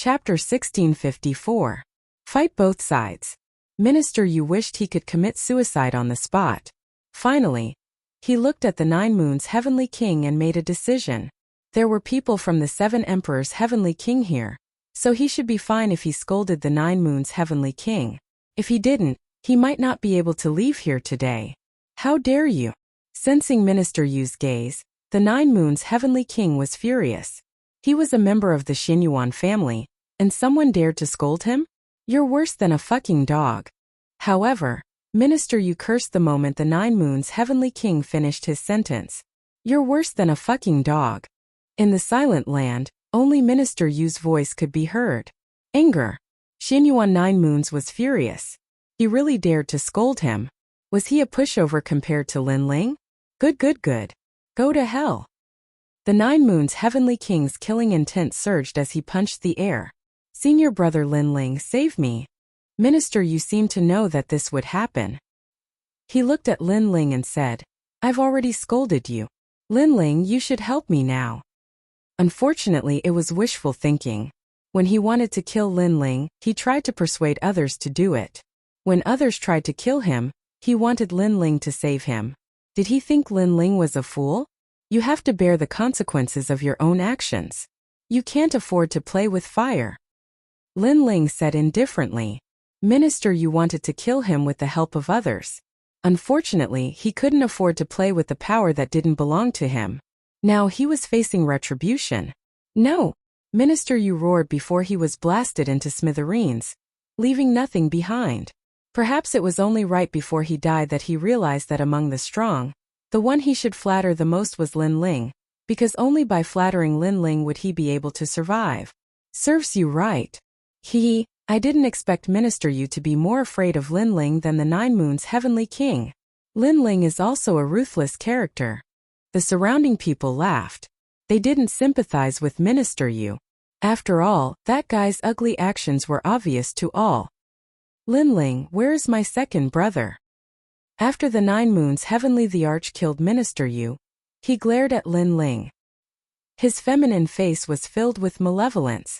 Chapter 1654. Fight both sides. Minister Yu wished he could commit suicide on the spot. Finally, he looked at the 9 Moons Heavenly King and made a decision. There were people from the 7 Emperors Heavenly King here, so he should be fine if he scolded the 9 Moons Heavenly King. If he didn't, he might not be able to leave here today. How dare you? Sensing Minister Yu's gaze, the 9 Moons Heavenly King was furious. He was a member of the Xinyuan family, and someone dared to scold him? You're worse than a fucking dog. However, Minister Yu cursed the moment the 9 Moons Heavenly King finished his sentence. You're worse than a fucking dog. In the silent land, only Minister Yu's voice could be heard. Anger. Xinyuan 9 Moons was furious. He really dared to scold him. Was he a pushover compared to Lin Ling? Good. Go to hell. The 9 Moons Heavenly King's killing intent surged as he punched the air. Senior brother Lin Ling, save me. Minister Yu seemed to know that this would happen. He looked at Lin Ling and said, I've already scolded you. Lin Ling, you should help me now. Unfortunately, it was wishful thinking. When he wanted to kill Lin Ling, he tried to persuade others to do it. When others tried to kill him, he wanted Lin Ling to save him. Did he think Lin Ling was a fool? You have to bear the consequences of your own actions. You can't afford to play with fire. Lin Ling said indifferently. Minister Yu wanted to kill him with the help of others. Unfortunately, he couldn't afford to play with the power that didn't belong to him. Now he was facing retribution. No! Minister Yu roared before he was blasted into smithereens, leaving nothing behind. Perhaps it was only right before he died that he realized that among the strong, the one he should flatter the most was Lin Ling, because only by flattering Lin Ling would he be able to survive. Serves you right. I didn't expect Minister Yu to be more afraid of Lin Ling than the 9 Moons Heavenly King. Lin Ling is also a ruthless character. The surrounding people laughed. They didn't sympathize with Minister Yu. After all, that guy's ugly actions were obvious to all. Lin Ling, where is my second brother? After the 9 Moons Heavenly the Arch killed Minister Yu, he glared at Lin Ling. His feminine face was filled with malevolence.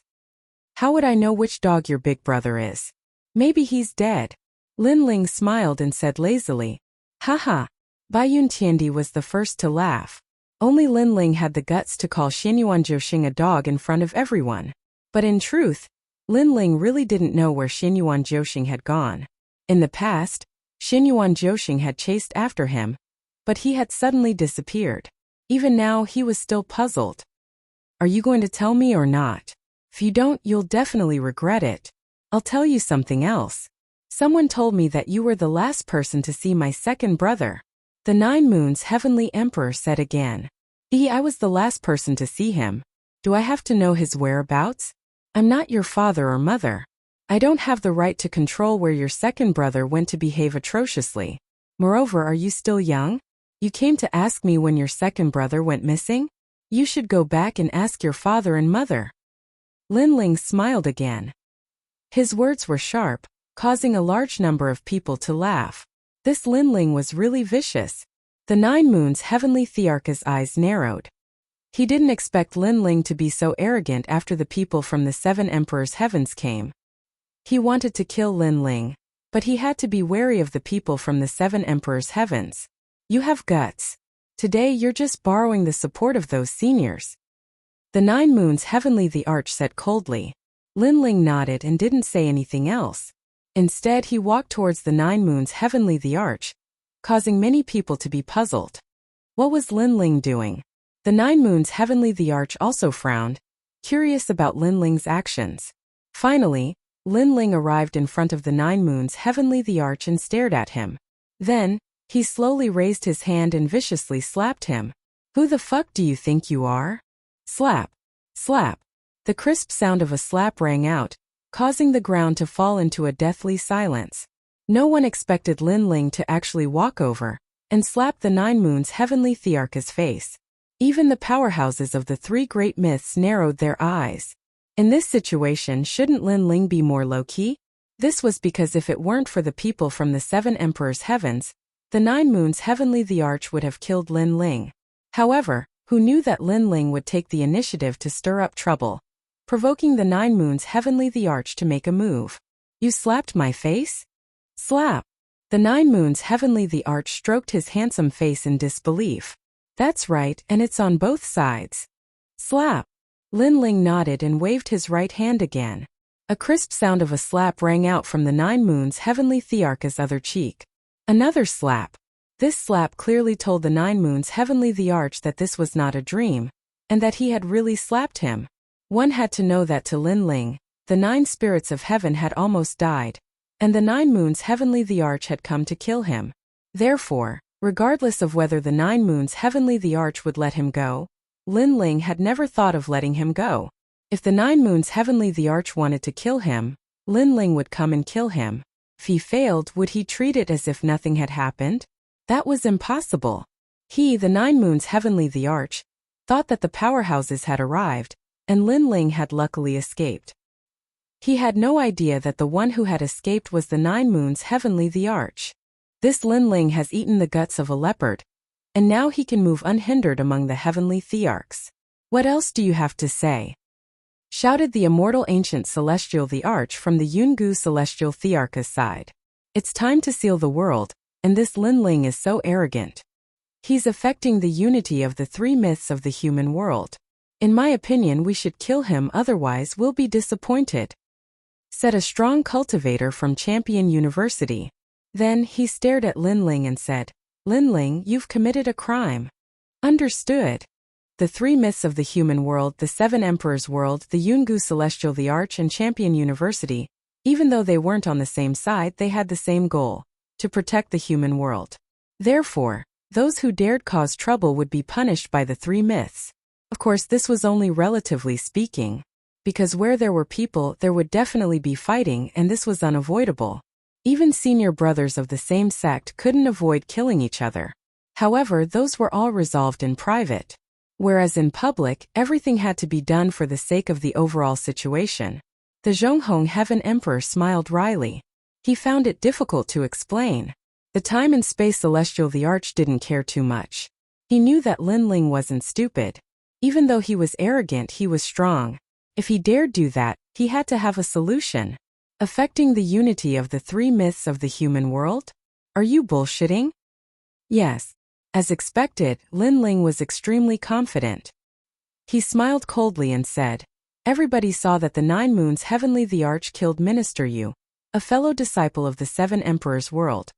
How would I know which dog your big brother is? Maybe he's dead. Lin Ling smiled and said lazily, Haha. Bai Yuntiandi was the first to laugh. Only Lin Ling had the guts to call Xinyuan Zhouxing a dog in front of everyone. But in truth, Lin Ling really didn't know where Xinyuan Zhouxing had gone. In the past, Xinyuan Zhouxing had chased after him, but he had suddenly disappeared. Even now he was still puzzled. Are you going to tell me or not? If you don't, you'll definitely regret it. I'll tell you something else. Someone told me that you were the last person to see my second brother. The 9 Moons Heavenly Emperor said again. I was the last person to see him. Do I have to know his whereabouts? I'm not your father or mother. I don't have the right to control where your second brother went to behave atrociously. Moreover, are you still young? You came to ask me when your second brother went missing? You should go back and ask your father and mother. Lin Ling smiled again. His words were sharp, causing a large number of people to laugh. This Lin Ling was really vicious. The 9 Moons Heavenly Thearch's eyes narrowed. He didn't expect Lin Ling to be so arrogant after the people from the 7 Emperors' Heavens came. He wanted to kill Lin Ling, but he had to be wary of the people from the 7 Emperors' Heavens. You have guts. Today you're just borrowing the support of those seniors. The 9 Moons Heavenly the Arch said coldly. Lin Ling nodded and didn't say anything else. Instead, he walked towards the 9 Moons Heavenly the Arch, causing many people to be puzzled. What was Lin Ling doing? The 9 Moons Heavenly the Arch also frowned, curious about Lin Ling's actions. Finally, Lin Ling arrived in front of the 9 Moons Heavenly the Arch and stared at him. Then, he slowly raised his hand and viciously slapped him. Who the fuck do you think you are? Slap. Slap. The crisp sound of a slap rang out, causing the ground to fall into a deathly silence. No one expected Lin Ling to actually walk over and slap the 9 Moons Heavenly Thearch's face. Even the powerhouses of the 3 great myths narrowed their eyes. In this situation, shouldn't Lin Ling be more low-key? This was because if it weren't for the people from the 7 Emperors' Heavens, the 9 Moons Heavenly the Arch would have killed Lin Ling. However, who knew that Lin Ling would take the initiative to stir up trouble? provoking the Nine Moons Heavenly the Arch to make a move. You slapped my face? Slap. The Nine Moons Heavenly the Arch stroked his handsome face in disbelief. That's right, and it's on both sides. Slap. Lin Ling nodded and waved his right hand again. A crisp sound of a slap rang out from the Nine Moons Heavenly Thearch's other cheek. Another slap. This slap clearly told the Nine Moons Heavenly the Arch that this was not a dream, and that he had really slapped him. One had to know that to Lin Ling, the nine spirits of heaven had almost died, and the Nine Moons Heavenly the Arch had come to kill him. Therefore, regardless of whether the Nine Moons Heavenly the Arch would let him go, Lin Ling had never thought of letting him go. If the Nine Moons Heavenly the Arch wanted to kill him, Lin Ling would come and kill him. If he failed, would he treat it as if nothing had happened? That was impossible. He, the Nine Moons Heavenly the Arch, thought that the powerhouses had arrived, and Lin Ling had luckily escaped. He had no idea that the one who had escaped was the Nine Moons Heavenly the Arch. This Lin Ling has eaten the guts of a leopard, and now he can move unhindered among the Heavenly Thearchs. What else do you have to say? Shouted the immortal ancient celestial the Arch from the Yungu celestial Thearch's side. It's time to seal the world, and this Lin Ling is so arrogant. He's affecting the unity of the three myths of the human world. In my opinion, we should kill him, otherwise we'll be disappointed, said a strong cultivator from Champion University. Then he stared at Lin Ling and said, Lin Ling, you've committed a crime. Understood. The three myths of the human world, the seven emperors' world, the Yungu celestial the Arch, and Champion University, even though they weren't on the same side, they had the same goal: to protect the human world. Therefore, those who dared cause trouble would be punished by the three myths. Of course, this was only relatively speaking, because where there were people, there would definitely be fighting, and this was unavoidable. Even senior brothers of the same sect couldn't avoid killing each other. However, those were all resolved in private. Whereas in public, everything had to be done for the sake of the overall situation. The Zhonghong Heaven Emperor smiled wryly. He found it difficult to explain. The time and space celestial the Arch didn't care too much. He knew that Lin Ling wasn't stupid. Even though he was arrogant, he was strong. If he dared do that, he had to have a solution. Affecting the unity of the three myths of the human world? Are you bullshitting? Yes. As expected, Lin Ling was extremely confident. He smiled coldly and said, Everybody saw that the Nine Moons Heavenly the Arch killed Minister Yu, a fellow disciple of the Seven Emperors' world.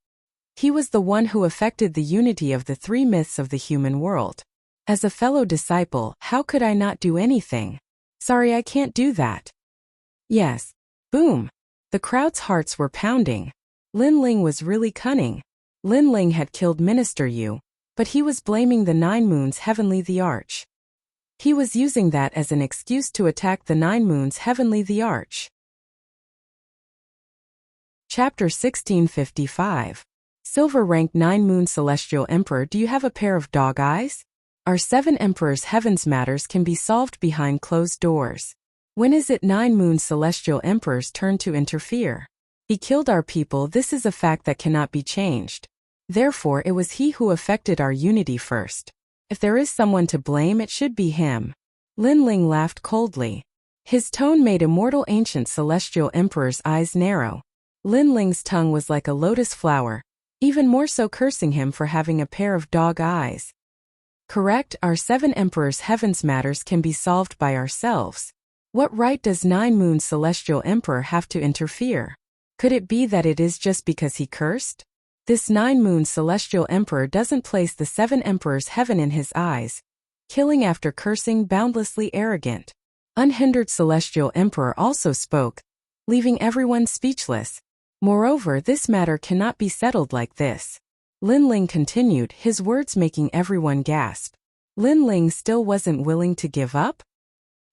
He was the one who affected the unity of the three myths of the human world. As a fellow disciple, how could I not do anything? Sorry, I can't do that. Yes. Boom. The crowd's hearts were pounding. Lin Ling was really cunning. Lin Ling had killed Minister Yu, but he was blaming the Nine Moons Heavenly the Arch. He was using that as an excuse to attack the Nine Moons Heavenly the Arch. Chapter 1655. Silver-ranked Nine Moon Celestial Emperor, do you have a pair of dog eyes? Our seven emperors' heavens matters can be solved behind closed doors. When is it Nine Moon Celestial Emperor's turn to interfere? He killed our people, this is a fact that cannot be changed. Therefore, it was he who affected our unity first. If there is someone to blame, it should be him. Lin Ling laughed coldly. His tone made immortal ancient celestial emperor's eyes narrow. Lin Ling's tongue was like a lotus flower, even more so, cursing him for having a pair of dog eyes. Correct, our seven emperors' heavens matters can be solved by ourselves. What right does Nine Moon Celestial Emperor have to interfere? Could it be that it is just because he cursed? This Nine Moon Celestial Emperor doesn't place the seven emperors' heaven in his eyes, killing after cursing, boundlessly arrogant. Unhindered Celestial Emperor also spoke, leaving everyone speechless. Moreover, this matter cannot be settled like this. Lin Ling continued, his words making everyone gasp. Lin Ling still wasn't willing to give up?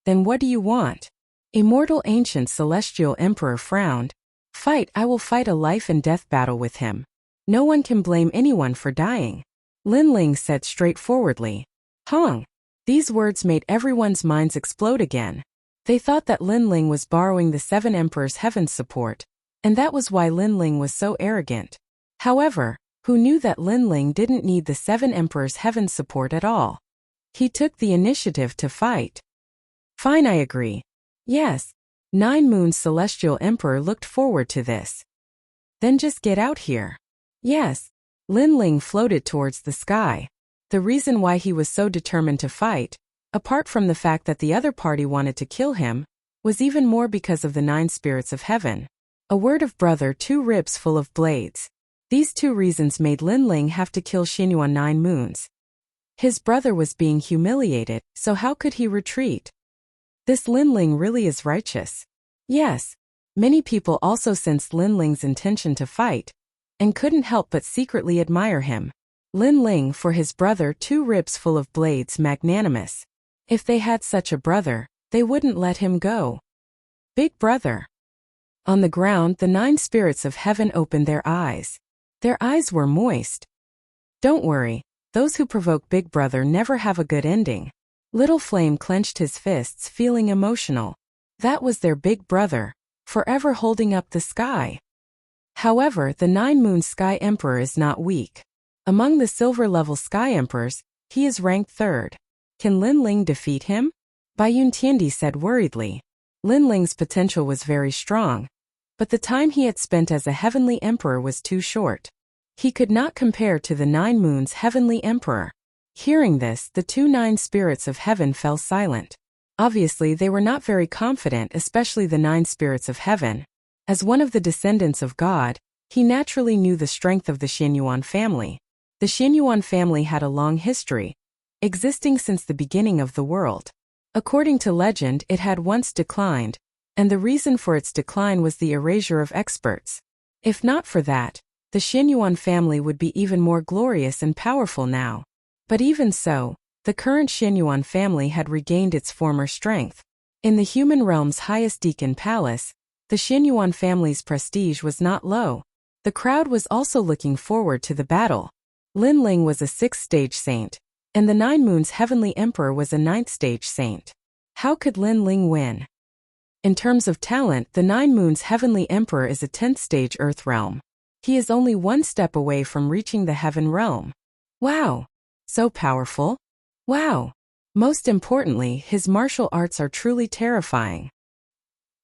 Then what do you want? Immortal Ancient Celestial Emperor frowned. Fight, I will fight a life and death battle with him. No one can blame anyone for dying. Lin Ling said straightforwardly. Hong! These words made everyone's minds explode again. They thought that Lin Ling was borrowing the seven emperors' heaven's support, and that was why Lin Ling was so arrogant. However, who knew that Lin Ling didn't need the seven emperors' heaven's support at all? He took the initiative to fight. Fine, I agree. Yes, Nine Moons' celestial emperor looked forward to this. Then just get out here. Yes. Lin Ling floated towards the sky. The reason why he was so determined to fight, apart from the fact that the other party wanted to kill him, was even more because of the 9 spirits of heaven. A word of brother, 2 ribs full of blades. These 2 reasons made Lin Ling have to kill Xinyuan 9 Moons. His brother was being humiliated, so how could he retreat? This Lin Ling really is righteous. Yes. Many people also sensed Lin Ling's intention to fight, and couldn't help but secretly admire him. Lin Ling, for his brother, 2 ribs full of blades, magnanimous. If they had such a brother, they wouldn't let him go. Big brother. On the ground, the 9 spirits of heaven opened their eyes. Their eyes were moist. Don't worry, those who provoke Big Brother never have a good ending. Little Flame clenched his fists, feeling emotional. That was their Big Brother, forever holding up the sky. However, the 9 Moons Sky Emperor is not weak. Among the silver-level Sky Emperors, he is ranked 3rd. Can Lin Ling defeat him? Bai Yuntiandi said worriedly. Lin Ling's potential was very strong, but the time he had spent as a heavenly emperor was too short. He could not compare to the 9 Moons heavenly emperor. Hearing this, the 2 9 spirits of heaven fell silent. Obviously, they were not very confident, especially the 9 spirits of heaven. As one of the descendants of God, he naturally knew the strength of the Xinyuan family. The Xinyuan family had a long history, existing since the beginning of the world. According to legend, it had once declined, and the reason for its decline was the erasure of experts. If not for that, the Xinyuan family would be even more glorious and powerful now. But even so, the current Xinyuan family had regained its former strength. In the human realm's highest Deacon Palace, the Xinyuan family's prestige was not low. The crowd was also looking forward to the battle. Lin Ling was a 6th stage saint, and the 9 Moons heavenly emperor was a 9th stage saint. How could Lin Ling win? In terms of talent, the 9 Moons heavenly emperor is a 10th stage earth realm. He is only 1 step away from reaching the heaven realm. Wow! So powerful? Wow! Most importantly, his martial arts are truly terrifying.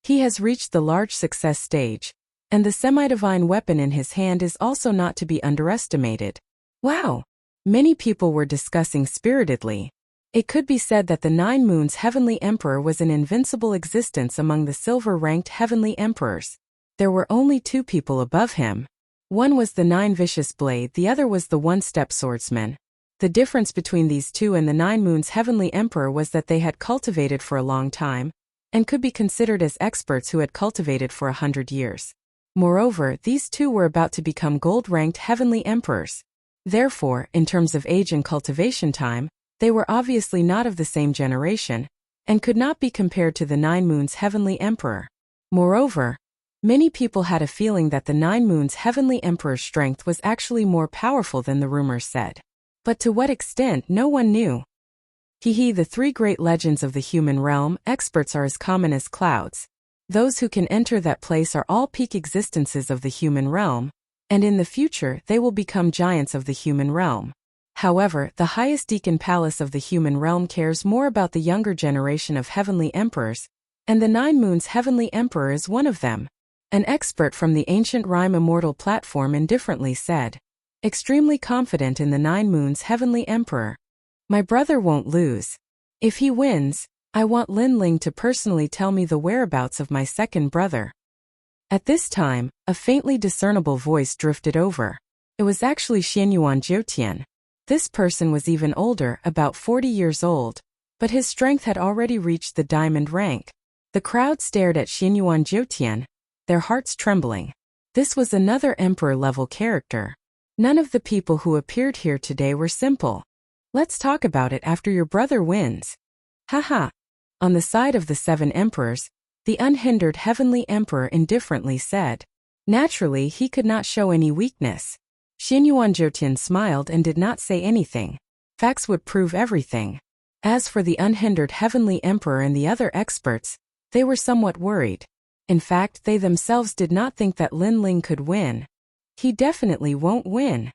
He has reached the large success stage, and the semi-divine weapon in his hand is also not to be underestimated. Wow! Many people were discussing spiritedly. It could be said that the 9 Moons heavenly emperor was an invincible existence among the silver-ranked heavenly emperors. There were only 2 people above him. One was the 9 Vicious Blade, the other was the 1-step swordsman. The difference between these 2 and the 9 Moons heavenly emperor was that they had cultivated for a long time, and could be considered as experts who had cultivated for 100 years. Moreover, these 2 were about to become gold-ranked heavenly emperors. Therefore, in terms of age and cultivation time, they were obviously not of the same generation, and could not be compared to the 9 Moons heavenly emperor. Moreover, many people had a feeling that the 9 Moons heavenly emperor's strength was actually more powerful than the rumors said. But to what extent, no one knew. The 3 great legends of the human realm, experts are as common as clouds. Those who can enter that place are all peak existences of the human realm, and in the future they will become giants of the human realm. However, the highest Deacon Palace of the human realm cares more about the younger generation of heavenly emperors, and the 9 Moons heavenly emperor is one of them. An expert from the ancient Rhyme Immortal platform indifferently said, extremely confident in the 9 Moons heavenly emperor. My brother won't lose. If he wins, I want Lin Ling to personally tell me the whereabouts of my second brother. At this time, a faintly discernible voice drifted over. It was actually Xinyuan Jiutian. This person was even older, about 40 years old, but his strength had already reached the diamond rank. The crowd stared at Xinyuan Jiutian, their hearts trembling. This was another emperor-level character. None of the people who appeared here today were simple. Let's talk about it after your brother wins. Haha. On the side of the 7 emperors, the unhindered heavenly emperor indifferently said. Naturally, he could not show any weakness. Xinyuan Jiutian smiled and did not say anything. Facts would prove everything. As for the unhindered heavenly emperor and the other experts, they were somewhat worried. In fact, they themselves did not think that Lin Ling could win. He definitely won't win.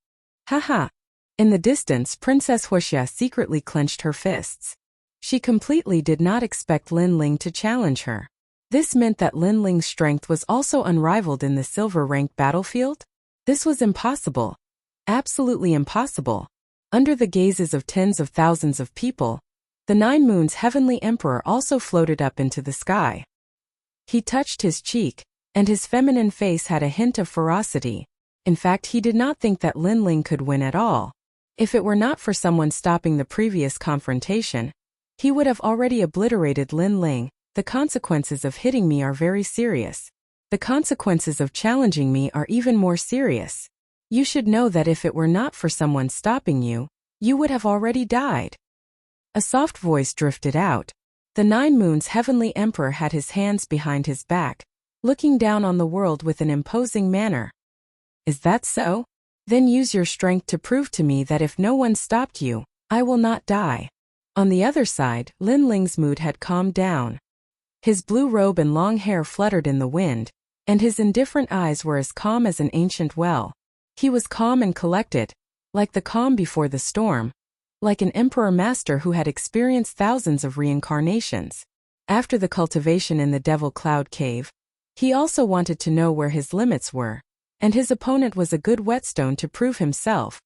Haha. In the distance, Princess Huoxia secretly clenched her fists. She completely did not expect Lin Ling to challenge her. This meant that Lin Ling's strength was also unrivaled in the silver-ranked battlefield? This was impossible. Absolutely impossible. Under the gazes of tens of thousands of people, the Nine Moons' heavenly emperor also floated up into the sky. He touched his cheek, and his feminine face had a hint of ferocity. In fact, he did not think that Lin Ling could win at all. If it were not for someone stopping the previous confrontation, he would have already obliterated Lin Ling. The consequences of hitting me are very serious. The consequences of challenging me are even more serious. You should know that if it were not for someone stopping you, you would have already died. A soft voice drifted out. The Nine Moons' heavenly emperor had his hands behind his back, looking down on the world with an imposing manner. Is that so? Then use your strength to prove to me that if no one stopped you, I will not die. On the other side, Lin Ling's mood had calmed down. His blue robe and long hair fluttered in the wind, and his indifferent eyes were as calm as an ancient well. He was calm and collected, like the calm before the storm, like an emperor master who had experienced thousands of reincarnations. After the cultivation in the Devil Cloud Cave, he also wanted to know where his limits were, and his opponent was a good whetstone to prove himself.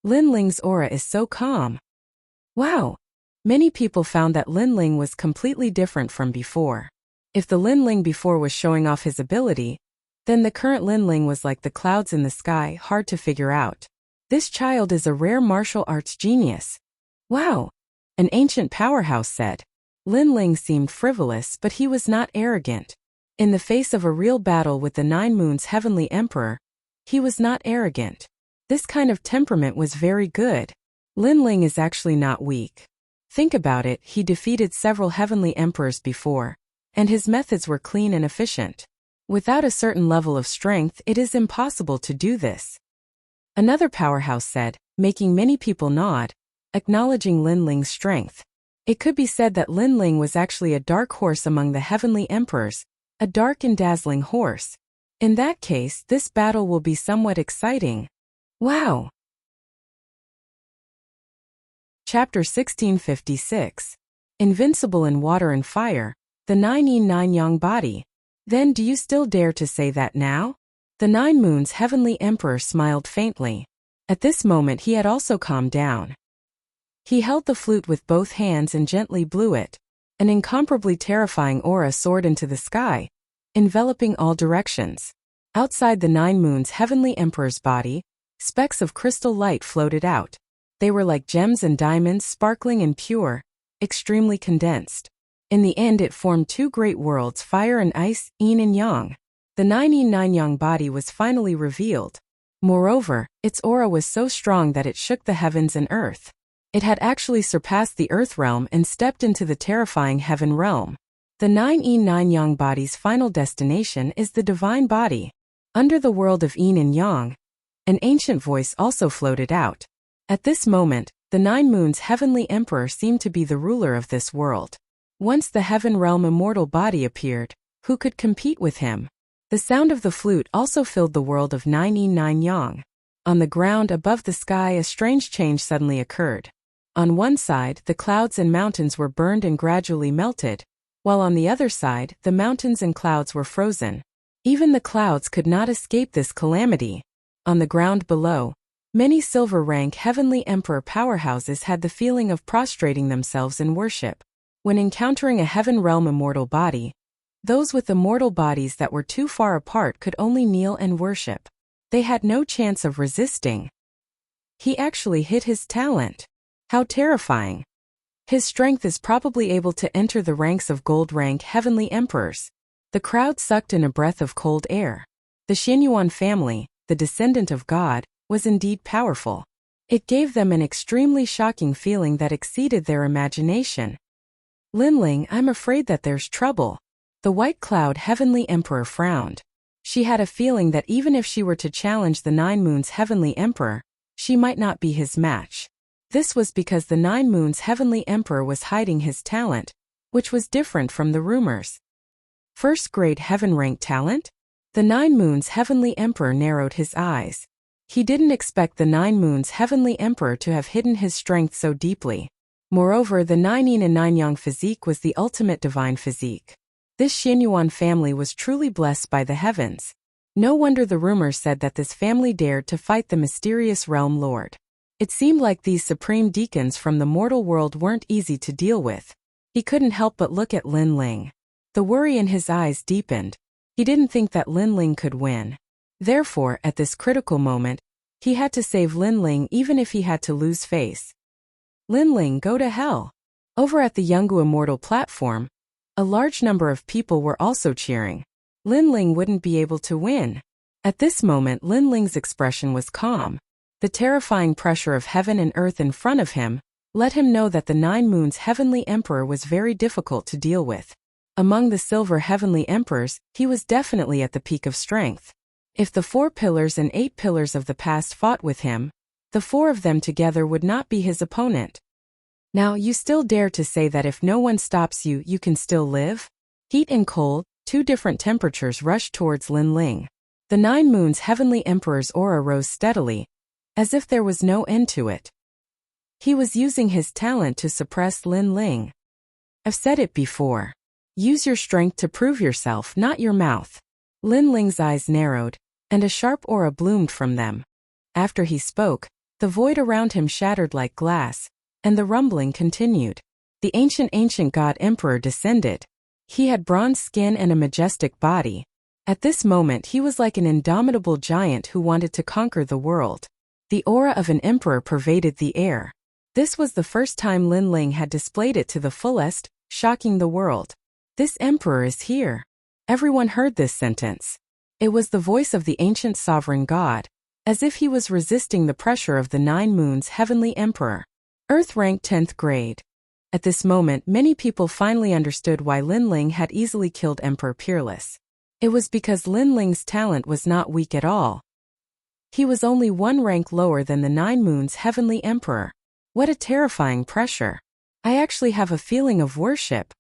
Lin Ling's aura is so calm. Wow! Many people found that Lin Ling was completely different from before. If the Lin Ling before was showing off his ability, then the current Lin Ling was like the clouds in the sky, hard to figure out. This child is a rare martial arts genius. Wow! An ancient powerhouse said. Lin Ling seemed frivolous, but he was not arrogant. In the face of a real battle with the Nine Moons' heavenly emperor, he was not arrogant. This kind of temperament was very good. Lin Ling is actually not weak. Think about it, he defeated several heavenly emperors before, and his methods were clean and efficient. Without a certain level of strength, it is impossible to do this. Another powerhouse said, making many people nod, acknowledging Lin Ling's strength. It could be said that Lin Ling was actually a dark horse among the heavenly emperors, a dark and dazzling horse. In that case, this battle will be somewhat exciting. Wow! Chapter 1656. Invincible in water and fire, the Nine Yin Nine Yang body. Then do you still dare to say that now? The Nine Moons' heavenly emperor smiled faintly. At this moment he had also calmed down. He held the flute with both hands and gently blew it. An incomparably terrifying aura soared into the sky, enveloping all directions. Outside the Nine Moons' heavenly emperor's body, specks of crystal light floated out. They were like gems and diamonds, sparkling and pure, extremely condensed. In the end it formed two great worlds, fire and ice, yin and yang. The Nine Yin Nine Yang body was finally revealed. Moreover, its aura was so strong that it shook the heavens and earth. It had actually surpassed the earth realm and stepped into the terrifying heaven realm. The Nine Yin Nine Yang body's final destination is the divine body. Under the world of yin and yang, an ancient voice also floated out. At this moment, the Nine Moons' heavenly emperor seemed to be the ruler of this world. Once the heaven realm immortal body appeared, who could compete with him? The sound of the flute also filled the world of Nine Yin Nine Yang. On the ground above the sky a strange change suddenly occurred. On one side, the clouds and mountains were burned and gradually melted, while on the other side, the mountains and clouds were frozen. Even the clouds could not escape this calamity. On the ground below, many silver-rank heavenly emperor powerhouses had the feeling of prostrating themselves in worship. When encountering a heaven realm immortal body, those with immortal bodies that were too far apart could only kneel and worship. They had no chance of resisting. He actually hid his talent. How terrifying. His strength is probably able to enter the ranks of gold-rank heavenly emperors. The crowd sucked in a breath of cold air. The Xianyuan family, the descendant of God, was indeed powerful. It gave them an extremely shocking feeling that exceeded their imagination. Lin Ling, I'm afraid that there's trouble. The White Cloud heavenly emperor frowned. She had a feeling that even if she were to challenge the Nine Moons' heavenly emperor, she might not be his match. This was because the Nine Moons' heavenly emperor was hiding his talent, which was different from the rumors. First-grade heaven-rank talent? The Nine Moons' heavenly emperor narrowed his eyes. He didn't expect the Nine Moons' heavenly emperor to have hidden his strength so deeply. Moreover, the Nine Yin and Nine Yang physique was the ultimate divine physique. This Xianyuan family was truly blessed by the heavens. No wonder the rumors said that this family dared to fight the mysterious realm lord. It seemed like these supreme deacons from the mortal world weren't easy to deal with. He couldn't help but look at Lin Ling. The worry in his eyes deepened. He didn't think that Lin Ling could win. Therefore, at this critical moment, he had to save Lin Ling even if he had to lose face. Lin Ling, go to hell. Over at the Yungu Immortal platform, a large number of people were also cheering. Lin Ling wouldn't be able to win. At this moment, Lin Ling's expression was calm. The terrifying pressure of heaven and earth in front of him let him know that the Nine Moons Heavenly Emperor was very difficult to deal with. Among the Silver Heavenly Emperors, he was definitely at the peak of strength. If the 4 pillars and 8 pillars of the past fought with him, the 4 of them together would not be his opponent. Now you still dare to say that if no one stops you, you can still live? Heat and cold, 2 different temperatures rushed towards Lin Ling. The Nine Moons Heavenly Emperor's aura rose steadily, as if there was no end to it. He was using his talent to suppress Lin Ling. I've said it before. Use your strength to prove yourself, not your mouth. Lin Ling's eyes narrowed, and a sharp aura bloomed from them. After he spoke, the void around him shattered like glass, and the rumbling continued. The ancient god emperor descended. He had bronze skin and a majestic body. At this moment he was like an indomitable giant who wanted to conquer the world. The aura of an emperor pervaded the air. This was the first time Lin Ling had displayed it to the fullest, shocking the world. This emperor is here. Everyone heard this sentence. It was the voice of the ancient sovereign god, as if he was resisting the pressure of the Nine Moons Heavenly Emperor. Earth ranked 10th grade. At this moment, many people finally understood why Lin Ling had easily killed Emperor Peerless. It was because Lin Ling's talent was not weak at all. He was only 1 rank lower than the Nine Moons Heavenly Emperor. What a terrifying pressure. I actually have a feeling of worship.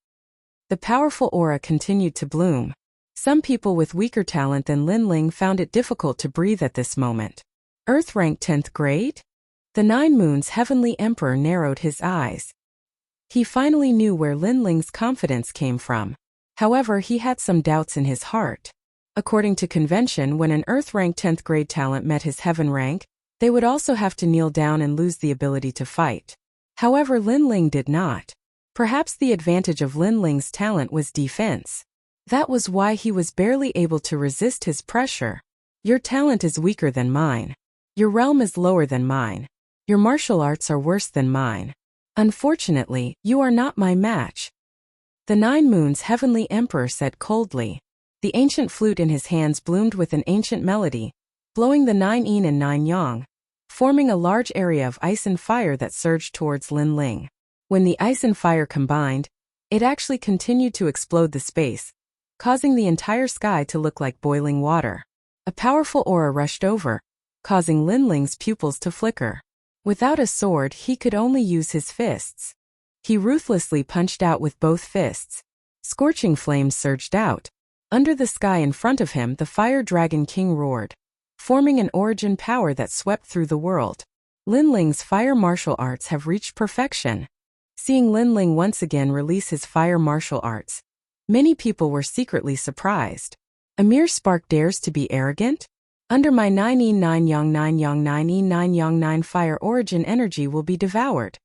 The powerful aura continued to bloom. Some people with weaker talent than Lin Ling found it difficult to breathe at this moment. Earth ranked 10th grade? The Nine Moons Heavenly Emperor narrowed his eyes. He finally knew where Lin Ling's confidence came from. However, he had some doubts in his heart. According to convention, when an Earth-ranked 10th grade talent met his Heaven rank, they would also have to kneel down and lose the ability to fight. However, Lin Ling did not. Perhaps the advantage of Lin Ling's talent was defense. That was why he was barely able to resist his pressure. Your talent is weaker than mine. Your realm is lower than mine. Your martial arts are worse than mine. Unfortunately, you are not my match. The Nine Moons Heavenly Emperor said coldly. The ancient flute in his hands bloomed with an ancient melody, blowing the 9 yin and 9 yang, forming a large area of ice and fire that surged towards Lin Ling. When the ice and fire combined, it actually continued to explode the space, causing the entire sky to look like boiling water. A powerful aura rushed over, causing Lin Ling's pupils to flicker. Without a sword, he could only use his fists. He ruthlessly punched out with both fists. Scorching flames surged out. Under the sky in front of him, the Fire Dragon King roared, forming an origin power that swept through the world. Lin Ling's fire martial arts have reached perfection. Seeing Lin Ling once again release his fire martial arts, many people were secretly surprised. A mere spark dares to be arrogant? Under my 9 yin 9 yang 9 yang 9 yin 9 yang 9 fire origin energy will be devoured.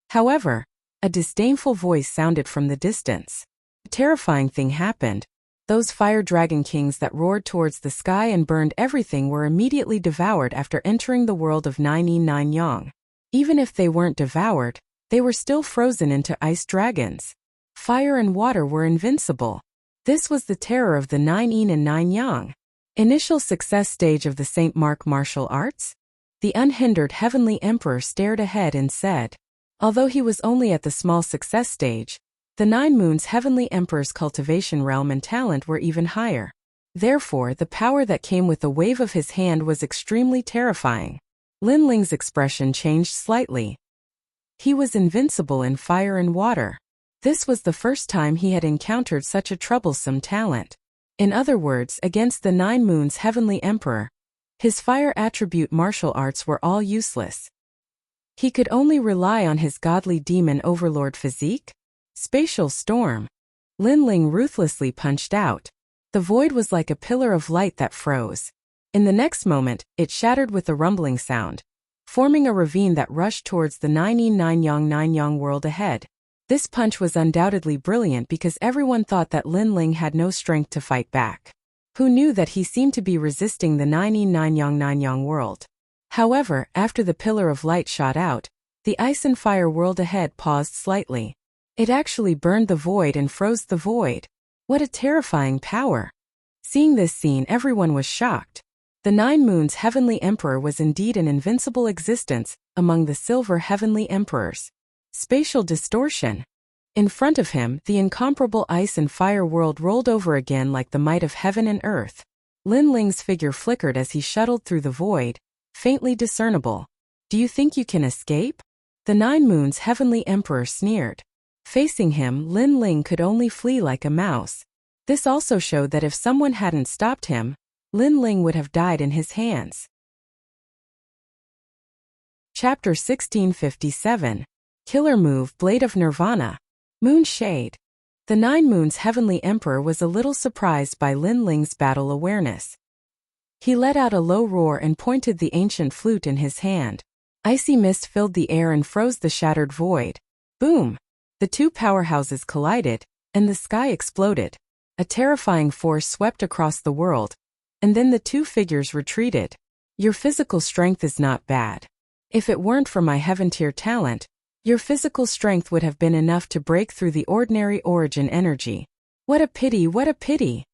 However, a disdainful voice sounded from the distance. A terrifying thing happened. Those fire dragon kings that roared towards the sky and burned everything were immediately devoured after entering the world of 9 yin 9 yang. Even if they weren't devoured, they were still frozen into ice dragons. Fire and water were invincible. This was the terror of the 9 yin and 9 yang. Initial success stage of the Saint Mark martial arts? The unhindered Heavenly Emperor stared ahead and said. Although he was only at the small success stage, the Nine Moons Heavenly Emperor's cultivation realm and talent were even higher. Therefore, the power that came with the wave of his hand was extremely terrifying. Lin Ling's expression changed slightly. He was invincible in fire and water. This was the first time he had encountered such a troublesome talent. In other words, against the Nine Moons Heavenly Emperor, his fire attribute martial arts were all useless. He could only rely on his godly demon overlord physique? Spatial storm. Lin Ling ruthlessly punched out. The void was like a pillar of light that froze. In the next moment, it shattered with a rumbling sound, forming a ravine that rushed towards the 9 world ahead. This punch was undoubtedly brilliant because everyone thought that Lin Ling had no strength to fight back. Who knew that he seemed to be resisting the 9 world? However, after the pillar of light shot out, the ice and fire world ahead paused slightly. It actually burned the void and froze the void. What a terrifying power! Seeing this scene, everyone was shocked. The 9 Moons Heavenly Emperor was indeed an invincible existence among the Silver Heavenly Emperors. Spatial distortion. In front of him, the incomparable ice and fire world rolled over again like the might of heaven and earth. Lin Ling's figure flickered as he shuttled through the void, faintly discernible. Do you think you can escape? The 9 Moons Heavenly Emperor sneered. Facing him, Lin Ling could only flee like a mouse. This also showed that if someone hadn't stopped him, Lin Ling would have died in his hands. Chapter 1657. Killer Move, Blade of Nirvana. Moon Shade. The 9 Moons Heavenly Emperor was a little surprised by Lin Ling's battle awareness. He let out a low roar and pointed the ancient flute in his hand. Icy mist filled the air and froze the shattered void. Boom! The two powerhouses collided, and the sky exploded. A terrifying force swept across the world, and then the two figures retreated. Your physical strength is not bad. If it weren't for my heaven-tier talent, your physical strength would have been enough to break through the ordinary origin energy. What a pity, what a pity!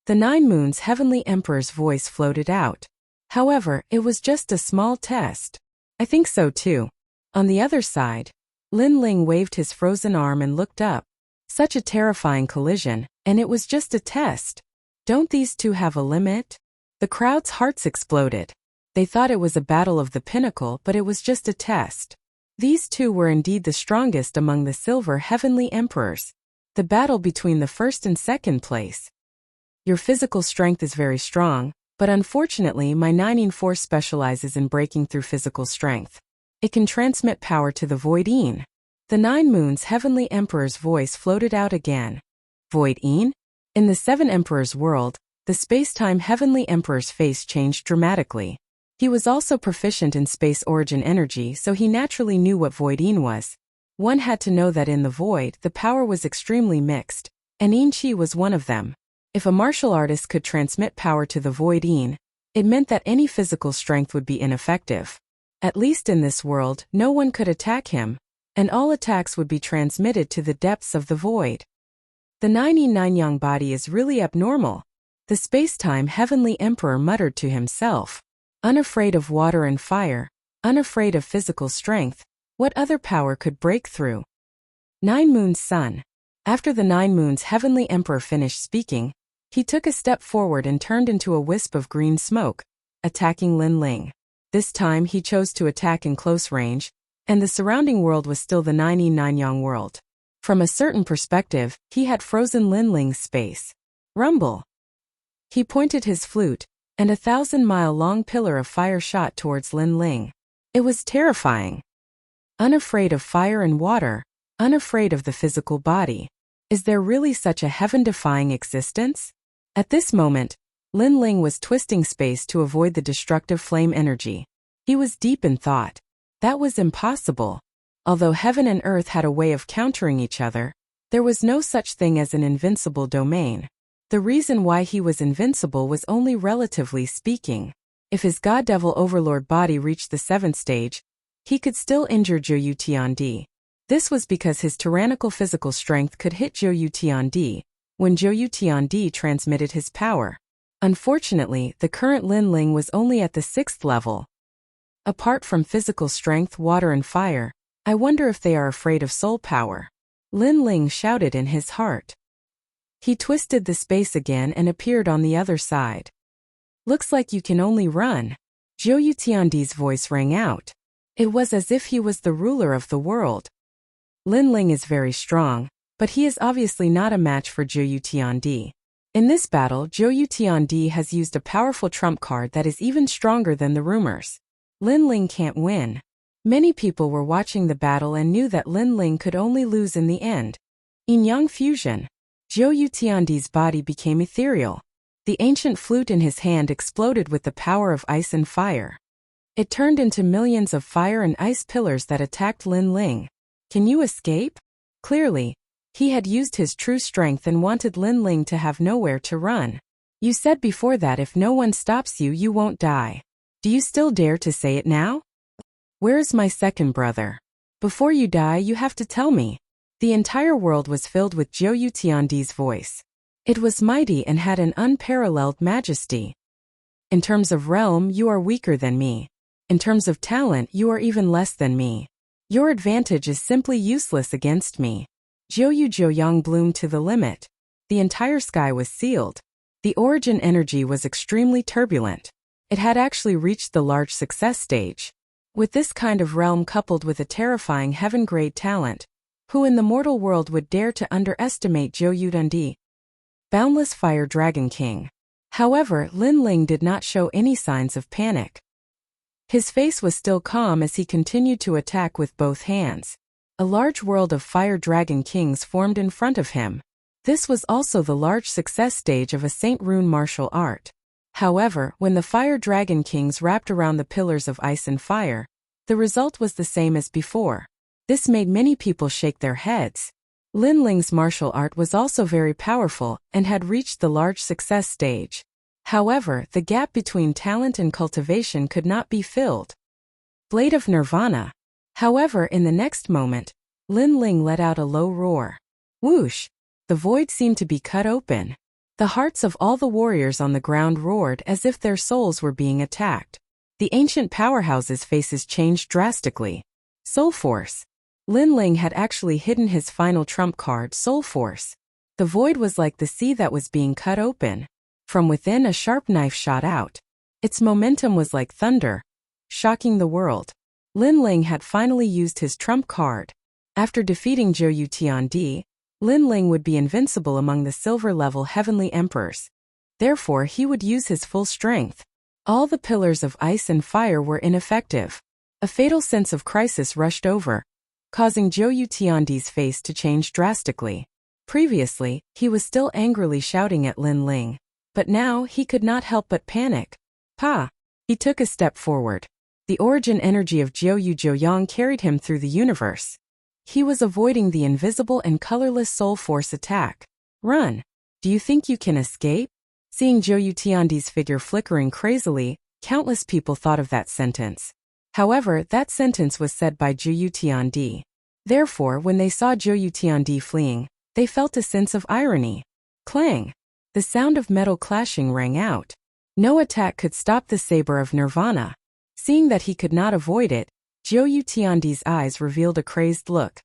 The 9 Moons Heavenly Emperor's voice floated out. However, it was just a small test. I think so too. On the other side, Lin Ling waved his frozen arm and looked up. Such a terrifying collision, and it was just a test. Don't these two have a limit? The crowd's hearts exploded. They thought it was a battle of the pinnacle, but it was just a test. These two were indeed the strongest among the Silver Heavenly Emperors. The battle between the first and second place. Your physical strength is very strong, but unfortunately my 9 force specializes in breaking through physical strength. It can transmit power to the Void-Een. The 9 Moons Heavenly Emperor's voice floated out again. Void-Een? In the 7 Emperors world, the space-time Heavenly Emperor's face changed dramatically. He was also proficient in space origin energy, so he naturally knew what Void-Een was. One had to know that in the void, the power was extremely mixed, and Een Chi was one of them. If a martial artist could transmit power to the Void-Een, it meant that any physical strength would be ineffective. At least in this world, no one could attack him, and all attacks would be transmitted to the depths of the void. The 9 body is really abnormal. The space-time Heavenly Emperor muttered to himself. Unafraid of water and fire, unafraid of physical strength, what other power could break through? 9 Moons Sun. After the 9 Moons Heavenly Emperor finished speaking, he took a step forward and turned into a wisp of green smoke, attacking Lin Ling. This time he chose to attack in close range, and the surrounding world was still the 9 world. From a certain perspective, he had frozen Lin Ling's space. Rumble! He pointed his flute, and a 1,000-mile-long pillar of fire shot towards Lin Ling. It was terrifying. Unafraid of fire and water, unafraid of the physical body. Is there really such a heaven-defying existence? At this moment, Lin Ling was twisting space to avoid the destructive flame energy. He was deep in thought. That was impossible. Although heaven and earth had a way of countering each other, there was no such thing as an invincible domain. The reason why he was invincible was only relatively speaking. If his God-Devil Overlord body reached the 7th stage, he could still injure Zhou Tiandi. This was because his tyrannical physical strength could hit Zhou Tiandi when Zhou Tiandi transmitted his power. Unfortunately, the current Lin Ling was only at the 6th level. Apart from physical strength, water and fire, I wonder if they are afraid of soul power. Lin Ling shouted in his heart. He twisted the space again and appeared on the other side. Looks like you can only run. Zhou Tiandi's voice rang out. It was as if he was the ruler of the world. Lin Ling is very strong, but he is obviously not a match for Zhou Tiandi. In this battle, Zhou Tiandi has used a powerful trump card that is even stronger than the rumors. Lin Ling can't win. Many people were watching the battle and knew that Lin Ling could only lose in the end. Yin-Yang Fusion. Zhou Tiandi's body became ethereal. The ancient flute in his hand exploded with the power of ice and fire. It turned into millions of fire and ice pillars that attacked Lin Ling. Can you escape? Clearly, he had used his true strength and wanted Lin Ling to have nowhere to run. You said before that if no one stops you, you won't die. Do you still dare to say it now? Where's my second brother? Before you die, you have to tell me. The entire world was filled with Zhou Tiandi's voice. It was mighty and had an unparalleled majesty. In terms of realm, you are weaker than me. In terms of talent, you are even less than me. Your advantage is simply useless against me. Zhou bloomed to the limit. The entire sky was sealed. The origin energy was extremely turbulent. It had actually reached the large success stage. With this kind of realm coupled with a terrifying heaven-grade talent, who in the mortal world would dare to underestimate Zhou Tiandi? Boundless Fire Dragon King. However, Lin Ling did not show any signs of panic. His face was still calm as he continued to attack with both hands. A large world of Fire Dragon Kings formed in front of him. This was also the large success stage of a Saint Rune martial art. However, when the Fire Dragon Kings wrapped around the pillars of ice and fire, the result was the same as before. This made many people shake their heads. Lin Ling's martial art was also very powerful and had reached the large success stage. However, the gap between talent and cultivation could not be filled. Blade of Nirvana. However, in the next moment, Lin Ling let out a low roar. Whoosh! The void seemed to be cut open. The hearts of all the warriors on the ground roared as if their souls were being attacked. The ancient powerhouse's faces changed drastically. Soul Force. Lin Ling had actually hidden his final trump card, Soul Force. The void was like the sea that was being cut open. From within, a sharp knife shot out. Its momentum was like thunder, shocking the world. Lin Ling had finally used his trump card. After defeating Zhou Tiandi, Lin Ling would be invincible among the silver-level heavenly emperors. Therefore, he would use his full strength. All the pillars of ice and fire were ineffective. A fatal sense of crisis rushed over, causing Zhou Tiandi's face to change drastically. Previously, he was still angrily shouting at Lin Ling. But now, he could not help but panic. Pa! He took a step forward. The origin energy of Zhou carried him through the universe. He was avoiding the invisible and colorless soul force attack. Run! Do you think you can escape? Seeing Zhou Tiandi's figure flickering crazily, countless people thought of that sentence. However, that sentence was said by Zhou Tiandi. Therefore, when they saw Zhou Tiandi fleeing, they felt a sense of irony. Clang! The sound of metal clashing rang out. No attack could stop the saber of Nirvana. Seeing that he could not avoid it, Zhou Tiandi's eyes revealed a crazed look.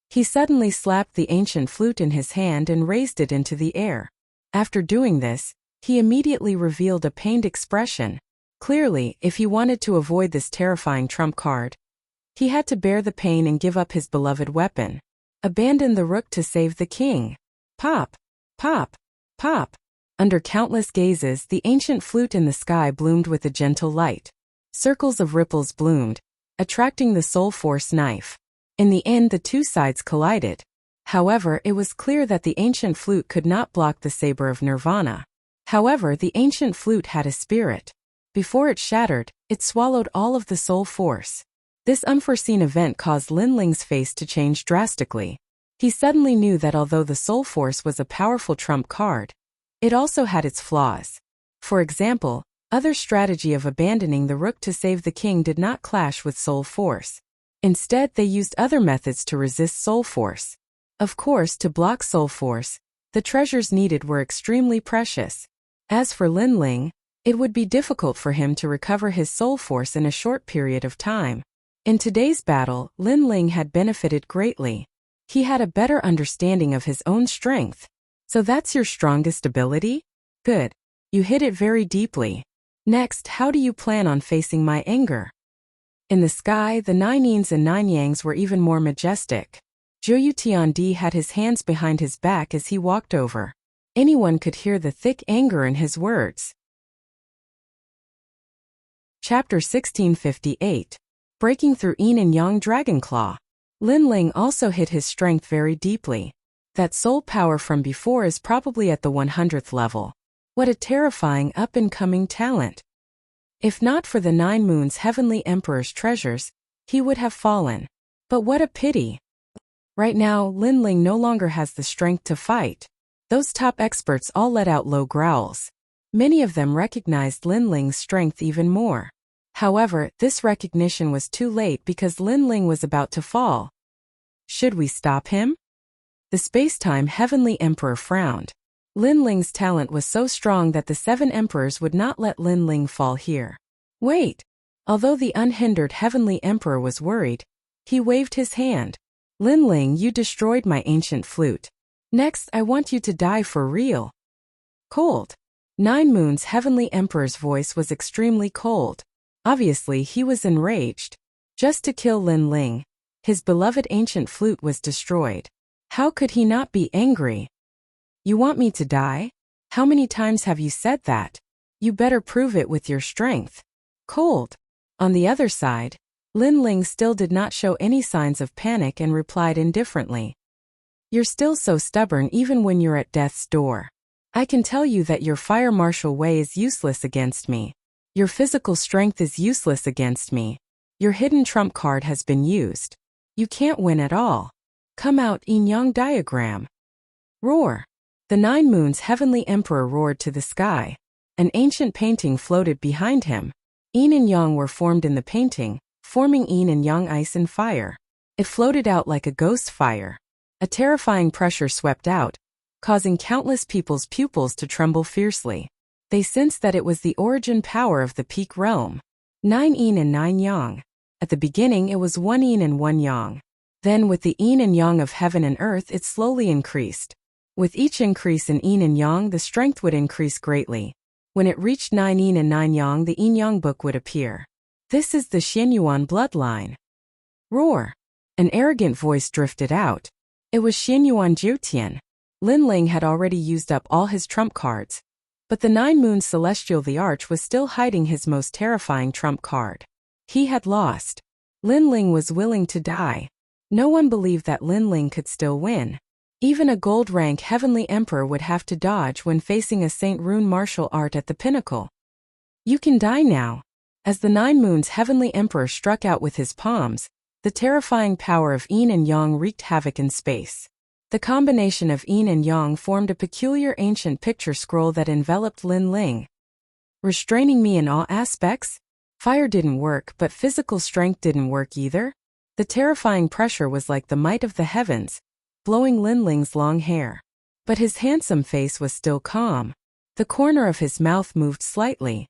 He suddenly slapped the ancient flute in his hand and raised it into the air. After doing this, he immediately revealed a pained expression. Clearly, if he wanted to avoid this terrifying trump card, he had to bear the pain and give up his beloved weapon. Abandon the rook to save the king. Pop! Pop! Pop! Under countless gazes, the ancient flute in the sky bloomed with a gentle light. Circles of ripples bloomed, attracting the soul force knife. In the end, the two sides collided. However, it was clear that the ancient flute could not block the saber of Nirvana. However, the ancient flute had a spirit. Before it shattered, it swallowed all of the soul force. This unforeseen event caused Lin Ling's face to change drastically. He suddenly knew that although the soul force was a powerful trump card, it also had its flaws. For example, other strategy of abandoning the rook to save the king did not clash with soul force. Instead, they used other methods to resist soul force. Of course, to block soul force, the treasures needed were extremely precious. As for Lin Ling, it would be difficult for him to recover his soul force in a short period of time. In today's battle, Lin Ling had benefited greatly. He had a better understanding of his own strength. So that's your strongest ability? Good. You hit it very deeply. Next, how do you plan on facing my anger? In the sky, the 9 yins and 9 yangs were even more majestic. Zhou Tiandi had his hands behind his back as he walked over. Anyone could hear the thick anger in his words. Chapter 1658. Breaking through Yin and Yang Dragon Claw. Lin Ling also hit his strength very deeply. That soul power from before is probably at the 100th level. What a terrifying up-and-coming talent. If not for the 9 Moons Heavenly Emperor's treasures, he would have fallen. But what a pity. Right now, Lin Ling no longer has the strength to fight. Those top experts all let out low growls. Many of them recognized Lin Ling's strength even more. However, this recognition was too late because Lin Ling was about to fall. Should we stop him? The Spacetime Heavenly Emperor frowned. Lin Ling's talent was so strong that the 7 emperors would not let Lin Ling fall here. Wait! Although the unhindered Heavenly Emperor was worried, he waved his hand. Lin Ling, you destroyed my ancient flute. Next, I want you to die for real. Cold. 9 Moons Heavenly Emperor's voice was extremely cold. Obviously, he was enraged. Just to kill Lin Ling, his beloved ancient flute was destroyed. How could he not be angry? You want me to die? How many times have you said that? You better prove it with your strength. Cold. On the other side, Lin Ling still did not show any signs of panic and replied indifferently. You're still so stubborn even when you're at death's door. I can tell you that your fire martial way is useless against me. Your physical strength is useless against me. Your hidden trump card has been used. You can't win at all. Come out, yin-yang diagram. Roar. The 9 Moons Heavenly Emperor roared to the sky. An ancient painting floated behind him. Yin and yang were formed in the painting, forming yin and yang ice and fire. It floated out like a ghost fire. A terrifying pressure swept out, causing countless people's pupils to tremble fiercely. They sensed that it was the origin power of the peak realm. 9 yin and 9 yang. At the beginning it was 1 yin and 1 yang. Then with the yin and yang of heaven and earth it slowly increased. With each increase in yin and yang the strength would increase greatly. When it reached 9 yin and 9 yang the yin-yang book would appear. This is the Xianyuan bloodline. Roar. An arrogant voice drifted out. It was Xianyuan Jiutian. Lin Ling had already used up all his trump cards. But the 9 Moons Celestial the Arch was still hiding his most terrifying trump card. He had lost. Lin Ling was willing to die. No one believed that Lin Ling could still win. Even a gold-rank Heavenly Emperor would have to dodge when facing a Saint Rune martial art at the pinnacle. You can die now. As the 9 Moons Heavenly Emperor struck out with his palms, the terrifying power of yin and yang wreaked havoc in space. The combination of yin and yang formed a peculiar ancient picture scroll that enveloped Lin Ling. Restraining me in all aspects? Fire didn't work, but physical strength didn't work either. The terrifying pressure was like the might of the heavens, blowing Lin Ling's long hair. But his handsome face was still calm. The corner of his mouth moved slightly.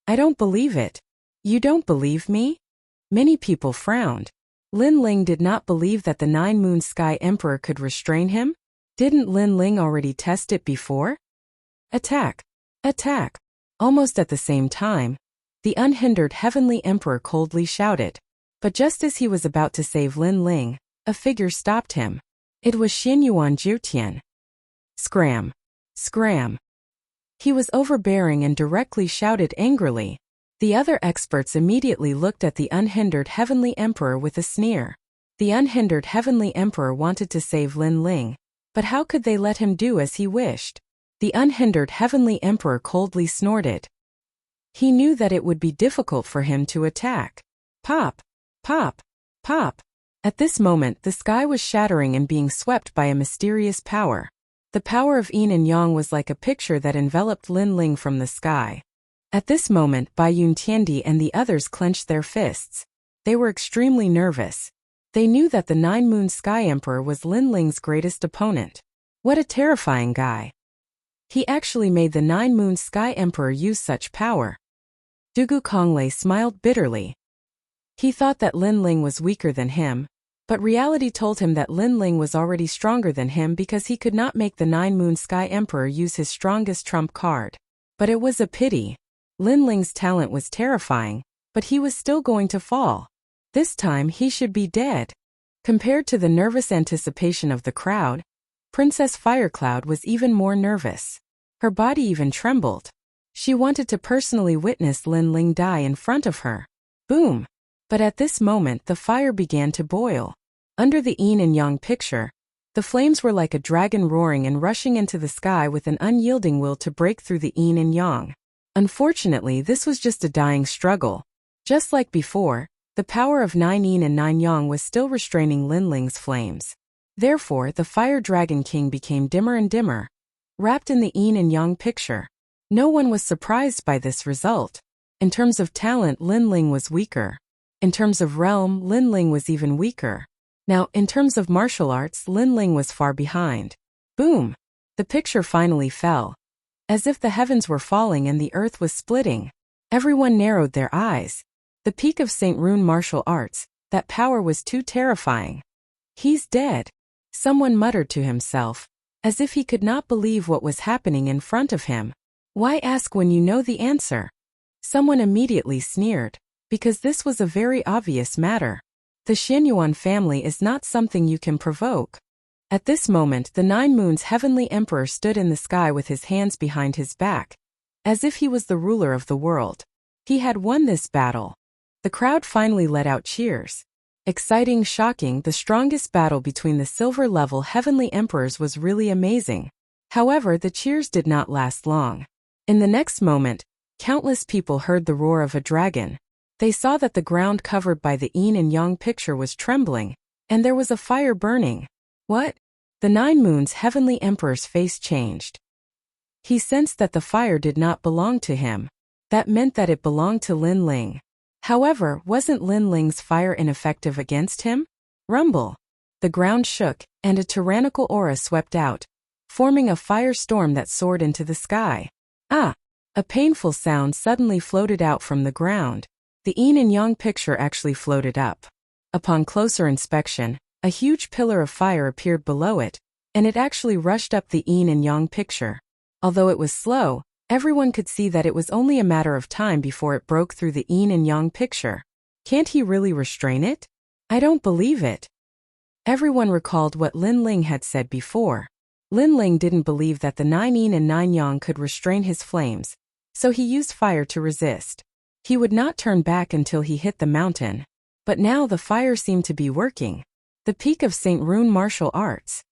I don't believe it. You don't believe me? Many people frowned. Lin Ling did not believe that the 9 Moon Sky Emperor could restrain him. Didn't Lin Ling already test it before? Attack! Attack! Almost at the same time, the unhindered Heavenly Emperor coldly shouted. But just as he was about to save Lin Ling, a figure stopped him. It was Xianyuan Jiutian. Scram! Scram! He was overbearing and directly shouted angrily. The other experts immediately looked at the unhindered Heavenly Emperor with a sneer. The unhindered Heavenly Emperor wanted to save Lin Ling, but how could they let him do as he wished? The unhindered Heavenly Emperor coldly snorted. He knew that it would be difficult for him to attack. Pop! Pop! Pop! At this moment the sky was shattering and being swept by a mysterious power. The power of yin and yang was like a picture that enveloped Lin Ling from the sky. At this moment Bai Yun Tiandi and the others clenched their fists. They were extremely nervous. They knew that the 9 Moon Sky Emperor was Lin Ling's greatest opponent. What a terrifying guy. He actually made the 9 Moon Sky Emperor use such power. Dugu Konglei smiled bitterly. He thought that Lin Ling was weaker than him, but reality told him that Lin Ling was already stronger than him because he could not make the 9 Moon Sky Emperor use his strongest trump card. But it was a pity. Lin Ling's talent was terrifying, but he was still going to fall. This time he should be dead. Compared to the nervous anticipation of the crowd, Princess Firecloud was even more nervous. Her body even trembled. She wanted to personally witness Lin Ling die in front of her. Boom! But at this moment the fire began to boil. Under the yin and yang picture, The flames were like a dragon roaring and rushing into the sky with an unyielding will to break through the yin and yang. Unfortunately, this was just a dying struggle. Just like before, the power of 9 yin and 9 yang was still restraining Linling's flames. Therefore, the Fire Dragon King became dimmer and dimmer, wrapped in the yin and yang picture. No one was surprised by this result. In terms of talent, Linling was weaker. In terms of realm, Linling was even weaker. Now, in terms of martial arts, Linling was far behind. Boom! The picture finally fell. As if the heavens were falling and the earth was splitting. Everyone narrowed their eyes. The peak of St. Rune martial arts, that power was too terrifying. He's dead. Someone muttered to himself, as if he could not believe what was happening in front of him. Why ask when you know the answer? Someone immediately sneered, because this was a very obvious matter. The Xianyuan family is not something you can provoke. At this moment, the 9 Moons Heavenly Emperor stood in the sky with his hands behind his back, as if he was the ruler of the world. He had won this battle. The crowd finally let out cheers. Exciting, shocking, the strongest battle between the silver-level Heavenly Emperors was really amazing. However, the cheers did not last long. In the next moment, countless people heard the roar of a dragon. They saw that the ground covered by the yin and yang picture was trembling, and there was a fire burning. What? The 9 Moons Heavenly Emperor's face changed. He sensed that the fire did not belong to him. That meant that it belonged to Linling. However, wasn't Linling's fire ineffective against him? Rumble. The ground shook, and a tyrannical aura swept out, forming a firestorm that soared into the sky. Ah! A painful sound suddenly floated out from the ground. The yin and yang picture actually floated up. Upon closer inspection, a huge pillar of fire appeared below it, and it actually rushed up the yin and yang picture. Although it was slow, everyone could see that it was only a matter of time before it broke through the yin and yang picture. Can't he really restrain it? I don't believe it. Everyone recalled what Linling had said before. Linling didn't believe that the 9 yin and 9 yang could restrain his flames, so he used fire to resist. He would not turn back until he hit the mountain. But now the fire seemed to be working. The peak of St. Rune martial arts.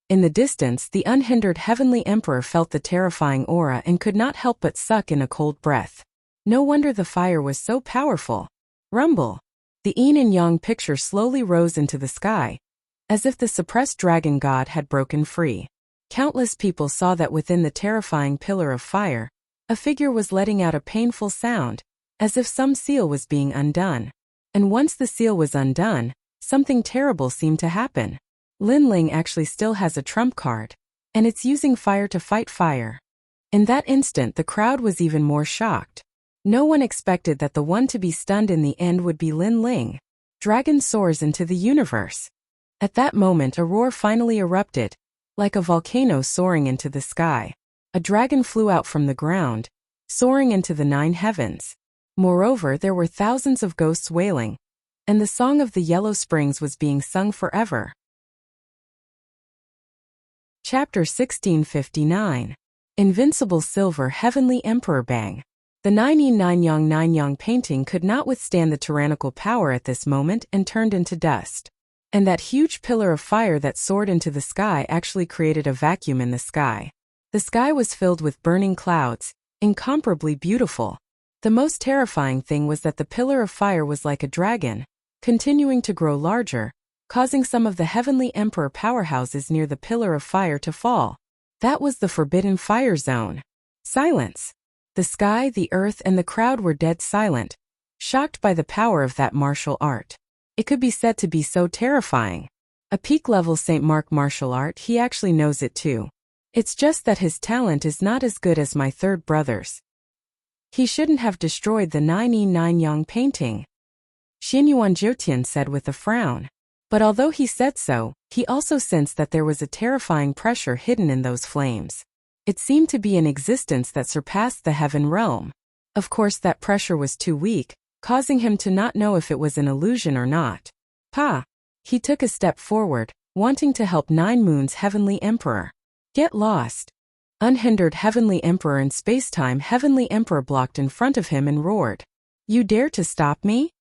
In the distance, the unhindered Heavenly Emperor felt the terrifying aura and could not help but suck in a cold breath. No wonder the fire was so powerful. Rumble. The yin and yang picture slowly rose into the sky, as if the suppressed dragon god had broken free. Countless people saw that within the terrifying pillar of fire, a figure was letting out a painful sound, as if some seal was being undone. And once the seal was undone, something terrible seemed to happen. Linling actually still has a trump card, and it's using fire to fight fire. In that instant, the crowd was even more shocked. No one expected that the one to be stunned in the end would be Linling. Dragon soars into the universe. At that moment, a roar finally erupted, like a volcano soaring into the sky. A dragon flew out from the ground, soaring into the 9 heavens. Moreover, there were thousands of ghosts wailing, and the song of the Yellow Springs was being sung forever. Chapter 1659. Invincible Silver Heavenly Emperor Bang. The 9 yin 9 yang 9 yang painting could not withstand the tyrannical power at this moment and turned into dust. And that huge pillar of fire that soared into the sky actually created a vacuum in the sky. The sky was filled with burning clouds, incomparably beautiful. The most terrifying thing was that the pillar of fire was like a dragon, continuing to grow larger, causing some of the Heavenly Emperor powerhouses near the pillar of fire to fall. That was the forbidden fire zone. Silence. The sky, the earth, and the crowd were dead silent, shocked by the power of that martial art. It could be said to be so terrifying. A peak-level St. Mark martial art, he actually knows it too. It's just that his talent is not as good as my third brother's. He shouldn't have destroyed the 9 yin 9 yang painting, Xianyuan Jiutian said with a frown. But although he said so, he also sensed that there was a terrifying pressure hidden in those flames. It seemed to be an existence that surpassed the heaven realm. Of course, that pressure was too weak, causing him to not know if it was an illusion or not. Pa! He took a step forward, wanting to help 9 Moons Heavenly Emperor. Get lost. Unhindered Heavenly Emperor and Spacetime Heavenly Emperor blocked in front of him and roared. You dare to stop me?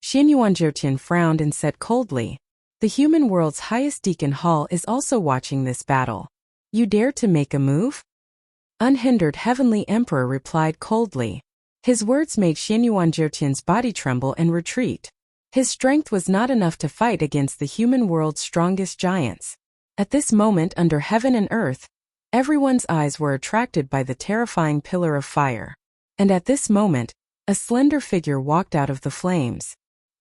Xianyuan Jiutian frowned and said coldly. The human world's highest deacon hall is also watching this battle. You dare to make a move? Unhindered Heavenly Emperor replied coldly. His words made Xianyuan Jiutian's body tremble and retreat. His strength was not enough to fight against the human world's strongest giants. At this moment under heaven and earth, everyone's eyes were attracted by the terrifying pillar of fire. And at this moment, a slender figure walked out of the flames.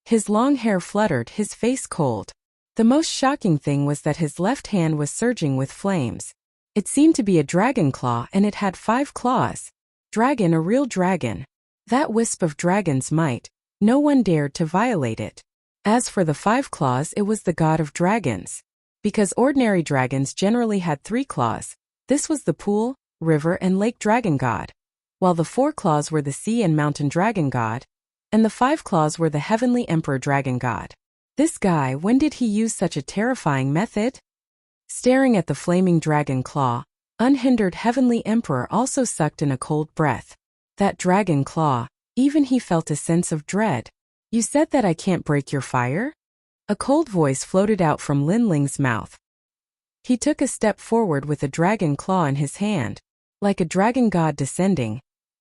His long hair fluttered, his face cold. The most shocking thing was that his left hand was surging with flames. It seemed to be a dragon claw, and it had 5 claws. Dragon, a real dragon. That wisp of dragon's might, no one dared to violate it. As for the 5 claws, it was the god of dragons. Because ordinary dragons generally had 3 claws, this was the pool, river, and lake dragon god. While the 4 claws were the sea and mountain dragon god, and the 5 claws were the heavenly emperor dragon god. This guy, when did he use such a terrifying method? Staring at the flaming dragon claw, unhindered Heavenly Emperor also sucked in a cold breath. That dragon claw, even he felt a sense of dread. You said that I can't break your fire? A cold voice floated out from Lin Ling's mouth. He took a step forward with a dragon claw in his hand. Like a dragon god descending,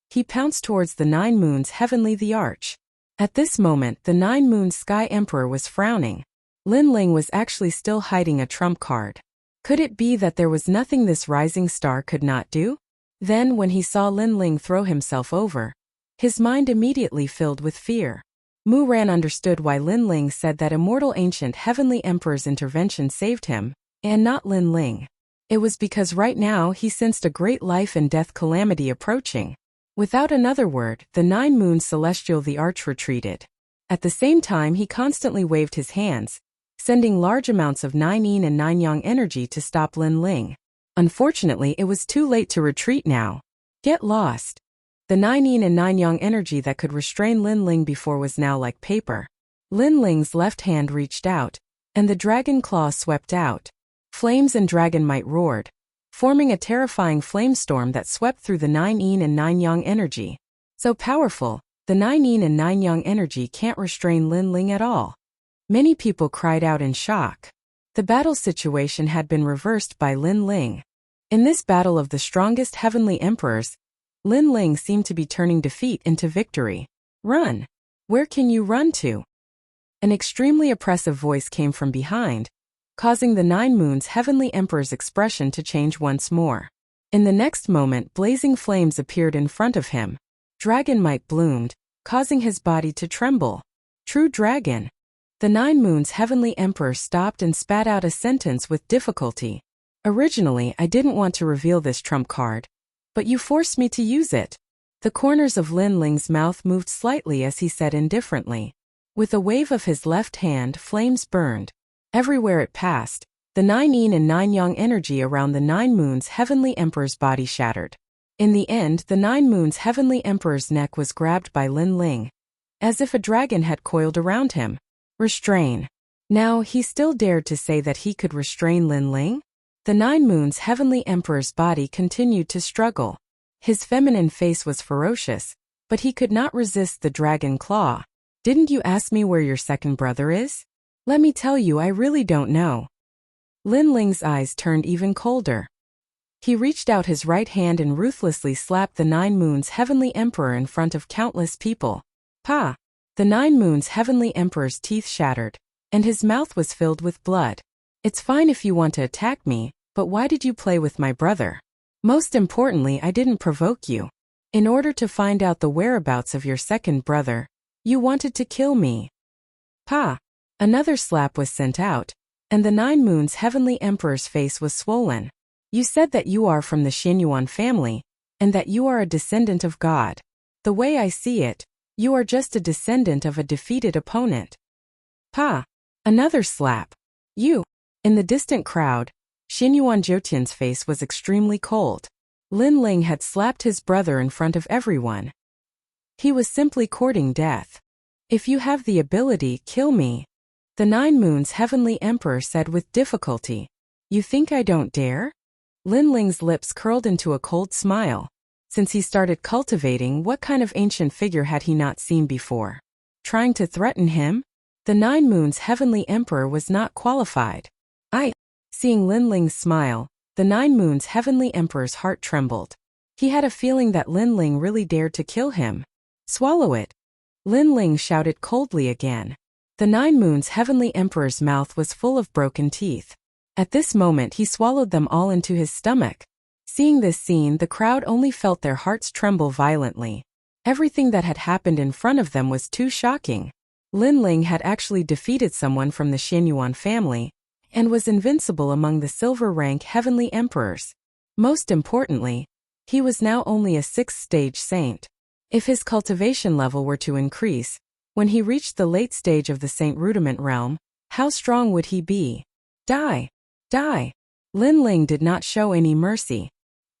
he pounced towards the 9 moons heavenly the arch. At this moment the 9 moons sky emperor was frowning. Lin Ling was actually still hiding a trump card. Could it be that there was nothing this rising star could not do? Then when he saw Lin Ling throw himself over, his mind immediately filled with fear. Mu Ran understood why Lin Ling said that immortal ancient heavenly emperor's intervention saved him, and not Lin Ling. It was because right now he sensed a great life and death calamity approaching. Without another word, the 9 moons celestial the arch retreated. At the same time he constantly waved his hands, sending large amounts of 9 yin and 9 yang energy to stop Lin Ling. Unfortunately, it was too late to retreat now. Get lost. The 9 yin and 9 yang energy that could restrain Lin Ling before was now like paper. Lin Ling's left hand reached out, and the dragon claw swept out. Flames and dragon might roared, forming a terrifying flamestorm that swept through the 9 yin and 9 yang energy. So powerful, the 9 yin and 9 yang energy can't restrain Lin Ling at all. Many people cried out in shock. The battle situation had been reversed by Lin Ling. In this battle of the strongest heavenly emperors, Lin Ling seemed to be turning defeat into victory. Run! Where can you run to? An extremely oppressive voice came from behind, causing the 9 moons heavenly emperor's expression to change once more. In the next moment, blazing flames appeared in front of him. Dragon might bloomed, causing his body to tremble. True dragon. The 9 moons heavenly emperor stopped and spat out a sentence with difficulty. Originally, I didn't want to reveal this trump card, but you forced me to use it. The corners of Lin Ling's mouth moved slightly as he said indifferently. With a wave of his left hand, flames burned. Everywhere it passed, the 9 yin and 9 yang energy around the 9 moons heavenly emperor's body shattered. In the end, the 9 moons heavenly emperor's neck was grabbed by Lin Ling, as if a dragon had coiled around him. Restrain. Now he still dared to say that he could restrain Lin Ling? The 9 moons heavenly emperor's body continued to struggle. His feminine face was ferocious, but he could not resist the dragon claw. Didn't you ask me where your second brother is? Let me tell you, I really don't know. Lin Ling's eyes turned even colder. He reached out his right hand and ruthlessly slapped the 9 moons heavenly emperor in front of countless people. Pa! The 9 moons heavenly emperor's teeth shattered, and his mouth was filled with blood. It's fine if you want to attack me, but why did you play with my brother? Most importantly, I didn't provoke you. In order to find out the whereabouts of your second brother, you wanted to kill me. Pa! Another slap was sent out, and the 9 moons heavenly emperor's face was swollen. You said that you are from the Xianyuan family, and that you are a descendant of God. The way I see it, you are just a descendant of a defeated opponent. Pa! Another slap. You! In the distant crowd, Xianyuan Jiutian's face was extremely cold. Lin Ling had slapped his brother in front of everyone. He was simply courting death. If you have the ability, kill me. The 9 moons heavenly emperor said with difficulty. You think I don't dare? Lin Ling's lips curled into a cold smile. Since he started cultivating, what kind of ancient figure had he not seen before? Trying to threaten him? The 9 Moons Heavenly Emperor was not qualified. Seeing Lin Ling's smile, the 9 Moons Heavenly Emperor's heart trembled. He had a feeling that Lin Ling really dared to kill him. Swallow it. Lin Ling shouted coldly again. The 9 Moons Heavenly Emperor's mouth was full of broken teeth. At this moment he swallowed them all into his stomach. Seeing this scene, the crowd only felt their hearts tremble violently. Everything that had happened in front of them was too shocking. Lin Ling had actually defeated someone from the Xianyuan family, and was invincible among the silver rank heavenly emperors. Most importantly, he was now only a 6th stage saint. If his cultivation level were to increase, when he reached the late stage of the saint rudiment realm, how strong would he be? Die! Die! Lin Ling did not show any mercy.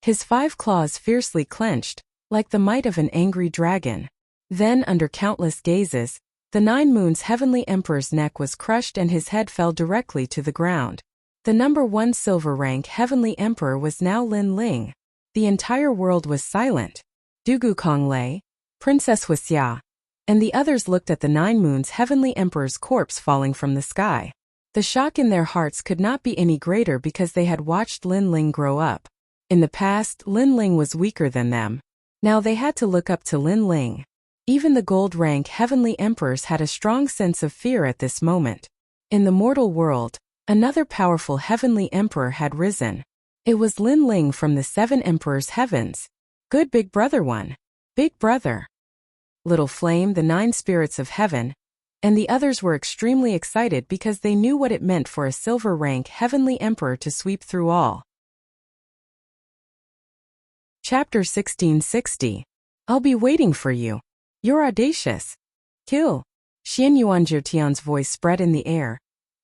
His 5 claws fiercely clenched, like the might of an angry dragon. Then, under countless gazes, the 9 Moons Heavenly Emperor's neck was crushed and his head fell directly to the ground. The number 1 silver rank Heavenly Emperor was now Lin Ling. The entire world was silent. Dugu Konglei, Princess Huixia, and the others looked at the 9 Moons Heavenly Emperor's corpse falling from the sky. The shock in their hearts could not be any greater because they had watched Lin Ling grow up. In the past, Lin Ling was weaker than them. Now they had to look up to Lin Ling. Even the gold rank Heavenly Emperors had a strong sense of fear at this moment. In the mortal world, another powerful Heavenly Emperor had risen. It was Lin Ling from the 7 Emperors' Heavens. Good big brother one. Big brother. Little Flame, the 9 spirits of heaven, and the others were extremely excited because they knew what it meant for a silver rank Heavenly Emperor to sweep through all. Chapter 1660. I'll be waiting for you. You're audacious. Kill. Xianyuan Zhoutian's voice spread in the air.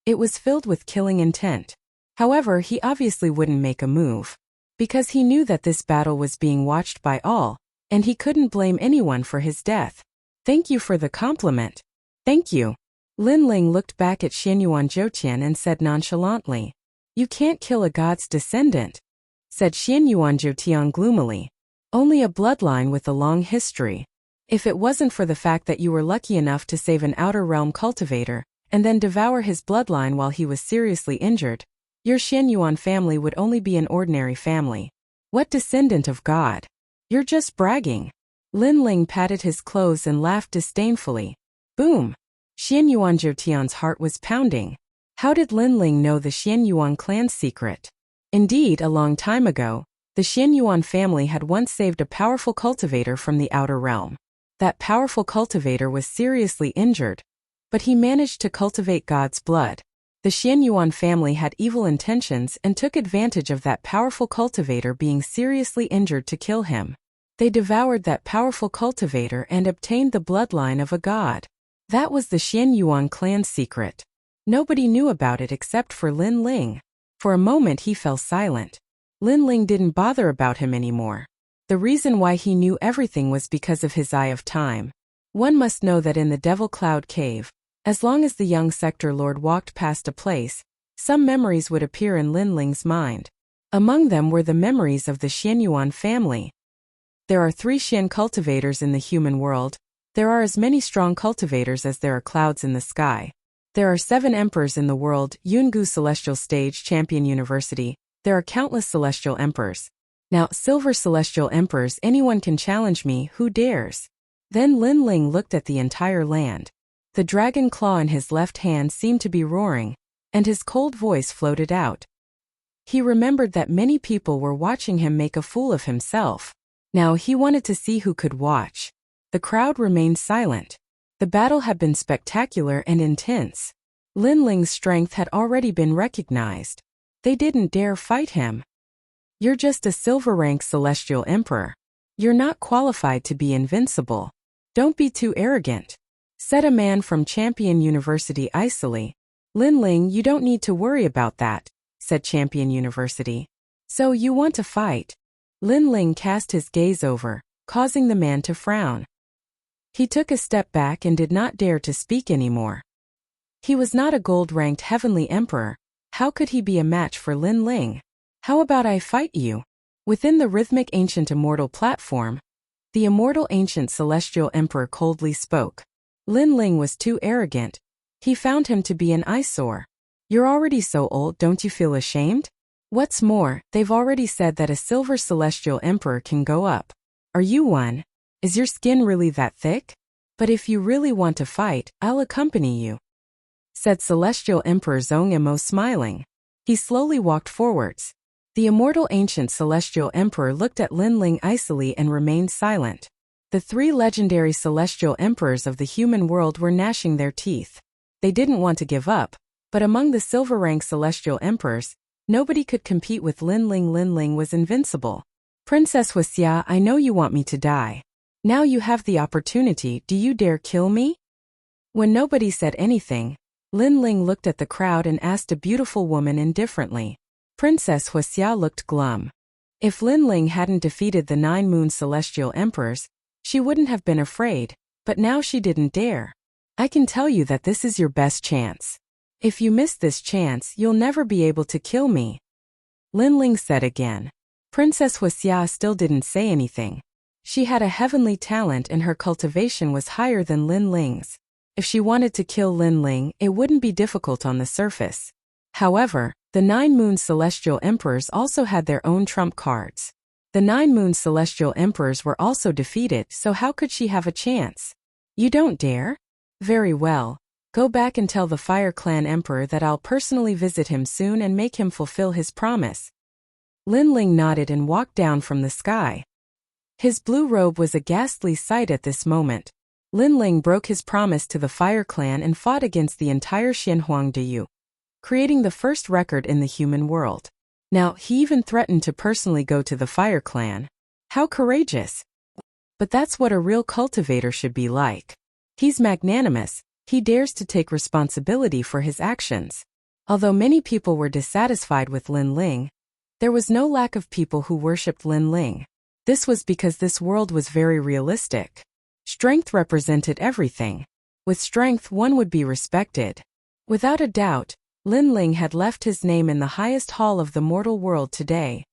It was filled with killing intent. However, he obviously wouldn't make a move, because he knew that this battle was being watched by all, and he couldn't blame anyone for his death. Thank you for the compliment. Thank you. Lin Ling looked back at Xianyuan Zhoutian and said nonchalantly. You can't kill a god's descendant, said Xianyuan Zhoutian gloomily. Only a bloodline with a long history. If it wasn't for the fact that you were lucky enough to save an outer realm cultivator, and then devour his bloodline while he was seriously injured, your Xianyuan family would only be an ordinary family. What descendant of God? You're just bragging. Lin Ling patted his clothes and laughed disdainfully. Boom! Xianyuan Zhoutian's heart was pounding. How did Lin Ling know the Xianyuan clan's secret? Indeed, a long time ago, the Xianyuan family had once saved a powerful cultivator from the outer realm. That powerful cultivator was seriously injured, but he managed to cultivate God's blood. The Xianyuan family had evil intentions and took advantage of that powerful cultivator being seriously injured to kill him. They devoured that powerful cultivator and obtained the bloodline of a god. That was the Xianyuan clan's secret. Nobody knew about it except for Lin Ling. For a moment he fell silent. Lin Ling didn't bother about him anymore. The reason why he knew everything was because of his eye of time. One must know that in the Devil Cloud Cave, as long as the young sector lord walked past a place, some memories would appear in Lin Ling's mind. Among them were the memories of the Xianyuan family. There are 3 Xian cultivators in the human world. There are as many strong cultivators as there are clouds in the sky. There are 7 emperors in the world, Yungu Celestial Stage Champion University. There are countless celestial emperors. Now, silver celestial emperors, anyone can challenge me, who dares? Then Lin Ling looked at the entire land. The dragon claw in his left hand seemed to be roaring, and his cold voice floated out. He remembered that many people were watching him make a fool of himself. Now he wanted to see who could watch. The crowd remained silent. The battle had been spectacular and intense. Lin Ling's strength had already been recognized. They didn't dare fight him. You're just a silver rank celestial emperor. You're not qualified to be invincible. Don't be too arrogant, said a man from Champion University icily. Lin Ling, you don't need to worry about that, said Champion University. So you want to fight? Lin Ling cast his gaze over, causing the man to frown. He took a step back and did not dare to speak anymore. He was not a gold-ranked heavenly emperor. How could he be a match for Lin Ling? How about I fight you? Within the rhythmic ancient immortal platform, the immortal ancient celestial emperor coldly spoke. Lin Ling was too arrogant. He found him to be an eyesore. You're already so old, don't you feel ashamed? What's more, they've already said that a silver celestial emperor can go up. Are you one? Is your skin really that thick? But if you really want to fight, I'll accompany you, said Celestial Emperor Zhongemo smiling. He slowly walked forwards. The immortal ancient Celestial Emperor looked at Linling icily and remained silent. The three legendary Celestial Emperors of the human world were gnashing their teeth. They didn't want to give up, but among the silver-rank Celestial Emperors, nobody could compete with Linling. Linling was invincible. Princess Huixia, I know you want me to die. Now you have the opportunity, do you dare kill me? When nobody said anything, Linling looked at the crowd and asked a beautiful woman indifferently. Princess Huixia looked glum. If Linling hadn't defeated the 9 Moon Celestial Emperors, she wouldn't have been afraid, but now she didn't dare. I can tell you that this is your best chance. If you miss this chance, you'll never be able to kill me, Linling said again. Princess Huixia still didn't say anything. She had a heavenly talent and her cultivation was higher than Linling's. If she wanted to kill Linling, it wouldn't be difficult on the surface. However, the 9 Moon Celestial Emperors also had their own trump cards. The 9 Moon Celestial Emperors were also defeated, so how could she have a chance? You don't dare? Very well. Go back and tell the Fire Clan Emperor that I'll personally visit him soon and make him fulfill his promise. Linling nodded and walked down from the sky. His blue robe was a ghastly sight at this moment. Linling broke his promise to the Fire Clan and fought against the entire Xinhuangdiyu, creating the first record in the human world. Now, he even threatened to personally go to the Fire Clan. How courageous! But that's what a real cultivator should be like. He's magnanimous, he dares to take responsibility for his actions. Although many people were dissatisfied with Linling, there was no lack of people who worshipped Linling. This was because this world was very realistic. Strength represented everything. With strength, one would be respected. Without a doubt, Linling had left his name in the highest hall of the mortal world today.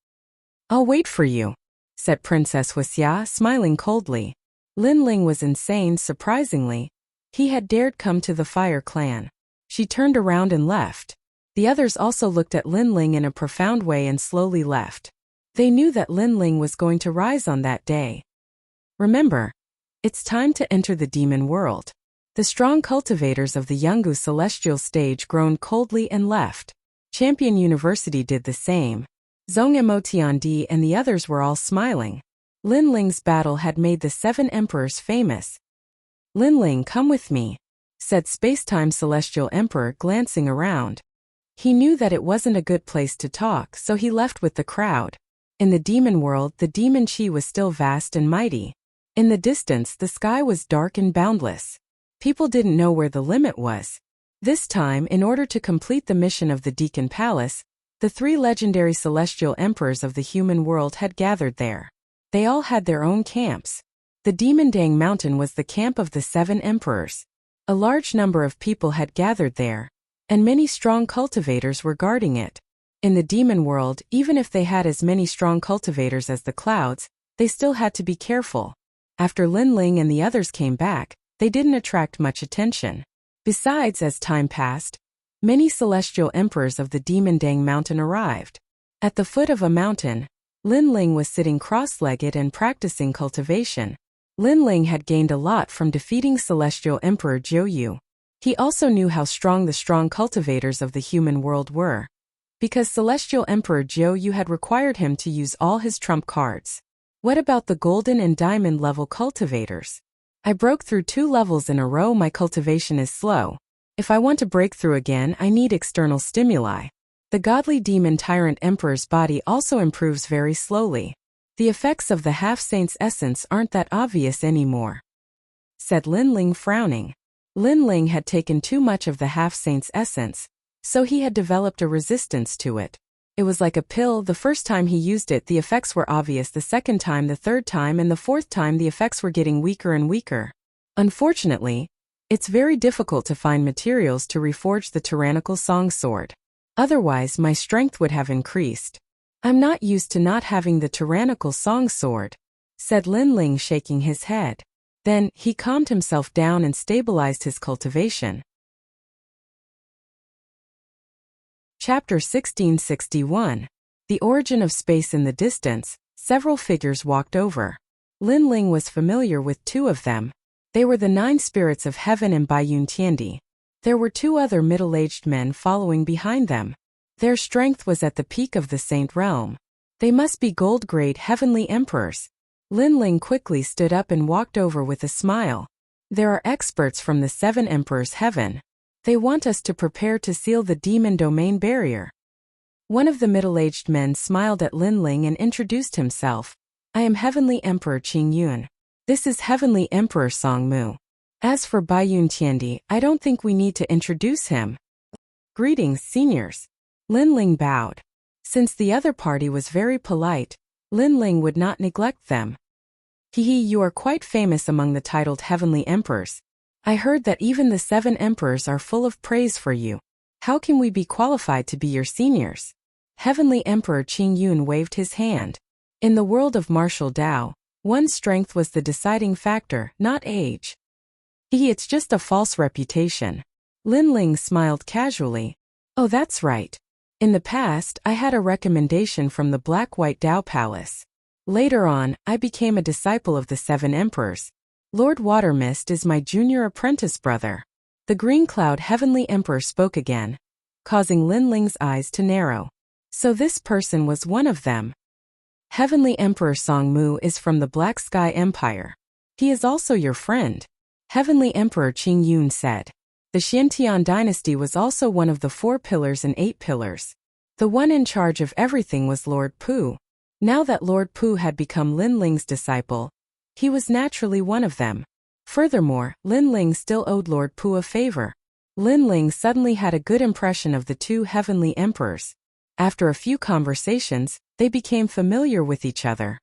I'll wait for you, said Princess Huixia, smiling coldly. Linling was insane, surprisingly. He had dared come to the Fire Clan. She turned around and left. The others also looked at Linling in a profound way and slowly left. They knew that Linling was going to rise on that day. Remember, it's time to enter the demon world. The strong cultivators of the Yungu celestial stage groaned coldly and left. Champion University did the same. Zhongemo Tiandi and the others were all smiling. Linling's battle had made the 7 emperors famous. Linling, come with me, said Spacetime Celestial Emperor, glancing around. He knew that it wasn't a good place to talk, so he left with the crowd. In the demon world, the demon chi was still vast and mighty. In the distance, the sky was dark and boundless. People didn't know where the limit was. This time, in order to complete the mission of the Deacon Palace, the 3 legendary celestial emperors of the human world had gathered there. They all had their own camps. The Demon Dang Mountain was the camp of the 7 emperors. A large number of people had gathered there, and many strong cultivators were guarding it. In the demon world, even if they had as many strong cultivators as the clouds, they still had to be careful. After Linling and the others came back, they didn't attract much attention. Besides, as time passed, many celestial emperors of the Demon Dang Mountain arrived. At the foot of a mountain, Linling was sitting cross-legged and practicing cultivation. Linling had gained a lot from defeating Celestial Emperor Jiuyu. He also knew how strong the strong cultivators of the human world were, because Celestial Emperor Jiuyu had required him to use all his trump cards. What about the golden and diamond level cultivators? I broke through 2 levels in a row. My cultivation is slow. If I want to break through again, I need external stimuli. The godly demon tyrant emperor's body also improves very slowly. The effects of the half-saint's essence aren't that obvious anymore, said Linling, frowning. Linling had taken too much of the half-saint's essence, so he had developed a resistance to it. It was like a pill. The first time he used it, the effects were obvious. The second time, the third time, and the fourth time, the effects were getting weaker and weaker. Unfortunately, it's very difficult to find materials to reforge the tyrannical song sword. Otherwise, my strength would have increased. I'm not used to not having the tyrannical song sword, said Linling, shaking his head. Then, he calmed himself down and stabilized his cultivation. Chapter 1661. The origin of space. In the distance, several figures walked over. Lin Ling was familiar with two of them. They were the 9 spirits of heaven and Bai Yun Tiandi. There were 2 other middle-aged men following behind them. Their strength was at the peak of the saint realm. They must be gold-grade heavenly emperors. Lin Ling quickly stood up and walked over with a smile. There are experts from the 7 emperors' heaven. They want us to prepare to seal the demon domain barrier. One of the middle-aged men smiled at Lin Ling and introduced himself. I am Heavenly Emperor Qing Yun. This is Heavenly Emperor Song Mu. As for Bai Yun Tiandi, I don't think we need to introduce him. Greetings, seniors. Lin Ling bowed. Since the other party was very polite, Lin Ling would not neglect them. Hehe, you are quite famous among the titled Heavenly Emperors. I heard that even the 7 emperors are full of praise for you. How can we be qualified to be your seniors? Heavenly Emperor Qing Yun waved his hand. In the world of martial Dao, one's strength was the deciding factor, not age. It's just a false reputation. Lin Ling smiled casually. Oh, that's right. In the past, I had a recommendation from the Black-White Dao Palace. Later on, I became a disciple of the 7 emperors. Lord Watermist is my junior apprentice brother. The Green Cloud Heavenly Emperor spoke again, causing Lin Ling's eyes to narrow. So this person was one of them. Heavenly Emperor Song Mu is from the Black Sky Empire. He is also your friend. Heavenly Emperor Qing Yun said. The Xiantian dynasty was also one of the 4 pillars and 8 pillars. The one in charge of everything was Lord Pu. Now that Lord Pu had become Lin Ling's disciple, he was naturally one of them. Furthermore, Lin Ling still owed Lord Pu a favor. Lin Ling suddenly had a good impression of the 2 heavenly emperors. After a few conversations, they became familiar with each other.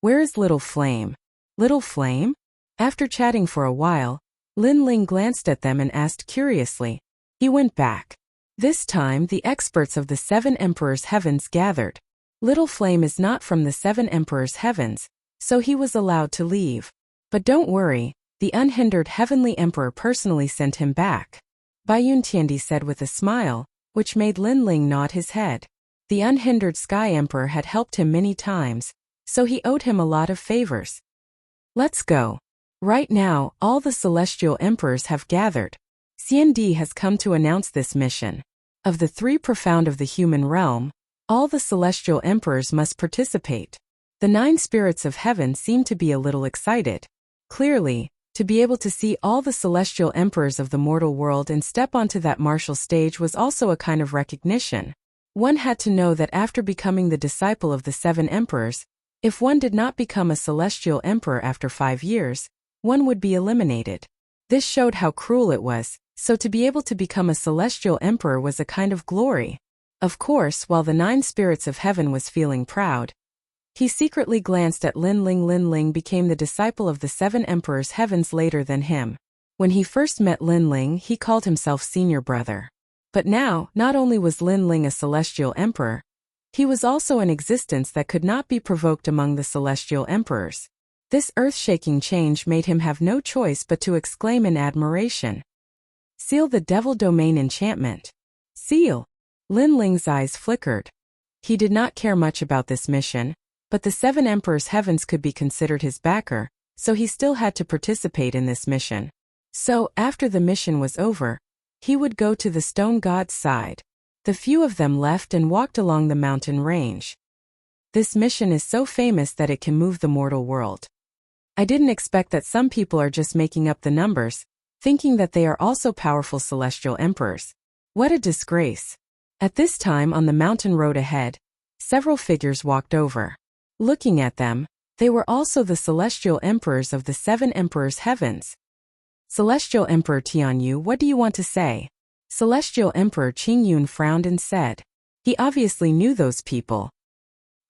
Where is Little Flame? Little Flame? After chatting for a while, Lin Ling glanced at them and asked curiously. He went back. This time the experts of the 7 emperors' heavens gathered. Little Flame is not from the 7 emperors' heavens, so he was allowed to leave. But don't worry, the unhindered heavenly emperor personally sent him back. Bai Yun Tiandi said with a smile, which made Lin Ling nod his head. The unhindered Sky Emperor had helped him many times, so he owed him a lot of favors. Let's go. Right now, all the celestial emperors have gathered. CND has come to announce this mission. Of the 3 profound of the human realm, all the celestial emperors must participate. The 9 spirits of heaven seem to be a little excited. Clearly, to be able to see all the celestial emperors of the mortal world and step onto that martial stage was also a kind of recognition. One had to know that after becoming the disciple of the 7 emperors, if one did not become a celestial emperor after 5 years, one would be eliminated. This showed how cruel it was, so to be able to become a celestial emperor was a kind of glory. Of course, while the 9 spirits of heaven was feeling proud, he secretly glanced at Lin Ling. Lin Ling became the disciple of the 7 emperors' heavens later than him. When he first met Lin Ling, he called himself senior brother. But now, not only was Lin Ling a celestial emperor, he was also an existence that could not be provoked among the celestial emperors. This earth-shaking change made him have no choice but to exclaim in admiration. Seal the devil domain enchantment. Seal. Lin Ling's eyes flickered. He did not care much about this mission, but the 7 emperors' heavens could be considered his backer, so he still had to participate in this mission. So, after the mission was over, he would go to the stone god's side. The few of them left and walked along the mountain range. This mission is so famous that it can move the mortal world. I didn't expect that some people are just making up the numbers, thinking that they are also powerful celestial emperors. What a disgrace. At this time on the mountain road ahead, several figures walked over. Looking at them, they were also the celestial emperors of the 7 emperors' heavens. Celestial Emperor Tianyu, what do you want to say? Celestial Emperor Qing Yun frowned and said. He obviously knew those people.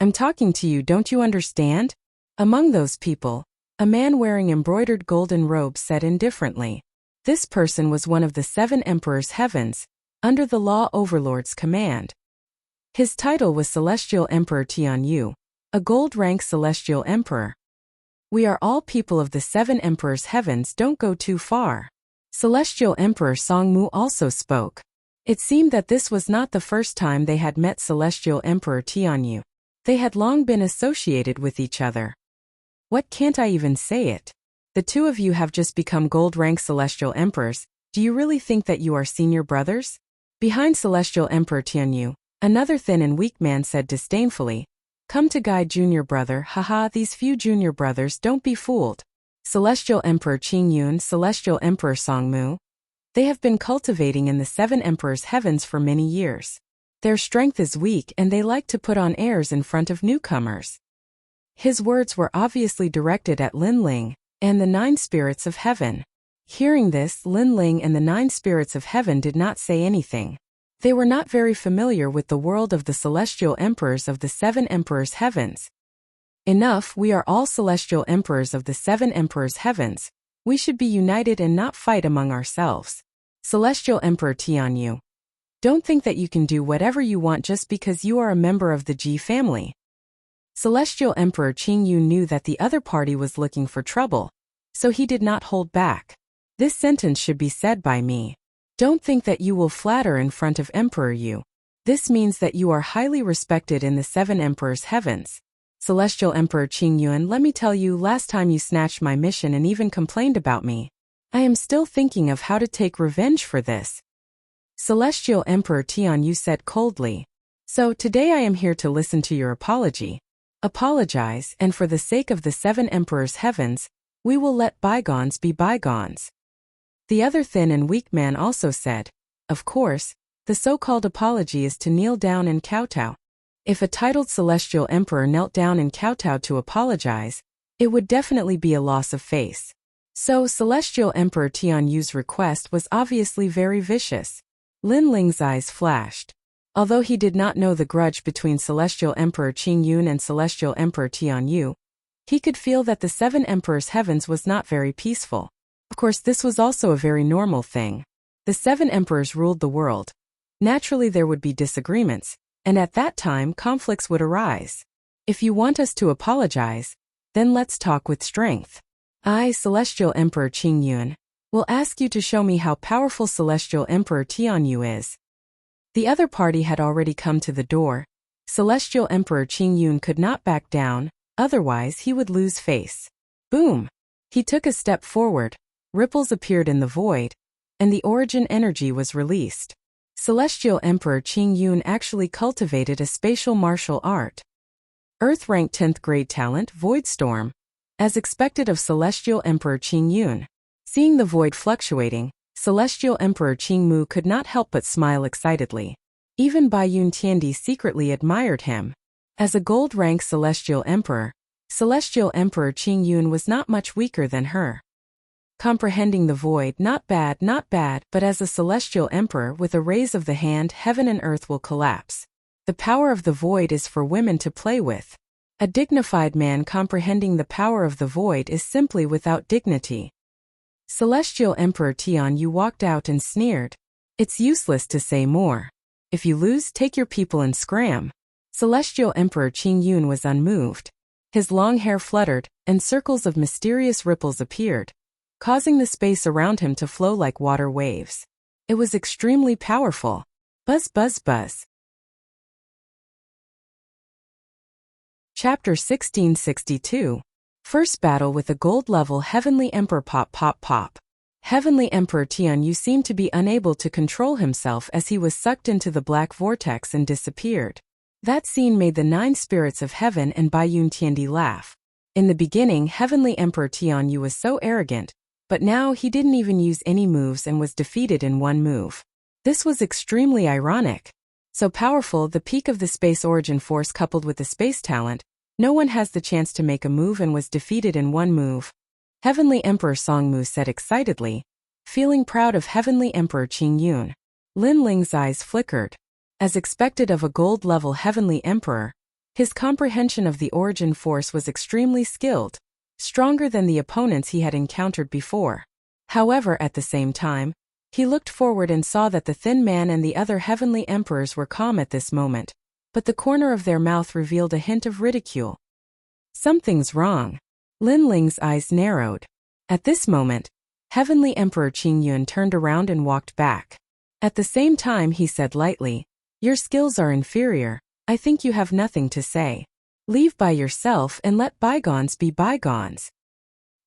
I'm talking to you, don't you understand? Among those people, a man wearing embroidered golden robes said indifferently. This person was one of the 7 emperors' heavens, under the Law Overlord's command. His title was Celestial Emperor Tianyu, a gold-rank celestial emperor. We are all people of the 7 emperors' heavens, don't go too far. Celestial Emperor Song Mu also spoke. It seemed that this was not the first time they had met Celestial Emperor Tianyu. They had long been associated with each other. What can't I even say it? The two of you have just become gold-rank Celestial Emperors. Do you really think that you are senior brothers? Behind Celestial Emperor Tianyu, another thin and weak man said disdainfully, "Come to guide junior brother, haha, these few junior brothers, don't be fooled." Celestial Emperor Qingyun, Celestial Emperor Songmu. They have been cultivating in the Seven Emperors' heavens for many years. Their strength is weak and they like to put on airs in front of newcomers. His words were obviously directed at Lin Ling and the Nine Spirits of Heaven. Hearing this, Lin Ling and the Nine Spirits of Heaven did not say anything. They were not very familiar with the world of the Celestial Emperors of the Seven Emperors' Heavens. Enough, we are all Celestial Emperors of the Seven Emperors' Heavens. We should be united and not fight among ourselves. Celestial Emperor Tianyu. Don't think that you can do whatever you want just because you are a member of the Ji family. Celestial Emperor Qingyun knew that the other party was looking for trouble, so he did not hold back. This sentence should be said by me. Don't think that you will flatter in front of Emperor Yu. This means that you are highly respected in the Seven Emperors' Heavens. Celestial Emperor Qingyun, let me tell you, last time you snatched my mission and even complained about me. I am still thinking of how to take revenge for this. Celestial Emperor Tianyu said coldly. So today I am here to listen to your apology. Apologize, and for the sake of the Seven Emperors' Heavens, we will let bygones be bygones. The other thin and weak man also said, of course, the so-called apology is to kneel down and kowtow. If a titled Celestial Emperor knelt down and kowtowed to apologize, it would definitely be a loss of face. So Celestial Emperor Tianyu's request was obviously very vicious. Lin Ling's eyes flashed. Although he did not know the grudge between Celestial Emperor Qingyun and Celestial Emperor Tianyu, he could feel that the Seven Emperors' Heavens was not very peaceful. Of course, this was also a very normal thing. The Seven Emperors ruled the world. Naturally, there would be disagreements, and at that time, conflicts would arise. If you want us to apologize, then let's talk with strength. I, Celestial Emperor Qingyun, will ask you to show me how powerful Celestial Emperor Tianyu is. The other party had already come to the door. Celestial Emperor Qingyun could not back down, otherwise he would lose face. Boom! He took a step forward, ripples appeared in the void, and the origin energy was released. Celestial Emperor Qingyun actually cultivated a spatial martial art. Earth-ranked 10th grade talent, Void Storm. As expected of Celestial Emperor Qingyun. Seeing the void fluctuating, Celestial Emperor Qingmu could not help but smile excitedly. Even Baiyun Tiandi secretly admired him. As a gold-rank Celestial Emperor, Celestial Emperor Qingyun was not much weaker than her. Comprehending the void, not bad, but as a Celestial Emperor with a raise of the hand, heaven and earth will collapse. The power of the void is for women to play with. A dignified man comprehending the power of the void is simply without dignity. Celestial Emperor Tianyu walked out and sneered. It's useless to say more. If you lose, take your people and scram. Celestial Emperor Qingyun was unmoved. His long hair fluttered, and circles of mysterious ripples appeared, causing the space around him to flow like water waves. It was extremely powerful. Buzz, buzz, buzz. Chapter 1662. First battle with a gold-level Heavenly Emperor. Pop, pop, pop. Heavenly Emperor Tianyu seemed to be unable to control himself as he was sucked into the black vortex and disappeared. That scene made the Nine Spirits of Heaven and Baiyun Tiandi laugh. In the beginning, Heavenly Emperor Tianyu was so arrogant, but now he didn't even use any moves and was defeated in one move. This was extremely ironic. So powerful, the peak of the space origin force coupled with the space talent, no one has the chance to make a move and was defeated in one move. Heavenly Emperor Songmu said excitedly, feeling proud of Heavenly Emperor Qingyun. Lin Ling's eyes flickered. As expected of a gold-level Heavenly Emperor, his comprehension of the origin force was extremely skilled, stronger than the opponents he had encountered before. However, at the same time, he looked forward and saw that the thin man and the other Heavenly Emperors were calm at this moment, but the corner of their mouth revealed a hint of ridicule. Something's wrong. Lin Ling's eyes narrowed. At this moment, Heavenly Emperor Qingyun turned around and walked back. At the same time he said lightly, "Your skills are inferior. I think you have nothing to say. Leave by yourself and let bygones be bygones.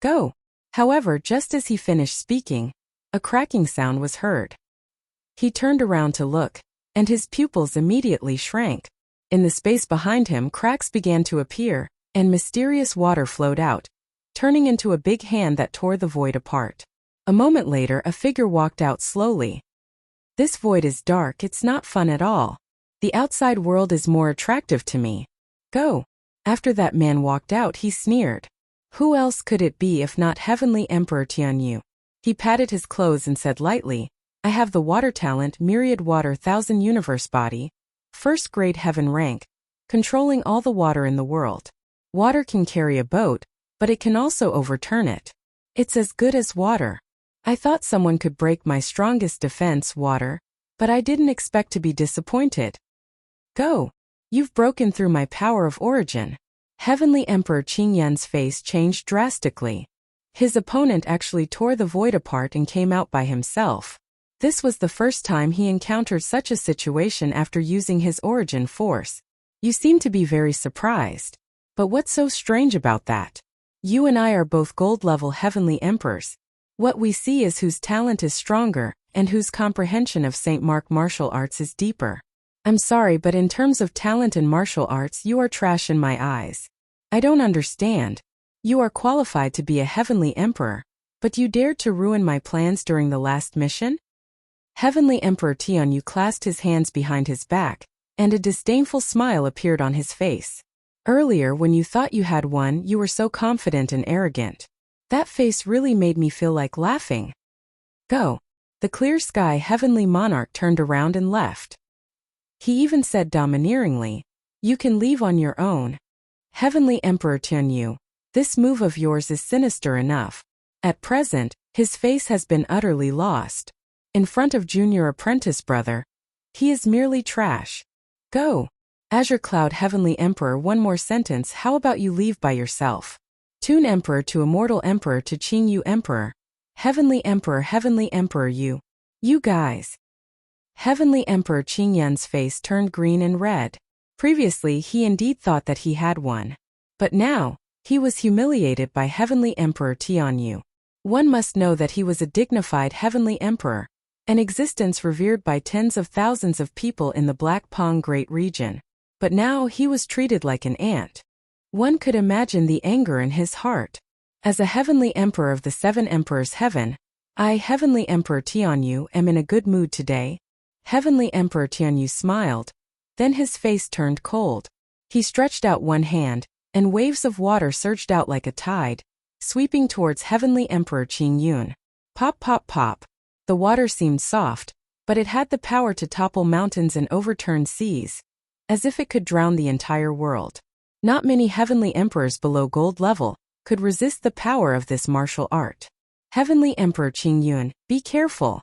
Go." However, just as he finished speaking, a cracking sound was heard. He turned around to look, and his pupils immediately shrank. In the space behind him, cracks began to appear, and mysterious water flowed out, turning into a big hand that tore the void apart. A moment later, a figure walked out slowly. "This void is dark, it's not fun at all. The outside world is more attractive to me. Go." After that man walked out, he sneered. Who else could it be if not Heavenly Emperor Tianyu? He patted his clothes and said lightly, "I have the water talent, myriad water, thousand universe body, first grade heaven rank, controlling all the water in the world. Water can carry a boat, but it can also overturn it. It's as good as water. I thought someone could break my strongest defense, water, but I didn't expect to be disappointed. Go. You've broken through my power of origin." Heavenly Emperor Qingyan's face changed drastically. His opponent actually tore the void apart and came out by himself. This was the first time he encountered such a situation after using his origin force. "You seem to be very surprised. But what's so strange about that? You and I are both gold-level Heavenly Emperors. What we see is whose talent is stronger, and whose comprehension of St. Mark martial arts is deeper. I'm sorry, but in terms of talent and martial arts, you are trash in my eyes. I don't understand. You are qualified to be a Heavenly Emperor, but you dared to ruin my plans during the last mission?" Heavenly Emperor Tianyu clasped his hands behind his back, and a disdainful smile appeared on his face. "Earlier, when you thought you had won, you were so confident and arrogant. That face really made me feel like laughing. Go." The clear sky Heavenly Monarch turned around and left. He even said domineeringly, "You can leave on your own. Heavenly Emperor Tianyu, this move of yours is sinister enough. At present, his face has been utterly lost. In front of junior apprentice brother, he is merely trash. Go." Azure Cloud Heavenly Emperor, one more sentence, how about you leave by yourself? Toon Emperor to Immortal Emperor to Qingyu Emperor. Heavenly Emperor you guys. Heavenly Emperor Qingyan's face turned green and red. Previously he indeed thought that he had won. But now, he was humiliated by Heavenly Emperor Tianyu. One must know that he was a dignified Heavenly Emperor, an existence revered by tens of thousands of people in the Black Pong Great Region. But now he was treated like an ant. One could imagine the anger in his heart. As a Heavenly Emperor of the Seven Emperors Heaven, I, Heavenly Emperor Tianyu, am in a good mood today. Heavenly Emperor Tianyu smiled. Then his face turned cold. He stretched out one hand, and waves of water surged out like a tide, sweeping towards Heavenly Emperor Qingyun. Pop, pop, pop. The water seemed soft, but it had the power to topple mountains and overturn seas, as if it could drown the entire world. Not many Heavenly Emperors below gold level could resist the power of this martial art. Heavenly Emperor Qingyun, be careful.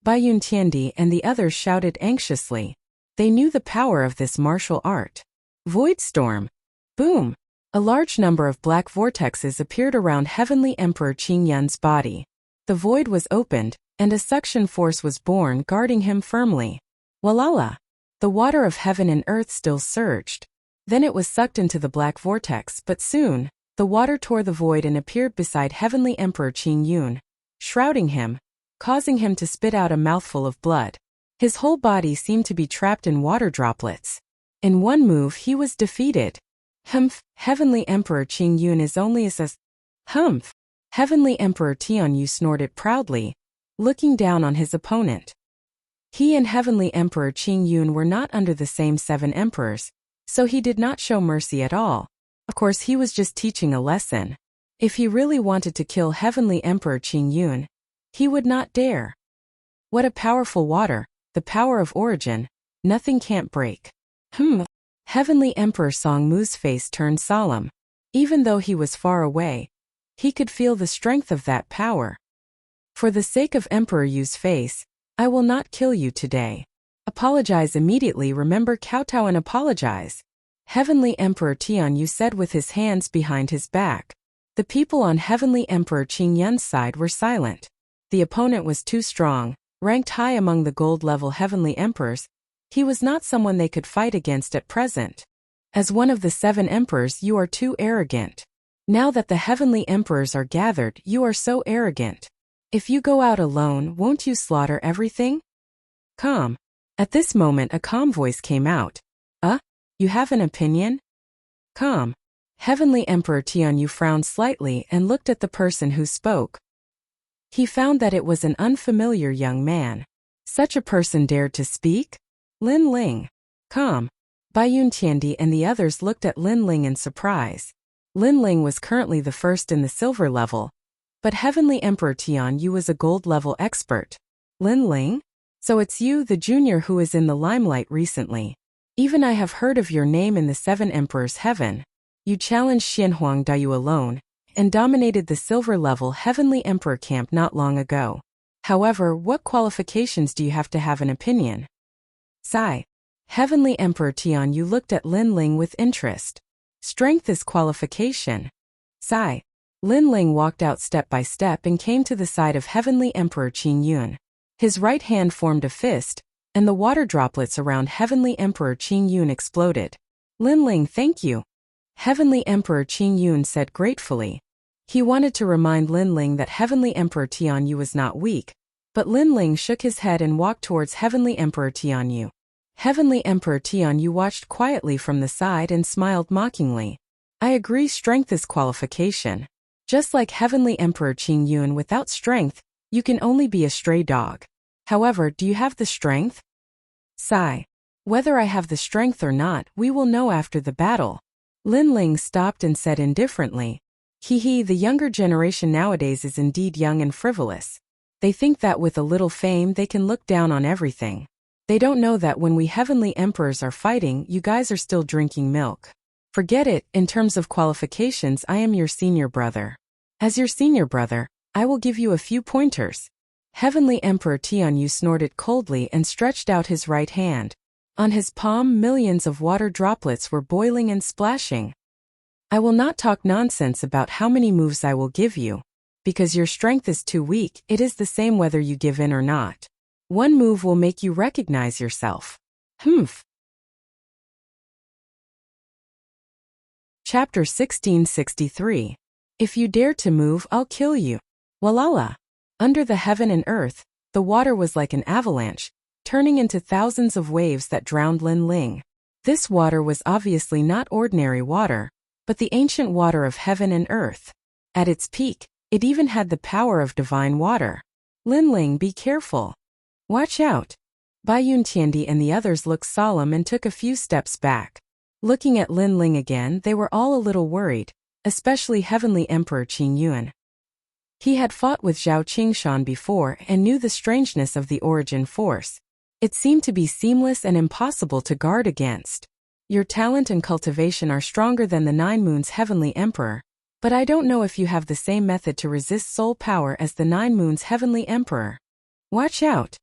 Baiyun Tiandi and the others shouted anxiously. They knew the power of this martial art. Void storm. Boom. A large number of black vortexes appeared around Heavenly Emperor Qingyun's body. The void was opened, and a suction force was born guarding him firmly. Walala. The water of heaven and earth still surged. Then it was sucked into the black vortex, but soon, the water tore the void and appeared beside Heavenly Emperor Qingyun, shrouding him, causing him to spit out a mouthful of blood. His whole body seemed to be trapped in water droplets. In one move he was defeated. Humph, Heavenly Emperor Qingyun is only a Humph. Heavenly Emperor Tianyu snorted proudly, looking down on his opponent. He and Heavenly Emperor Qingyun were not under the same seven emperors, so he did not show mercy at all. Of course he was just teaching a lesson. If he really wanted to kill Heavenly Emperor Qingyun, he would not dare. What a powerful water, the power of origin, nothing can't break. Heavenly Emperor Songmu's face turned solemn. Even though he was far away, he could feel the strength of that power. For the sake of Emperor Yu's face, I will not kill you today. Apologize immediately, remember, kowtow and apologize. Heavenly Emperor Tianyu said with his hands behind his back. The people on Heavenly Emperor Qingyun's side were silent. The opponent was too strong, Ranked high among the gold-level heavenly emperors, he was not someone they could fight against at present. As one of the 7 emperors, you are too arrogant. Now that the heavenly emperors are gathered, you are so arrogant. If you go out alone, won't you slaughter everything? Calm. At this moment a calm voice came out. You have an opinion? Calm. Heavenly Emperor Tianyu frowned slightly and looked at the person who spoke. He found that it was an unfamiliar young man. Such a person dared to speak? Lin Ling. Calm. Bai Yuntiandi and the others looked at Lin Ling in surprise. Lin Ling was currently the first in the silver level, but Heavenly Emperor Tianyu was a gold level expert. Lin Ling? So it's you, the junior, who is in the limelight recently. Even I have heard of your name in the 7 Emperors' heaven. You challenged Xianhuang Daiyu alone, and dominated the silver-level Heavenly Emperor camp not long ago. However, what qualifications do you have to have an opinion? Sigh. Heavenly Emperor Tianyu looked at Lin Ling with interest. Strength is qualification. Sigh. Lin Ling walked out step by step and came to the side of Heavenly Emperor Qing Yun. His right hand formed a fist, and the water droplets around Heavenly Emperor Qing Yun exploded. Lin Ling, thank you. Heavenly Emperor Qing Yun said gratefully. He wanted to remind Lin Ling that Heavenly Emperor Tianyu was not weak, but Lin Ling shook his head and walked towards Heavenly Emperor Tianyu. Heavenly Emperor Tianyu watched quietly from the side and smiled mockingly. I agree, strength is qualification. Just like Heavenly Emperor Qing Yun, without strength, you can only be a stray dog. However, do you have the strength? Sigh. Whether I have the strength or not, we will know after the battle. Lin Ling stopped and said indifferently. The younger generation nowadays is indeed young and frivolous. They think that with a little fame they can look down on everything. They don't know that when we heavenly emperors are fighting, you guys are still drinking milk. Forget it, in terms of qualifications I am your senior brother. As your senior brother, I will give you a few pointers. Heavenly Emperor Tianyu snorted coldly and stretched out his right hand. On his palm, millions of water droplets were boiling and splashing. I will not talk nonsense about how many moves I will give you. Because your strength is too weak, it is the same whether you give in or not. One move will make you recognize yourself. Chapter 1663. If you dare to move, I'll kill you. Walala. Under the heaven and earth, the water was like an avalanche, turning into thousands of waves that drowned Lin Ling. This water was obviously not ordinary water, but the ancient water of heaven and earth. At its peak, it even had the power of divine water. Lin Ling, be careful. Watch out. Bai Yuntiandi and the others looked solemn and took a few steps back. Looking at Lin Ling again, they were all a little worried, especially Heavenly Emperor Qing Yun. He had fought with Zhao Qingshan before and knew the strangeness of the origin force. It seemed to be seamless and impossible to guard against. Your talent and cultivation are stronger than the 9 Moons Heavenly Emperor, but I don't know if you have the same method to resist soul power as the 9 Moons Heavenly Emperor. Watch out.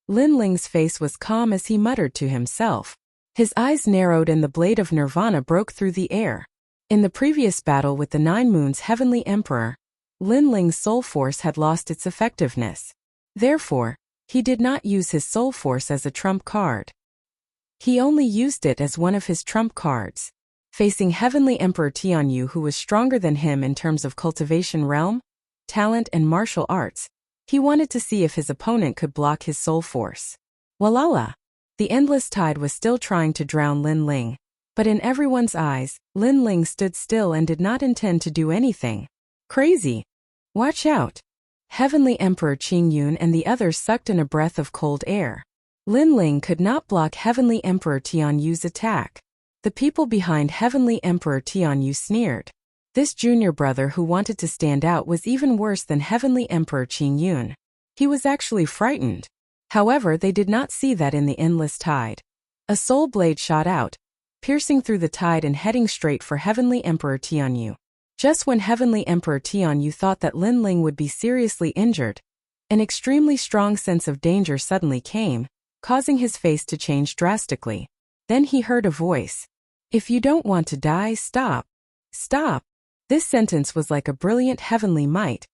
Lin Ling's face was calm as he muttered to himself. His eyes narrowed and the blade of Nirvana broke through the air. In the previous battle with the 9 Moons Heavenly Emperor, Lin Ling's soul force had lost its effectiveness. Therefore, he did not use his soul force as a trump card. He only used it as one of his trump cards. Facing Heavenly Emperor Tianyu, who was stronger than him in terms of cultivation realm, talent and martial arts, he wanted to see if his opponent could block his soul force. Walala! The endless tide was still trying to drown Lin Ling, but in everyone's eyes, Lin Ling stood still and did not intend to do anything. Crazy! Watch out! Heavenly Emperor Qing Yun and the others sucked in a breath of cold air. Lin Ling could not block Heavenly Emperor Tianyu's attack. The people behind Heavenly Emperor Tianyu sneered. This junior brother who wanted to stand out was even worse than Heavenly Emperor Qing Yun. He was actually frightened. However, they did not see that in the endless tide. A soul blade shot out, piercing through the tide and heading straight for Heavenly Emperor Tianyu. Just when Heavenly Emperor Tianyu thought that Lin Ling would be seriously injured, an extremely strong sense of danger suddenly came, causing his face to change drastically. Then he heard a voice. If you don't want to die, stop. Stop. This sentence was like a brilliant heavenly might,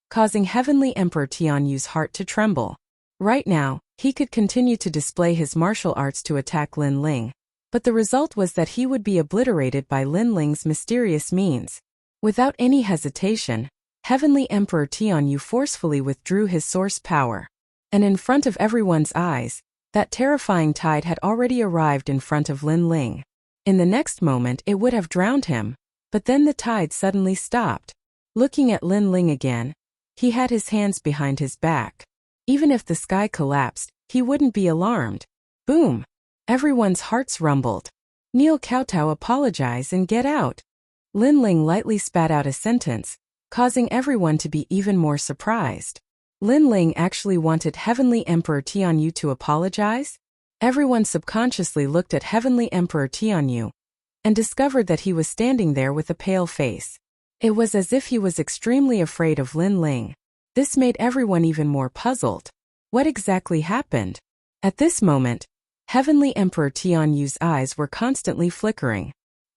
causing Heavenly Emperor Tianyu's heart to tremble. Right now, he could continue to display his martial arts to attack Lin Ling, but the result was that he would be obliterated by Lin Ling's mysterious means. Without any hesitation, Heavenly Emperor Tianyu forcefully withdrew his source power. And in front of everyone's eyes, that terrifying tide had already arrived in front of Lin Ling. In the next moment it would have drowned him, but then the tide suddenly stopped. Looking at Lin Ling again, he had his hands behind his back. Even if the sky collapsed, he wouldn't be alarmed. Boom! Everyone's hearts rumbled. Kneel kowtow, apologize and get out. Lin Ling lightly spat out a sentence, causing everyone to be even more surprised. Lin Ling actually wanted Heavenly Emperor Tianyu to apologize? Everyone subconsciously looked at Heavenly Emperor Tianyu and discovered that he was standing there with a pale face. It was as if he was extremely afraid of Lin Ling. This made everyone even more puzzled. What exactly happened? At this moment, Heavenly Emperor Tianyu's eyes were constantly flickering.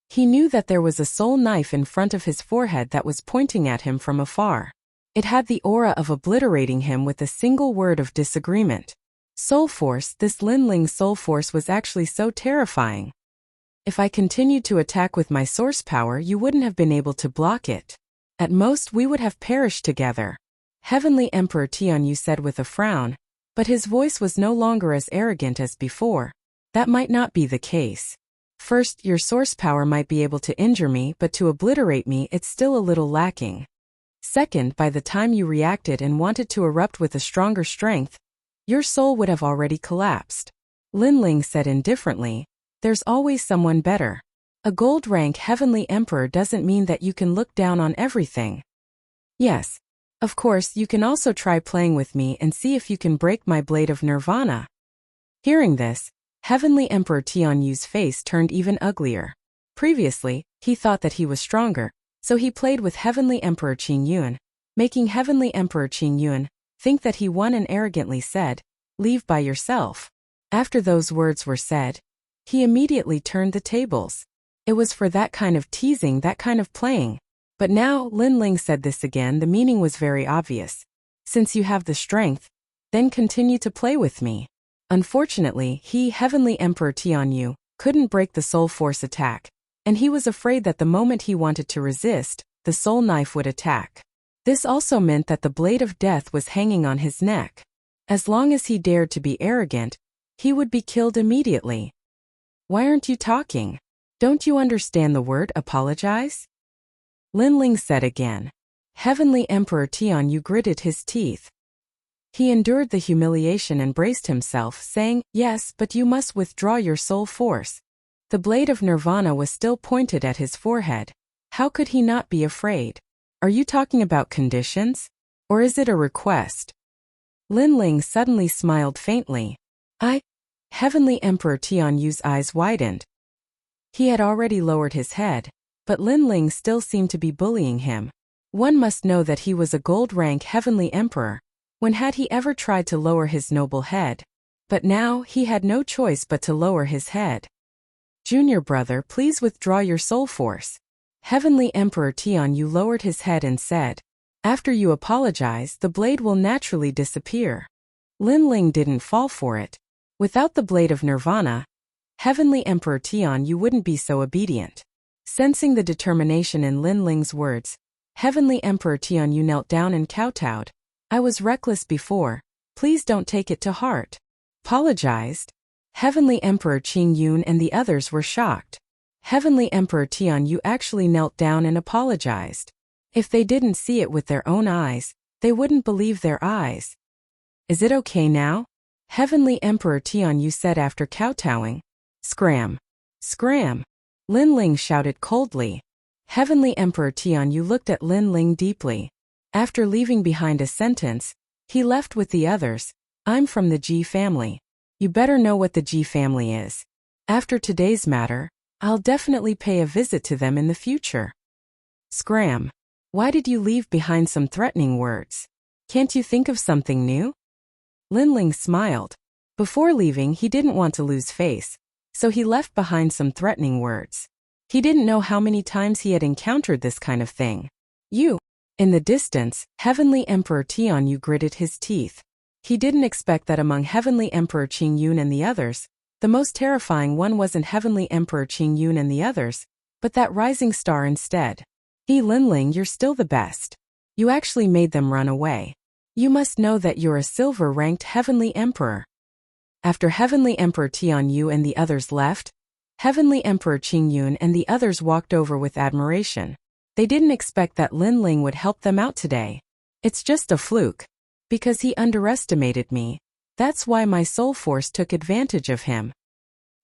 He knew that there was a soul knife in front of his forehead that was pointing at him from afar. It had the aura of obliterating him with a single word of disagreement. Soul force. This Lin Ling soul force was actually so terrifying. If I continued to attack with my source power, you wouldn't have been able to block it. At most, we would have perished together. Heavenly Emperor Tianyu said with a frown, but his voice was no longer as arrogant as before. That might not be the case. First, your source power might be able to injure me, but to obliterate me, it's still a little lacking. Second, by the time you reacted and wanted to erupt with a stronger strength, your soul would have already collapsed. Lin Ling said indifferently, there's always someone better. A gold rank Heavenly Emperor doesn't mean that you can look down on everything. Yes. Of course, you can also try playing with me and see if you can break my blade of nirvana. Hearing this, Heavenly Emperor Tianyu's face turned even uglier. Previously, he thought that he was stronger, so he played with Heavenly Emperor Qingyun, making Heavenly Emperor Qingyun think that he won and arrogantly said, "Leave by yourself." After those words were said, he immediately turned the tables. It was for that kind of teasing, that kind of playing. But now, Lin Ling said this again, the meaning was very obvious. Since you have the strength, then continue to play with me. Unfortunately, Heavenly Emperor Tianyu, couldn't break the soul force attack, and he was afraid that the moment he wanted to resist, the soul knife would attack. This also meant that the blade of death was hanging on his neck. As long as he dared to be arrogant, he would be killed immediately. Why aren't you talking? Don't you understand the word apologize? Lin Ling said again. Heavenly Emperor Tianyu gritted his teeth. He endured the humiliation and braced himself, saying, yes, but you must withdraw your soul force. The blade of nirvana was still pointed at his forehead. How could he not be afraid? Are you talking about conditions? Or is it a request? Lin Ling suddenly smiled faintly. Heavenly Emperor Tianyu's eyes widened. He had already lowered his head, but Lin Ling still seemed to be bullying him. One must know that he was a gold-rank Heavenly Emperor. When had he ever tried to lower his noble head? But now, he had no choice but to lower his head. Junior brother, please withdraw your soul force. Heavenly Emperor Tianyu lowered his head and said, after you apologize, the blade will naturally disappear. Lin Ling didn't fall for it. Without the blade of nirvana, Heavenly Emperor Tianyu wouldn't be so obedient. Sensing the determination in Lin Ling's words, Heavenly Emperor Tianyu knelt down and kowtowed. I was reckless before. Please don't take it to heart. Apologized? Heavenly Emperor Qingyun and the others were shocked. Heavenly Emperor Tianyu actually knelt down and apologized. If they didn't see it with their own eyes, they wouldn't believe their eyes. Is it okay now? Heavenly Emperor Tianyu said after kowtowing. Scram! Scram! Lin Ling shouted coldly. Heavenly Emperor Tianyu looked at Lin Ling deeply. After leaving behind a sentence, he left with the others. I'm from the Ji family. You better know what the Ji family is. After today's matter, I'll definitely pay a visit to them in the future. Scram! Why did you leave behind some threatening words? Can't you think of something new? Lin Ling smiled. Before leaving, he didn't want to lose face, so he left behind some threatening words. He didn't know how many times he had encountered this kind of thing. You. In the distance, Heavenly Emperor Tianyu gritted his teeth. He didn't expect that among Heavenly Emperor Qing Yun and the others, the most terrifying one wasn't Heavenly Emperor Qing Yun and the others, but that rising star instead. Linling, you're still the best. You actually made them run away. You must know that you're a silver-ranked Heavenly Emperor. After Heavenly Emperor Tian Yu and the others left, Heavenly Emperor Qing Yun and the others walked over with admiration. They didn't expect that Linling would help them out today. It's just a fluke. Because he underestimated me. That's why my soul force took advantage of him.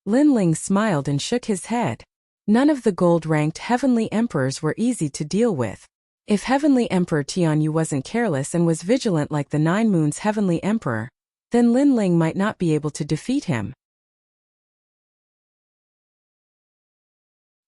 Linling smiled and shook his head. None of the gold-ranked Heavenly Emperors were easy to deal with. If Heavenly Emperor Tianyu wasn't careless and was vigilant like the 9 Moons Heavenly Emperor, then Linling might not be able to defeat him.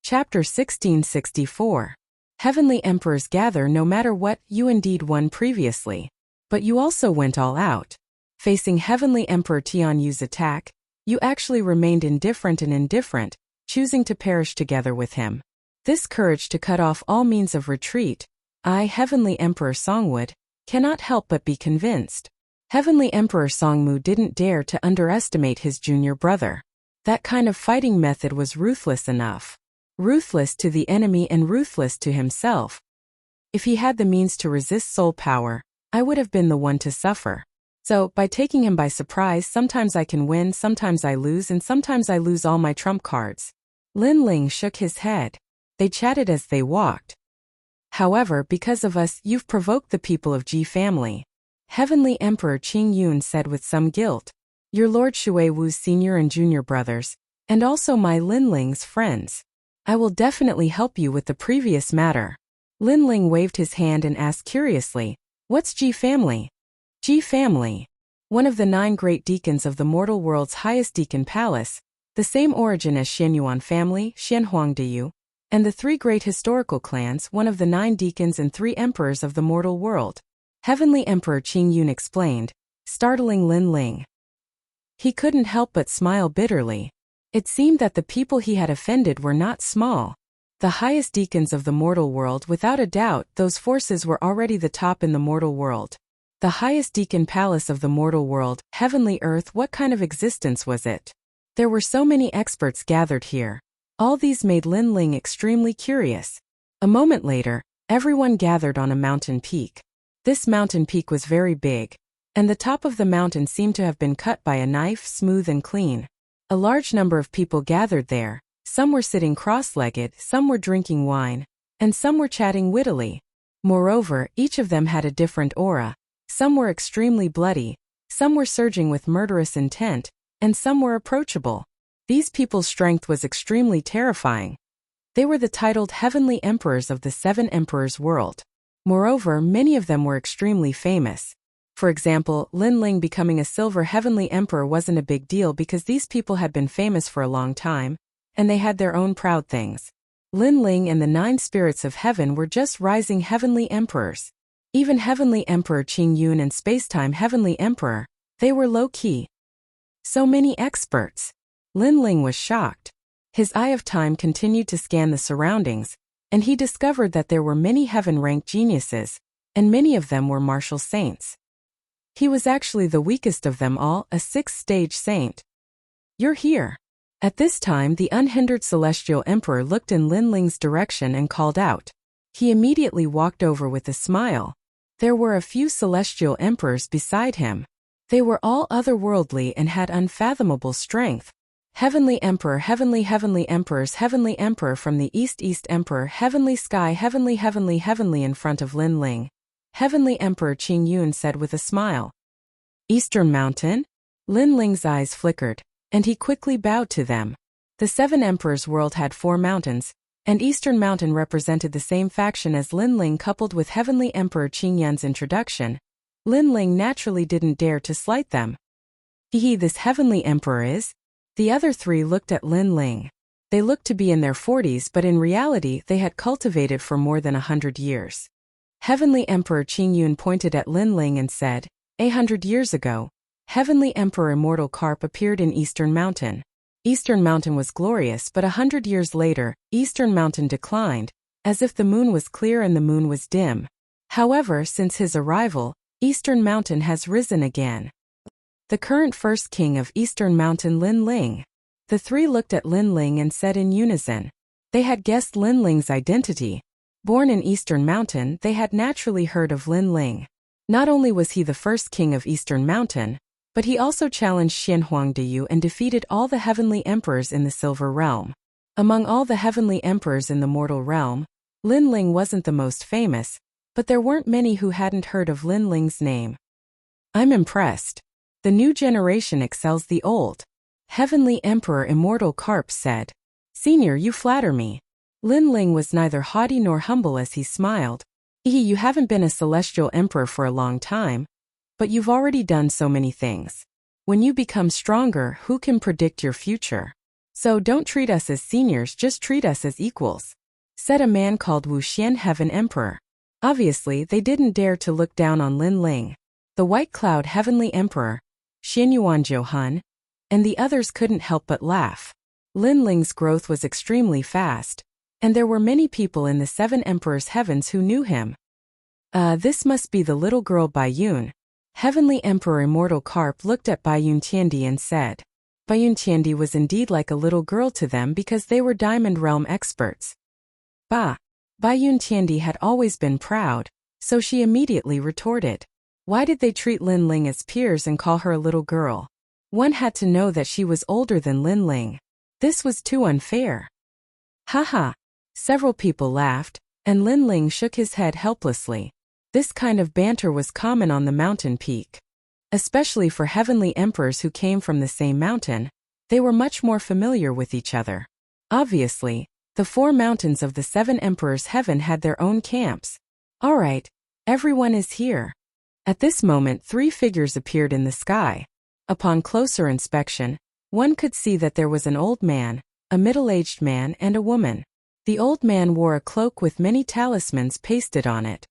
Chapter 1664. Heavenly Emperors gather no matter what. You indeed won previously. But you also went all out. Facing Heavenly Emperor Tianyu's attack, you actually remained indifferent, choosing to perish together with him. This courage to cut off all means of retreat, I, Heavenly Emperor Songwood, cannot help but be convinced. Heavenly Emperor Songmu didn't dare to underestimate his junior brother. That kind of fighting method was ruthless enough. Ruthless to the enemy and ruthless to himself. If he had the means to resist soul power, I would have been the one to suffer. So, by taking him by surprise, sometimes I can win, sometimes I lose, and sometimes I lose all my trump cards. Linling shook his head. They chatted as they walked. However, because of us, you've provoked the people of Ji family. Heavenly Emperor Qing Yun said with some guilt. Your Lord Shui Wu's senior and junior brothers, and also my Linling's friends. I will definitely help you with the previous matter. Linling waved his hand and asked curiously, what's Ji family? Ji family. One of the 9 great deacons of the mortal world's highest deacon palace, the same origin as Xianyuan family, Xianhuangdiyu, and the 3 great historical clans, one of the 9 deacons and 3 emperors of the mortal world. Heavenly Emperor Qing Yun explained, startling Linling. He couldn't help but smile bitterly. It seemed that the people he had offended were not small. The highest deacons of the mortal world, without a doubt, those forces were already the top in the mortal world. The highest deacon palace of the mortal world, Heavenly Earth, what kind of existence was it? There were so many experts gathered here. All these made Linling extremely curious. A moment later, everyone gathered on a mountain peak. This mountain peak was very big, and the top of the mountain seemed to have been cut by a knife, smooth and clean. A large number of people gathered there. Some were sitting cross-legged, some were drinking wine, and some were chatting wittily. Moreover, each of them had a different aura. Some were extremely bloody, some were surging with murderous intent, and some were approachable. These people's strength was extremely terrifying. They were the titled Heavenly Emperors of the 7 Emperors world. Moreover, many of them were extremely famous. For example, Linling becoming a Silver Heavenly Emperor wasn't a big deal because these people had been famous for a long time, and they had their own proud things. Linling and the 9 spirits of heaven were just rising Heavenly Emperors. Even Heavenly Emperor Qing Yun and Spacetime Heavenly Emperor, they were low-key. So many experts. Linling was shocked. His eye of time continued to scan the surroundings, and he discovered that there were many heaven-ranked geniuses, and many of them were martial saints. He was actually the weakest of them all, a 6th-stage saint. You're here. At this time, the unhindered Celestial Emperor looked in Linling's direction and called out. He immediately walked over with a smile. There were a few Celestial Emperors beside him. They were all otherworldly and had unfathomable strength. Heavenly Emperor, Heavenly Emperors, Heavenly Emperor from the East, East Emperor, Heavenly Sky, Heavenly in front of Linling. Heavenly Emperor Qing Yun said with a smile. Eastern Mountain? Linling's eyes flickered, and he quickly bowed to them. The 7 Emperors world had 4 mountains, and Eastern Mountain represented the same faction as Linling. Coupled with Heavenly Emperor Qing Yun's introduction, Linling naturally didn't dare to slight them. This Heavenly Emperor is? The other 3 looked at Linling. They looked to be in their 40s, but in reality they had cultivated for more than 100 years. Heavenly Emperor Qing Yun pointed at Linling and said, 100 years ago, Heavenly Emperor Immortal Carp appeared in Eastern Mountain. Eastern Mountain was glorious, but 100 years later, Eastern Mountain declined, as if the moon was clear and the moon was dim. However, since his arrival, Eastern Mountain has risen again. the current first king of Eastern Mountain Lin Ling. The three looked at Lin Ling and said in unison. They had guessed Lin Ling's identity. Born in Eastern Mountain, they had naturally heard of Lin Ling. Not only was he the first king of Eastern Mountain, but he also challenged Xian Huangdiyu and defeated all the heavenly emperors in the Silver Realm. Among all the heavenly emperors in the mortal realm, Lin Ling wasn't the most famous, but there weren't many who hadn't heard of Lin Ling's name. I'm impressed. The new generation excels the old. Heavenly Emperor Immortal Carp said. Senior, you flatter me. Lin Ling was neither haughty nor humble as he smiled. You haven't been a celestial emperor for a long time, but you've already done so many things. When you become stronger, who can predict your future? So don't treat us as seniors, just treat us as equals, said a man called Wu Xian, Heaven Emperor. Obviously, they didn't dare to look down on Lin Ling. The White Cloud Heavenly Emperor, Xian Yuan Johan, and the others couldn't help but laugh. Lin Ling's growth was extremely fast, and there were many people in the Seven Emperors' heavens who knew him. This must be the little girl Baiyun. Heavenly Emperor Immortal Carp looked at Baiyun Tiandi and said. Baiyun Tiandi was indeed like a little girl to them because they were Diamond Realm experts. Baiyun Tiandi had always been proud, so she immediately retorted. Why did they treat Lin Ling as peers and call her a little girl? One had to know that she was older than Lin Ling. This was too unfair. Haha. Several people laughed, and Lin Ling shook his head helplessly. This kind of banter was common on the mountain peak. Especially for heavenly emperors who came from the same mountain, they were much more familiar with each other. Obviously, the four mountains of the Seven Emperors' heaven had their own camps. All right, everyone is here. At this moment, three figures appeared in the sky. Upon closer inspection, one could see that there was an old man, a middle-aged man, and a woman. The old man wore a cloak with many talismans pasted on it.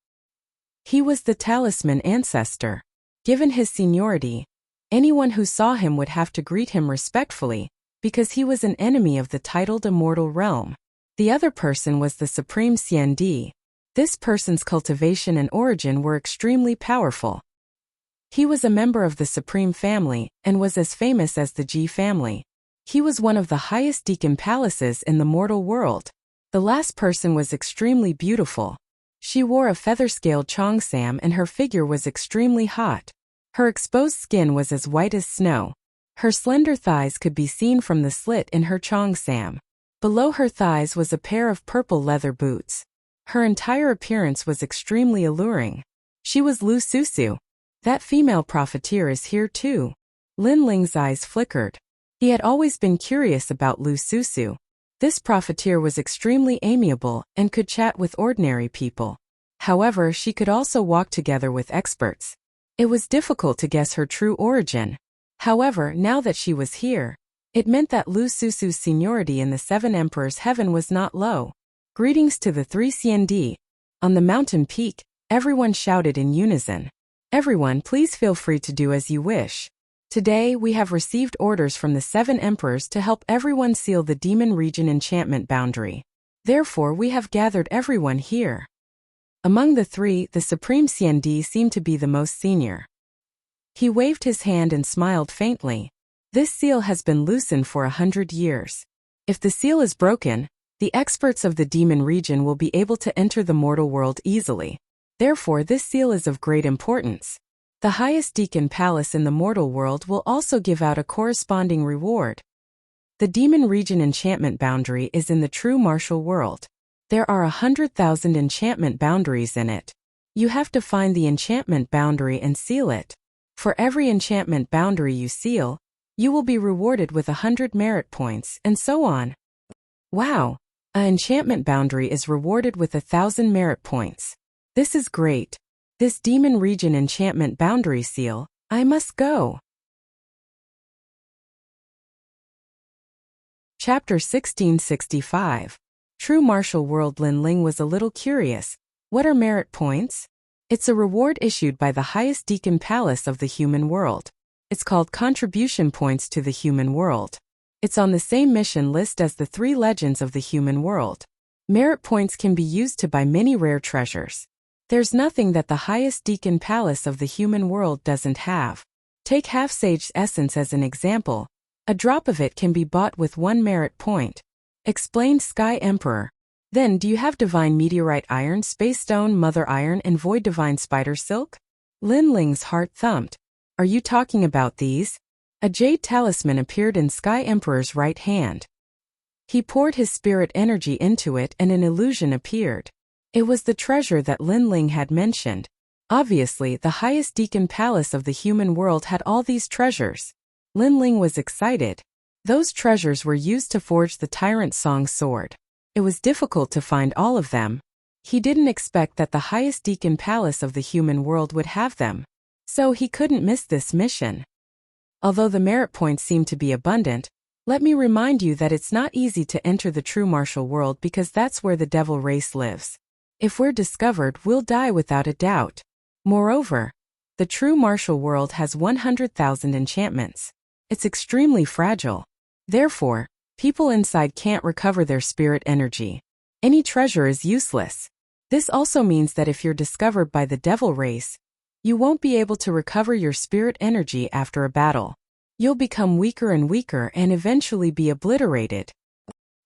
He was the talisman ancestor. Given his seniority, anyone who saw him would have to greet him respectfully, because he was an enemy of the titled immortal realm. The other person was the Supreme Xiandi. This person's cultivation and origin were extremely powerful. He was a member of the Supreme family and was as famous as the Ji family. He was one of the highest deacon palaces in the mortal world. The last person was extremely beautiful. She wore a feather-scaled cheongsam and her figure was extremely hot. Her exposed skin was as white as snow. Her slender thighs could be seen from the slit in her cheongsam. Below her thighs was a pair of purple leather boots. Her entire appearance was extremely alluring. She was Lu Susu. That female profiteer is here too. Lin Ling's eyes flickered. He had always been curious about Lu Susu. This profiteer was extremely amiable and could chat with ordinary people. However, she could also walk together with experts. It was difficult to guess her true origin. However, now that she was here, it meant that Lu Susu's seniority in the Seven Emperors' heaven was not low. Greetings to the three Xiandi. On the mountain peak, everyone shouted in unison. Everyone, please feel free to do as you wish. Today, we have received orders from the Seven Emperors to help everyone seal the Demon Region enchantment boundary. Therefore, we have gathered everyone here. Among the three, the Supreme Xiandi seemed to be the most senior. He waved his hand and smiled faintly. This seal has been loosened for 100 years. If the seal is broken, the experts of the Demon Region will be able to enter the mortal world easily. Therefore, this seal is of great importance. The highest deacon palace in the mortal world will also give out a corresponding reward. The Demon Region enchantment boundary is in the true martial world. There are 100,000 enchantment boundaries in it. You have to find the enchantment boundary and seal it. For every enchantment boundary you seal, you will be rewarded with 100 merit points, and so on. Wow! An enchantment boundary is rewarded with 1,000 merit points. This is great. This Demon Region enchantment boundary seal, I must go. Chapter 1665. True Martial World. Lin Ling was a little curious. What are merit points? It's a reward issued by the highest deacon palace of the human world. It's called contribution points to the human world. It's on the same mission list as the three legends of the human world. Merit points can be used to buy many rare treasures. There's nothing that the highest deacon palace of the human world doesn't have. Take half sage essence as an example. A drop of it can be bought with 1 merit point. Explained Sky Emperor. Then do you have divine meteorite iron, space stone, mother iron, and void divine spider silk? Lin Ling's heart thumped. Are you talking about these? A jade talisman appeared in Sky Emperor's right hand. He poured his spirit energy into it and an illusion appeared. It was the treasure that Lin Ling had mentioned. Obviously, the highest deacon palace of the human world had all these treasures. Lin Ling was excited. Those treasures were used to forge the Tyrant Song sword. It was difficult to find all of them. He didn't expect that the highest deacon palace of the human world would have them. So he couldn't miss this mission. Although the merit points seem to be abundant, let me remind you that it's not easy to enter the true martial world because that's where the devil race lives. If we're discovered, we'll die without a doubt. Moreover, the true martial world has 100,000 enchantments. It's extremely fragile. Therefore, people inside can't recover their spirit energy. Any treasure is useless. This also means that if you're discovered by the devil race, you won't be able to recover your spirit energy after a battle. You'll become weaker and weaker and eventually be obliterated.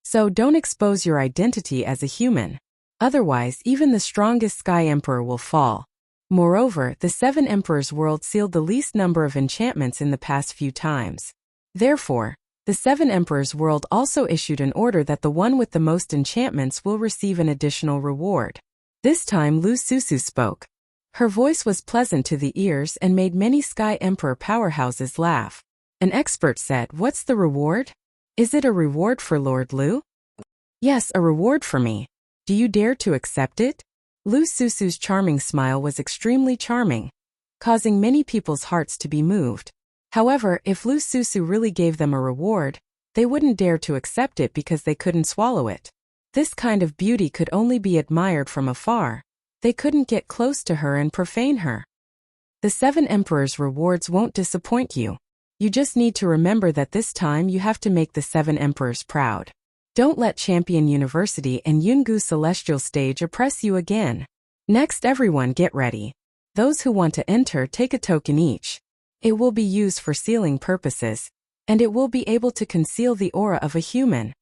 So don't expose your identity as a human. Otherwise, even the strongest Sky Emperor will fall. Moreover, the 7 Emperors world sealed the least number of enchantments in the past few times. Therefore, the 7 Emperors world also issued an order that the one with the most enchantments will receive an additional reward. This time Lu Susu spoke. Her voice was pleasant to the ears and made many Sky Emperor powerhouses laugh. An expert said, "What's the reward? Is it a reward for Lord Lu?" "Yes, a reward for me. Do you dare to accept it?" Lu Susu's charming smile was extremely charming, causing many people's hearts to be moved. However, if Lu Susu really gave them a reward, they wouldn't dare to accept it because they couldn't swallow it. This kind of beauty could only be admired from afar. They couldn't get close to her and profane her. The 7 Emperors' rewards won't disappoint you. You just need to remember that this time you have to make the 7 Emperors proud. Don't let Champion University and Yungu Celestial Stage oppress you again. Next, everyone get ready. Those who want to enter take a token each. It will be used for sealing purposes, and it will be able to conceal the aura of a human.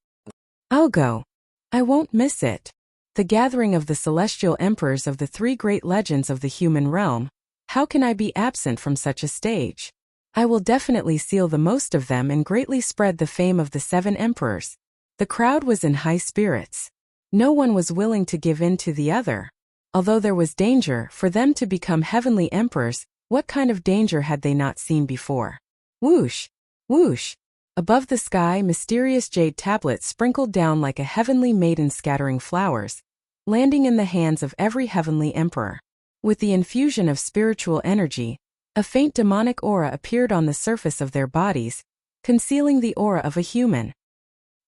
I'll go. I won't miss it. The gathering of the Celestial Emperors of the 3 great legends of the human realm. How can I be absent from such a stage? I will definitely seal the most of them and greatly spread the fame of the 7 Emperors. The crowd was in high spirits. No one was willing to give in to the other. Although there was danger for them to become heavenly emperors, what kind of danger had they not seen before? Whoosh! Whoosh! Above the sky, mysterious jade tablets sprinkled down like a heavenly maiden scattering flowers, landing in the hands of every heavenly emperor. With the infusion of spiritual energy, a faint demonic aura appeared on the surface of their bodies, concealing the aura of a human.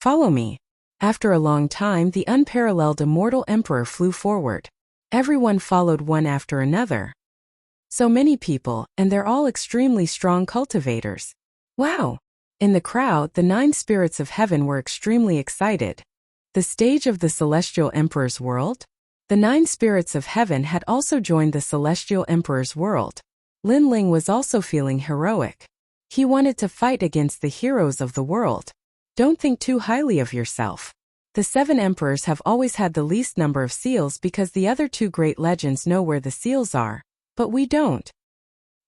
Follow me. After a long time, the unparalleled immortal emperor flew forward. Everyone followed one after another. So many people, and they're all extremely strong cultivators. Wow! In the crowd, the 9 spirits of heaven were extremely excited. The stage of the Celestial Emperor's world? The 9 spirits of heaven had also joined the Celestial Emperor's world. Lin Ling was also feeling heroic. He wanted to fight against the heroes of the world. Don't think too highly of yourself. The 7 emperors have always had the least number of seals because the other 2 great legends know where the seals are, but we don't.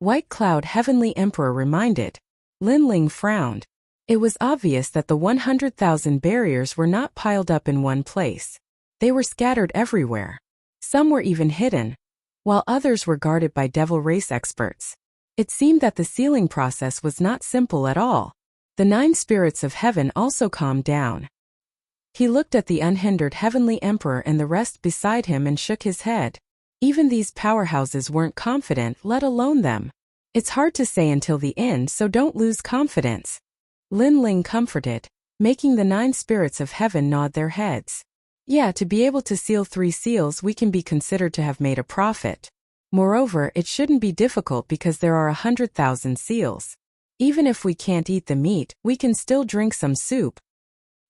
White Cloud Heavenly Emperor reminded. Lin Ling frowned. It was obvious that the 100,000 barriers were not piled up in one place. They were scattered everywhere. Some were even hidden, while others were guarded by devil race experts. It seemed that the sealing process was not simple at all. The 9 spirits of heaven also calmed down. He looked at the unhindered heavenly emperor and the rest beside him and shook his head. Even these powerhouses weren't confident, let alone them. It's hard to say until the end, so don't lose confidence. Lin Ling comforted, making the 9 spirits of heaven nod their heads. Yeah, to be able to seal 3 seals, we can be considered to have made a profit. Moreover, it shouldn't be difficult because there are 100,000 seals. Even if we can't eat the meat, we can still drink some soup,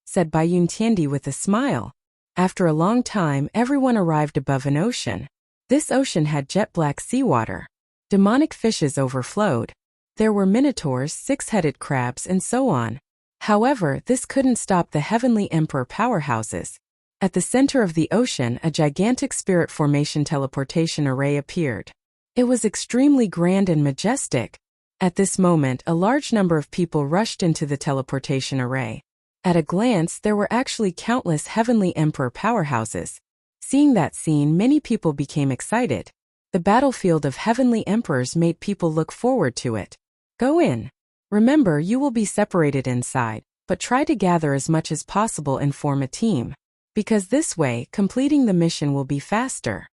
said Baiyun Tiandi with a smile. After a long time, everyone arrived above an ocean. This ocean had jet black seawater. Demonic fishes overflowed. There were minotaurs, six-headed crabs, and so on. However, this couldn't stop the heavenly emperor powerhouses. At the center of the ocean, a gigantic spirit formation teleportation array appeared. It was extremely grand and majestic. At this moment, a large number of people rushed into the teleportation array. At a glance, there were actually countless heavenly emperor powerhouses. Seeing that scene, many people became excited. The battlefield of heavenly emperors made people look forward to it. Go in. Remember, you will be separated inside, but try to gather as much as possible and form a team. Because this way, completing the mission will be faster.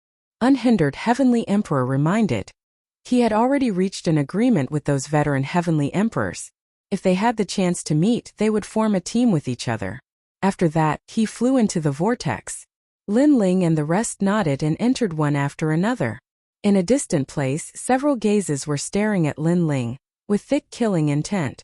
Unhindered Heavenly Emperor reminded. He had already reached an agreement with those veteran heavenly emperors. If they had the chance to meet, they would form a team with each other. After that, he flew into the vortex. Lin Ling and the rest nodded and entered one after another. In a distant place, several gazes were staring at Lin Ling, with thick killing intent.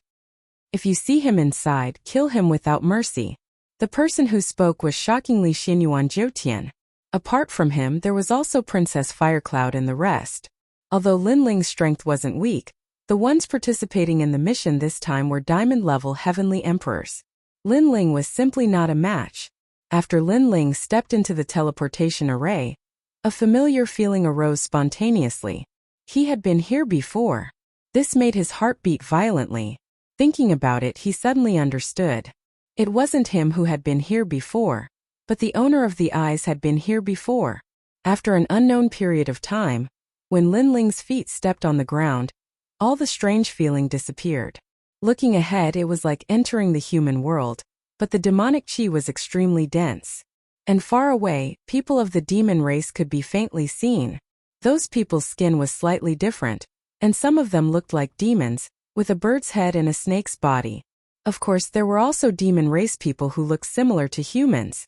If you see him inside, kill him without mercy. The person who spoke was shockingly Xinyuan Jiutian. Apart from him, there was also Princess Firecloud and the rest. Although Lin Ling's strength wasn't weak, the ones participating in the mission this time were diamond-level heavenly emperors. Lin Ling was simply not a match. After Lin Ling stepped into the teleportation array, a familiar feeling arose spontaneously. He had been here before. This made his heart beat violently. Thinking about it, he suddenly understood. It wasn't him who had been here before, but the owner of the eyes had been here before. After an unknown period of time, when Lin Ling's feet stepped on the ground, all the strange feeling disappeared. Looking ahead, it was like entering the human world, but the demonic chi was extremely dense. And far away, people of the demon race could be faintly seen. Those people's skin was slightly different, and some of them looked like demons, with a bird's head and a snake's body. Of course, there were also demon race people who looked similar to humans.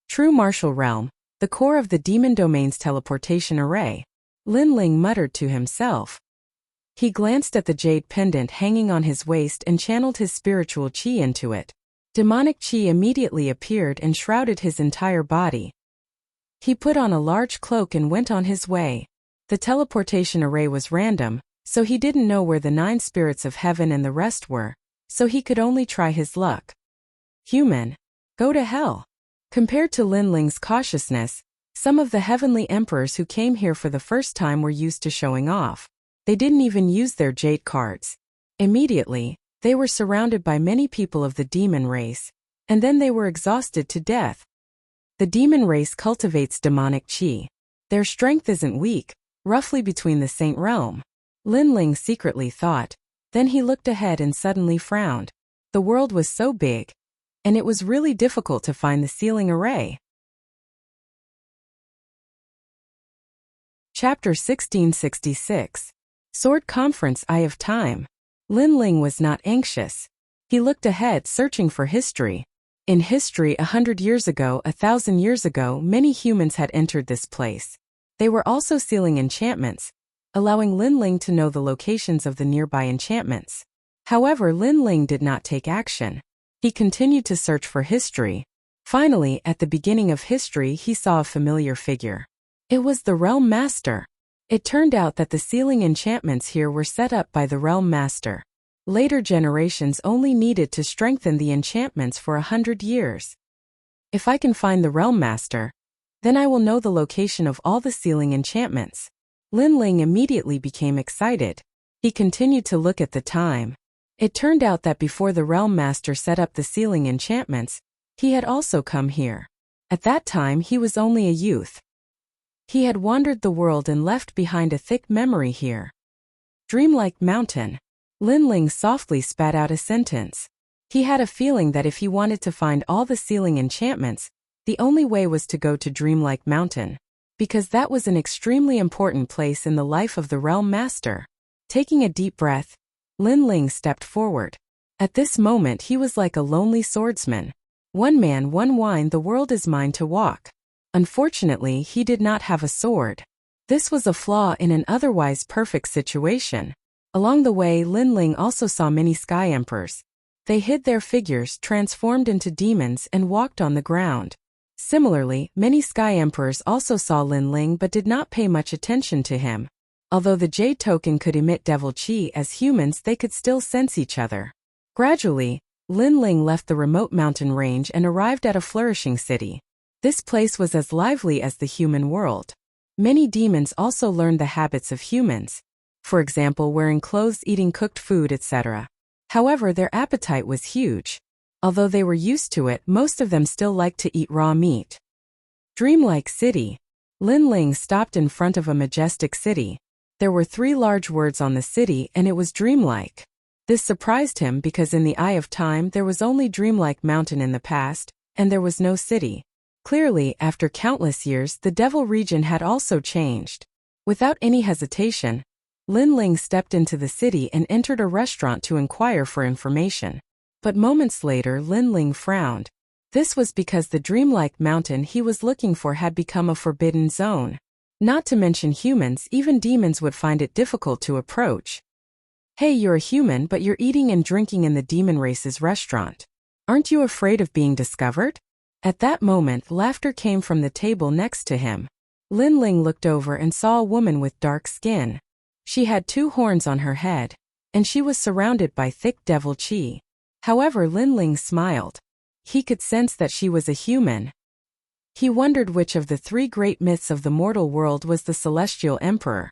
True martial realm, the core of the demon domain's teleportation array. Lin Ling muttered to himself. He glanced at the jade pendant hanging on his waist and channeled his spiritual chi into it. Demonic chi immediately appeared and shrouded his entire body. He put on a large cloak and went on his way. The teleportation array was random, so he didn't know where the 9 spirits of heaven and the rest were, so he could only try his luck. Human. Go to hell. Compared to Lin Ling's cautiousness, some of the heavenly emperors who came here for the first time were used to showing off. They didn't even use their jade cards. Immediately, they were surrounded by many people of the demon race, and then they were exhausted to death. The demon race cultivates demonic chi. Their strength isn't weak, roughly between the saint realm. Lin Ling secretly thought. Then he looked ahead and suddenly frowned. The world was so big, and it was really difficult to find the sealing array. Chapter 1666. Sword Conference. Eye of Time. Lin Ling was not anxious. He looked ahead, searching for history. In history, 100 years ago, 1,000 years ago, many humans had entered this place. They were also sealing enchantments, allowing Lin Ling to know the locations of the nearby enchantments. However, Lin Ling did not take action. He continued to search for history. Finally, at the beginning of history, he saw a familiar figure. It was the Realm Master. It turned out that the sealing enchantments here were set up by the Realm Master. Later generations only needed to strengthen the enchantments for 100 years. If I can find the Realm Master, then I will know the location of all the sealing enchantments. Lin Ling immediately became excited. He continued to look at the time. It turned out that before the Realm Master set up the sealing enchantments, he had also come here. At that time, he was only a youth. He had wandered the world and left behind a thick memory here. Dreamlike Mountain. Lin Ling softly spat out a sentence. He had a feeling that if he wanted to find all the sealing enchantments, the only way was to go to Dreamlike Mountain, because that was an extremely important place in the life of the Realm Master. Taking a deep breath, Lin Ling stepped forward. At this moment he was like a lonely swordsman. One man, one wine, the world is mine to walk. Unfortunately, he did not have a sword. This was a flaw in an otherwise perfect situation. Along the way, Lin Ling also saw many Sky Emperors. They hid their figures, transformed into demons, and walked on the ground. Similarly, many Sky Emperors also saw Lin Ling but did not pay much attention to him. Although the Jade token could emit devil chi, as humans they could still sense each other. Gradually, Lin Ling left the remote mountain range and arrived at a flourishing city. This place was as lively as the human world. Many demons also learned the habits of humans, for example wearing clothes, eating cooked food, etc. However, their appetite was huge. Although they were used to it, most of them still liked to eat raw meat. Dreamlike City. Lin Ling stopped in front of a majestic city. There were 3 large words on the city and it was dreamlike. This surprised him because in the eye of time there was only Dreamlike Mountain in the past, and there was no city. Clearly, after countless years, the Devil region had also changed. Without any hesitation, Lin Ling stepped into the city and entered a restaurant to inquire for information. But moments later Lin Ling frowned. This was because the Dreamlike Mountain he was looking for had become a forbidden zone. Not to mention humans, even demons would find it difficult to approach. Hey, you're a human but you're eating and drinking in the demon race's restaurant. Aren't you afraid of being discovered? At that moment, laughter came from the table next to him. Lin Ling looked over and saw a woman with dark skin. She had 2 horns on her head, and she was surrounded by thick devil chi. However, Lin Ling smiled. He could sense that she was a human. He wondered which of the 3 great myths of the mortal world was the celestial emperor.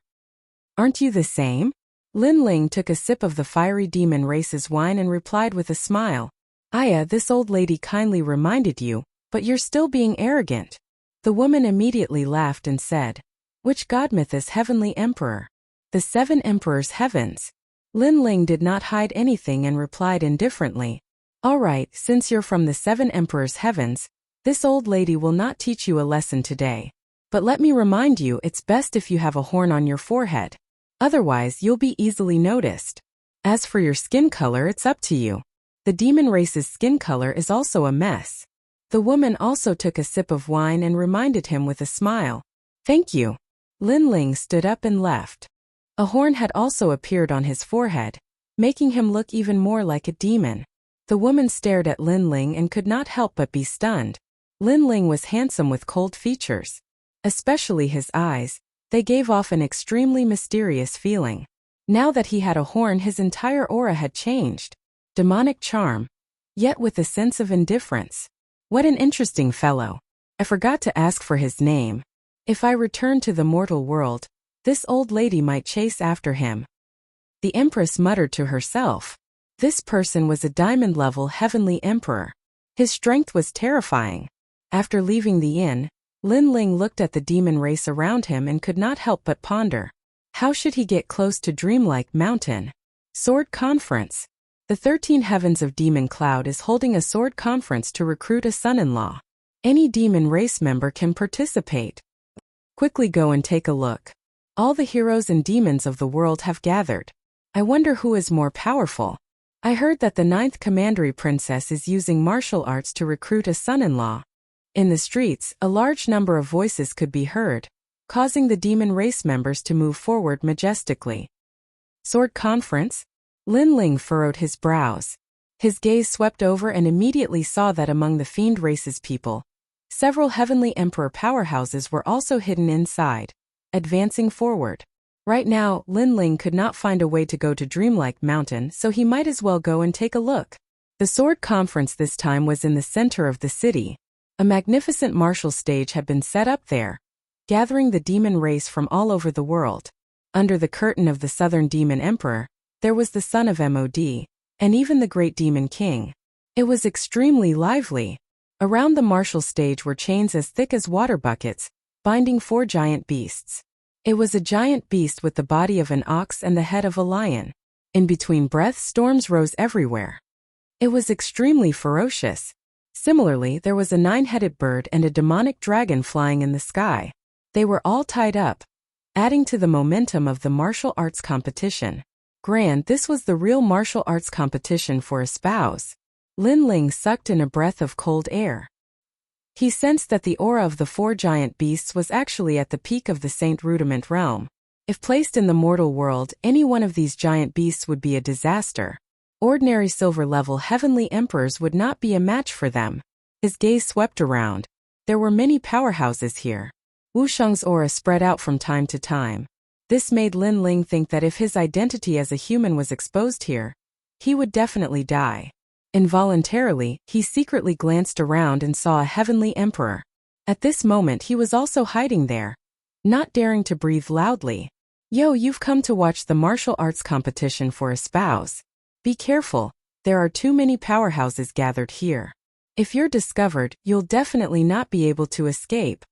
Aren't you the same? Lin Ling took a sip of the fiery demon race's wine and replied with a smile. Aya, this old lady kindly reminded you, but you're still being arrogant. The woman immediately laughed and said, which god myth is heavenly emperor? The 7 emperors' heavens. Lin Ling did not hide anything and replied indifferently. Alright, since you're from the 7 emperors' heavens, this old lady will not teach you a lesson today. But let me remind you, it's best if you have a horn on your forehead. Otherwise, you'll be easily noticed. As for your skin color, it's up to you. The demon race's skin color is also a mess. The woman also took a sip of wine and reminded him with a smile. Thank you. Lin Ling stood up and left. A horn had also appeared on his forehead, making him look even more like a demon. The woman stared at Lin Ling and could not help but be stunned. Lin Ling was handsome with cold features. Especially his eyes. They gave off an extremely mysterious feeling. Now that he had a horn, his entire aura had changed. Demonic charm, yet with a sense of indifference. What an interesting fellow. I forgot to ask for his name. If I return to the mortal world, this old lady might chase after him. The Empress muttered to herself. This person was a diamond-level heavenly emperor. His strength was terrifying. After leaving the inn, Lin Ling looked at the demon race around him and could not help but ponder. How should he get close to Dreamlike Mountain? Sword Conference. The 13 Heavens of Demon Cloud is holding a sword conference to recruit a son-in-law. Any demon race member can participate. Quickly go and take a look. All the heroes and demons of the world have gathered. I wonder who is more powerful. I heard that the 9th Commandery Princess is using martial arts to recruit a son-in-law. In the streets, a large number of voices could be heard, causing the demon race members to move forward majestically. Sword Conference? Lin Ling furrowed his brows. His gaze swept over and immediately saw that among the fiend race's people, several heavenly emperor powerhouses were also hidden inside, advancing forward. Right now, Lin Ling could not find a way to go to Dreamlike Mountain, so he might as well go and take a look. The Sword Conference this time was in the center of the city. A magnificent martial stage had been set up there, gathering the demon race from all over the world. Under the curtain of the Southern Demon Emperor, there was the son of MOD, and even the Great Demon King. It was extremely lively. Around the martial stage were chains as thick as water buckets, binding 4 giant beasts. It was a giant beast with the body of an ox and the head of a lion. In between breaths, storms rose everywhere. It was extremely ferocious. Similarly, there was a 9-headed bird and a demonic dragon flying in the sky. They were all tied up, adding to the momentum of the martial arts competition. Grand, this was the real martial arts competition for espouse. Lin Ling sucked in a breath of cold air. He sensed that the aura of the 4 giant beasts was actually at the peak of the Saint Rudiment realm. If placed in the mortal world, any one of these giant beasts would be a disaster. Ordinary silver-level heavenly emperors would not be a match for them. His gaze swept around. There were many powerhouses here. Wusheng's aura spread out from time to time. This made Lin Ling think that if his identity as a human was exposed here, he would definitely die. Involuntarily, he secretly glanced around and saw a heavenly emperor. At this moment he was also hiding there, not daring to breathe loudly. Yo, you've come to watch the martial arts competition for a spouse. Be careful, there are too many powerhouses gathered here. If you're discovered, you'll definitely not be able to escape.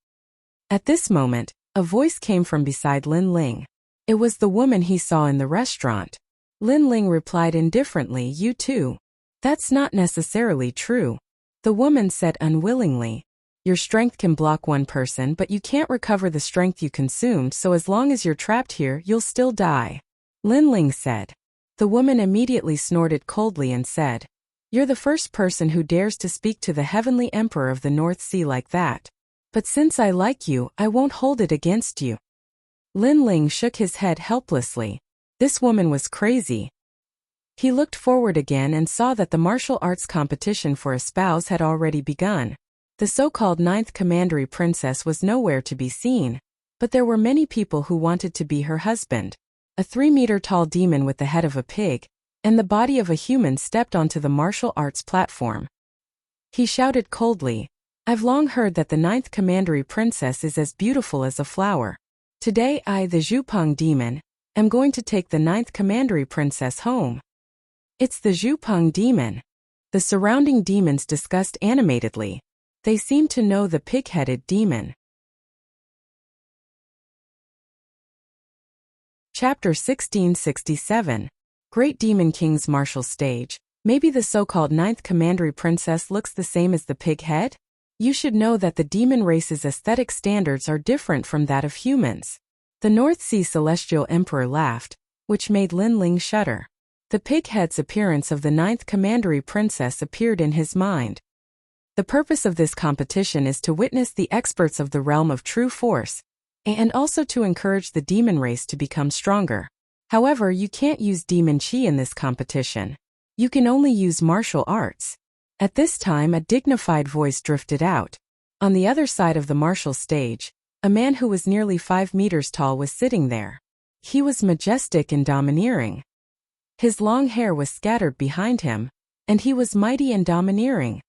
At this moment, a voice came from beside Lin Ling. It was the woman he saw in the restaurant. Lin Ling replied indifferently, you too. That's not necessarily true. The woman said unwillingly. Your strength can block one person, but you can't recover the strength you consumed, so as long as you're trapped here, you'll still die. Lin Ling said. The woman immediately snorted coldly and said, you're the first person who dares to speak to the heavenly emperor of the North Sea like that. But since I like you, I won't hold it against you. Lin Ling shook his head helplessly. This woman was crazy. He looked forward again and saw that the martial arts competition for a spouse had already begun. The so-called 9th Commandery Princess was nowhere to be seen, but there were many people who wanted to be her husband. A 3-meter-tall demon with the head of a pig and the body of a human stepped onto the martial arts platform. He shouted coldly, I've long heard that the 9th Commandery Princess is as beautiful as a flower. Today I, the Zhupeng demon, am going to take the 9th Commandery Princess home. It's the Zhupeng demon. The surrounding demons discussed animatedly. They seemed to know the pig-headed demon. Chapter 1667. Great Demon King's Martial Stage. Maybe the so-called 9th Commandery Princess looks the same as the pig head? You should know that the demon race's aesthetic standards are different from that of humans. The North Sea Celestial Emperor laughed, which made Lin Ling shudder. The pig-head's appearance of the 9th Commandery Princess appeared in his mind. The purpose of this competition is to witness the experts of the realm of true force, and also to encourage the demon race to become stronger. However, you can't use demon chi in this competition. You can only use martial arts. At this time, a dignified voice drifted out. On the other side of the martial stage, a man who was nearly 5 meters tall was sitting there. He was majestic and domineering. His long hair was scattered behind him, and he was mighty and domineering.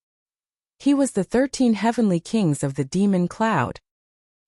He was the 13 heavenly kings of the demon cloud.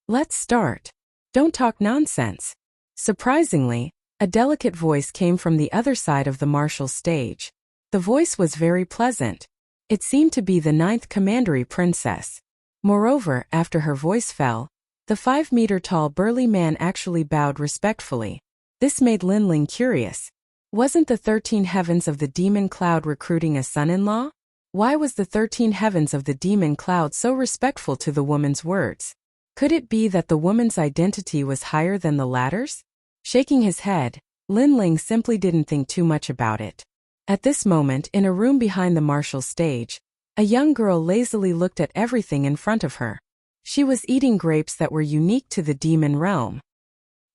Let's start. Don't talk nonsense. Surprisingly, a delicate voice came from the other side of the martial stage. The voice was very pleasant. It seemed to be the 9th Commandery Princess. Moreover, after her voice fell, the 5-meter-tall burly man actually bowed respectfully. This made Lin Ling curious. Wasn't the 13 heavens of the demon cloud recruiting a son-in-law? Why was the 13 heavens of the demon cloud so respectful to the woman's words? Could it be that the woman's identity was higher than the latter's? Shaking his head, Lin Ling simply didn't think too much about it. At this moment, in a room behind the martial stage, a young girl lazily looked at everything in front of her. She was eating grapes that were unique to the demon realm.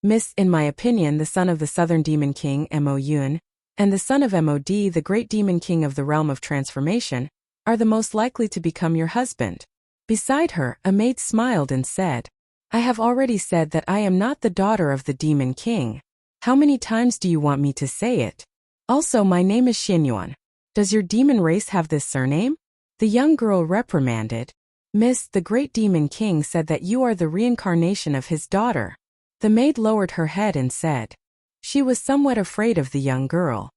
Miss, in my opinion, the son of the Southern Demon King, Mo Yun, and the son of Mod, the Great Demon King of the Realm of Transformation, are the most likely to become your husband. Beside her, a maid smiled and said, I have already said that I am not the daughter of the Demon King. How many times do you want me to say it? Also, my name is Xinyuan. Does your demon race have this surname? The young girl reprimanded. Miss, the Great Demon King said that you are the reincarnation of his daughter. The maid lowered her head and said. She was somewhat afraid of the young girl.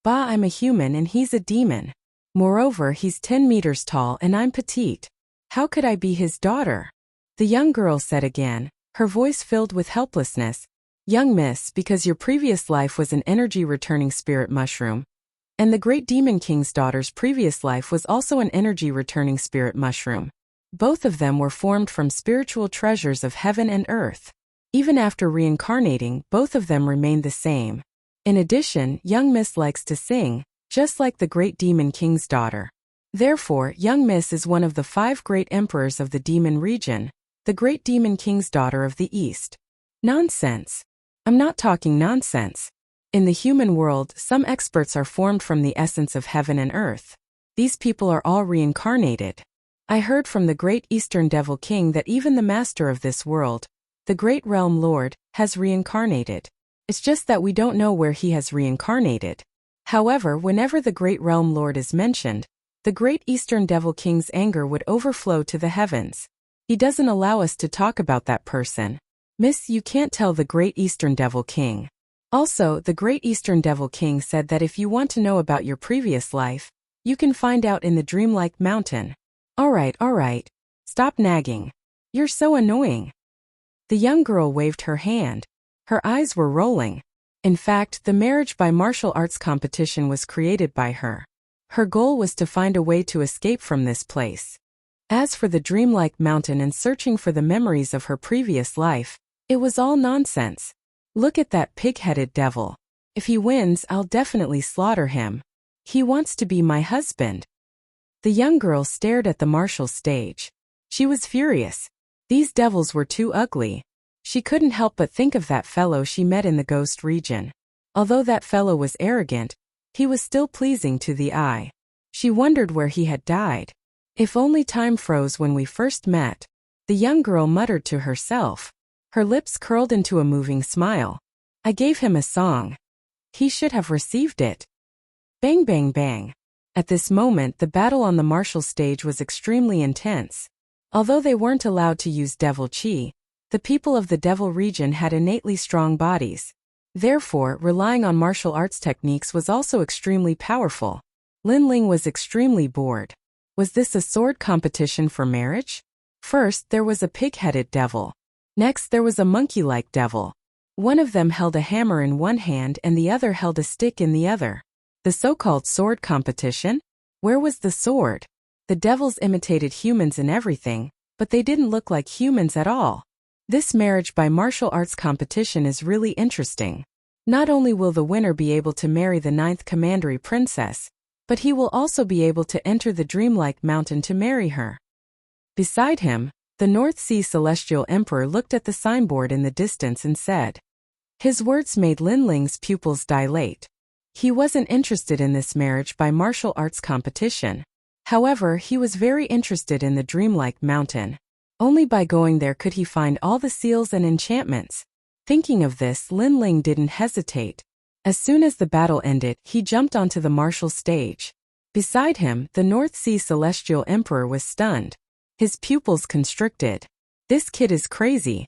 Bah, I'm a human and he's a demon. Moreover, he's 10 meters tall and I'm petite. How could I be his daughter? The young girl said again, her voice filled with helplessness. Young miss, because your previous life was an energy-returning spirit mushroom, and the Great Demon King's daughter's previous life was also an energy-returning spirit mushroom. Both of them were formed from spiritual treasures of heaven and earth. Even after reincarnating, both of them remained the same. In addition, young miss likes to sing, just like the Great Demon King's daughter. Therefore, young miss is one of the 5 great emperors of the demon region, the Great Demon King's daughter of the East. Nonsense. I'm not talking nonsense. In the human world, some experts are formed from the essence of heaven and earth. These people are all reincarnated. I heard from the Great Eastern Devil King that even the master of this world, the Great Realm Lord, has reincarnated. It's just that we don't know where he has reincarnated. However, whenever the Great Realm Lord is mentioned, the Great Eastern Devil King's anger would overflow to the heavens. He doesn't allow us to talk about that person. Miss, you can't tell the Great Eastern Devil King. Also, the Great Eastern Devil King said that if you want to know about your previous life, you can find out in the Dreamlike Mountain. Alright. Stop nagging. You're so annoying. The young girl waved her hand. Her eyes were rolling. In fact, the marriage by martial arts competition was created by her. Her goal was to find a way to escape from this place. As for the Dreamlike Mountain and searching for the memories of her previous life, it was all nonsense. Look at that pig-headed devil. If he wins, I'll definitely slaughter him. He wants to be my husband. The young girl stared at the martial stage. She was furious. These devils were too ugly. She couldn't help but think of that fellow she met in the ghost region. Although that fellow was arrogant, he was still pleasing to the eye. She wondered where he had died. If only time froze when we first met. The young girl muttered to herself. Her lips curled into a moving smile. I gave him a song. He should have received it. Bang bang bang. At this moment the battle on the martial stage was extremely intense. Although they weren't allowed to use devil chi, the people of the devil region had innately strong bodies. Therefore, relying on martial arts techniques was also extremely powerful. Lin Ling was extremely bored. Was this a sword competition for marriage? First, there was a pig-headed devil. Next, there was a monkey-like devil. One of them held a hammer in one hand and the other held a stick in the other. The so-called sword competition? Where was the sword? The devils imitated humans in everything, but they didn't look like humans at all. This marriage by martial arts competition is really interesting. Not only will the winner be able to marry the 9th Commandery Princess, but he will also be able to enter the Dreamlike Mountain to marry her. Beside him, the North Sea Celestial Emperor looked at the signboard in the distance and said. His words made Lin Ling's pupils dilate. He wasn't interested in this marriage by martial arts competition. However, he was very interested in the Dreamlike Mountain. Only by going there could he find all the seals and enchantments. Thinking of this, Lin Ling didn't hesitate. As soon as the battle ended, he jumped onto the martial stage. Beside him, the North Sea Celestial Emperor was stunned. His pupils constricted. This kid is crazy.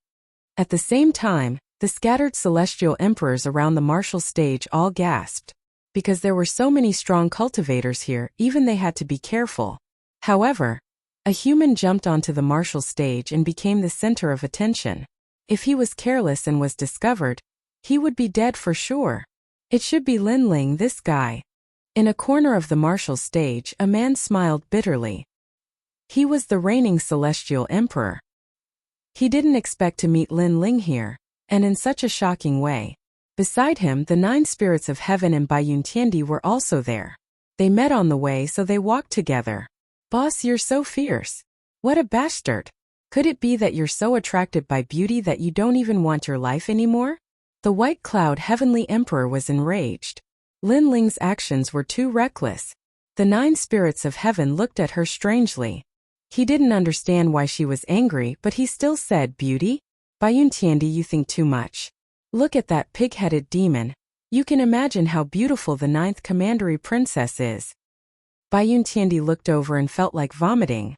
At the same time, the scattered celestial emperors around the martial stage all gasped. Because there were so many strong cultivators here, even they had to be careful. However, a human jumped onto the martial stage and became the center of attention. If he was careless and was discovered, he would be dead for sure. It should be Lin Ling, this guy. In a corner of the martial stage, a man smiled bitterly. He was the reigning celestial emperor. He didn't expect to meet Lin Ling here, and in such a shocking way. Beside him, the 9 spirits of heaven and Bai Yuntiandi were also there. They met on the way, so they walked together. Boss, you're so fierce. What a bastard. Could it be that you're so attracted by beauty that you don't even want your life anymore? The White Cloud Heavenly Emperor was enraged. Lin Ling's actions were too reckless. The 9 spirits of heaven looked at her strangely. He didn't understand why she was angry, but he still said, Beauty? Bai Yuntiandi, you think too much. Look at that pig-headed demon. You can imagine how beautiful the 9th Commandery Princess is. Bai Yuntiandi looked over and felt like vomiting.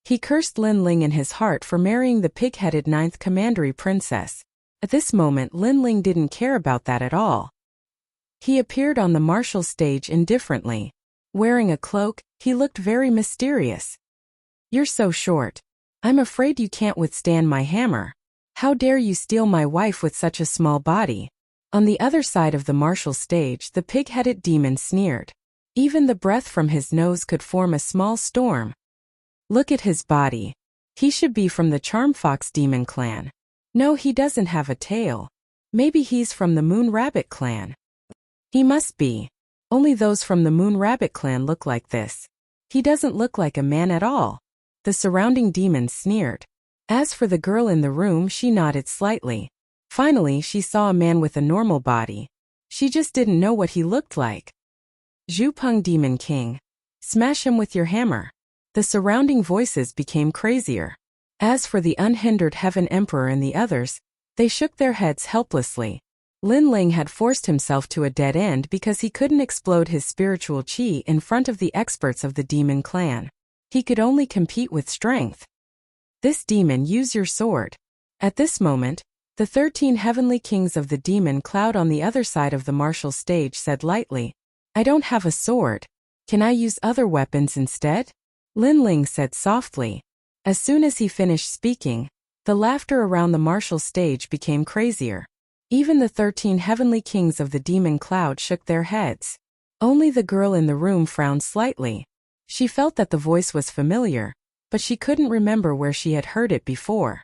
He cursed Lin Ling in his heart for marrying the pig-headed 9th Commandery Princess. At this moment, Lin Ling didn't care about that at all. He appeared on the martial stage indifferently. Wearing a cloak, he looked very mysterious. You're so short. I'm afraid you can't withstand my hammer. How dare you steal my wife with such a small body? On the other side of the martial stage, the pig-headed demon sneered. Even the breath from his nose could form a small storm. Look at his body. He should be from the Charmfox Demon clan. No, he doesn't have a tail. Maybe he's from the Moon Rabbit clan. He must be. Only those from the Moon Rabbit clan look like this. He doesn't look like a man at all. The surrounding demons sneered. As for the girl in the room, she nodded slightly. Finally, she saw a man with a normal body. She just didn't know what he looked like. Zhupeng Demon King. Smash him with your hammer. The surrounding voices became crazier. As for the unhindered Heaven Emperor and the others, they shook their heads helplessly. Lin Ling had forced himself to a dead end because he couldn't explode his spiritual qi in front of the experts of the demon clan. He could only compete with strength. This demon, use your sword. At this moment, the 13 heavenly kings of the demon cloud on the other side of the martial stage said lightly, I don't have a sword. Can I use other weapons instead? Lin Ling said softly. As soon as he finished speaking, the laughter around the martial stage became crazier. Even the 13 heavenly kings of the demon cloud shook their heads. Only the girl in the room frowned slightly. She felt that the voice was familiar, but she couldn't remember where she had heard it before.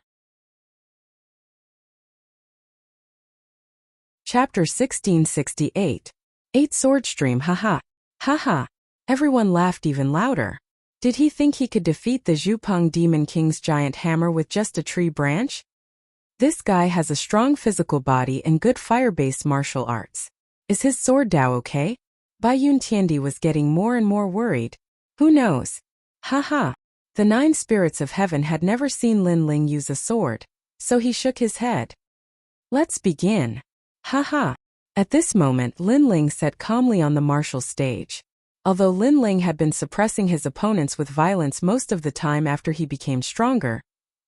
Chapter 1668. 8 Sword Stream, haha. Haha. Everyone laughed even louder. Did he think he could defeat the Zhupeng Demon King's giant hammer with just a tree branch? This guy has a strong physical body and good fire-based martial arts. Is his sword Dao okay? Bai Yun Tiandi was getting more and more worried. Who knows? Haha. The 9 spirits of heaven had never seen Lin Ling use a sword, so he shook his head. Let's begin. Haha. At this moment, Lin Ling sat calmly on the martial stage. Although Lin Ling had been suppressing his opponents with violence most of the time after he became stronger,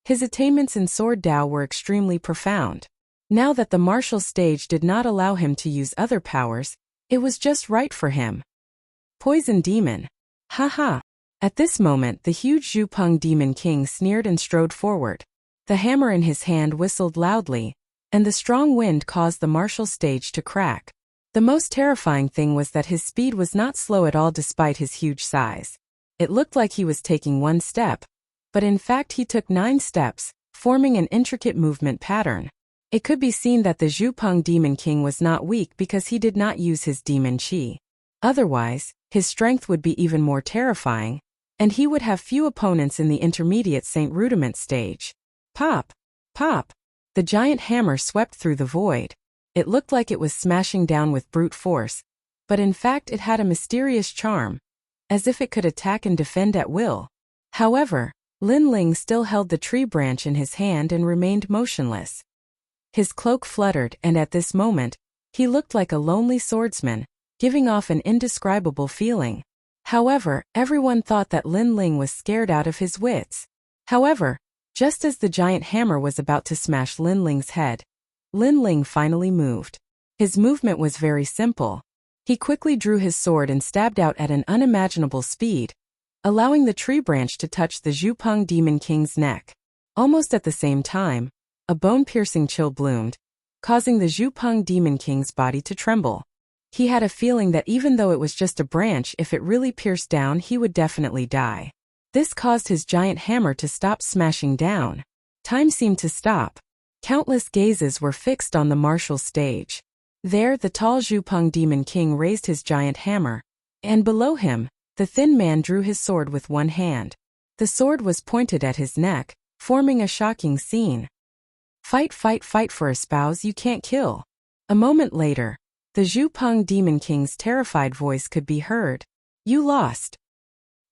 his attainments in Sword Dao were extremely profound. Now that the martial stage did not allow him to use other powers, it was just right for him. Poison Demon. Haha. At this moment, the huge Zhupeng Demon King sneered and strode forward. The hammer in his hand whistled loudly, and the strong wind caused the martial stage to crack. The most terrifying thing was that his speed was not slow at all despite his huge size. It looked like he was taking 1 step, but in fact he took 9 steps, forming an intricate movement pattern. It could be seen that the Zhupeng Demon King was not weak because he did not use his demon qi. Otherwise, his strength would be even more terrifying, and he would have few opponents in the intermediate Saint Rudiment stage. Pop! Pop! The giant hammer swept through the void. It looked like it was smashing down with brute force, but in fact it had a mysterious charm, as if it could attack and defend at will. However, Lin Ling still held the tree branch in his hand and remained motionless. His cloak fluttered, and at this moment, he looked like a lonely swordsman, giving off an indescribable feeling. However, everyone thought that Lin Ling was scared out of his wits. However, just as the giant hammer was about to smash Lin Ling's head, Lin Ling finally moved. His movement was very simple. He quickly drew his sword and stabbed out at an unimaginable speed, allowing the tree branch to touch the Zhupeng Demon King's neck. Almost at the same time, a bone-piercing chill bloomed, causing the Zhupeng Demon King's body to tremble. He had a feeling that even though it was just a branch, if it really pierced down, he would definitely die. This caused his giant hammer to stop smashing down. Time seemed to stop. Countless gazes were fixed on the martial stage. There, the tall Zhupeng Demon King raised his giant hammer, and below him, the thin man drew his sword with one hand. The sword was pointed at his neck, forming a shocking scene. Fight, fight, fight for a spouse you can't kill. A moment later, the Zhupeng Demon King's terrified voice could be heard. You lost.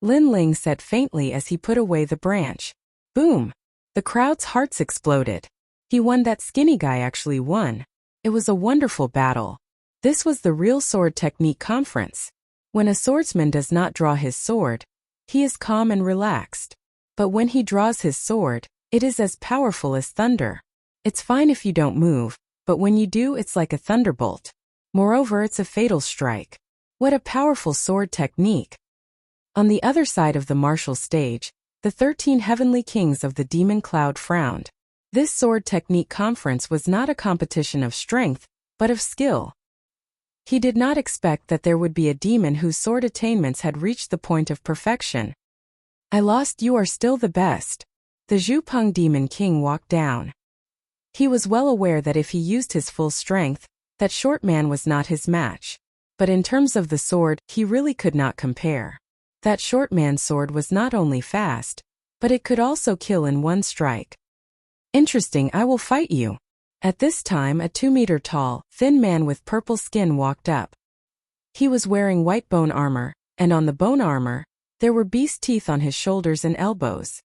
Lin Ling said faintly as he put away the branch. Boom! The crowd's hearts exploded. He won. That skinny guy actually won. It was a wonderful battle. This was the real sword technique conference. When a swordsman does not draw his sword, he is calm and relaxed. But when he draws his sword, it is as powerful as thunder. It's fine if you don't move, but when you do, it's like a thunderbolt. Moreover, it's a fatal strike. What a powerful sword technique. On the other side of the martial stage, the 13 heavenly kings of the demon cloud frowned. This sword technique conference was not a competition of strength, but of skill. He did not expect that there would be a demon whose sword attainments had reached the point of perfection. I lost. You are still the best. The Zhupeng Demon King walked down. He was well aware that if he used his full strength, that short man was not his match. But in terms of the sword, he really could not compare. That short man's sword was not only fast, but it could also kill in one strike. Interesting, I will fight you. At this time, a 2-meter-tall, thin man with purple skin walked up. He was wearing white bone armor, and on the bone armor, there were beast teeth on his shoulders and elbows.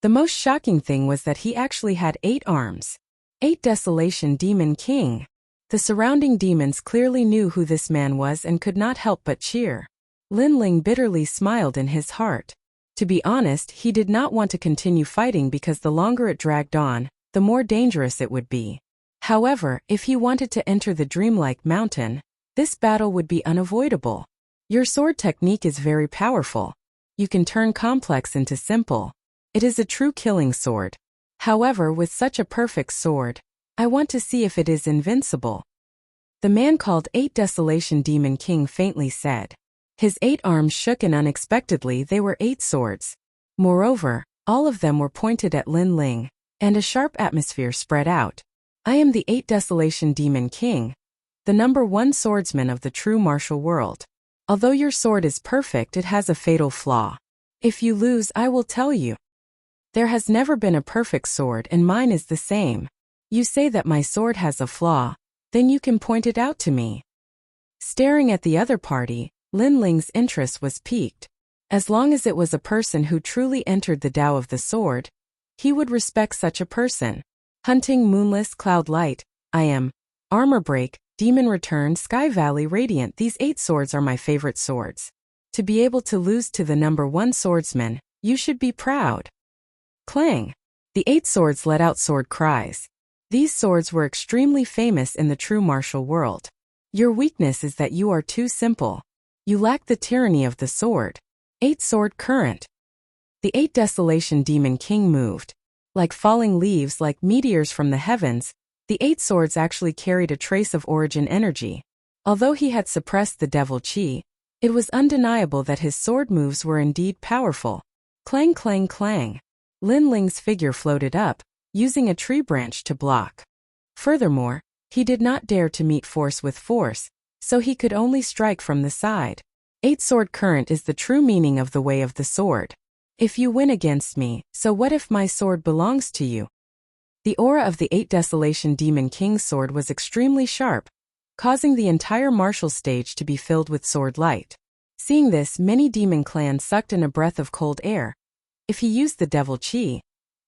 The most shocking thing was that he actually had 8 arms. 8 Desolation Demon King. The surrounding demons clearly knew who this man was and could not help but cheer. Lin Ling bitterly smiled in his heart. To be honest, he did not want to continue fighting because the longer it dragged on, the more dangerous it would be. However, if he wanted to enter the dreamlike mountain, this battle would be unavoidable. Your sword technique is very powerful. You can turn complex into simple. It is a true killing sword. However, with such a perfect sword, I want to see if it is invincible. The man called 8 Desolation Demon King faintly said. His 8 arms shook and unexpectedly they were 8 swords. Moreover, all of them were pointed at Lin Ling, and a sharp atmosphere spread out. I am the 8 Desolation Demon King, the #1 swordsman of the true martial world. Although your sword is perfect, it has a fatal flaw. If you lose, I will tell you. There has never been a perfect sword and mine is the same. You say that my sword has a flaw, then you can point it out to me. Staring at the other party, Lin Ling's interest was piqued. As long as it was a person who truly entered the Tao of the sword, he would respect such a person. Hunting Moonless Cloud Light, I am. Armor Break, Demon Return, Sky Valley Radiant. These 8 swords are my favorite swords. To be able to lose to the #1 swordsman, you should be proud. Clang! The 8 swords let out sword cries. These swords were extremely famous in the true martial world. Your weakness is that you are too simple. You lack the tyranny of the sword. 8 Sword Current. The 8 Desolation Demon King moved. Like falling leaves, like meteors from the heavens, the 8 swords actually carried a trace of origin energy. Although he had suppressed the devil chi, it was undeniable that his sword moves were indeed powerful. Clang clang clang. Lin Ling's figure floated up, using a tree branch to block. Furthermore, he did not dare to meet force with force, so he could only strike from the side. 8 Sword Current is the true meaning of the way of the sword. If you win against me, so what if my sword belongs to you? The aura of the 8 Desolation Demon King's sword was extremely sharp, causing the entire martial stage to be filled with sword light. Seeing this, many demon clans sucked in a breath of cold air. If he used the devil chi,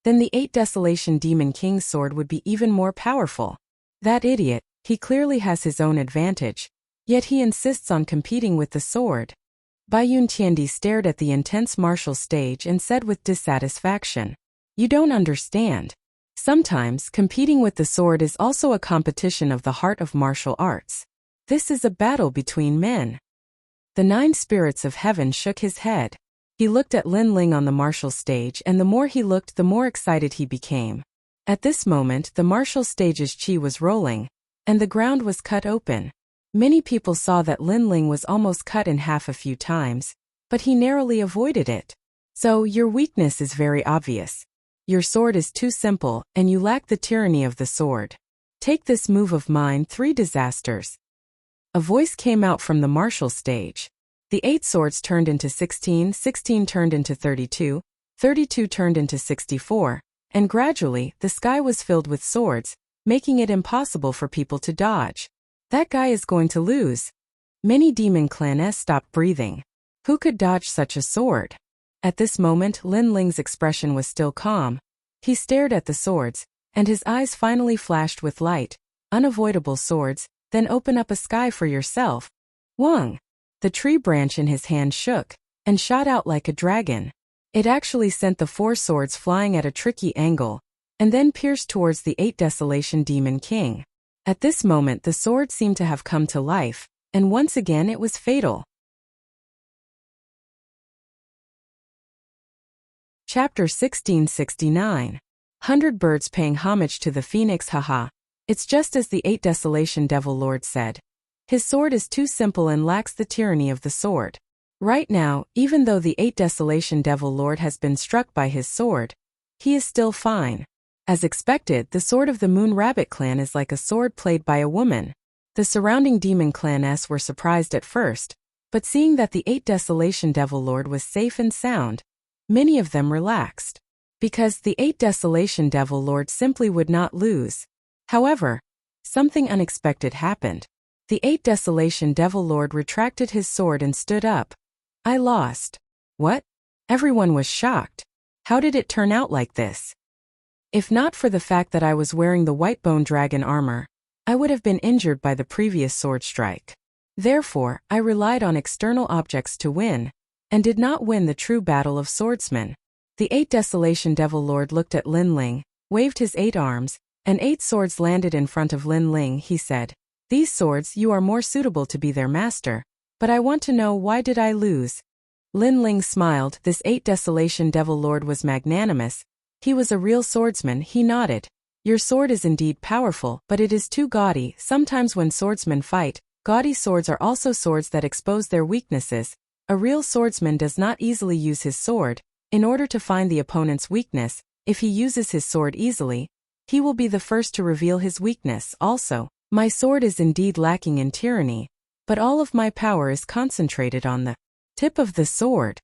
then the 8 Desolation Demon King's sword would be even more powerful. That idiot, he clearly has his own advantage, yet he insists on competing with the sword. Bai Yun Tiandi stared at the intense martial stage and said with dissatisfaction, "You don't understand. Sometimes, competing with the sword is also a competition of the heart of martial arts. This is a battle between men." The 9 spirits of heaven shook his head. He looked at Lin Ling on the martial stage, and the more he looked, the more excited he became. At this moment, the martial stage's chi was rolling, and the ground was cut open. Many people saw that Lin Ling was almost cut in half a few times, but he narrowly avoided it. So, your weakness is very obvious. Your sword is too simple, and you lack the tyranny of the sword. Take this move of mine, 3 disasters. A voice came out from the martial stage. The 8 swords turned into 16, 16 turned into 32, 32 turned into 64, and gradually, the sky was filled with swords, making it impossible for people to dodge. That guy is going to lose. Many demon clans stopped breathing. Who could dodge such a sword? At this moment, Lin Ling's expression was still calm. He stared at the swords, and his eyes finally flashed with light. Unavoidable swords, then open up a sky for yourself. Wang! The tree branch in his hand shook, and shot out like a dragon. It actually sent the 4 swords flying at a tricky angle, and then pierced towards the 8 Desolation Demon King. At this moment the sword seemed to have come to life, and once again it was fatal. Chapter 1669. 100 Birds Paying Homage to the Phoenix. Haha. It's just as the 8 Desolation Devil Lord said. His sword is too simple and lacks the tyranny of the sword. Right now, even though the 8 Desolation Devil Lord has been struck by his sword, he is still fine. As expected, the sword of the Moon Rabbit clan is like a sword played by a woman. The surrounding demon clans were surprised at first, but seeing that the 8 Desolation Devil Lord was safe and sound, many of them relaxed. Because the 8 Desolation Devil Lord simply would not lose. However, something unexpected happened. The 8 Desolation Devil Lord retracted his sword and stood up. I lost. What? Everyone was shocked. How did it turn out like this? If not for the fact that I was wearing the white bone dragon armor, I would have been injured by the previous sword strike. Therefore, I relied on external objects to win, and did not win the true battle of swordsmen. The 8 Desolation Devil Lord looked at Lin Ling, waved his 8 arms, and 8 swords landed in front of Lin Ling. He said, "These swords, you are more suitable to be their master, but I want to know, why did I lose?" Lin Ling smiled. This 8 Desolation Devil Lord was magnanimous. He was a real swordsman. He nodded. "Your sword is indeed powerful, but it is too gaudy. Sometimes when swordsmen fight, gaudy swords are also swords that expose their weaknesses. A real swordsman does not easily use his sword. In order to find the opponent's weakness, if he uses his sword easily, he will be the first to reveal his weakness. Also, my sword is indeed lacking in tyranny, but all of my power is concentrated on the tip of the sword.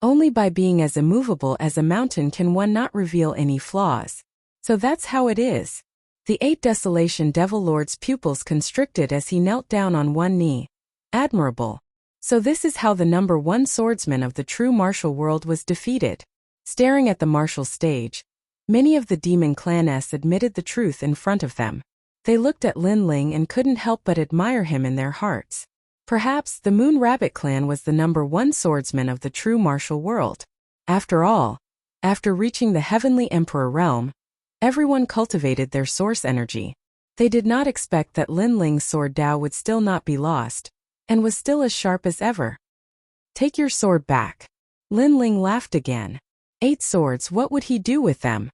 Only by being as immovable as a mountain can one not reveal any flaws. So that's how it is." The 8 Desolation Devil Lord's pupils constricted as he knelt down on one knee. Admirable. So this is how the number 1 swordsman of the true martial world was defeated. Staring at the martial stage, many of the demon claness admitted the truth in front of them. They looked at Lin Ling and couldn't help but admire him in their hearts. Perhaps the Moon Rabbit clan was the number 1 swordsman of the true martial world. After all, after reaching the Heavenly Emperor realm, everyone cultivated their source energy. They did not expect that Lin Ling's sword Dao would still not be lost, and was still as sharp as ever. "Take your sword back." Lin Ling laughed again. 8 swords, what would he do with them?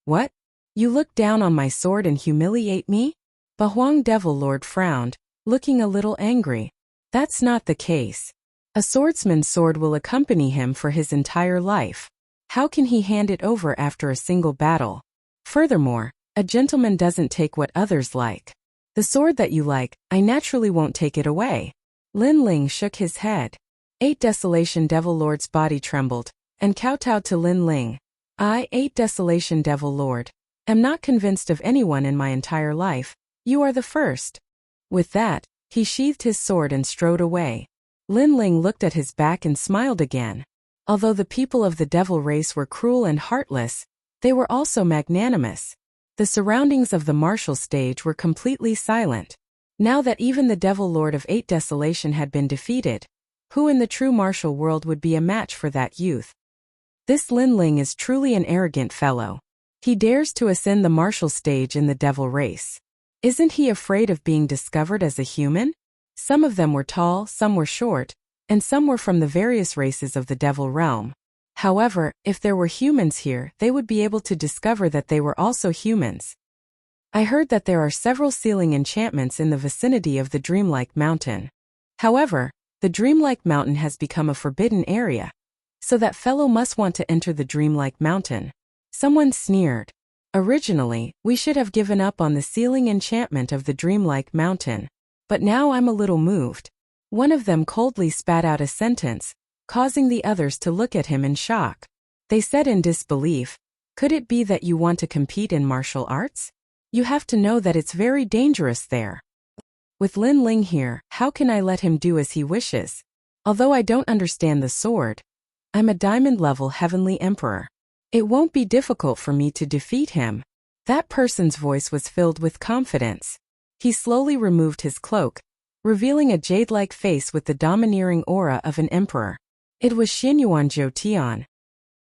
"What? You look down on my sword and humiliate me?" The Huang Devil Lord frowned, looking a little angry. "That's not the case. A swordsman's sword will accompany him for his entire life. How can he hand it over after a single battle? Furthermore, a gentleman doesn't take what others like. The sword that you like, I naturally won't take it away." Lin Ling shook his head. 8 Desolation Devil Lord's body trembled, and kowtowed to Lin Ling. "I, 8 Desolation Devil Lord, am not convinced of anyone in my entire life. You are the first." With that, he sheathed his sword and strode away. Lin Ling looked at his back and smiled again. Although the people of the devil race were cruel and heartless, they were also magnanimous. The surroundings of the martial stage were completely silent. Now that even the Devil Lord of 8 Desolation had been defeated, who in the true martial world would be a match for that youth? This Lin Ling is truly an arrogant fellow. He dares to ascend the martial stage in the devil race. Isn't he afraid of being discovered as a human? Some of them were tall, some were short, and some were from the various races of the devil realm. However, if there were humans here, they would be able to discover that they were also humans. I heard that there are several sealing enchantments in the vicinity of the Dreamlike Mountain. However, the Dreamlike Mountain has become a forbidden area, so that fellow must want to enter the Dreamlike Mountain. Someone sneered. Originally, we should have given up on the sealing enchantment of the Dreamlike Mountain, but now I'm a little moved. One of them coldly spat out a sentence, causing the others to look at him in shock. They said in disbelief, "Could it be that you want to compete in martial arts? You have to know that it's very dangerous there. With Lin Ling here, how can I let him do as he wishes? Although I don't understand the sword, I'm a diamond-level Heavenly Emperor. It won't be difficult for me to defeat him." That person's voice was filled with confidence. He slowly removed his cloak, revealing a jade-like face with the domineering aura of an emperor. It was Xinyuan Zhoutian.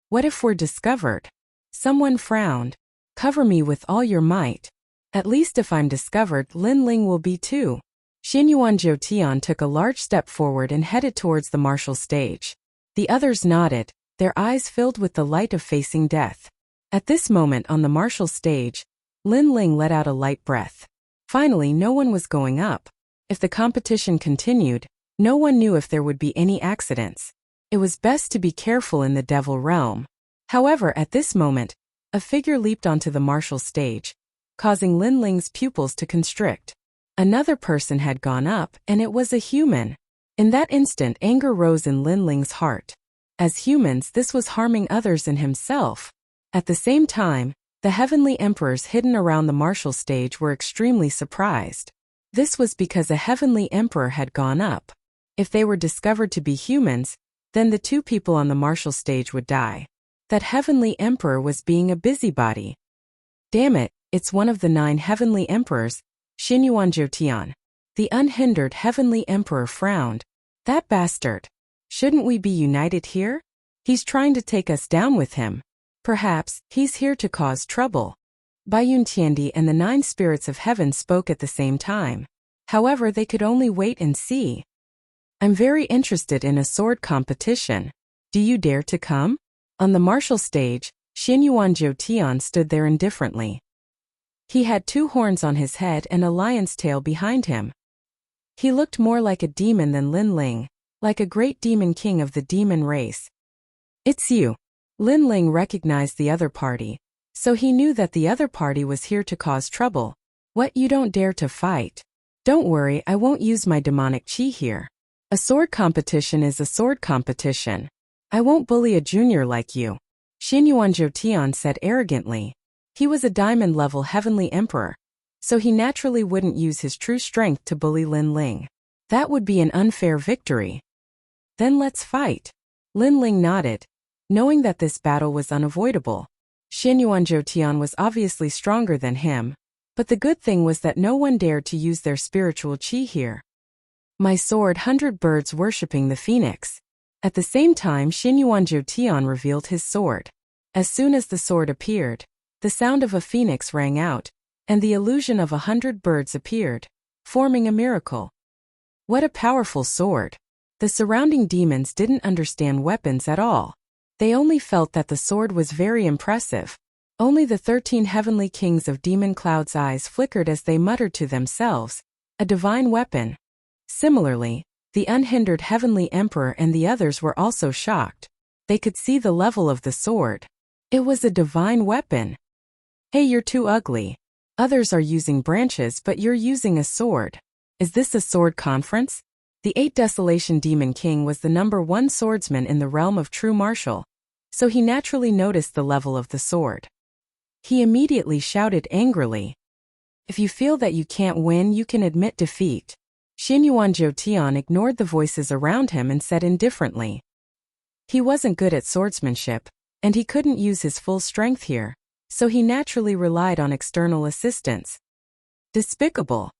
"What if we're discovered?" Someone frowned. "Cover me with all your might. At least if I'm discovered, Lin Ling will be too." Xinyuan Zhoutian took a large step forward and headed towards the martial stage. The others nodded, their eyes filled with the light of facing death. At this moment on the martial stage, Lin Ling let out a light breath. Finally, no one was going up. If the competition continued, no one knew if there would be any accidents. It was best to be careful in the devil realm. However, at this moment, a figure leaped onto the martial stage, causing Lin Ling's pupils to constrict. Another person had gone up, and it was a human. In that instant, anger rose in Lin Ling's heart. As humans, this was harming others and himself. At the same time, the heavenly emperors hidden around the martial stage were extremely surprised. This was because a heavenly emperor had gone up. If they were discovered to be humans, then the 2 people on the martial stage would die. That heavenly emperor was being a busybody. Damn it, it's one of the 9 heavenly emperors, Xinyuan Jotian. The unhindered heavenly emperor frowned. That bastard. Shouldn't we be united here? He's trying to take us down with him. Perhaps he's here to cause trouble. Baiyun Tiandi and the 9 spirits of heaven spoke at the same time. However, they could only wait and see. I'm very interested in a sword competition. Do you dare to come? On the martial stage, Xinyuan Jotian stood there indifferently. He had 2 horns on his head and a lion's tail behind him. He looked more like a demon than Lin Ling, like a great demon king of the demon race. It's you. Lin Ling recognized the other party, so he knew that the other party was here to cause trouble. What, you don't dare to fight? Don't worry, I won't use my demonic chi here. A sword competition is a sword competition. I won't bully a junior like you. Xinyuan Jotian said arrogantly. He was a diamond-level heavenly emperor, so he naturally wouldn't use his true strength to bully Lin Ling. That would be an unfair victory. Then let's fight. Lin Ling nodded, knowing that this battle was unavoidable. Xinyuan Jotian was obviously stronger than him, but the good thing was that no one dared to use their spiritual chi here. My sword, 100 birds worshipping the phoenix. At the same time, Xinyuan Jotian revealed his sword. As soon as the sword appeared, the sound of a phoenix rang out, and the illusion of 100 birds appeared, forming a miracle. What a powerful sword! The surrounding demons didn't understand weapons at all. They only felt that the sword was very impressive. Only the 13 heavenly kings of Demon Cloud's eyes flickered as they muttered to themselves, a divine weapon. Similarly, the unhindered heavenly emperor and the others were also shocked. They could see the level of the sword. It was a divine weapon. Hey, you're too ugly. Others are using branches, but you're using a sword. Is this a sword conference? The 8 Desolation Demon King was the #1 swordsman in the realm of true martial, so he naturally noticed the level of the sword. He immediately shouted angrily. If you feel that you can't win, you can admit defeat. Xinyuan Jotian ignored the voices around him and said indifferently. He wasn't good at swordsmanship, and he couldn't use his full strength here, so he naturally relied on external assistance. Despicable.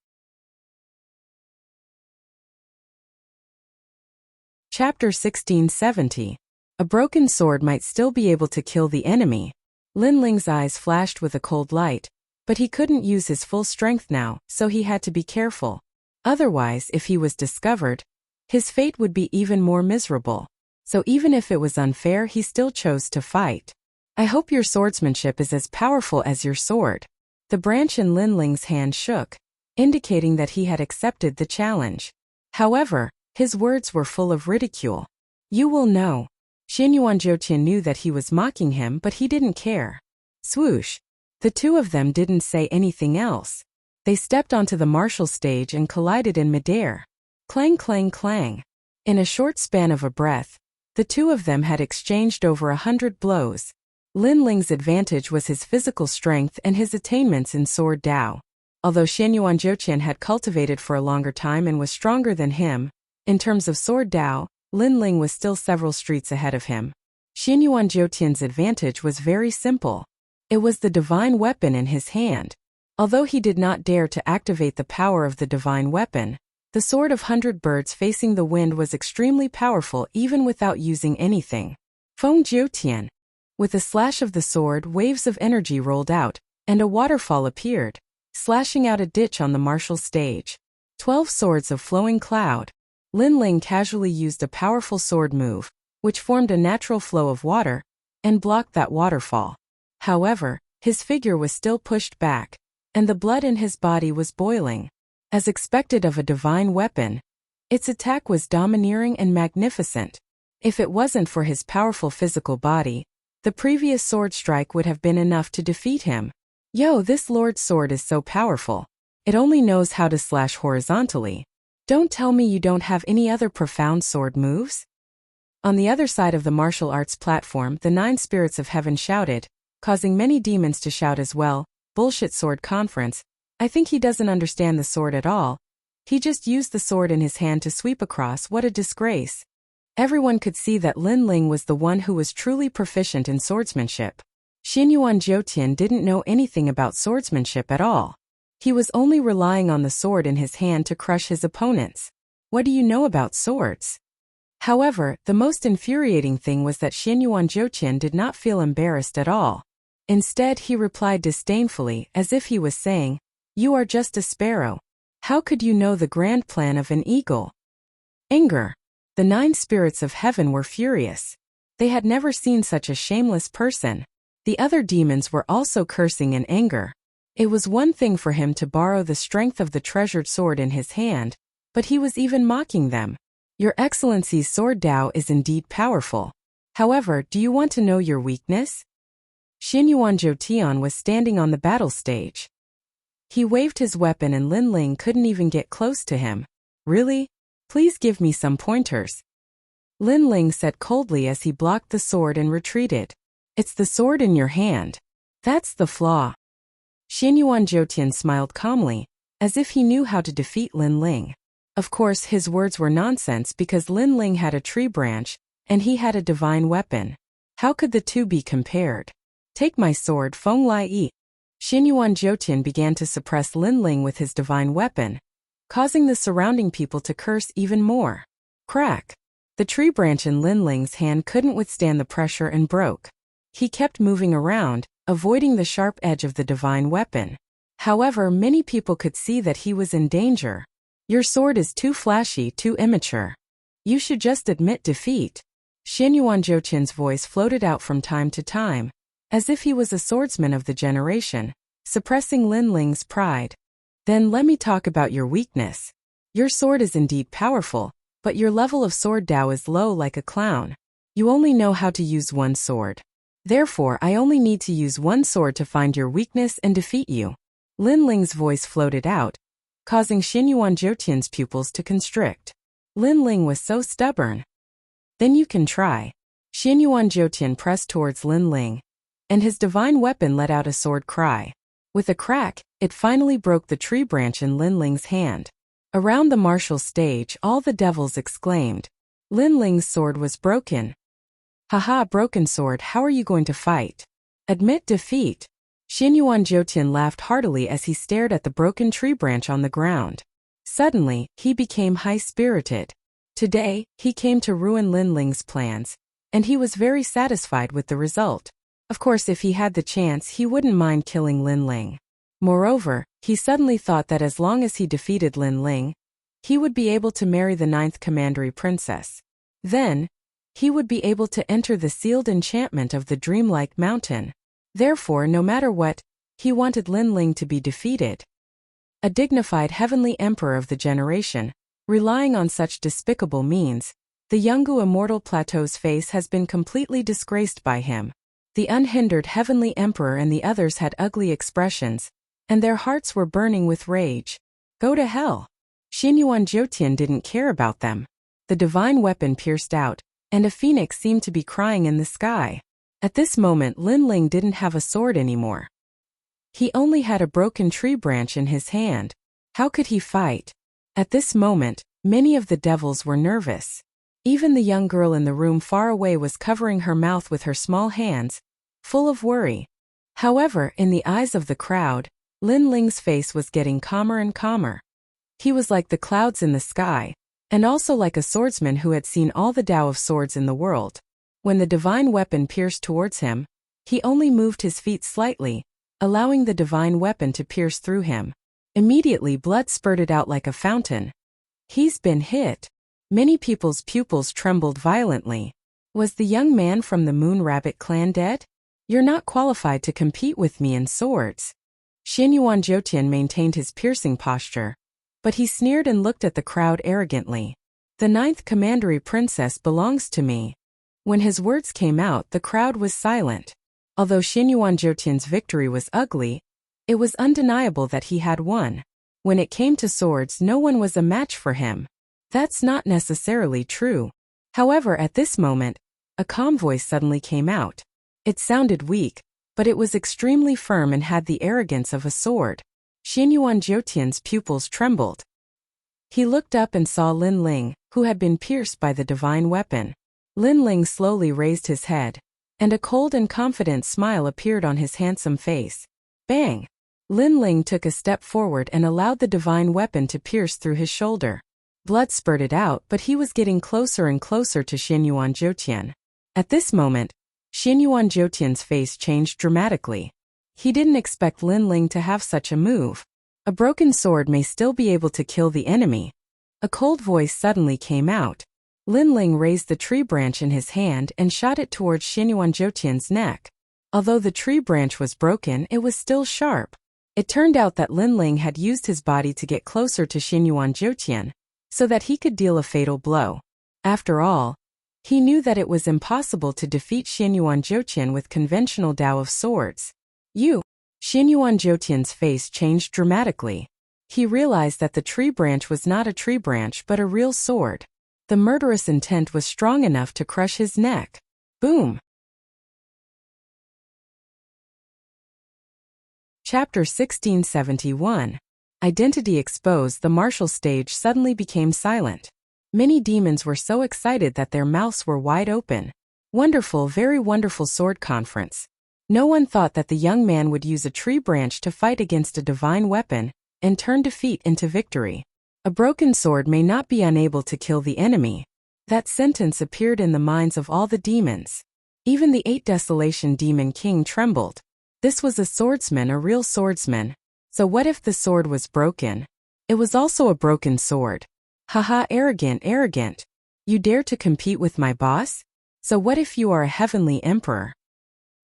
Chapter 1670. A broken sword might still be able to kill the enemy. Lin Ling's eyes flashed with a cold light, but he couldn't use his full strength now, so he had to be careful. Otherwise, if he was discovered, his fate would be even more miserable. So even if it was unfair, he still chose to fight. I hope your swordsmanship is as powerful as your sword. The branch in Lin Ling's hand shook, indicating that he had accepted the challenge. However, his words were full of ridicule. You will know. Xinyuan Jotian knew that he was mocking him, but he didn't care. Swoosh. The 2 of them didn't say anything else. They stepped onto the martial stage and collided in midair. Clang, clang, clang. In a short span of a breath, the 2 of them had exchanged over 100 blows. Lin Ling's advantage was his physical strength and his attainments in sword Dao. Although Xinyuan Jotian had cultivated for a longer time and was stronger than him, in terms of sword Dao, Lin Ling was still several streets ahead of him. Xinyuan Jotian's advantage was very simple. It was the divine weapon in his hand. Although he did not dare to activate the power of the divine weapon, the sword of 100 birds facing the wind was extremely powerful even without using anything. Feng Jiutian. With a slash of the sword, waves of energy rolled out, and a waterfall appeared, slashing out a ditch on the martial stage. 12 swords of flowing cloud. Lin Ling casually used a powerful sword move, which formed a natural flow of water, and blocked that waterfall. However, his figure was still pushed back, and the blood in his body was boiling. As expected of a divine weapon, its attack was domineering and magnificent. If it wasn't for his powerful physical body, the previous sword strike would have been enough to defeat him. Yo, this Lord's sword is so powerful. It only knows how to slash horizontally. Don't tell me you don't have any other profound sword moves? On the other side of the martial arts platform, the 9 spirits of heaven shouted, causing many demons to shout as well. Bullshit sword conference. I think he doesn't understand the sword at all. He just used the sword in his hand to sweep across. What a disgrace. Everyone could see that Lin Ling was the one who was truly proficient in swordsmanship. Xianyuan Jiutian didn't know anything about swordsmanship at all. He was only relying on the sword in his hand to crush his opponents. What do you know about swords? However, the most infuriating thing was that Xianyuan Jiutian did not feel embarrassed at all. Instead, he replied disdainfully, as if he was saying, "You are just a sparrow. How could you know the grand plan of an eagle?" Anger. The 9 spirits of heaven were furious. They had never seen such a shameless person. The other demons were also cursing in anger. It was one thing for him to borrow the strength of the treasured sword in his hand, but he was even mocking them. Your Excellency's sword Dao is indeed powerful. However, do you want to know your weakness? Xianyuan Jiutian was standing on the battle stage. He waved his weapon and Lin Ling couldn't even get close to him. Really? Please give me some pointers. Lin Ling said coldly as he blocked the sword and retreated. It's the sword in your hand. That's the flaw. Xianyuan Jiutian smiled calmly, as if he knew how to defeat Lin Ling. Of course, his words were nonsense because Lin Ling had a tree branch, and he had a divine weapon. How could the two be compared? Take my sword, Feng Lai Yi. Xianyuan Jiutian began to suppress Lin Ling with his divine weapon, causing the surrounding people to curse even more. Crack! The tree branch in Lin Ling's hand couldn't withstand the pressure and broke. He kept moving around, avoiding the sharp edge of the divine weapon. However, many people could see that he was in danger. Your sword is too flashy, too immature. You should just admit defeat. Xianyuan Jiutian's voice floated out from time to time, as if he was a swordsman of the generation, suppressing Lin Ling's pride. Then let me talk about your weakness. Your sword is indeed powerful, but your level of sword Dao is low like a clown. You only know how to use one sword. Therefore, I only need to use one sword to find your weakness and defeat you. Lin Ling's voice floated out, causing Xianyuan Jiutian's pupils to constrict. Lin Ling was so stubborn. Then you can try. Xianyuan Jiutian pressed towards Lin Ling, and his divine weapon let out a sword cry. With a crack, it finally broke the tree branch in Lin Ling's hand. Around the martial stage, all the devils exclaimed. Lin Ling's sword was broken. Haha, broken sword, how are you going to fight? Admit defeat. Xianyuan Jiutian laughed heartily as he stared at the broken tree branch on the ground. Suddenly, he became high-spirited. Today, he came to ruin Lin Ling's plans, and he was very satisfied with the result. Of course, if he had the chance, he wouldn't mind killing Lin Ling. Moreover, he suddenly thought that as long as he defeated Lin Ling, he would be able to marry the 9th Commandery Princess. Then, he would be able to enter the sealed enchantment of the dreamlike mountain. Therefore, no matter what, he wanted Lin Ling to be defeated. A dignified heavenly emperor of the generation, relying on such despicable means, the Yungu Immortal Plateau's face has been completely disgraced by him. The unhindered heavenly emperor and the others had ugly expressions, and their hearts were burning with rage. Go to hell. Xianyuan Jiutian didn't care about them. The divine weapon pierced out, and a phoenix seemed to be crying in the sky. At this moment, Lin Ling didn't have a sword anymore. He only had a broken tree branch in his hand. How could he fight? At this moment, many of the devils were nervous. Even the young girl in the room far away was covering her mouth with her small hands, full of worry. However, in the eyes of the crowd, Lin Ling's face was getting calmer and calmer. He was like the clouds in the sky, and also like a swordsman who had seen all the Tao of swords in the world. When the divine weapon pierced towards him, he only moved his feet slightly, allowing the divine weapon to pierce through him. Immediately blood spurted out like a fountain. He's been hit. Many people's pupils trembled violently. Was the young man from the Moon Rabbit clan dead? You're not qualified to compete with me in swords. Xianyuan Jiutian maintained his piercing posture, but he sneered and looked at the crowd arrogantly. The 9th Commandery Princess belongs to me. When his words came out, the crowd was silent. Although Xianyuan Jiutian's victory was ugly, it was undeniable that he had won. When it came to swords, no one was a match for him. That's not necessarily true. However, at this moment, a calm voice suddenly came out. It sounded weak, but it was extremely firm and had the arrogance of a sword. Xianyuan Jiutian's pupils trembled. He looked up and saw Lin Ling, who had been pierced by the divine weapon. Lin Ling slowly raised his head, and a cold and confident smile appeared on his handsome face. Bang! Lin Ling took a step forward and allowed the divine weapon to pierce through his shoulder. Blood spurted out, but he was getting closer and closer to Xianyuan Zhoutian. At this moment, Xianyuan Zhoutian's face changed dramatically. He didn't expect Lin Ling to have such a move. A broken sword may still be able to kill the enemy. A cold voice suddenly came out. Lin Ling raised the tree branch in his hand and shot it towards Xianyuan Zhoutian's neck. Although the tree branch was broken, it was still sharp. It turned out that Lin Ling had used his body to get closer to Xianyuan Zhoutian, so that he could deal a fatal blow. After all, he knew that it was impossible to defeat Xianyuan Zhoutian with conventional Dao of swords. Xianyuan Zhoutian's face changed dramatically. He realized that the tree branch was not a tree branch but a real sword. The murderous intent was strong enough to crush his neck. Boom! Chapter 1671. Identity exposed. The martial stage suddenly became silent. Many demons were so excited that their mouths were wide open. Wonderful, very wonderful sword conference. No one thought that the young man would use a tree branch to fight against a divine weapon and turn defeat into victory. A broken sword may not be unable to kill the enemy. That sentence appeared in the minds of all the demons. Even the 8 Desolation Demon King trembled. This was a swordsman, a real swordsman. So what if the sword was broken? It was also a broken sword. Haha, arrogant, arrogant. You dare to compete with my boss? So what if you are a heavenly emperor?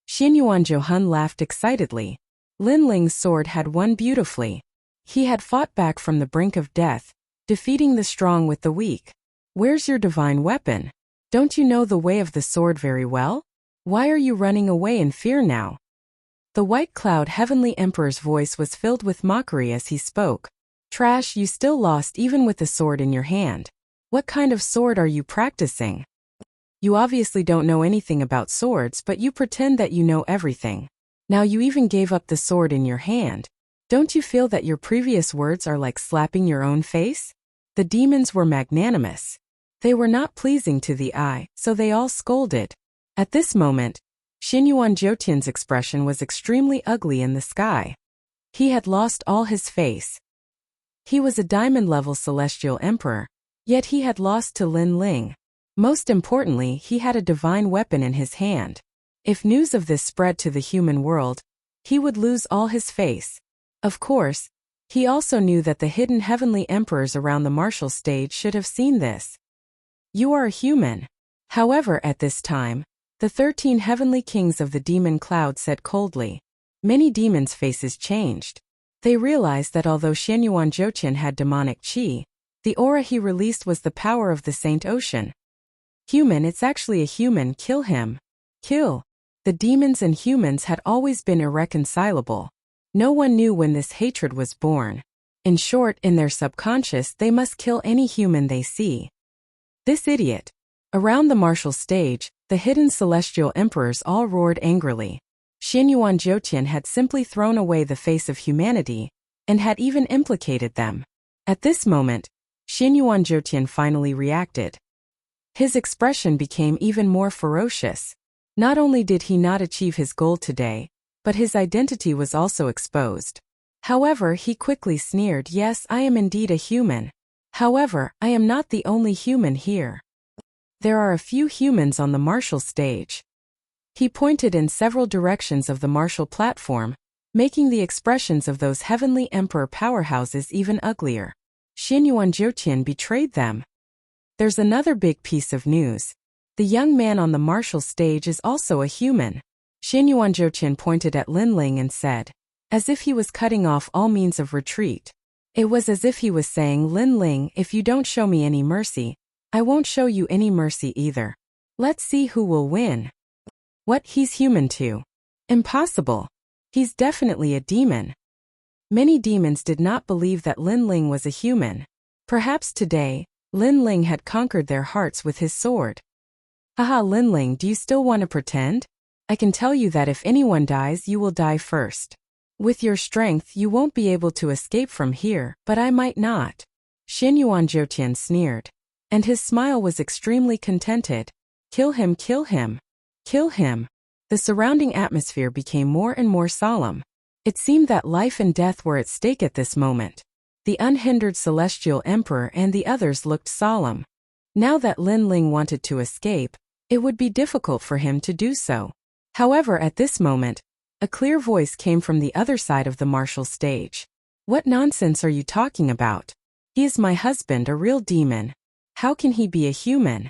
Xianyuan Zhoutian laughed excitedly. Lin Ling's sword had won beautifully. He had fought back from the brink of death, defeating the strong with the weak. Where's your divine weapon? Don't you know the way of the sword very well? Why are you running away in fear now? The White Cloud Heavenly Emperor's voice was filled with mockery as he spoke. Trash, you still lost even with the sword in your hand. What kind of sword are you practicing? You obviously don't know anything about swords, but you pretend that you know everything. Now you even gave up the sword in your hand. Don't you feel that your previous words are like slapping your own face? The demons were magnanimous. They were not pleasing to the eye, so they all scolded. At this moment, Xianyuan Zhoutian's expression was extremely ugly in the sky. He had lost all his face. He was a diamond-level celestial emperor, yet he had lost to Lin Ling. Most importantly, he had a divine weapon in his hand. If news of this spread to the human world, he would lose all his face. Of course, he also knew that the hidden heavenly emperors around the martial stage should have seen this. You are a human. However, at this time, the 13 heavenly kings of the demon cloud said coldly. Many demons' faces changed. They realized that although Xianyuan Zhoutian had demonic qi, the aura he released was the power of the Saint Ocean. Human, it's actually a human, kill him. Kill. The demons and humans had always been irreconcilable. No one knew when this hatred was born. In short, in their subconscious, they must kill any human they see. This idiot. Around the martial stage, the hidden celestial emperors all roared angrily. Xianyuan Zhoutian had simply thrown away the face of humanity, and had even implicated them. At this moment, Xianyuan Zhoutian finally reacted. His expression became even more ferocious. Not only did he not achieve his goal today, but his identity was also exposed. However, he quickly sneered, yes, I am indeed a human. However, I am not the only human here. There are a few humans on the martial stage. He pointed in several directions of the martial platform, making the expressions of those heavenly emperor powerhouses even uglier. Xianyuan Zhoutian betrayed them. There's another big piece of news. The young man on the martial stage is also a human. Xianyuan Zhoutian pointed at Lin Ling and said, as if he was cutting off all means of retreat. It was as if he was saying, Lin Ling, if you don't show me any mercy, I won't show you any mercy either. Let's see who will win. What, he's human too? Impossible. He's definitely a demon. Many demons did not believe that Lin Ling was a human. Perhaps today, Lin Ling had conquered their hearts with his sword. Haha, Lin Ling, do you still want to pretend? I can tell you that if anyone dies, you will die first. With your strength, you won't be able to escape from here, but I might not. Xianyuan Zhoutian sneered. and his smile was extremely contented. Kill him, kill him, kill him. The surrounding atmosphere became more and more solemn. It seemed that life and death were at stake at this moment. The unhindered celestial emperor and the others looked solemn. Now that Lin Ling wanted to escape, it would be difficult for him to do so. However, at this moment, a clear voice came from the other side of the martial stage. What nonsense are you talking about? He is my husband, a real demon. How can he be a human?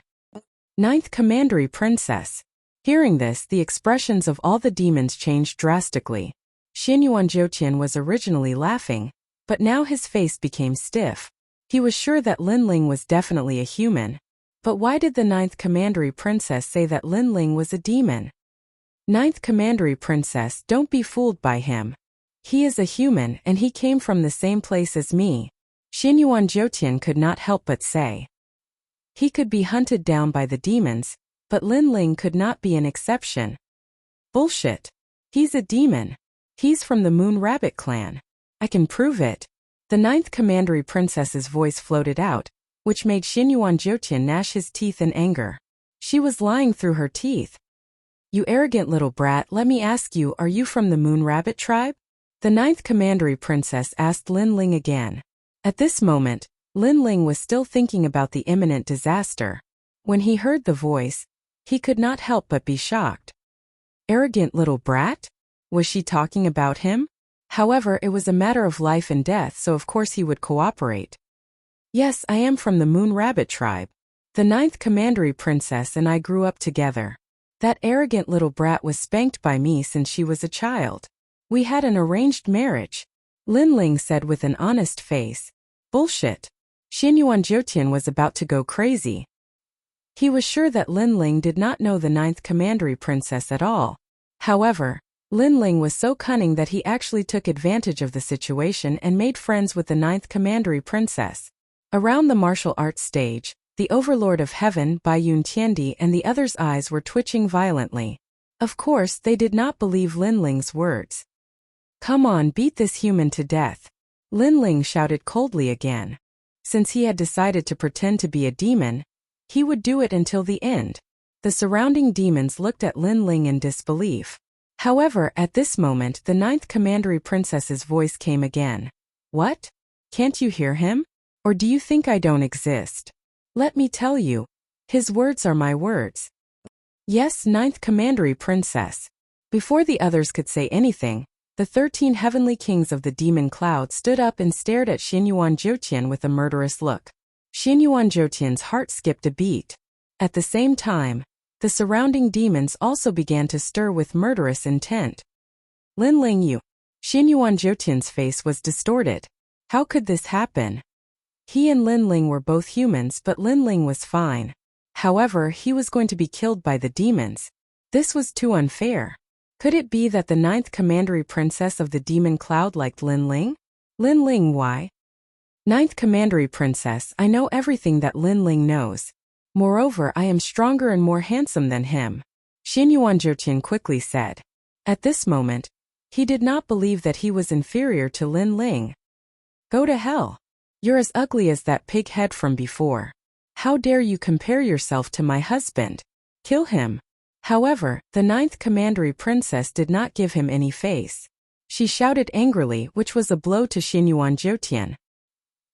Ninth Commandery Princess. Hearing this, the expressions of all the demons changed drastically. Xinyuan Zhoutian was originally laughing, but now his face became stiff. He was sure that Lin Ling was definitely a human. But why did the Ninth Commandery Princess say that Lin Ling was a demon? Ninth Commandery Princess, don't be fooled by him. He is a human and he came from the same place as me. Xinyuan Zhoutian could not help but say. He could be hunted down by the demons, but Lin Ling could not be an exception. Bullshit. He's a demon. He's from the Moon Rabbit clan. I can prove it. The Ninth Commandery Princess's voice floated out, which made Xinyuan Zhoutian gnash his teeth in anger. She was lying through her teeth. You arrogant little brat, let me ask you, are you from the Moon Rabbit tribe? The Ninth Commandery Princess asked Lin Ling again. At this moment, Lin Ling was still thinking about the imminent disaster. When he heard the voice, he could not help but be shocked. Arrogant little brat? Was she talking about him? However, it was a matter of life and death, so of course he would cooperate. Yes, I am from the Moon Rabbit tribe. The Ninth Commandery Princess and I grew up together. That arrogant little brat was spanked by me since she was a child. We had an arranged marriage. Lin Ling said with an honest face. Bullshit. Xinyuan Zhoutian was about to go crazy. He was sure that Lin Ling did not know the Ninth Commandery Princess at all. However, Lin Ling was so cunning that he actually took advantage of the situation and made friends with the Ninth Commandery Princess. Around the martial arts stage, the Overlord of Heaven, Bai Yun Tiandi, and the others' eyes were twitching violently. Of course, they did not believe Lin Ling's words. Come on, beat this human to death. Lin Ling shouted coldly again. Since he had decided to pretend to be a demon, he would do it until the end. The surrounding demons looked at Lin Ling in disbelief. However, at this moment, the Ninth Commandery Princess's voice came again. What? Can't you hear him? Or do you think I don't exist? Let me tell you. His words are my words. Yes, Ninth Commandery Princess. Before the others could say anything, the 13 heavenly kings of the demon cloud stood up and stared at Xinyuan Zhoutian with a murderous look. Xinyuan Zhoutian's heart skipped a beat. At the same time, the surrounding demons also began to stir with murderous intent. Lin Ling, you. Xinyuan Zhoutian's face was distorted. How could this happen? He and Lin Ling were both humans, but Lin Ling was fine. However, he was going to be killed by the demons. This was too unfair. Could it be that the Ninth Commandery Princess of the Demon Cloud liked Lin Ling? Lin Ling, why? Ninth Commandery Princess, I know everything that Lin Ling knows. Moreover, I am stronger and more handsome than him. Xinyuan Zhoutian quickly said. At this moment, he did not believe that he was inferior to Lin Ling. Go to hell. You're as ugly as that pig head from before. How dare you compare yourself to my husband? Kill him. However, the Ninth Commandery Princess did not give him any face. She shouted angrily, which was a blow to Xinyuan Zhoutian.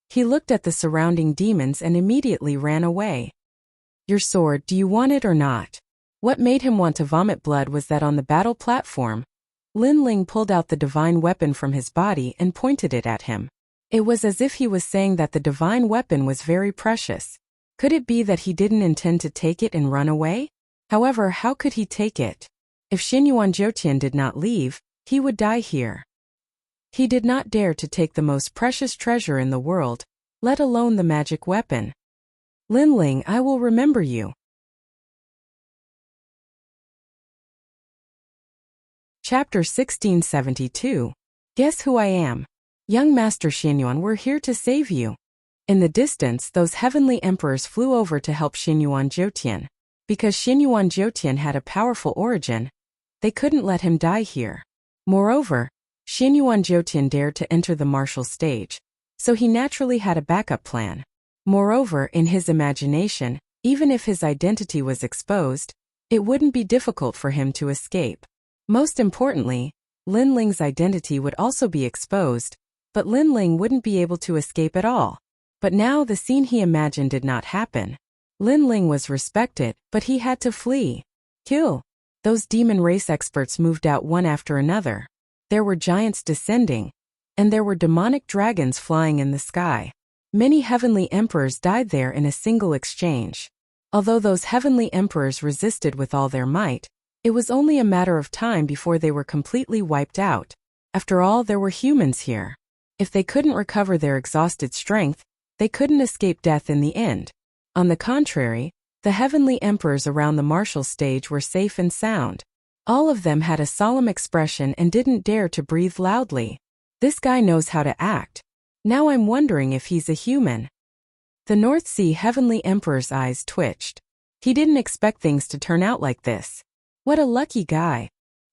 He looked at the surrounding demons and immediately ran away. Your sword, do you want it or not? What made him want to vomit blood was that on the battle platform, Lin Ling pulled out the divine weapon from his body and pointed it at him. It was as if he was saying that the divine weapon was very precious. Could it be that he didn't intend to take it and run away? However, how could he take it? If Xinyuan Zhoutian did not leave, he would die here. He did not dare to take the most precious treasure in the world, let alone the magic weapon. Lin Ling, I will remember you. Chapter 1672. Guess who I am? Young Master Xinyuan, we're here to save you. In the distance, those heavenly emperors flew over to help Xinyuan Zhoutian. Because Xinyuan Zhoutian had a powerful origin, they couldn't let him die here. Moreover, Xinyuan Zhoutian dared to enter the martial stage, so he naturally had a backup plan. Moreover, in his imagination, even if his identity was exposed, it wouldn't be difficult for him to escape. Most importantly, Lin Ling's identity would also be exposed, but Lin Ling wouldn't be able to escape at all. But now the scene he imagined did not happen. Lin Ling was respected, but he had to flee. Kill. Those demon race experts moved out one after another. There were giants descending, and there were demonic dragons flying in the sky. Many heavenly emperors died there in a single exchange. Although those heavenly emperors resisted with all their might, it was only a matter of time before they were completely wiped out. After all, there were humans here. If they couldn't recover their exhausted strength, they couldn't escape death in the end. On the contrary, the heavenly emperors around the martial stage were safe and sound. All of them had a solemn expression and didn't dare to breathe loudly. This guy knows how to act. Now I'm wondering if he's a human. The North Sea Heavenly Emperor's eyes twitched. He didn't expect things to turn out like this. What a lucky guy.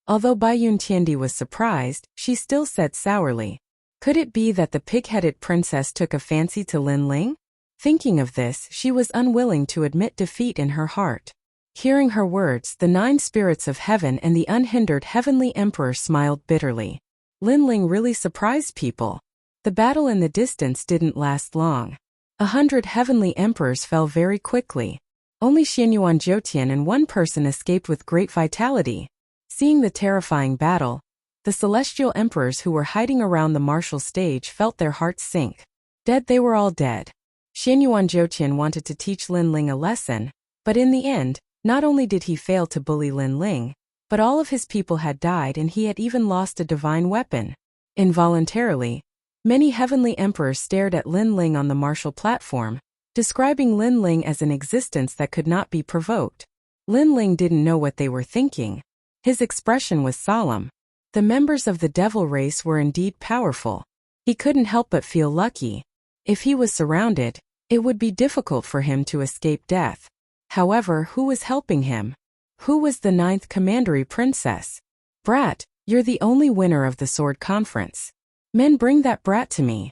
Although Bai Yuntiandi was surprised, she still said sourly, "Could it be that the pig-headed princess took a fancy to Lin Ling?" Thinking of this, she was unwilling to admit defeat in her heart. Hearing her words, the 9 spirits of heaven and the unhindered Heavenly Emperor smiled bitterly. Lin Ling really surprised people. The battle in the distance didn't last long. 100 heavenly emperors fell very quickly. Only Xianyuan Jiutian and one person escaped with great vitality. Seeing the terrifying battle, the celestial emperors who were hiding around the martial stage felt their hearts sink. Dead, they were all dead. Xianyuan Jiutian wanted to teach Lin Ling a lesson, but in the end, not only did he fail to bully Lin Ling, but all of his people had died and he had even lost a divine weapon. Involuntarily, many heavenly emperors stared at Lin Ling on the martial platform, describing Lin Ling as an existence that could not be provoked. Lin Ling didn't know what they were thinking. His expression was solemn. The members of the devil race were indeed powerful. He couldn't help but feel lucky. If he was surrounded, it would be difficult for him to escape death. However, who was helping him? Who was the 9th Commandery Princess? "Brat, you're the only winner of the sword conference. Men, bring that brat to me."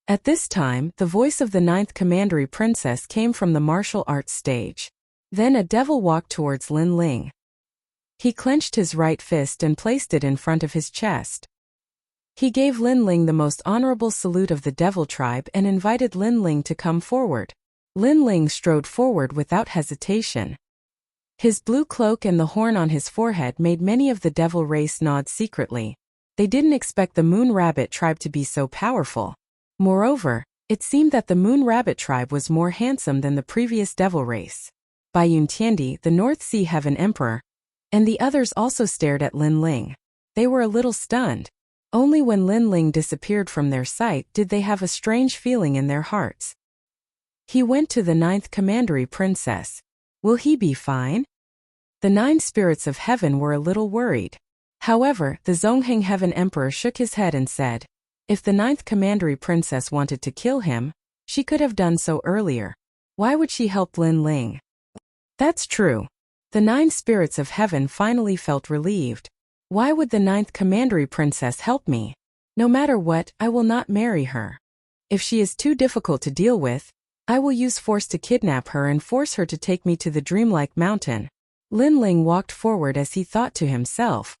At this time, the voice of the 9th Commandery Princess came from the martial arts stage. Then a devil walked towards Lin Ling. He clenched his right fist and placed it in front of his chest. He gave Lin Ling the most honorable salute of the devil tribe and invited Lin Ling to come forward. Lin Ling strode forward without hesitation. His blue cloak and the horn on his forehead made many of the devil race nod secretly. They didn't expect the Moon Rabbit tribe to be so powerful. Moreover, it seemed that the Moon Rabbit tribe was more handsome than the previous devil race. Bai Yuntiandi, the North Sea Heaven Emperor, and the others also stared at Lin Ling. They were a little stunned. Only when Lin Ling disappeared from their sight did they have a strange feeling in their hearts. He went to the 9th Commandery Princess. Will he be fine? The 9 spirits of heaven were a little worried. However, the Zongheng Heaven Emperor shook his head and said, if the 9th Commandery Princess wanted to kill him, she could have done so earlier. Why would she help Lin Ling? That's true. The 9 spirits of heaven finally felt relieved. Why would the 9th Commandery Princess help me? No matter what, I will not marry her. If she is too difficult to deal with, I will use force to kidnap her and force her to take me to the dreamlike mountain. Lin Ling walked forward as he thought to himself.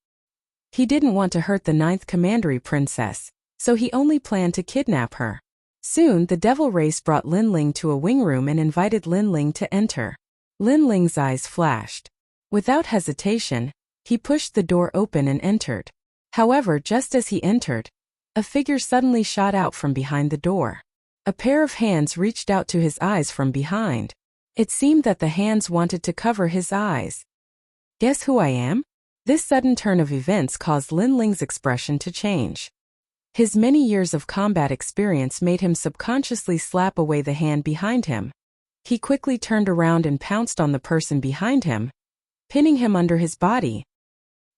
He didn't want to hurt the 9th Commandery Princess, so he only planned to kidnap her. Soon, the devil race brought Lin Ling to a wing room and invited Lin Ling to enter. Lin Ling's eyes flashed. Without hesitation, he pushed the door open and entered. However, just as he entered, a figure suddenly shot out from behind the door. A pair of hands reached out to his eyes from behind. It seemed that the hands wanted to cover his eyes. Guess who I am? This sudden turn of events caused Lin Ling's expression to change. His many years of combat experience made him subconsciously slap away the hand behind him. He quickly turned around and pounced on the person behind him, pinning him under his body.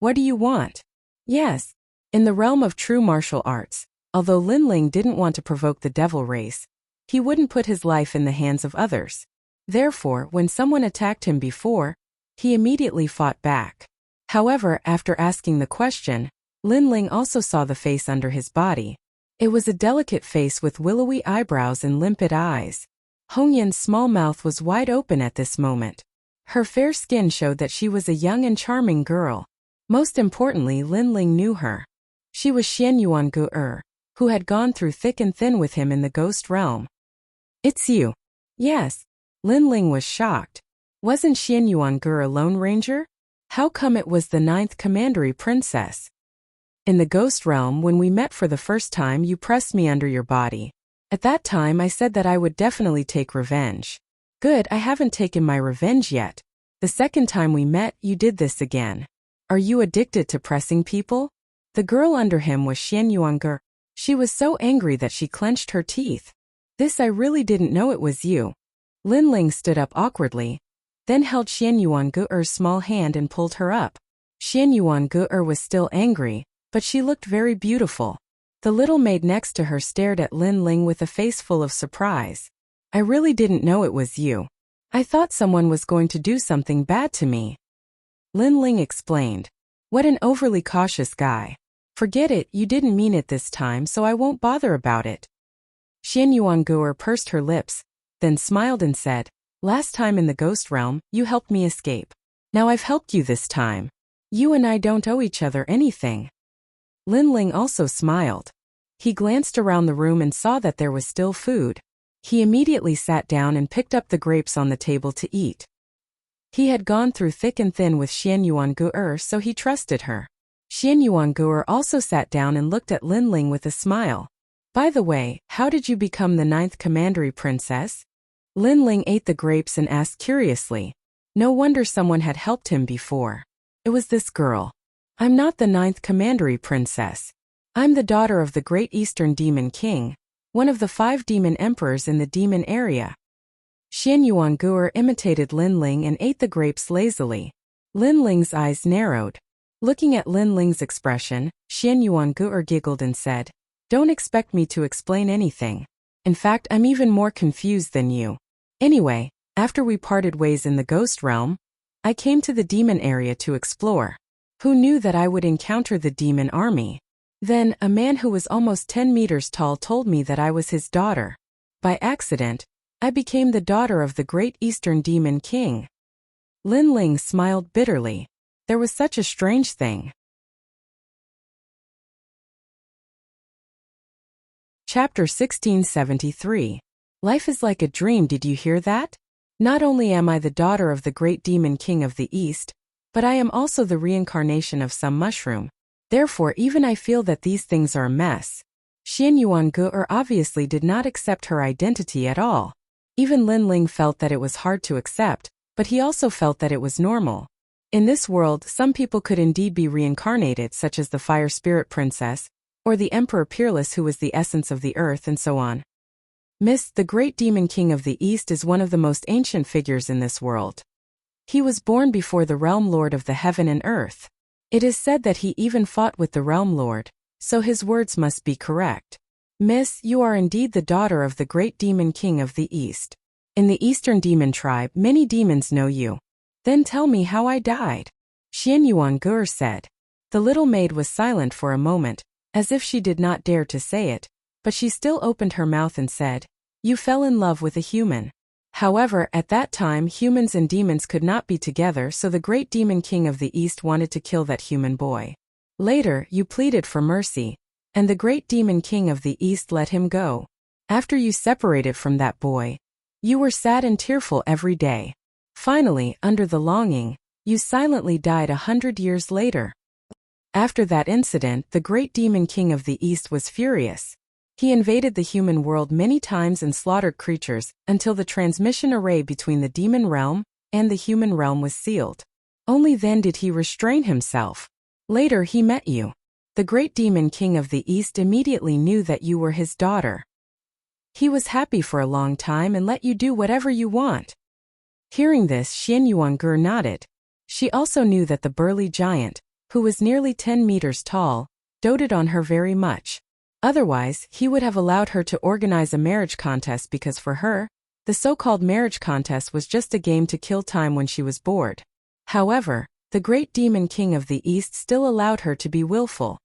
What do you want? Yes. In the realm of true martial arts, although Lin Ling didn't want to provoke the devil race, he wouldn't put his life in the hands of others. Therefore, when someone attacked him before, he immediately fought back. However, after asking the question, Lin Ling also saw the face under his body. It was a delicate face with willowy eyebrows and limpid eyes. Hongyan's small mouth was wide open at this moment. Her fair skin showed that she was a young and charming girl. Most importantly, Linling knew her. She was Xian Yuangu'er, who had gone through thick and thin with him in the ghost realm. It's you. Yes. Linling was shocked. Wasn't Xian Yuangu'er a Lone Ranger? How come it was the 9th Commandery Princess? In the ghost realm, when we met for the first time, you pressed me under your body. At that time I said that I would definitely take revenge. Good, I haven't taken my revenge yet. The second time we met, you did this again. Are you addicted to pressing people? The girl under him was Xian Yuangu'er. She was so angry that she clenched her teeth. This, I really didn't know it was you. Linling stood up awkwardly, then held Xian Yuangu'er's small hand and pulled her up. Xian Yuangu'er was still angry, but she looked very beautiful. The little maid next to her stared at Linling with a face full of surprise. I really didn't know it was you. I thought someone was going to do something bad to me. Linling explained. What an overly cautious guy. Forget it, you didn't mean it this time, so I won't bother about it. Xian Yuangu'er pursed her lips, then smiled and said, last time in the ghost realm, you helped me escape. Now I've helped you this time. You and I don't owe each other anything. Linling also smiled. He glanced around the room and saw that there was still food. He immediately sat down and picked up the grapes on the table to eat. He had gone through thick and thin with Xian Yuangu'er, so he trusted her. Xian Yuangu'er also sat down and looked at Linling with a smile. By the way, how did you become the 9th Commandery Princess? Linling ate the grapes and asked curiously. No wonder someone had helped him before. It was this girl. I'm not the 9th Commandery Princess. I'm the daughter of the Great Eastern Demon King, one of the 5 demon emperors in the demon area. Xian Yuangu'er imitated Linling and ate the grapes lazily. Linling's eyes narrowed. Looking at Linling's expression, Xian Yuangu'er giggled and said, don't expect me to explain anything. In fact, I'm even more confused than you. Anyway, after we parted ways in the ghost realm, I came to the demon area to explore. Who knew that I would encounter the demon army? Then, a man who was almost 10 meters tall told me that I was his daughter. By accident, I became the daughter of the Great Eastern Demon King. Linling smiled bitterly. There was such a strange thing. Chapter 1673. Life is like a dream, did you hear that? Not only am I the daughter of the Great Demon King of the East, but I am also the reincarnation of some mushroom. Therefore even I feel that these things are a mess. Xian Yuangu'er obviously did not accept her identity at all. Even Linling felt that it was hard to accept, but he also felt that it was normal. In this world, some people could indeed be reincarnated, such as the Fire Spirit Princess, or the Emperor Peerless, who was the essence of the earth, and so on. Miss, the Great Demon King of the East is one of the most ancient figures in this world. He was born before the Realm Lord of the Heaven and Earth. It is said that he even fought with the Realm Lord, so his words must be correct. Miss, you are indeed the daughter of the Great Demon King of the East. In the Eastern Demon Tribe, many demons know you. Then tell me how I died. Xian Yuangu'er said. The little maid was silent for a moment, as if she did not dare to say it, but she still opened her mouth and said, you fell in love with a human. However, at that time humans and demons could not be together, so the Great Demon King of the East wanted to kill that human boy. Later, you pleaded for mercy, and the Great Demon King of the East let him go. After you separated from that boy, you were sad and tearful every day. Finally, under the longing, you silently died 100 years later. After that incident, the Great Demon King of the East was furious. He invaded the human world many times and slaughtered creatures, until the transmission array between the demon realm and the human realm was sealed. Only then did he restrain himself. Later he met you. The Great Demon King of the East immediately knew that you were his daughter. He was happy for a long time and let you do whatever you want. Hearing this, Xian Yuangu'er nodded. She also knew that the burly giant, who was nearly 10 meters tall, doted on her very much. Otherwise, he would have allowed her to organize a marriage contest, because for her, the so-called marriage contest was just a game to kill time when she was bored. However, the Great Demon King of the East still allowed her to be willful.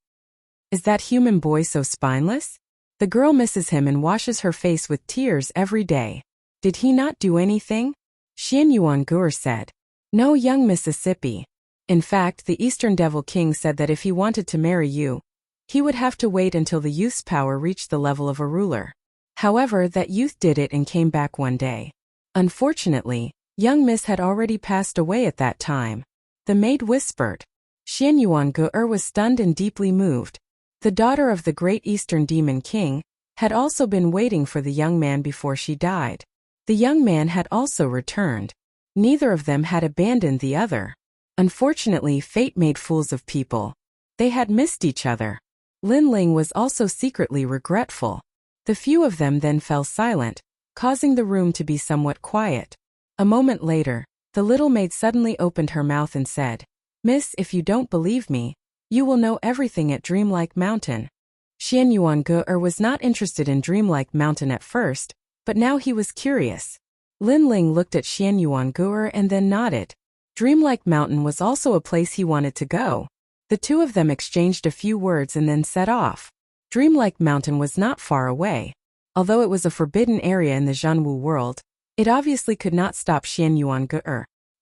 Is that human boy so spineless? The girl misses him and washes her face with tears every day. Did he not do anything? Xian Yuan said. No, young Mississippi. In fact, the Eastern Devil King said that if he wanted to marry you, he would have to wait until the youth's power reached the level of a ruler. However, that youth did it and came back one day. Unfortunately, young Miss had already passed away at that time. The maid whispered. Xian Yuan was stunned and deeply moved. The daughter of the great Eastern Demon King had also been waiting for the young man before she died. The young man had also returned. Neither of them had abandoned the other. Unfortunately, fate made fools of people. They had missed each other. Lin Ling was also secretly regretful. The few of them then fell silent, causing the room to be somewhat quiet. A moment later, the little maid suddenly opened her mouth and said, Miss, if you don't believe me, you will know everything at Dreamlike Mountain. Xian Yuan was not interested in Dreamlike Mountain at first, but now he was curious. Lin Ling looked at Xian Yuan and then nodded. Dreamlike Mountain was also a place he wanted to go. The two of them exchanged a few words and then set off. Dreamlike Mountain was not far away. Although it was a forbidden area in the Zhenwu world, it obviously could not stop Xian Yuan.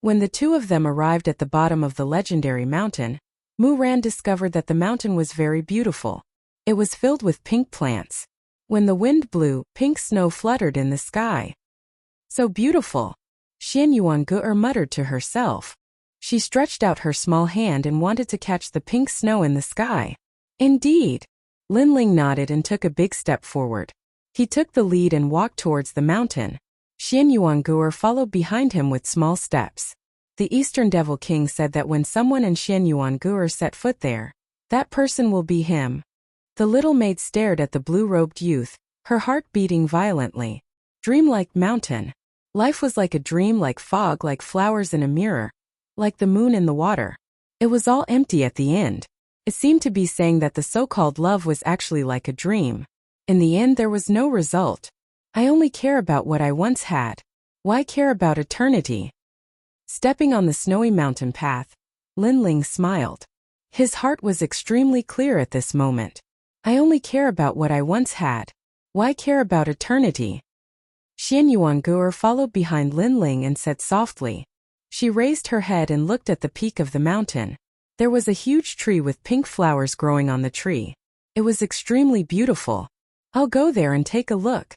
When the two of them arrived at the bottom of the legendary mountain, Mu Ran discovered that the mountain was very beautiful. It was filled with pink plants. When the wind blew, pink snow fluttered in the sky. So beautiful. Xian Yuan muttered to herself. She stretched out her small hand and wanted to catch the pink snow in the sky. Indeed. Lin Ling nodded and took a big step forward. He took the lead and walked towards the mountain. Xian Yuan followed behind him with small steps. The Eastern Devil King said that when someone in Xian Yuan set foot there, that person will be him. The little maid stared at the blue-robed youth, her heart beating violently. Dreamlike Mountain. Life was like a dream, like fog, like flowers in a mirror, like the moon in the water. It was all empty at the end. It seemed to be saying that the so-called love was actually like a dream. In the end, there was no result. I only care about what I once had. Why care about eternity? Stepping on the snowy mountain path, Lin Ling smiled. His heart was extremely clear at this moment. I only care about what I once had. Why care about eternity? Xian Yuan followed behind Lin Ling and said softly. She raised her head and looked at the peak of the mountain. There was a huge tree with pink flowers growing on the tree. It was extremely beautiful. I'll go there and take a look.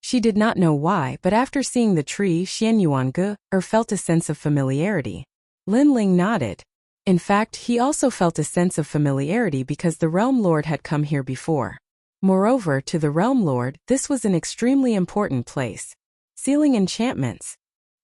She did not know why, but after seeing the tree, Xian Yuan felt a sense of familiarity. Lin Ling nodded. In fact, he also felt a sense of familiarity because the Realm Lord had come here before. Moreover, to the Realm Lord, this was an extremely important place. Sealing enchantments.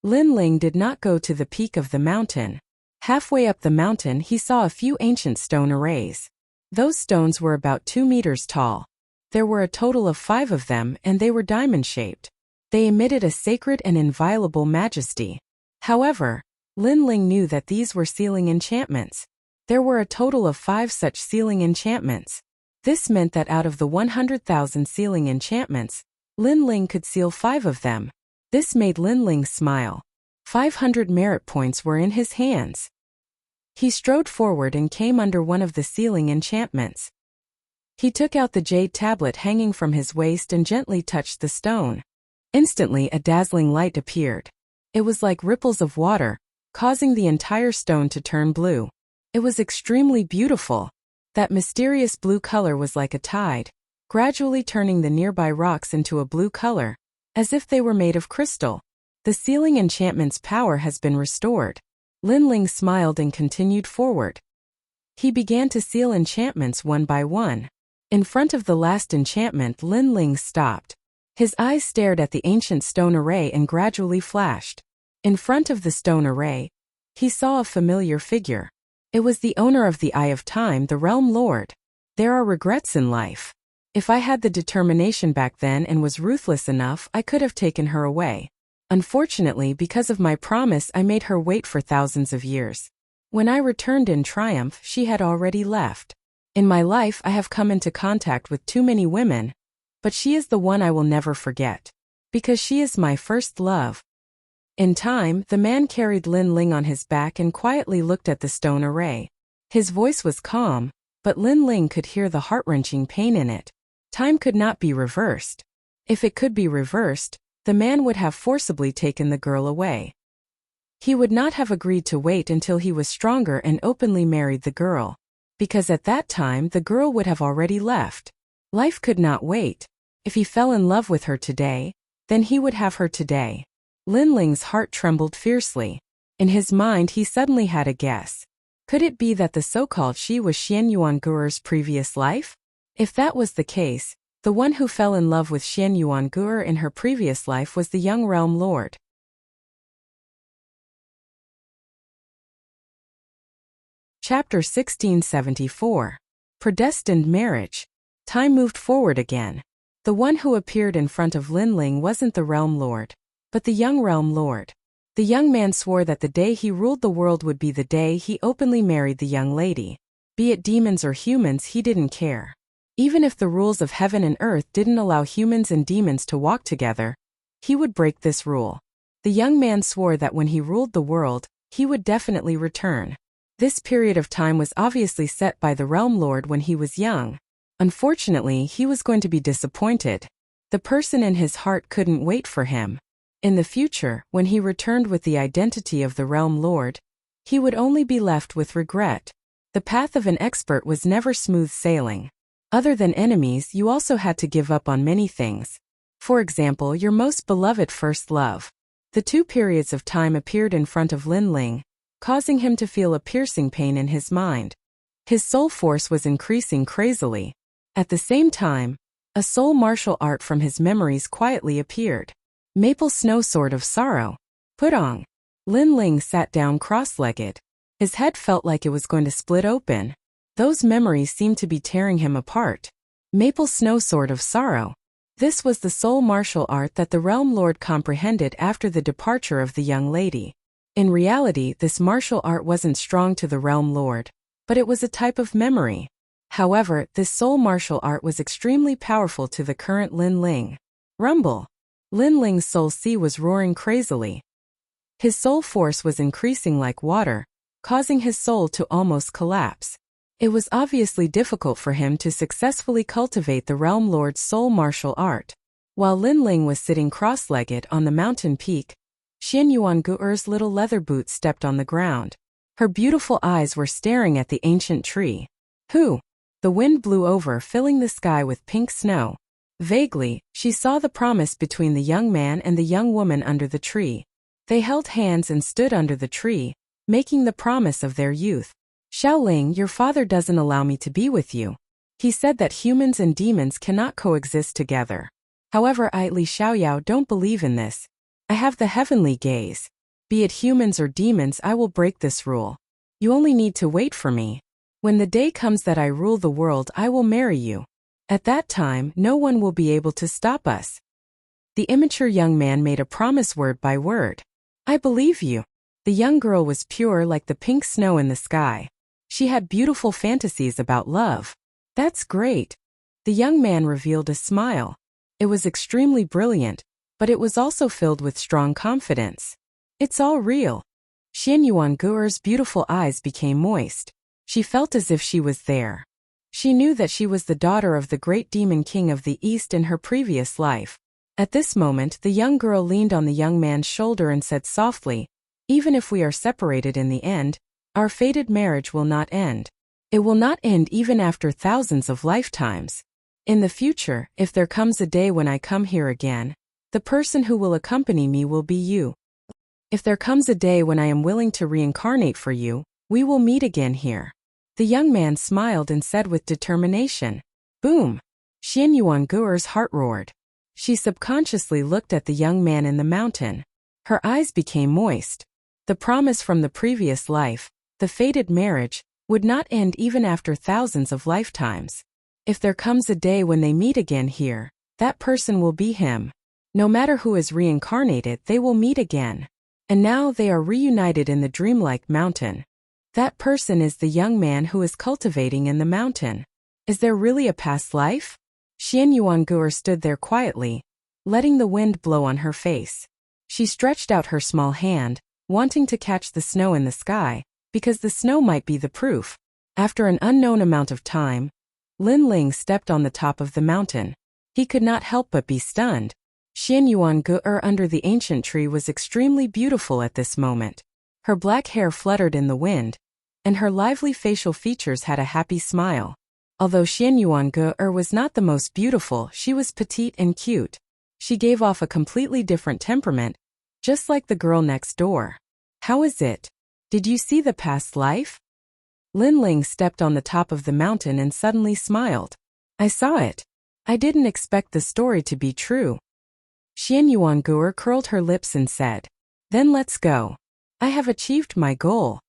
Lin Ling did not go to the peak of the mountain. Halfway up the mountain, he saw a few ancient stone arrays. Those stones were about 2 meters tall. There were a total of 5 of them, and they were diamond-shaped. They emitted a sacred and inviolable majesty. However, Lin Ling knew that these were sealing enchantments. There were a total of 5 such sealing enchantments. This meant that out of the 100,000 sealing enchantments, Lin Ling could seal 5 of them. This made Lin Ling smile. 500 merit points were in his hands. He strode forward and came under one of the sealing enchantments. He took out the jade tablet hanging from his waist and gently touched the stone. Instantly, a dazzling light appeared. It was like ripples of water, causing the entire stone to turn blue. It was extremely beautiful. That mysterious blue color was like a tide, gradually turning the nearby rocks into a blue color, as if they were made of crystal. The sealing enchantment's power has been restored. Lin Ling smiled and continued forward. He began to seal enchantments one by one. In front of the last enchantment, Lin Ling stopped. His eyes stared at the ancient stone array and gradually flashed. In front of the stone array, he saw a familiar figure. It was the owner of the Eye of Time, the Realm Lord. There are regrets in life. If I had the determination back then and was ruthless enough, I could have taken her away. Unfortunately, because of my promise, I made her wait for thousands of years. When I returned in triumph, she had already left. In my life, I have come into contact with too many women, but she is the one I will never forget. Because she is my first love. In time, the man carried Lin Ling on his back and quietly looked at the stone array. His voice was calm, but Lin Ling could hear the heart-wrenching pain in it. Time could not be reversed. If it could be reversed, the man would have forcibly taken the girl away. He would not have agreed to wait until he was stronger and openly married the girl, because at that time the girl would have already left. Life could not wait. If he fell in love with her today, then he would have her today. Lin Ling's heart trembled fiercely. In his mind he suddenly had a guess. Could it be that the so-called she was Xian Yuanguer's previous life? If that was the case, the one who fell in love with Xian Yuanguer in her previous life was the young realm lord. Chapter 1674. Predestined Marriage. Time moved forward again. The one who appeared in front of Lin Ling wasn't the realm lord, but the young realm lord. The young man swore that the day he ruled the world would be the day he openly married the young lady. Be it demons or humans, he didn't care. Even if the rules of heaven and earth didn't allow humans and demons to walk together, he would break this rule. The young man swore that when he ruled the world, he would definitely return. This period of time was obviously set by the realm lord when he was young. Unfortunately, he was going to be disappointed. The person in his heart couldn't wait for him. In the future, when he returned with the identity of the realm lord, he would only be left with regret. The path of an expert was never smooth sailing. Other than enemies, you also had to give up on many things. For example, your most beloved first love. The two periods of time appeared in front of Lin Ling, causing him to feel a piercing pain in his mind. His soul force was increasing crazily. At the same time, a soul martial art from his memories quietly appeared. Maple Snow Sword of Sorrow. Putong. Lin Ling sat down cross-legged. His head felt like it was going to split open. Those memories seemed to be tearing him apart. Maple Snow Sword of Sorrow. This was the soul martial art that the realm lord comprehended after the departure of the young lady. In reality, this martial art wasn't strong to the realm lord, but it was a type of memory. However, this soul martial art was extremely powerful to the current Lin Ling. Rumble. Lin Ling's soul sea was roaring crazily. His soul force was increasing like water, causing his soul to almost collapse. It was obviously difficult for him to successfully cultivate the realm lord's soul martial art. While Lin Ling was sitting cross-legged on the mountain peak, Xian Yuanguer's little leather boots stepped on the ground. Her beautiful eyes were staring at the ancient tree. Who? The wind blew over, filling the sky with pink snow. Vaguely, she saw the promise between the young man and the young woman under the tree. They held hands and stood under the tree, making the promise of their youth. Xiaoling, your father doesn't allow me to be with you. He said that humans and demons cannot coexist together. However, I, Li Xiaoyao, don't believe in this. I have the heavenly gaze. Be it humans or demons, I will break this rule. You only need to wait for me. When the day comes that I rule the world, I will marry you. At that time, no one will be able to stop us. The immature young man made a promise word by word. I believe you. The young girl was pure like the pink snow in the sky. She had beautiful fantasies about love. That's great. The young man revealed a smile. It was extremely brilliant, but it was also filled with strong confidence. It's all real. Xian Yuanguer's beautiful eyes became moist. She felt as if she was there. She knew that she was the daughter of the great demon king of the East in her previous life. At this moment, the young girl leaned on the young man's shoulder and said softly, even if we are separated in the end, our fated marriage will not end. It will not end even after thousands of lifetimes. In the future, if there comes a day when I come here again, the person who will accompany me will be you. If there comes a day when I am willing to reincarnate for you, we will meet again here. The young man smiled and said with determination. Boom! Xian Yuanguer's heart roared. She subconsciously looked at the young man in the mountain. Her eyes became moist. The promise from the previous life, the fated marriage, would not end even after thousands of lifetimes. If there comes a day when they meet again here, that person will be him. No matter who is reincarnated, they will meet again. And now they are reunited in the dreamlike mountain. That person is the young man who is cultivating in the mountain. Is there really a past life? Xian Yuanguer stood there quietly, letting the wind blow on her face. She stretched out her small hand, wanting to catch the snow in the sky, because the snow might be the proof. After an unknown amount of time, Lin Ling stepped on the top of the mountain. He could not help but be stunned. Xian Yuan Gu under the ancient tree was extremely beautiful at this moment. Her black hair fluttered in the wind, and her lively facial features had a happy smile. Although Xian Yuan Gu was not the most beautiful, she was petite and cute. She gave off a completely different temperament, just like the girl next door. How is it? Did you see the past life? Lin Ling stepped on the top of the mountain and suddenly smiled. I saw it. I didn't expect the story to be true. Xian Yuan Gu curled her lips and said, Then let's go. I have achieved my goal.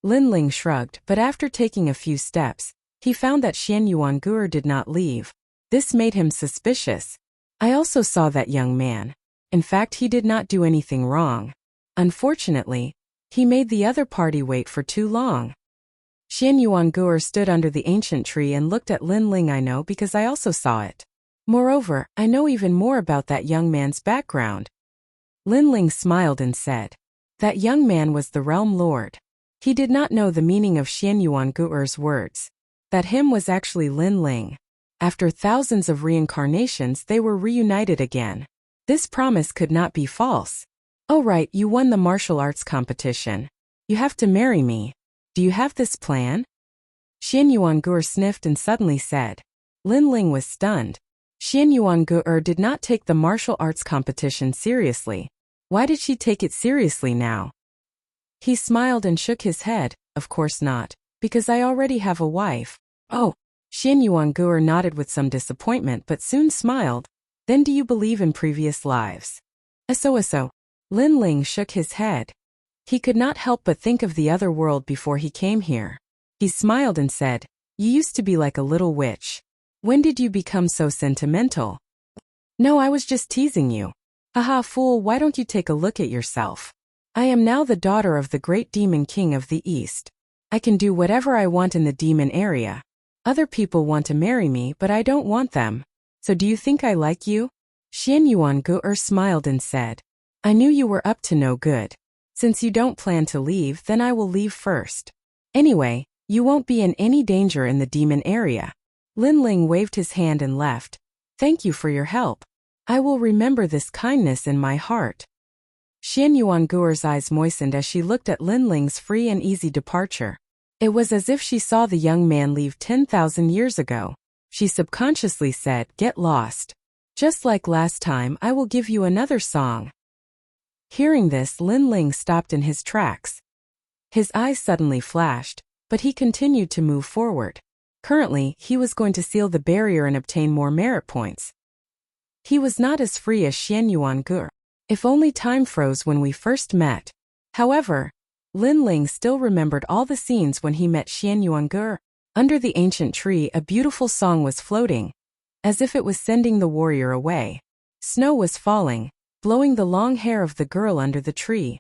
Lin Ling shrugged, but after taking a few steps, he found that Xian Yuan Gu did not leave. This made him suspicious. I also saw that young man. In fact, he did not do anything wrong. Unfortunately, he made the other party wait for too long. Xian Yuan Gu stood under the ancient tree and looked at Lin Ling. I know because I also saw it. Moreover, I know even more about that young man's background. Lin Ling smiled and said, That young man was the realm lord. He did not know the meaning of Xian Yuan Gu's words. That him was actually Lin Ling. After thousands of reincarnations, they were reunited again. This promise could not be false. Oh right, you won the martial arts competition. You have to marry me. Do you have this plan? Xian Yuan Gu sniffed and suddenly said. Lin Ling was stunned. Xian Yuan Gu did not take the martial arts competition seriously. Why did she take it seriously now? He smiled and shook his head. Of course not, because I already have a wife. Oh. Xian Yuan Gu nodded with some disappointment but soon smiled. Then do you believe in previous lives? So. Lin Ling shook his head. He could not help but think of the other world before he came here. He smiled and said, You used to be like a little witch. When did you become so sentimental? No, I was just teasing you. Haha, fool, why don't you take a look at yourself? I am now the daughter of the great demon king of the East. I can do whatever I want in the demon area. Other people want to marry me, but I don't want them. So do you think I like you? Xian Yuan Gu smiled and said, I knew you were up to no good. Since you don't plan to leave, then I will leave first. Anyway, you won't be in any danger in the demon area. Lin Ling waved his hand and left. Thank you for your help. I will remember this kindness in my heart. Xian Yuan Gu's eyes moistened as she looked at Lin Ling's free and easy departure. It was as if she saw the young man leave 10,000 years ago. She subconsciously said, Get lost. Just like last time, I will give you another song. Hearing this, Lin Ling stopped in his tracks. His eyes suddenly flashed, but he continued to move forward. Currently, he was going to seal the barrier and obtain more merit points. He was not as free as Xian Yuan Gu. If only time froze when we first met. However, Lin Ling still remembered all the scenes when he met Xian Yuan Gu. Under the ancient tree, a beautiful song was floating, as if it was sending the warrior away. Snow was falling, blowing the long hair of the girl under the tree.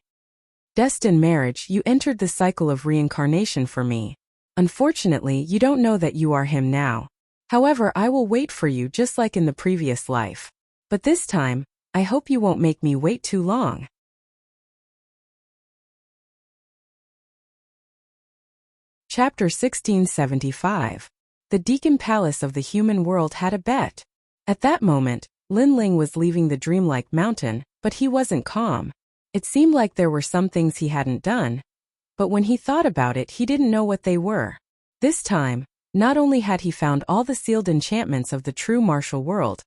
Destined marriage, you entered the cycle of reincarnation for me. Unfortunately, you don't know that you are him now. However, I will wait for you just like in the previous life. But this time, I hope you won't make me wait too long. Chapter 1675. The Deacon Palace of the Human World had a bet. At that moment, Lin Ling was leaving the dreamlike mountain, but he wasn't calm. It seemed like there were some things he hadn't done, but when he thought about it, he didn't know what they were. This time, not only had he found all the sealed enchantments of the true martial world,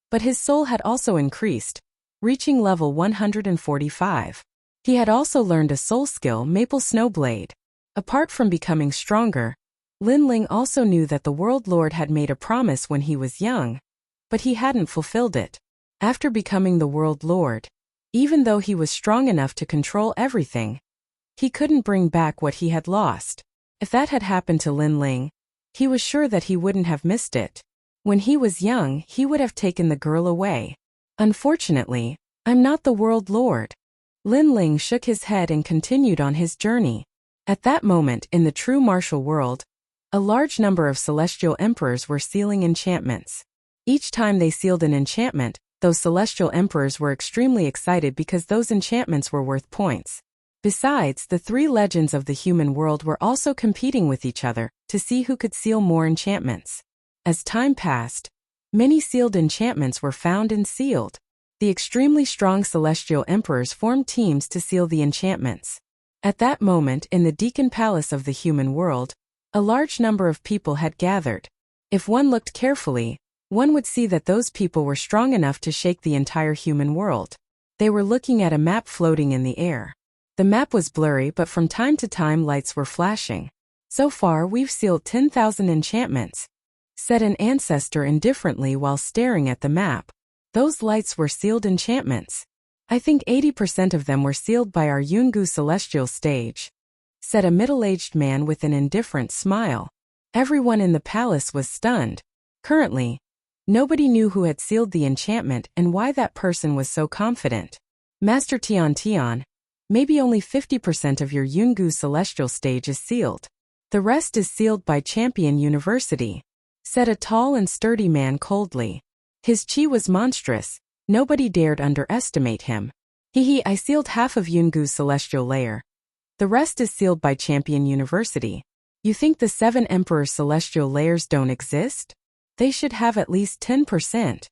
but his soul had also increased, reaching level 145. He had also learned a soul skill, Maple Snowblade. Apart from becoming stronger, Lin Ling also knew that the World Lord had made a promise when he was young, but he hadn't fulfilled it. After becoming the World Lord, even though he was strong enough to control everything, he couldn't bring back what he had lost. If that had happened to Lin Ling, he was sure that he wouldn't have missed it. When he was young, he would have taken the girl away. Unfortunately, I'm not the World Lord. Lin Ling shook his head and continued on his journey. At that moment, in the true martial world, a large number of celestial emperors were sealing enchantments. Each time they sealed an enchantment, those celestial emperors were extremely excited because those enchantments were worth points. Besides, the three legends of the human world were also competing with each other to see who could seal more enchantments. As time passed, many sealed enchantments were found and sealed. The The extremely strong celestial emperors formed teams to seal the enchantments. At that moment in the Deacon Palace of the human world, a large number of people had gathered. If one looked carefully, one would see that those people were strong enough to shake the entire human world. They were looking at a map floating in the air. The map was blurry, but from time to time lights were flashing. "So far we've sealed 10,000 enchantments," said an ancestor indifferently while staring at the map. "Those lights were sealed enchantments. I think 80% of them were sealed by our Yungu celestial stage," said a middle-aged man with an indifferent smile. Everyone in the palace was stunned. Currently, nobody knew who had sealed the enchantment and why that person was so confident. "Master Tian, maybe only 50% of your Yungu celestial stage is sealed. The rest is sealed by Champion University," said a tall and sturdy man coldly. His chi was monstrous. Nobody dared underestimate him. I sealed half of Yungu's celestial layer. The rest is sealed by Champion University. You think the 7 Emperor celestial layers don't exist? They should have at least 10%.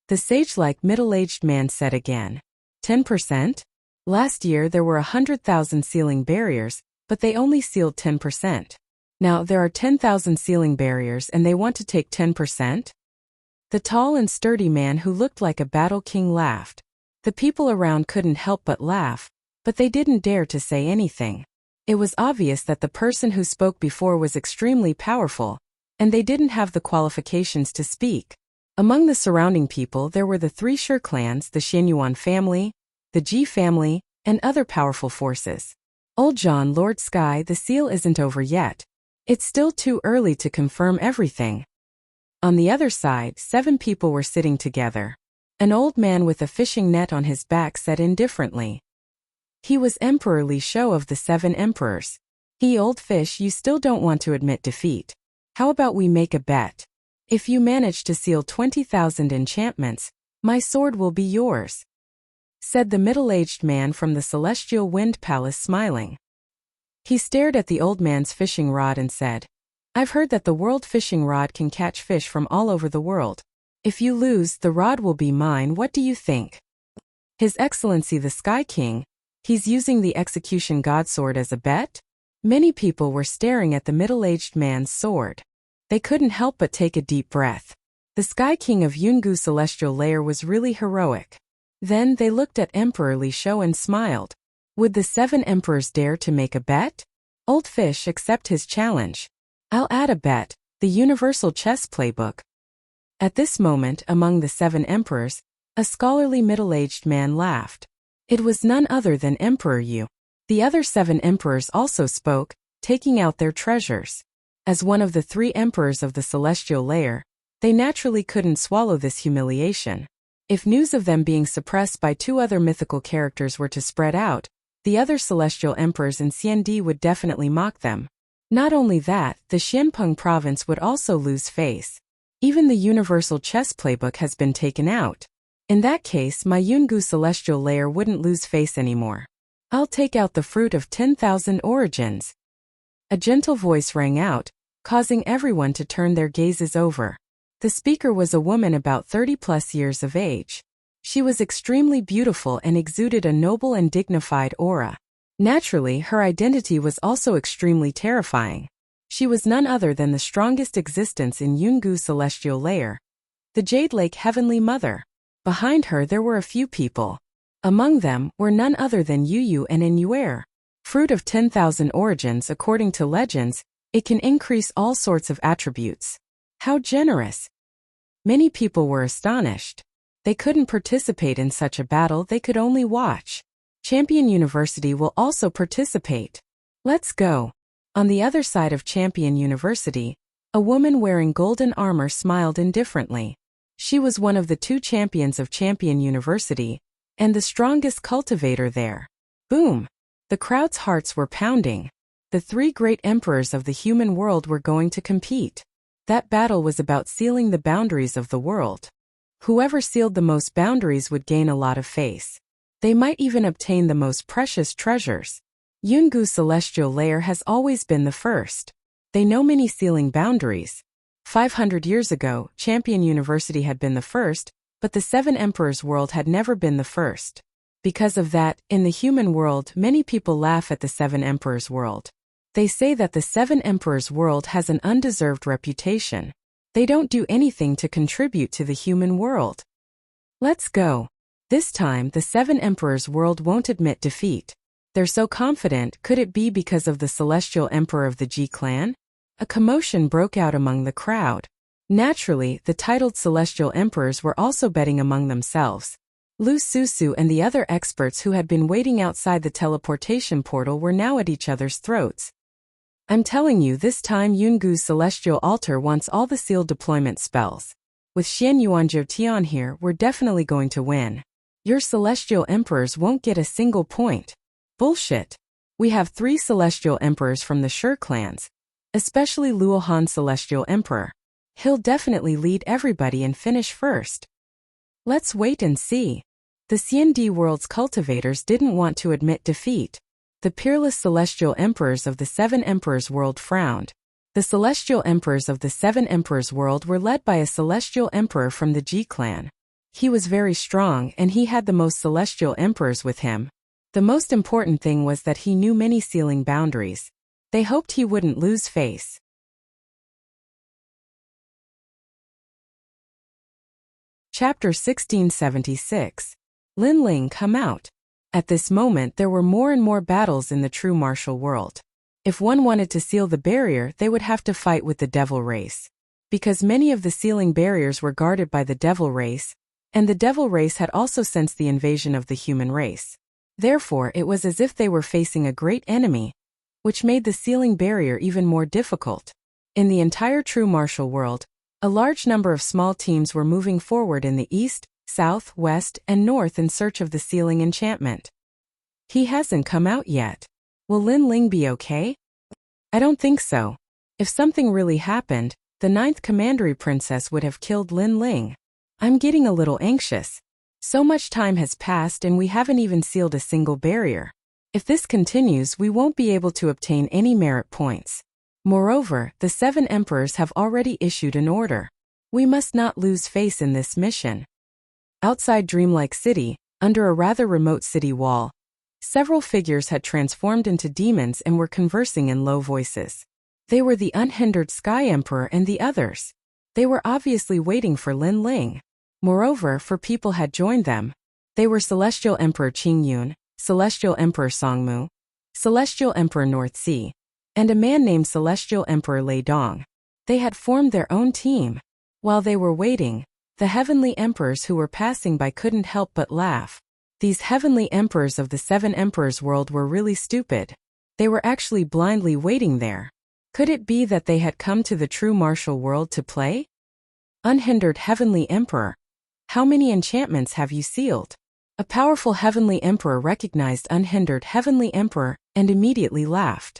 The sage-like middle-aged man said again. 10%? Last year there were 100,000 sealing barriers, but they only sealed 10%. Now there are 10,000 sealing barriers and they want to take 10%? The tall and sturdy man who looked like a battle king laughed. The people around couldn't help but laugh, but they didn't dare to say anything. It was obvious that the person who spoke before was extremely powerful, and they didn't have the qualifications to speak. Among the surrounding people there were the 3 Shi clans, the Xianyuan family, the Ji family, and other powerful forces. "Old John, Lord Sky, the seal isn't over yet. It's still too early to confirm everything." On the other side, 7 people were sitting together. An old man with a fishing net on his back said indifferently. He was Emperor Li Shou of the 7 Emperors. "Old fish, you still don't want to admit defeat. How about we make a bet? If you manage to seal 20,000 enchantments, my sword will be yours," said the middle-aged man from the Celestial Wind Palace, smiling. He stared at the old man's fishing rod and said, "I've heard that the world fishing rod can catch fish from all over the world. If you lose, the rod will be mine. What do you think?" "His Excellency the Sky King, he's using the execution god sword as a bet?" Many people were staring at the middle-aged man's sword. They couldn't help but take a deep breath. The Sky King of Yungu celestial layer was really heroic. Then they looked at Emperor Li Shou and smiled. Would the 7 emperors dare to make a bet? Old fish, accept his challenge. I'll add a bet, the universal chess playbook. At this moment, among the 7 emperors, a scholarly middle-aged man laughed. It was none other than Emperor Yu. The other 7 emperors also spoke, taking out their treasures. As one of the 3 emperors of the celestial layer, they naturally couldn't swallow this humiliation. If news of them being suppressed by 2 other mythical characters were to spread out, the other celestial emperors in Xiandi would definitely mock them. Not only that, the Xianpeng province would also lose face. Even the universal chess playbook has been taken out. In that case, my Yungu celestial layer wouldn't lose face anymore. I'll take out the fruit of 10,000 origins. A gentle voice rang out, causing everyone to turn their gazes over. The speaker was a woman about 30+ years of age. She was extremely beautiful and exuded a noble and dignified aura. Naturally, her identity was also extremely terrifying. She was none other than the strongest existence in Yungu celestial layer, the Jade Lake Heavenly Mother. Behind her there were a few people. Among them were none other than Yu and Inuer. Fruit of 10,000 origins. According to legends, it can increase all sorts of attributes. How generous! Many people were astonished. They couldn't participate in such a battle, they could only watch. Champion University will also participate. Let's go. On the other side of Champion University, a woman wearing golden armor smiled indifferently. She was one of the 2 champions of Champion University, and the strongest cultivator there. Boom! The crowd's hearts were pounding. The 3 great emperors of the human world were going to compete. That battle was about sealing the boundaries of the world. Whoever sealed the most boundaries would gain a lot of face. They might even obtain the most precious treasures. Yungu celestial layer has always been the first. They know many sealing boundaries. 500 years ago, Champion University had been the first, but the Seven Emperors world had never been the first. Because of that, in the human world, many people laugh at the Seven Emperors world. They say that the Seven Emperors world has an undeserved reputation. They don't do anything to contribute to the human world. Let's go. This time, the Seven Emperors world won't admit defeat. They're so confident. Could it be because of the Celestial Emperor of the G clan? A commotion broke out among the crowd. Naturally, the titled Celestial Emperors were also betting among themselves. Lu Susu and the other experts who had been waiting outside the teleportation portal were now at each other's throats. I'm telling you, this time Yungu's Celestial Altar wants all the sealed deployment spells. With Xian Yuanzhou Tian here, we're definitely going to win. Your Celestial Emperors won't get a single point. Bullshit. We have 3 Celestial Emperors from the Shi clans. Especially Luohan Celestial Emperor. He'll definitely lead everybody and finish first. Let's wait and see. The CND world's cultivators didn't want to admit defeat. The peerless Celestial Emperors of the Seven Emperors world frowned. The Celestial Emperors of the Seven Emperors world were led by a Celestial Emperor from the G clan. He was very strong and he had the most Celestial Emperors with him. The most important thing was that he knew many sealing boundaries. They hoped he wouldn't lose face. Chapter 1676. Lin Ling come out. At this moment there were more and more battles in the true martial world. If one wanted to seal the barrier, they would have to fight with the devil race. Because many of the sealing barriers were guarded by the devil race, and the devil race had also sensed the invasion of the human race. Therefore, it was as if they were facing a great enemy, which made the sealing barrier even more difficult. In the entire true martial world, a large number of small teams were moving forward in the east, south, west, and north in search of the sealing enchantment. He hasn't come out yet. Will Lin Ling be okay? I don't think so. If something really happened, the 9th Commandery Princess would have killed Lin Ling. I'm getting a little anxious. So much time has passed and we haven't even sealed a single barrier. If this continues, we won't be able to obtain any merit points. Moreover, the 7 Emperors have already issued an order. We must not lose face in this mission. Outside Dreamlike City, under a rather remote city wall, several figures had transformed into demons and were conversing in low voices. They were the unhindered Sky Emperor and the others. They were obviously waiting for Lin Ling. Moreover, 4 people had joined them. They were Celestial Emperor Qingyun, Celestial Emperor Songmu, Celestial Emperor North Sea, and a man named Celestial Emperor Lei Dong. They had formed their own team. While they were waiting, the heavenly emperors who were passing by couldn't help but laugh. These heavenly emperors of the 7 Emperors world were really stupid. They were actually blindly waiting there. Could it be that they had come to the true martial world to play? Unhindered Heavenly Emperor. How many enchantments have you sealed? A powerful Heavenly Emperor recognized Unhindered Heavenly Emperor and immediately laughed.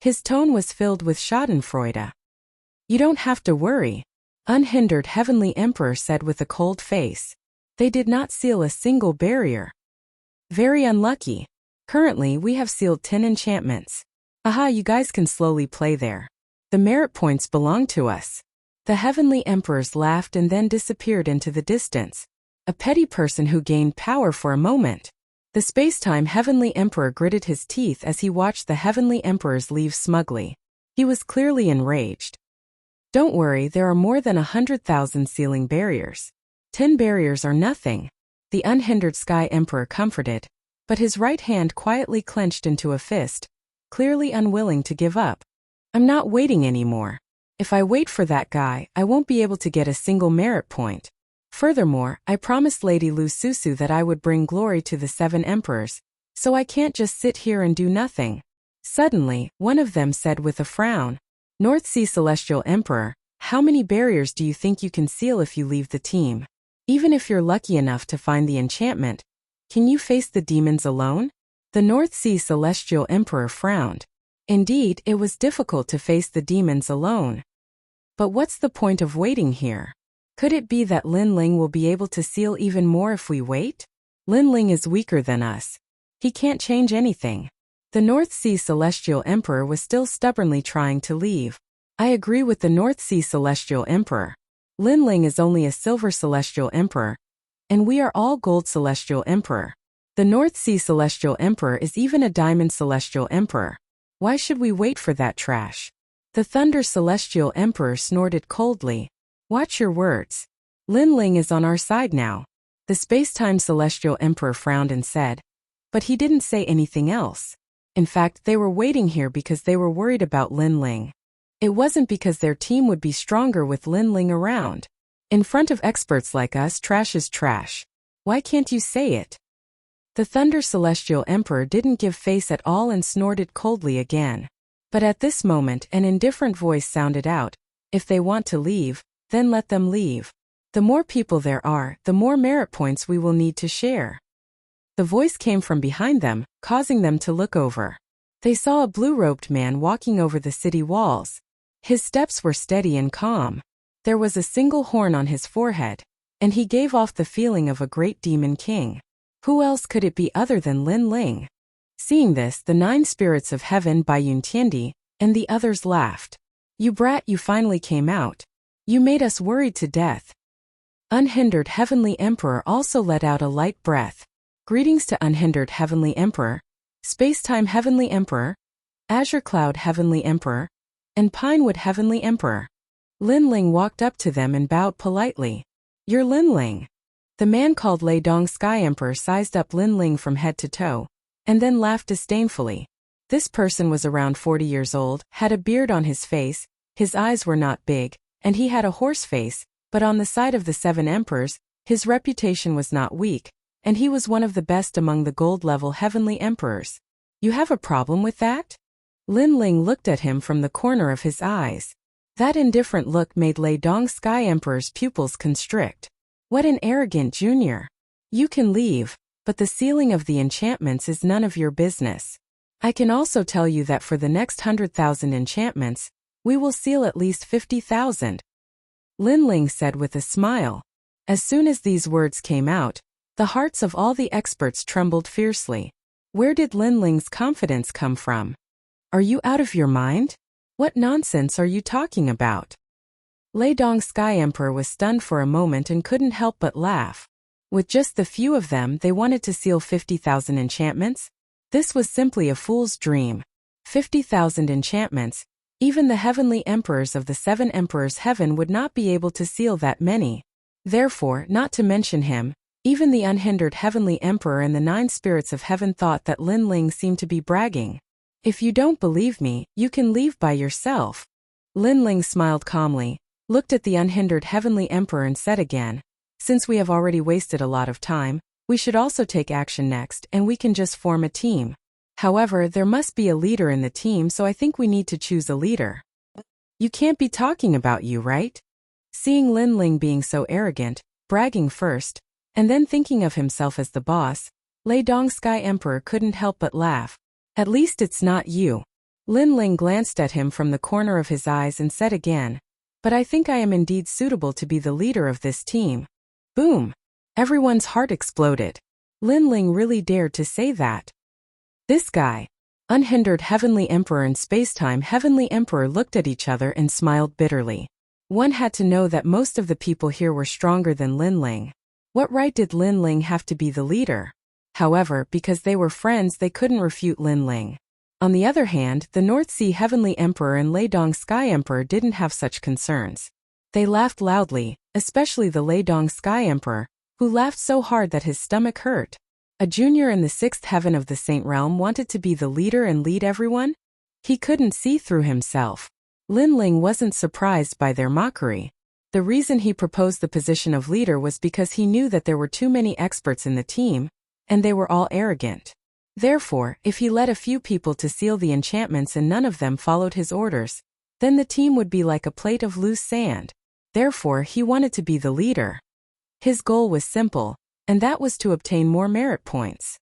His tone was filled with schadenfreude. You don't have to worry. Unhindered Heavenly Emperor said with a cold face. They did not seal a single barrier. Very unlucky. Currently, we have sealed 10 enchantments. Aha, you guys can slowly play there. The merit points belong to us. The Heavenly Emperors laughed and then disappeared into the distance. A petty person who gained power for a moment. The space-time Heavenly Emperor gritted his teeth as he watched the Heavenly Emperors leave smugly. He was clearly enraged. Don't worry, there are more than 100,000 sealing barriers. 10 barriers are nothing. The unhindered Sky Emperor comforted, but his right hand quietly clenched into a fist, clearly unwilling to give up. I'm not waiting anymore. If I wait for that guy, I won't be able to get a single merit point. Furthermore, I promised Lady Lu Susu that I would bring glory to the 7 Emperors, so I can't just sit here and do nothing. Suddenly, one of them said with a frown, North Sea Celestial Emperor, how many barriers do you think you can seal if you leave the team? Even if you're lucky enough to find the enchantment, can you face the demons alone? The North Sea Celestial Emperor frowned. Indeed, it was difficult to face the demons alone. But what's the point of waiting here? Could it be that Lin Ling will be able to seal even more if we wait? Lin Ling is weaker than us. He can't change anything. The North Sea Celestial Emperor was still stubbornly trying to leave. I agree with the North Sea Celestial Emperor. Lin Ling is only a silver celestial emperor, and we are all gold celestial emperor. The North Sea celestial emperor is even a diamond celestial emperor. Why should we wait for that trash? The thunder celestial emperor snorted coldly. Watch your words. Lin Ling is on our side now. The space-time celestial emperor frowned and said. But he didn't say anything else. In fact, they were waiting here because they were worried about Lin Ling. It wasn't because their team would be stronger with Lin Ling around. In front of experts like us, trash is trash. Why can't you say it? The Thunder Celestial Emperor didn't give face at all and snorted coldly again. But at this moment an indifferent voice sounded out, if they want to leave, then let them leave. The more people there are, the more merit points we will need to share. The voice came from behind them, causing them to look over. They saw a blue-robed man walking over the city walls. His steps were steady and calm. There was a single horn on his forehead, and he gave off the feeling of a great demon king. Who else could it be other than Lin Ling? Seeing this, the 9 spirits of heaven by Yun Tiandi and the others laughed. You brat, you finally came out. You made us worried to death. Unhindered Heavenly Emperor also let out a light breath. Greetings to Unhindered Heavenly Emperor, Spacetime Heavenly Emperor, Azure Cloud Heavenly Emperor, and Pinewood Heavenly Emperor. Lin Ling walked up to them and bowed politely. You're Lin Ling. The man called Lei Dong Sky Emperor sized up Lin Ling from head to toe, and then laughed disdainfully. This person was around 40 years old, had a beard on his face, his eyes were not big, and he had a horse face, but on the side of the 7 emperors, his reputation was not weak, and he was one of the best among the gold-level heavenly emperors. You have a problem with that? Lin Ling looked at him from the corner of his eyes. That indifferent look made Lei Dong Sky Emperor's pupils constrict. What an arrogant junior. You can leave, but the sealing of the enchantments is none of your business. I can also tell you that for the next 100,000 enchantments, we will seal at least 50,000. Lin Ling said with a smile. As soon as these words came out, the hearts of all the experts trembled fiercely. Where did Lin Ling's confidence come from? Are you out of your mind? What nonsense are you talking about? Lei Dong Sky Emperor was stunned for a moment and couldn't help but laugh. With just the few of them, they wanted to seal 50,000 enchantments? This was simply a fool's dream. 50,000 enchantments. Even the heavenly emperors of the 7 emperors' heaven would not be able to seal that many. Therefore, not to mention him, even the unhindered heavenly emperor and the 9 spirits of heaven thought that Lin Ling seemed to be bragging. If you don't believe me, you can leave by yourself. Lin Ling smiled calmly, looked at the unhindered heavenly emperor and said again, since we have already wasted a lot of time, we should also take action next and we can just form a team. However, there must be a leader in the team, so I think we need to choose a leader. You can't be talking about you, right? Seeing Lin Ling being so arrogant, bragging first, and then thinking of himself as the boss, Lei Dong Sky Emperor couldn't help but laugh. At least it's not you. Lin Ling glanced at him from the corner of his eyes and said again, but I think I am indeed suitable to be the leader of this team. Boom! Everyone's heart exploded. Lin Ling really dared to say that. This guy, Unhindered Heavenly Emperor and Spacetime Heavenly Emperor looked at each other and smiled bitterly. One had to know that most of the people here were stronger than Lin Ling. What right did Lin Ling have to be the leader? However, because they were friends, they couldn't refute Lin Ling. On the other hand, the North Sea Heavenly Emperor and Lei Dong Sky Emperor didn't have such concerns. They laughed loudly, especially the Lei Dong Sky Emperor, who laughed so hard that his stomach hurt. A junior in the 6th heaven of the Saint Realm wanted to be the leader and lead everyone? He couldn't see through himself. Lin Ling wasn't surprised by their mockery. The reason he proposed the position of leader was because he knew that there were too many experts in the team, and they were all arrogant. Therefore, if he led a few people to seal the enchantments and none of them followed his orders, then the team would be like a plate of loose sand. Therefore, he wanted to be the leader. His goal was simple, and that was to obtain more merit points.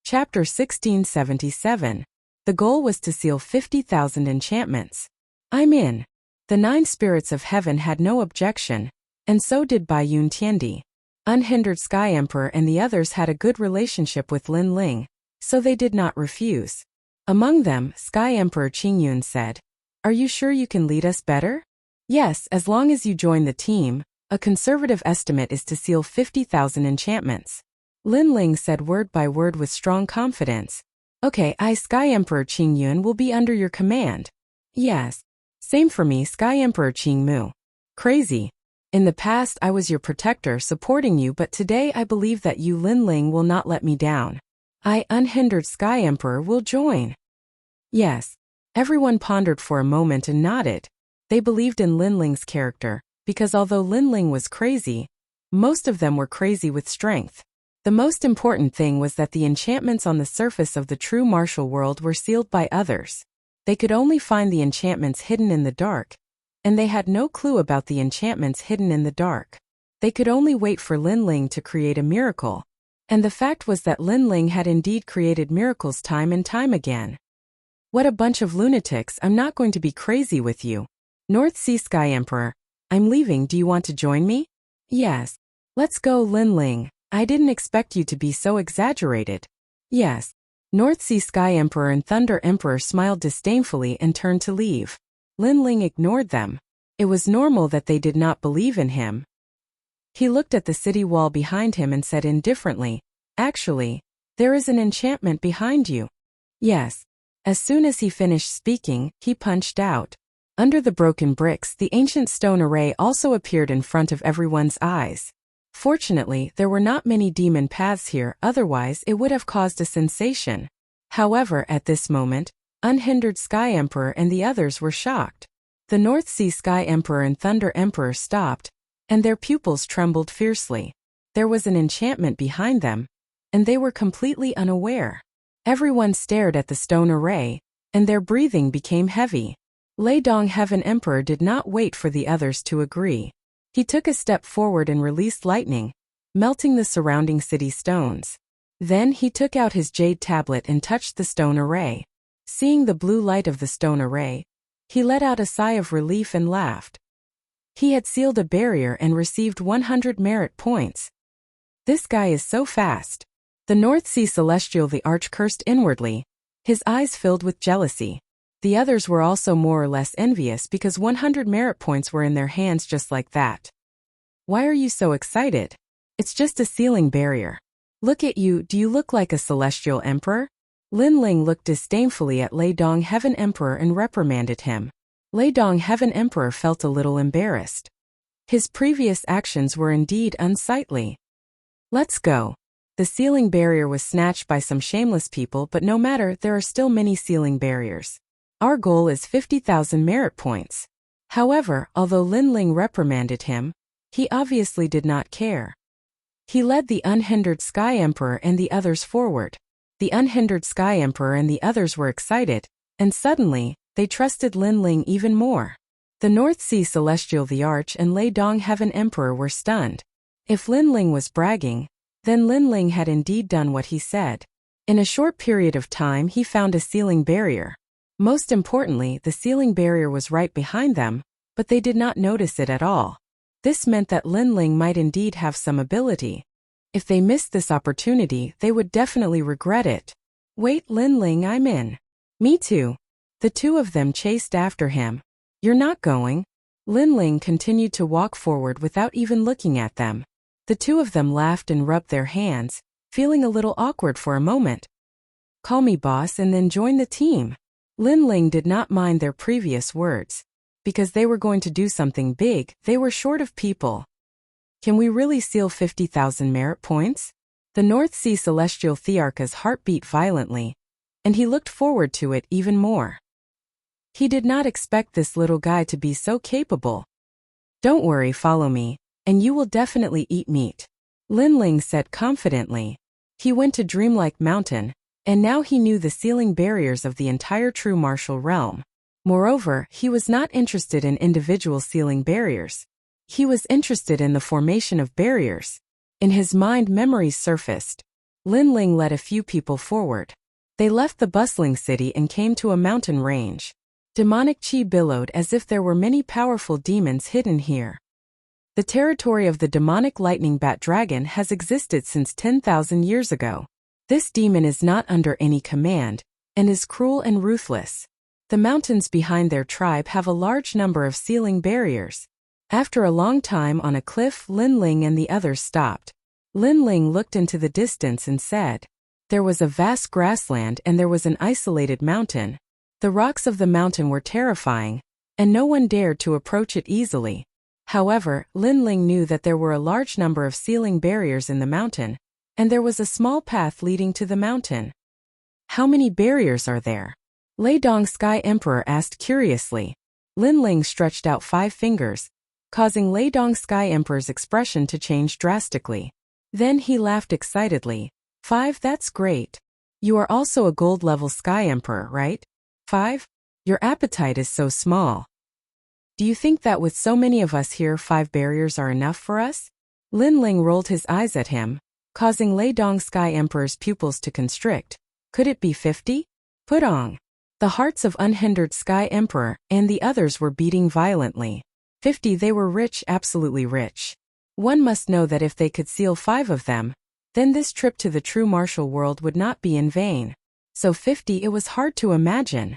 Chapter 1677. The goal was to seal 50,000 enchantments. I'm in. The 9 spirits of heaven had no objection, and so did Bai Yun Tiandi. Unhindered Sky Emperor and the others had a good relationship with Lin Ling, so they did not refuse. Among them, Sky Emperor Qingyun said, Are you sure you can lead us better? Yes, as long as you join the team. A conservative estimate is to seal 50,000 enchantments. Lin Ling said word by word with strong confidence. Okay, Sky Emperor Qing Yun will be under your command. Yes. Same for me, Sky Emperor Qing Mu. Crazy. In the past I was your protector supporting you, but today I believe that you Lin Ling will not let me down. I, unhindered Sky Emperor, will join. Yes. Everyone pondered for a moment and nodded. They believed in Lin Ling's character, because although Lin Ling was crazy, most of them were crazy with strength. The most important thing was that the enchantments on the surface of the true martial world were sealed by others. They could only find the enchantments hidden in the dark, and they had no clue about the enchantments hidden in the dark. They could only wait for Lin Ling to create a miracle. And the fact was that Lin Ling had indeed created miracles time and time again. What a bunch of lunatics, I'm not going to be crazy with you. North Sea Sky Emperor, I'm leaving, do you want to join me? Yes. Let's go, Lin Ling. I didn't expect you to be so exaggerated. Yes. North Sea Sky Emperor and Thunder Emperor smiled disdainfully and turned to leave. Lin Ling ignored them. It was normal that they did not believe in him. He looked at the city wall behind him and said indifferently, Actually, there is an enchantment behind you. Yes. As soon as he finished speaking, he punched out. Under the broken bricks, the ancient stone array also appeared in front of everyone's eyes. Fortunately, there were not many demon paths here, otherwise it would have caused a sensation. However, at this moment, unhindered Sky Emperor and the others were shocked. The North Sea Sky Emperor and Thunder Emperor stopped, and their pupils trembled fiercely. There was an enchantment behind them, and they were completely unaware. Everyone stared at the stone array, and their breathing became heavy. Lei Dong Heaven Emperor did not wait for the others to agree. He took a step forward and released lightning, melting the surrounding city stones. Then he took out his jade tablet and touched the stone array. Seeing the blue light of the stone array, he let out a sigh of relief and laughed. He had sealed a barrier and received 100 merit points. This guy is so fast. The North Sea Celestial the Arch cursed inwardly, his eyes filled with jealousy. The others were also more or less envious because 100 merit points were in their hands just like that. Why are you so excited? It's just a sealing barrier. Look at you, do you look like a celestial emperor? Lin Ling looked disdainfully at Lei Dong Heaven Emperor and reprimanded him. Lei Dong Heaven Emperor felt a little embarrassed. His previous actions were indeed unsightly. Let's go. The sealing barrier was snatched by some shameless people, but no matter, there are still many sealing barriers. Our goal is 50,000 merit points. However, although Lin Ling reprimanded him, he obviously did not care. He led the unhindered Sky Emperor and the others forward. The unhindered Sky Emperor and the others were excited, and suddenly, they trusted Lin Ling even more. The North Sea Celestial the Arch and Lei Dong Heaven Emperor were stunned. If Lin Ling was bragging, then Lin Ling had indeed done what he said. In a short period of time he found a sealing barrier. Most importantly, the sealing barrier was right behind them, but they did not notice it at all. This meant that Lin Ling might indeed have some ability. If they missed this opportunity, they would definitely regret it. Wait, Lin Ling, I'm in. Me too. The two of them chased after him. You're not going. Lin Ling continued to walk forward without even looking at them. The two of them laughed and rubbed their hands, feeling a little awkward for a moment. Call me boss and then join the team. Lin Ling did not mind their previous words. Because they were going to do something big, they were short of people. Can we really seal 50,000 merit points? The North Sea Celestial Thearcha's heart beat violently, and he looked forward to it even more. He did not expect this little guy to be so capable. Don't worry, follow me, and you will definitely eat meat. Lin Ling said confidently. He went to Dreamlike Mountain, and now he knew the sealing barriers of the entire true martial realm. Moreover, he was not interested in individual sealing barriers. He was interested in the formation of barriers. In his mind, memories surfaced. Lin Ling led a few people forward. They left the bustling city and came to a mountain range. Demonic chi billowed as if there were many powerful demons hidden here. The territory of the demonic lightning bat dragon has existed since 10,000 years ago. This demon is not under any command, and is cruel and ruthless. The mountains behind their tribe have a large number of sealing barriers. After a long time on a cliff, Lin Ling and the others stopped. Lin Ling looked into the distance and said, "There was a vast grassland and there was an isolated mountain. The rocks of the mountain were terrifying, and no one dared to approach it easily. However, Lin Ling knew that there were a large number of sealing barriers in the mountain, and there was a small path leading to the mountain." "How many barriers are there?" Lei Dong Sky Emperor asked curiously. Lin Ling stretched out 5 fingers, causing Lei Dong Sky Emperor's expression to change drastically. Then he laughed excitedly. 5, that's great. You are also a gold-level Sky Emperor, right? 5? Your appetite is so small. Do you think that with so many of us here 5 barriers are enough for us? Lin Ling rolled his eyes at him, causing Lei Dong Sky Emperor's pupils to constrict. Could it be 50? Putong. The hearts of unhindered Sky Emperor and the others were beating violently. 50, they were rich, absolutely rich. One must know that if they could seal 5 of them, then this trip to the true martial world would not be in vain. So 50, it was hard to imagine.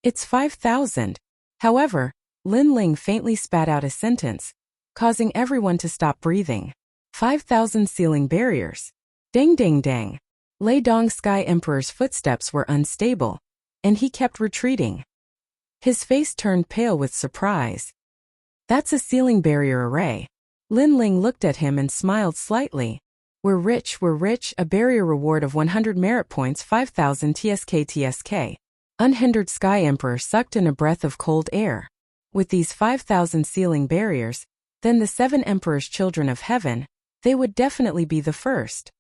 It's 5,000. However, Lin Ling faintly spat out a sentence, causing everyone to stop breathing. 5,000 sealing barriers. Dang dang dang. Lei Dong Sky Emperor's footsteps were unstable, and he kept retreating. His face turned pale with surprise. That's a sealing barrier array. Lin Ling looked at him and smiled slightly. We're rich, a barrier reward of 100 merit points, 5,000 TSK. Unhindered Sky Emperor sucked in a breath of cold air. With these 5,000 sealing barriers, then the 7 Emperor's children of heaven, they would definitely be the first.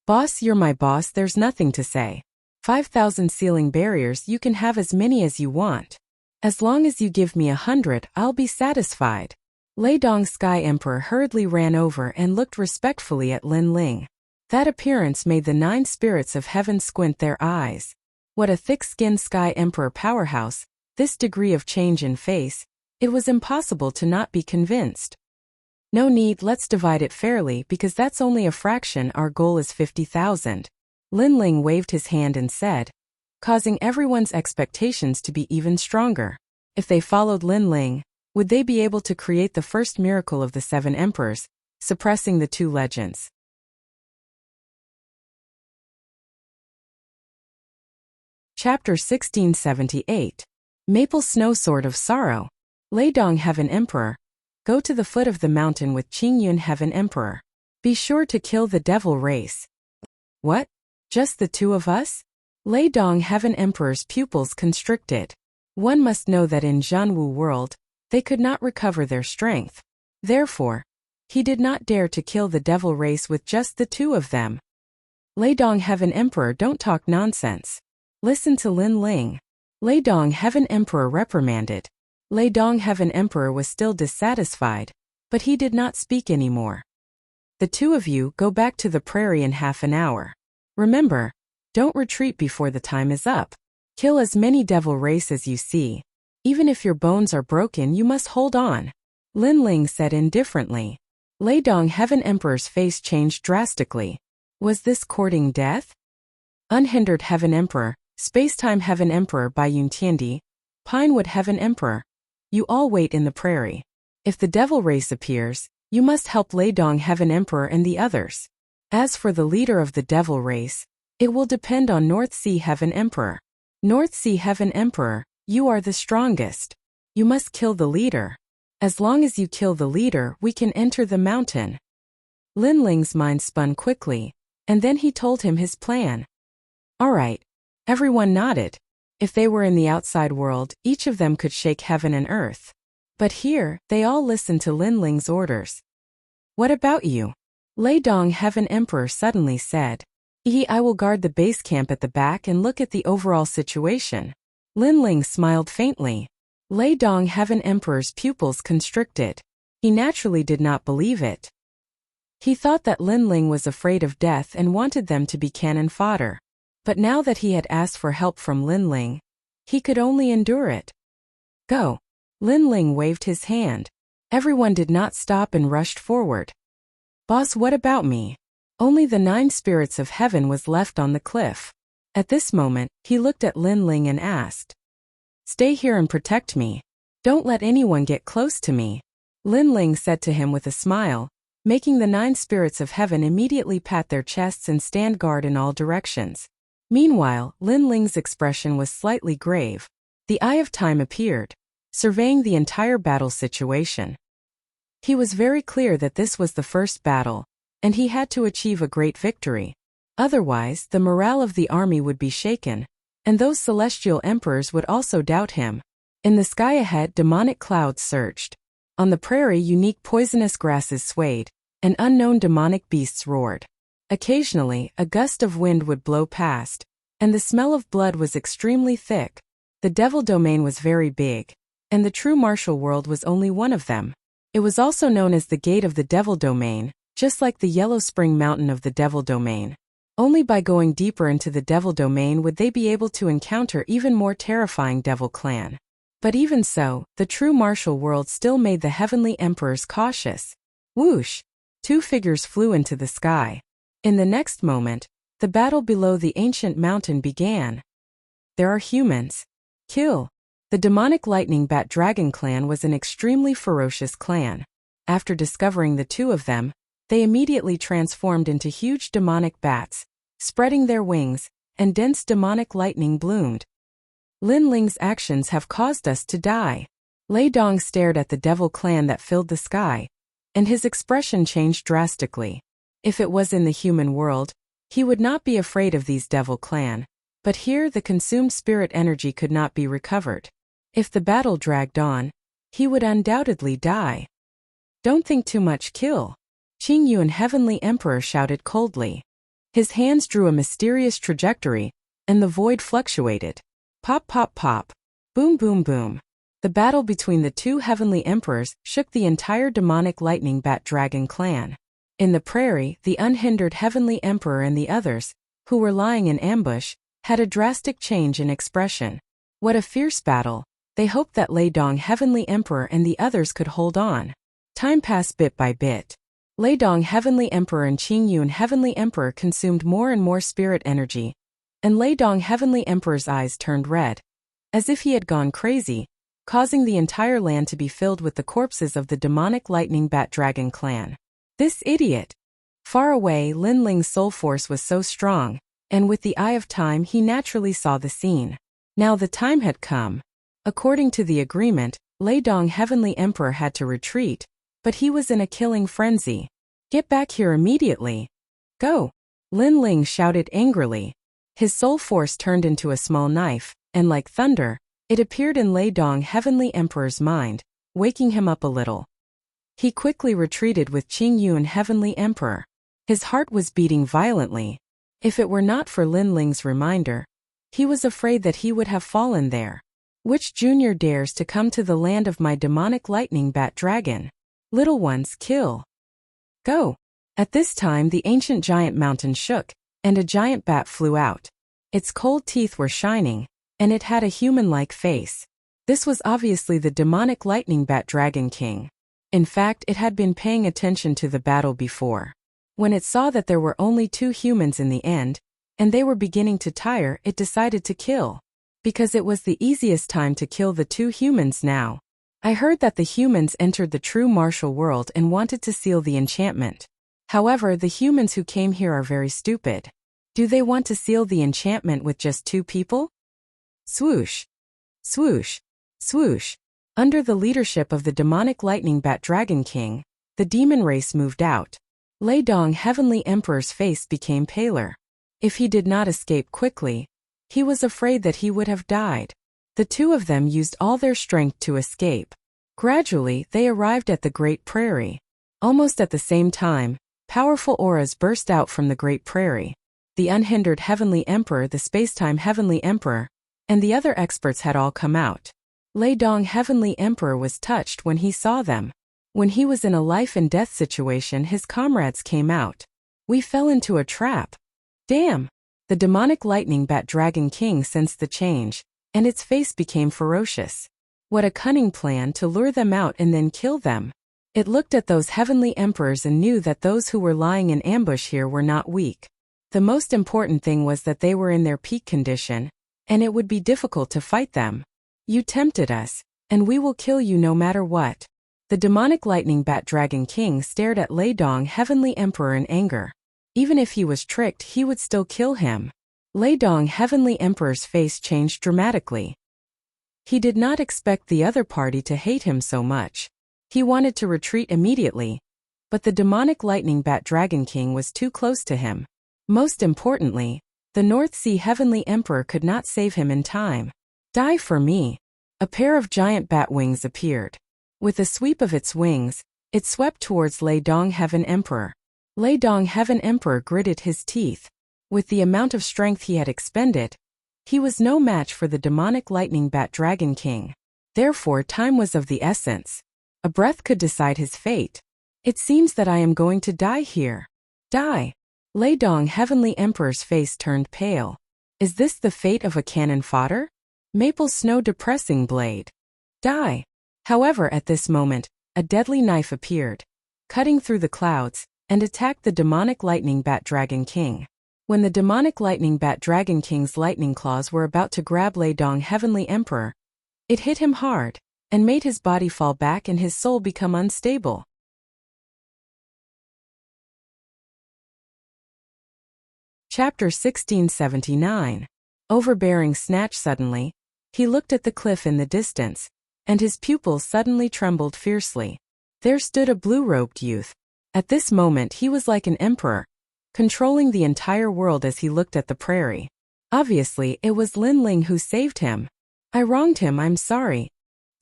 Boss, you're my boss, there's nothing to say. 5,000 sealing barriers, you can have as many as you want. As long as you give me 100, I'll be satisfied. Lei Dong Sky Emperor hurriedly ran over and looked respectfully at Lin Ling. That appearance made the 9 spirits of heaven squint their eyes. What a thick-skinned Sky Emperor powerhouse, this degree of change in face, it was impossible to not be convinced. No need, let's divide it fairly because that's only a fraction, our goal is 50,000. Lin Ling waved his hand and said, causing everyone's expectations to be even stronger. If they followed Lin Ling, would they be able to create the first miracle of the 7 emperors, suppressing the 2 legends? Chapter 1678. Maple Snow Sword of Sorrow. Lei Dong Heaven Emperor. Go to the foot of the mountain with Qingyun Heaven Emperor. Be sure to kill the devil race. What? Just the 2 of us? Lei Dong Heaven Emperor's pupils constricted. One must know that in Zhanwu world, they could not recover their strength. Therefore, he did not dare to kill the devil race with just the 2 of them. Lei Dong Heaven Emperor, don't talk nonsense. Listen to Lin Ling. Lei Dong Heaven Emperor reprimanded. Lei Dong Heaven Emperor was still dissatisfied, but he did not speak anymore. The 2 of you go back to the prairie in half an hour. Remember, don't retreat before the time is up. Kill as many devil race as you see. Even if your bones are broken, you must hold on. Lin Ling said indifferently. Lei Dong Heaven Emperor's face changed drastically. Was this courting death? Unhindered Heaven Emperor, Spacetime Heaven Emperor Bai Yuntiandi, Pinewood Heaven Emperor. You all wait in the prairie. If the devil race appears, you must help Lei Dong Heaven Emperor and the others. As for the leader of the devil race, it will depend on North Sea Heaven Emperor. North Sea Heaven Emperor, you are the strongest. You must kill the leader. As long as you kill the leader, we can enter the mountain. Lin Ling's mind spun quickly, and then he told him his plan. All right. Everyone nodded. If they were in the outside world, each of them could shake heaven and earth. But here, they all listened to Lin Ling's orders. What about you? Lei Dong Heaven Emperor suddenly said. I will guard the base camp at the back and look at the overall situation. Lin Ling smiled faintly. Lei Dong Heaven Emperor's pupils constricted. He naturally did not believe it. He thought that Lin Ling was afraid of death and wanted them to be cannon fodder. But now that he had asked for help from Lin Ling, he could only endure it. Go. Lin Ling waved his hand. Everyone did not stop and rushed forward. Boss, what about me? Only the 9 spirits of heaven was left on the cliff. At this moment, he looked at Lin Ling and asked. Stay here and protect me. Don't let anyone get close to me. Lin Ling said to him with a smile, making the 9 spirits of heaven immediately pat their chests and stand guard in all directions. Meanwhile, Lin Ling's expression was slightly grave. The Eye of Time appeared, surveying the entire battle situation. He was very clear that this was the first battle, and he had to achieve a great victory. Otherwise, the morale of the army would be shaken, and those celestial emperors would also doubt him. In the sky ahead, demonic clouds surged. On the prairie, unique poisonous grasses swayed, and unknown demonic beasts roared. Occasionally, a gust of wind would blow past, and the smell of blood was extremely thick. The devil domain was very big, and the true martial world was only one of them. It was also known as the Gate of the Devil Domain, just like the Yellow Spring Mountain of the Devil Domain. Only by going deeper into the Devil Domain would they be able to encounter even more terrifying Devil Clan. But even so, the true martial world still made the heavenly emperors cautious. Whoosh! 2 figures flew into the sky. In the next moment, the battle below the ancient mountain began. There are humans. Kill! The demonic lightning bat dragon clan was an extremely ferocious clan. After discovering the 2 of them, they immediately transformed into huge demonic bats, spreading their wings, and dense demonic lightning bloomed. Lin Ling's actions have caused us to die. Lei Dong stared at the devil clan that filled the sky, and his expression changed drastically. If it was in the human world, he would not be afraid of these devil clan, but here the consumed spirit energy could not be recovered. If the battle dragged on, he would undoubtedly die. Don't think too much, kill! Qing Yuan Heavenly Emperor shouted coldly. His hands drew a mysterious trajectory, and the void fluctuated. Pop pop pop. Boom boom boom. The battle between the 2 heavenly emperors shook the entire demonic lightning bat dragon clan. In the prairie, the unhindered heavenly emperor and the others, who were lying in ambush, had a drastic change in expression. What a fierce battle! They hoped that Lei Dong Heavenly Emperor and the others could hold on. Time passed bit by bit. Lei Dong Heavenly Emperor and Qing Yuan Heavenly Emperor consumed more and more spirit energy, and Lei Dong Heavenly Emperor's eyes turned red, as if he had gone crazy, causing the entire land to be filled with the corpses of the demonic lightning bat dragon clan. This idiot! Far away, Lin Ling's soul force was so strong, and with the Eye of Time he naturally saw the scene. Now the time had come. According to the agreement, Lei Dong Heavenly Emperor had to retreat, but he was in a killing frenzy. Get back here immediately. Go! Lin Ling shouted angrily. His soul force turned into a small knife, and like thunder, it appeared in Lei Dong Heavenly Emperor's mind, waking him up a little. He quickly retreated with Qing Yuan Heavenly Emperor. His heart was beating violently. If it were not for Lin Ling's reminder, he was afraid that he would have fallen there. Which junior dares to come to the land of my demonic lightning bat dragon? Little ones, kill! Go! At this time the ancient giant mountain shook, and a giant bat flew out. Its cold teeth were shining, and it had a human-like face. This was obviously the demonic lightning bat dragon king. In fact, it had been paying attention to the battle before. When it saw that there were only 2 humans in the end, and they were beginning to tire, it decided to kill. Because it was the easiest time to kill the 2 humans now. I heard that the humans entered the true martial world and wanted to seal the enchantment. However, the humans who came here are very stupid. Do they want to seal the enchantment with just 2 people? Swoosh! Swoosh! Swoosh! Under the leadership of the demonic lightning bat dragon king, the demon race moved out. Lei Dong Heavenly Emperor's face became paler. If he did not escape quickly, he was afraid that he would have died. The 2 of them used all their strength to escape. Gradually, they arrived at the Great Prairie. Almost at the same time, powerful auras burst out from the Great Prairie. The unhindered Heavenly Emperor, the Spacetime Heavenly Emperor, and the other experts had all come out. Lei Dong Heavenly Emperor was touched when he saw them. When he was in a life-and-death situation, his comrades came out. We fell into a trap. Damn! The demonic lightning bat dragon king sensed the change, and its face became ferocious. What a cunning plan to lure them out and then kill them. It looked at those heavenly emperors and knew that those who were lying in ambush here were not weak. The most important thing was that they were in their peak condition, and it would be difficult to fight them. You tempted us, and we will kill you no matter what. The demonic lightning bat dragon king stared at Lei Dong Heavenly Emperor in anger. Even if he was tricked, he would still kill him. Lei Dong Heavenly Emperor's face changed dramatically. He did not expect the other party to hate him so much. He wanted to retreat immediately, but the demonic lightning bat dragon king was too close to him. Most importantly, the North Sea Heavenly Emperor could not save him in time. Die for me. A pair of giant bat wings appeared. With a sweep of its wings, it swept towards Lei Dong Heaven Emperor. Lei Dong Heaven Emperor gritted his teeth. With the amount of strength he had expended, he was no match for the demonic lightning bat dragon king. Therefore, time was of the essence. A breath could decide his fate. It seems that I am going to die here. Die. Lei Dong Heavenly Emperor's face turned pale. Is this the fate of a cannon fodder? Maple snow depressing blade. Die. However, at this moment, a deadly knife appeared, cutting through the clouds, and attacked the demonic lightning bat dragon king. When the demonic lightning bat dragon king's lightning claws were about to grab Lei Dong Heavenly Emperor, it hit him hard, and made his body fall back and his soul become unstable. Chapter 1679. Overbearing snatch. Suddenly, he looked at the cliff in the distance, and his pupils suddenly trembled fiercely. There stood a blue-robed youth. At this moment he was like an emperor, controlling the entire world as he looked at the prairie. Obviously, it was Lin Ling who saved him. I wronged him, I'm sorry.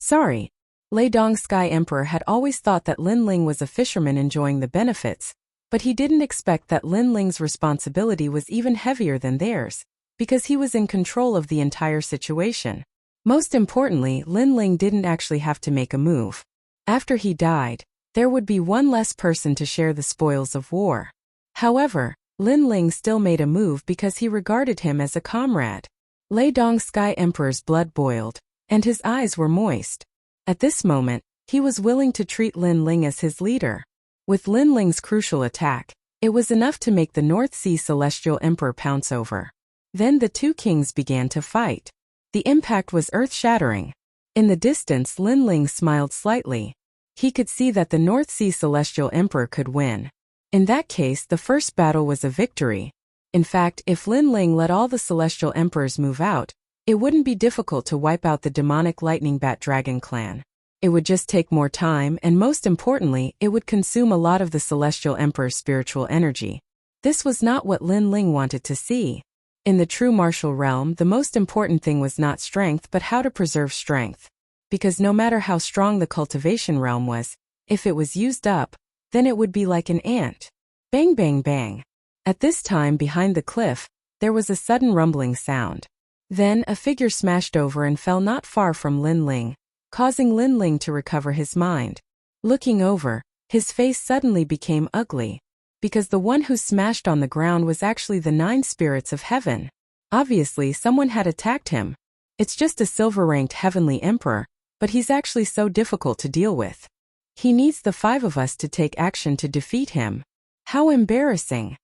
Sorry. Lei Dong Sky Emperor had always thought that Lin Ling was a fisherman enjoying the benefits, but he didn't expect that Lin Ling's responsibility was even heavier than theirs, because he was in control of the entire situation. Most importantly, Lin Ling didn't actually have to make a move. After he died, there would be one less person to share the spoils of war. However, Lin Ling still made a move because he regarded him as a comrade. Lei Dong Sky Emperor's blood boiled, and his eyes were moist. At this moment, he was willing to treat Lin Ling as his leader. With Lin Ling's crucial attack, it was enough to make the North Sea Celestial Emperor pounce over. Then the two kings began to fight. The impact was earth-shattering. In the distance, Lin Ling smiled slightly. He could see that the North Sea Celestial Emperor could win. In that case, the first battle was a victory. In fact, if Lin Ling let all the Celestial Emperors move out, it wouldn't be difficult to wipe out the demonic lightning bat dragon clan. It would just take more time, and most importantly, it would consume a lot of the Celestial Emperor's spiritual energy. This was not what Lin Ling wanted to see. In the true martial realm, the most important thing was not strength but how to preserve strength. Because no matter how strong the cultivation realm was, if it was used up, then it would be like an ant. Bang bang bang. At this time behind the cliff, there was a sudden rumbling sound. Then a figure smashed over and fell not far from Lin Ling, causing Lin Ling to recover his mind. Looking over, his face suddenly became ugly, because the one who smashed on the ground was actually the 9 spirits of heaven. Obviously, someone had attacked him. It's just a silver-ranked heavenly emperor, but he's actually so difficult to deal with. He needs the 5 of us to take action to defeat him. How embarrassing.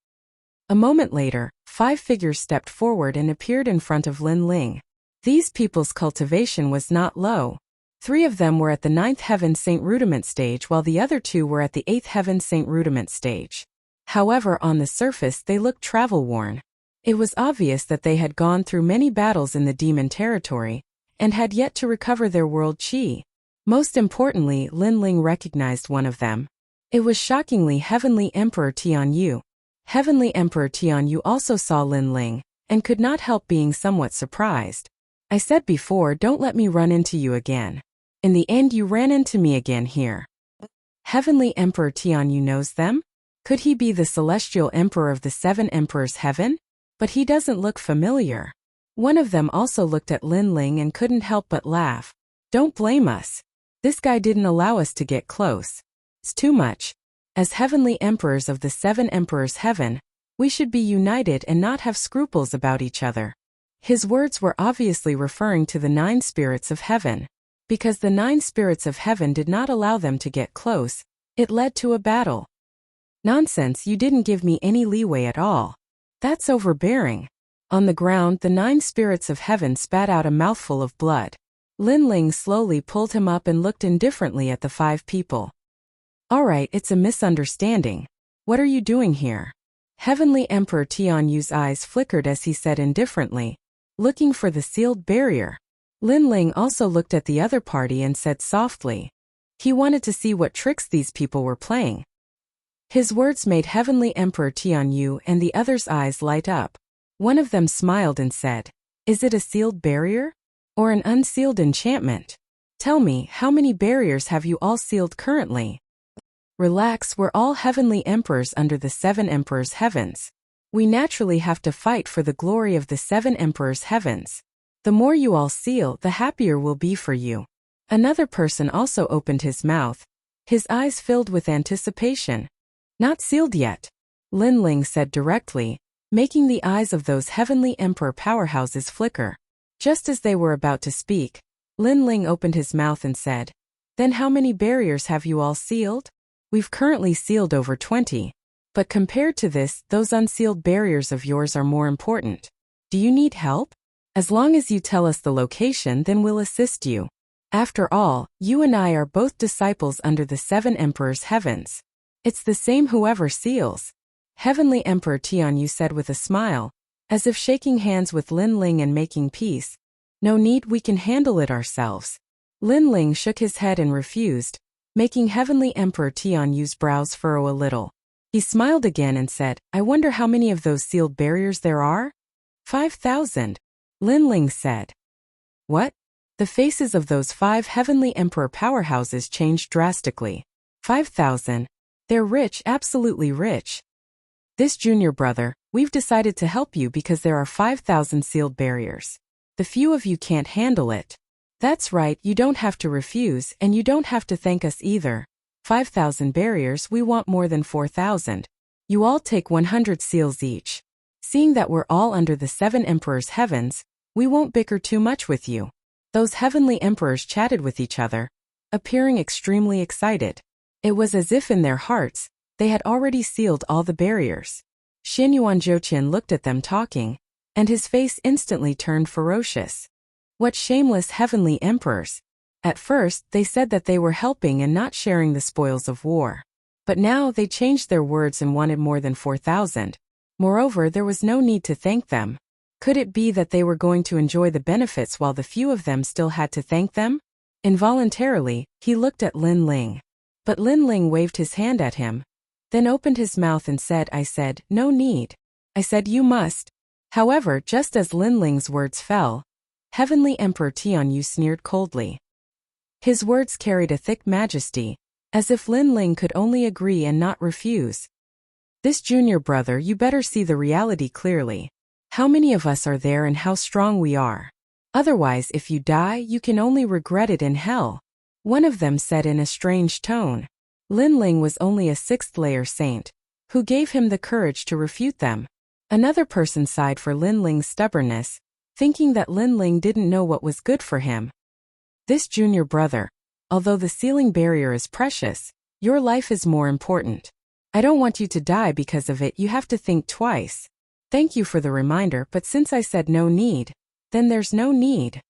A moment later, 5 figures stepped forward and appeared in front of Lin Ling. These people's cultivation was not low. 3 of them were at the 9th Heaven Saint Rudiment stage while the other 2 were at the 8th Heaven Saint Rudiment stage. However, on the surface they looked travel-worn. It was obvious that they had gone through many battles in the demon territory, and had yet to recover their world chi. Most importantly, Lin Ling recognized one of them. It was shockingly Heavenly Emperor Tianyu. Heavenly Emperor Tianyu also saw Lin Ling, and could not help being somewhat surprised. I said before, don't let me run into you again. In the end you ran into me again here. Heavenly Emperor Tianyu knows them? Could he be the Celestial Emperor of the 7 Emperors Heaven? But he doesn't look familiar. One of them also looked at Lin Ling and couldn't help but laugh. Don't blame us. This guy didn't allow us to get close. It's too much. As Heavenly Emperors of the 7 Emperors Heaven, we should be united and not have scruples about each other. His words were obviously referring to the 9 spirits of heaven. Because the 9 spirits of heaven did not allow them to get close, it led to a battle. Nonsense, you didn't give me any leeway at all. That's overbearing. On the ground, the 9 spirits of heaven spat out a mouthful of blood. Lin Ling slowly pulled him up and looked indifferently at the 5 people. Alright, it's a misunderstanding. What are you doing here? Heavenly Emperor Tianyu's eyes flickered as he said indifferently, looking for the sealed barrier. Lin Ling also looked at the other party and said softly. He wanted to see what tricks these people were playing. His words made Heavenly Emperor Tianyu and the others' eyes light up. One of them smiled and said, "Is it a sealed barrier? Or an unsealed enchantment? Tell me, how many barriers have you all sealed currently?" Relax, we're all heavenly emperors under the 7 emperors' heavens. We naturally have to fight for the glory of the 7 emperors' heavens. The more you all seal, the happier we'll be for you. Another person also opened his mouth, his eyes filled with anticipation. Not sealed yet, Lin Ling said directly, making the eyes of those heavenly emperor powerhouses flicker. Just as they were about to speak, Lin Ling opened his mouth and said, "Then how many barriers have you all sealed?" "We've currently sealed over 20. But compared to this, those unsealed barriers of yours are more important. Do you need help? As long as you tell us the location, then we'll assist you. After all, you and I are both disciples under the 7 emperors' heavens. It's the same whoever seals." Heavenly Emperor Tianyu said with a smile, as if shaking hands with Lin Ling and making peace. "No need, we can handle it ourselves." Lin Ling shook his head and refused, making Heavenly Emperor Tianyu's brows furrow a little. He smiled again and said, "I wonder how many of those sealed barriers there are?" 5,000, Lin Ling said. What? The faces of those 5 heavenly emperor powerhouses changed drastically. 5,000? They're rich, absolutely rich. This junior brother, we've decided to help you because there are 5,000 sealed barriers. The few of you can't handle it. That's right, you don't have to refuse, and you don't have to thank us either. 5,000 barriers, we want more than 4,000. You all take 100 seals each. Seeing that we're all under the 7 emperors' heavens, we won't bicker too much with you. Those heavenly emperors chatted with each other, appearing extremely excited. It was as if in their hearts, they had already sealed all the barriers. Xin Yuanzhouqian looked at them talking, and his face instantly turned ferocious. What shameless heavenly emperors! At first, they said that they were helping and not sharing the spoils of war. But now they changed their words and wanted more than 4,000. Moreover, there was no need to thank them. Could it be that they were going to enjoy the benefits while the few of them still had to thank them? Involuntarily, he looked at Lin Ling. But Lin Ling waved his hand at him, then opened his mouth and said, "I said, no need. I said you must." However, just as Lin Ling's words fell, Heavenly Emperor Tianyu sneered coldly. His words carried a thick majesty, as if Lin Ling could only agree and not refuse. "This junior brother, you better see the reality clearly. How many of us are there and how strong we are. Otherwise, if you die, you can only regret it in hell," one of them said in a strange tone. Lin Ling was only a 6th-layer saint, who gave him the courage to refute them. Another person sighed for Lin Ling's stubbornness, thinking that Lin Ling didn't know what was good for him. "This junior brother, although the sealing barrier is precious, your life is more important. I don't want you to die because of it, you have to think twice. Thank you for the reminder, but since I said no need, then there's no need."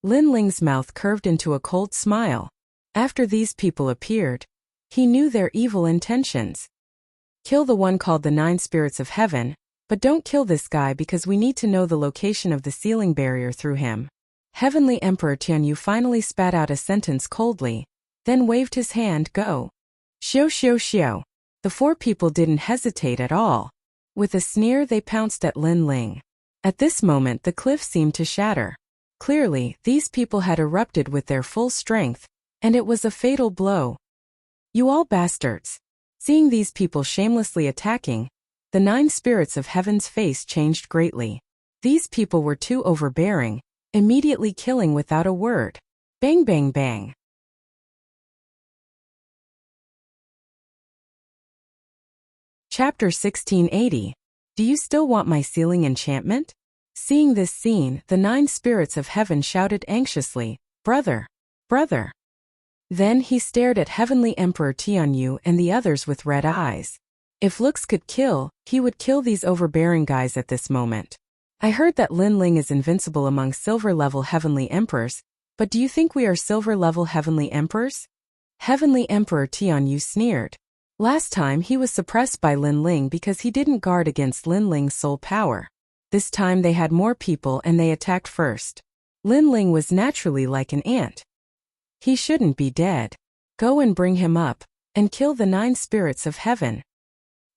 Lin Ling's mouth curved into a cold smile. After these people appeared, he knew their evil intentions. "Kill the one called the 9 spirits of heaven, but don't kill this guy because we need to know the location of the sealing barrier through him." Heavenly Emperor Tianyu finally spat out a sentence coldly, then waved his hand, "Go." "Xiu xiu xiu." The 4 people didn't hesitate at all. With a sneer, they pounced at Lin Ling. At this moment, the cliff seemed to shatter. Clearly, these people had erupted with their full strength, and it was a fatal blow. "You all bastards." Seeing these people shamelessly attacking, the 9 spirits of heaven's face changed greatly. These people were too overbearing, immediately killing without a word. Bang bang bang. Chapter 1680. Do you still want my sealing enchantment? Seeing this scene, the 9 spirits of heaven shouted anxiously, "Brother! Brother!" Then he stared at Heavenly Emperor Tianyu and the others with red eyes. If looks could kill, he would kill these overbearing guys at this moment. "I heard that Lin Ling is invincible among silver-level heavenly emperors, But do you think we are silver-level Heavenly Emperors? Heavenly Emperor Tianyu sneered. Last time he was suppressed by Lin Ling because he didn't guard against Lin Ling's soul power. This time they had more people and they attacked first. Lin Ling was naturally like an ant. He shouldn't be dead. Go and bring him up, and kill the 9 spirits of heaven.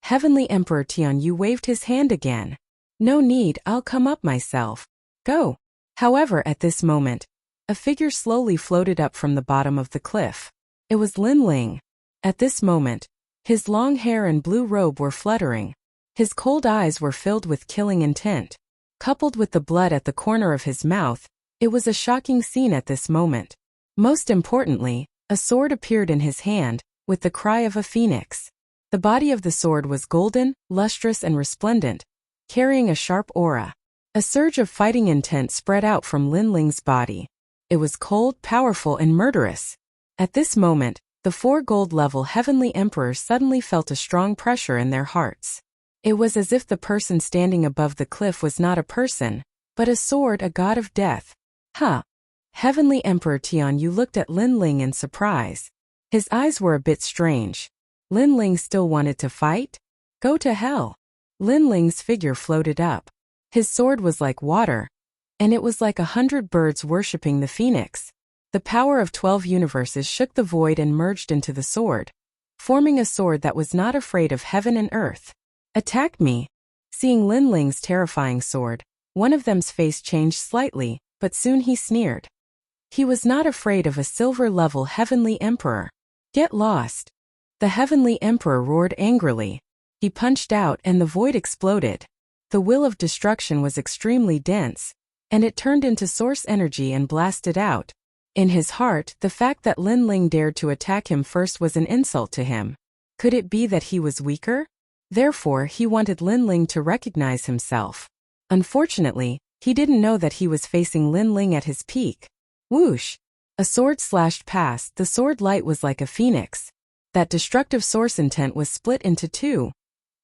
Heavenly Emperor Tianyu waved his hand again. No need, I'll come up myself. Go. However, at this moment, a figure slowly floated up from the bottom of the cliff. It was Lin Ling. At this moment, his long hair and blue robe were fluttering. His cold eyes were filled with killing intent. Coupled with the blood at the corner of his mouth, it was a shocking scene at this moment. Most importantly, a sword appeared in his hand, with the cry of a phoenix. The body of the sword was golden, lustrous and resplendent, carrying a sharp aura. A surge of fighting intent spread out from Lin Ling's body. It was cold, powerful and murderous. At this moment, the 4 gold-level Heavenly Emperors suddenly felt a strong pressure in their hearts. It was as if the person standing above the cliff was not a person, but a sword, a god of death. Huh. Heavenly Emperor Tianyu looked at Lin Ling in surprise. His eyes were a bit strange. Lin Ling still wanted to fight? Go to hell. Lin Ling's figure floated up. His sword was like water, and it was like 100 birds worshipping the phoenix. The power of 12 universes shook the void and merged into the sword, forming a sword that was not afraid of heaven and earth. Attack me. Seeing Lin Ling's terrifying sword, one of them's face changed slightly, but soon he sneered. He was not afraid of a silver-level Heavenly Emperor. Get lost. The Heavenly Emperor roared angrily. He punched out and the void exploded. The will of destruction was extremely dense, and it turned into source energy and blasted out. In his heart, the fact that Lin Ling dared to attack him first was an insult to him. Could it be that he was weaker? Therefore, he wanted Lin Ling to recognize himself. Unfortunately, he didn't know that he was facing Lin Ling at his peak. Whoosh! A sword slashed past. The sword light was like a phoenix. That destructive source intent was split into 2.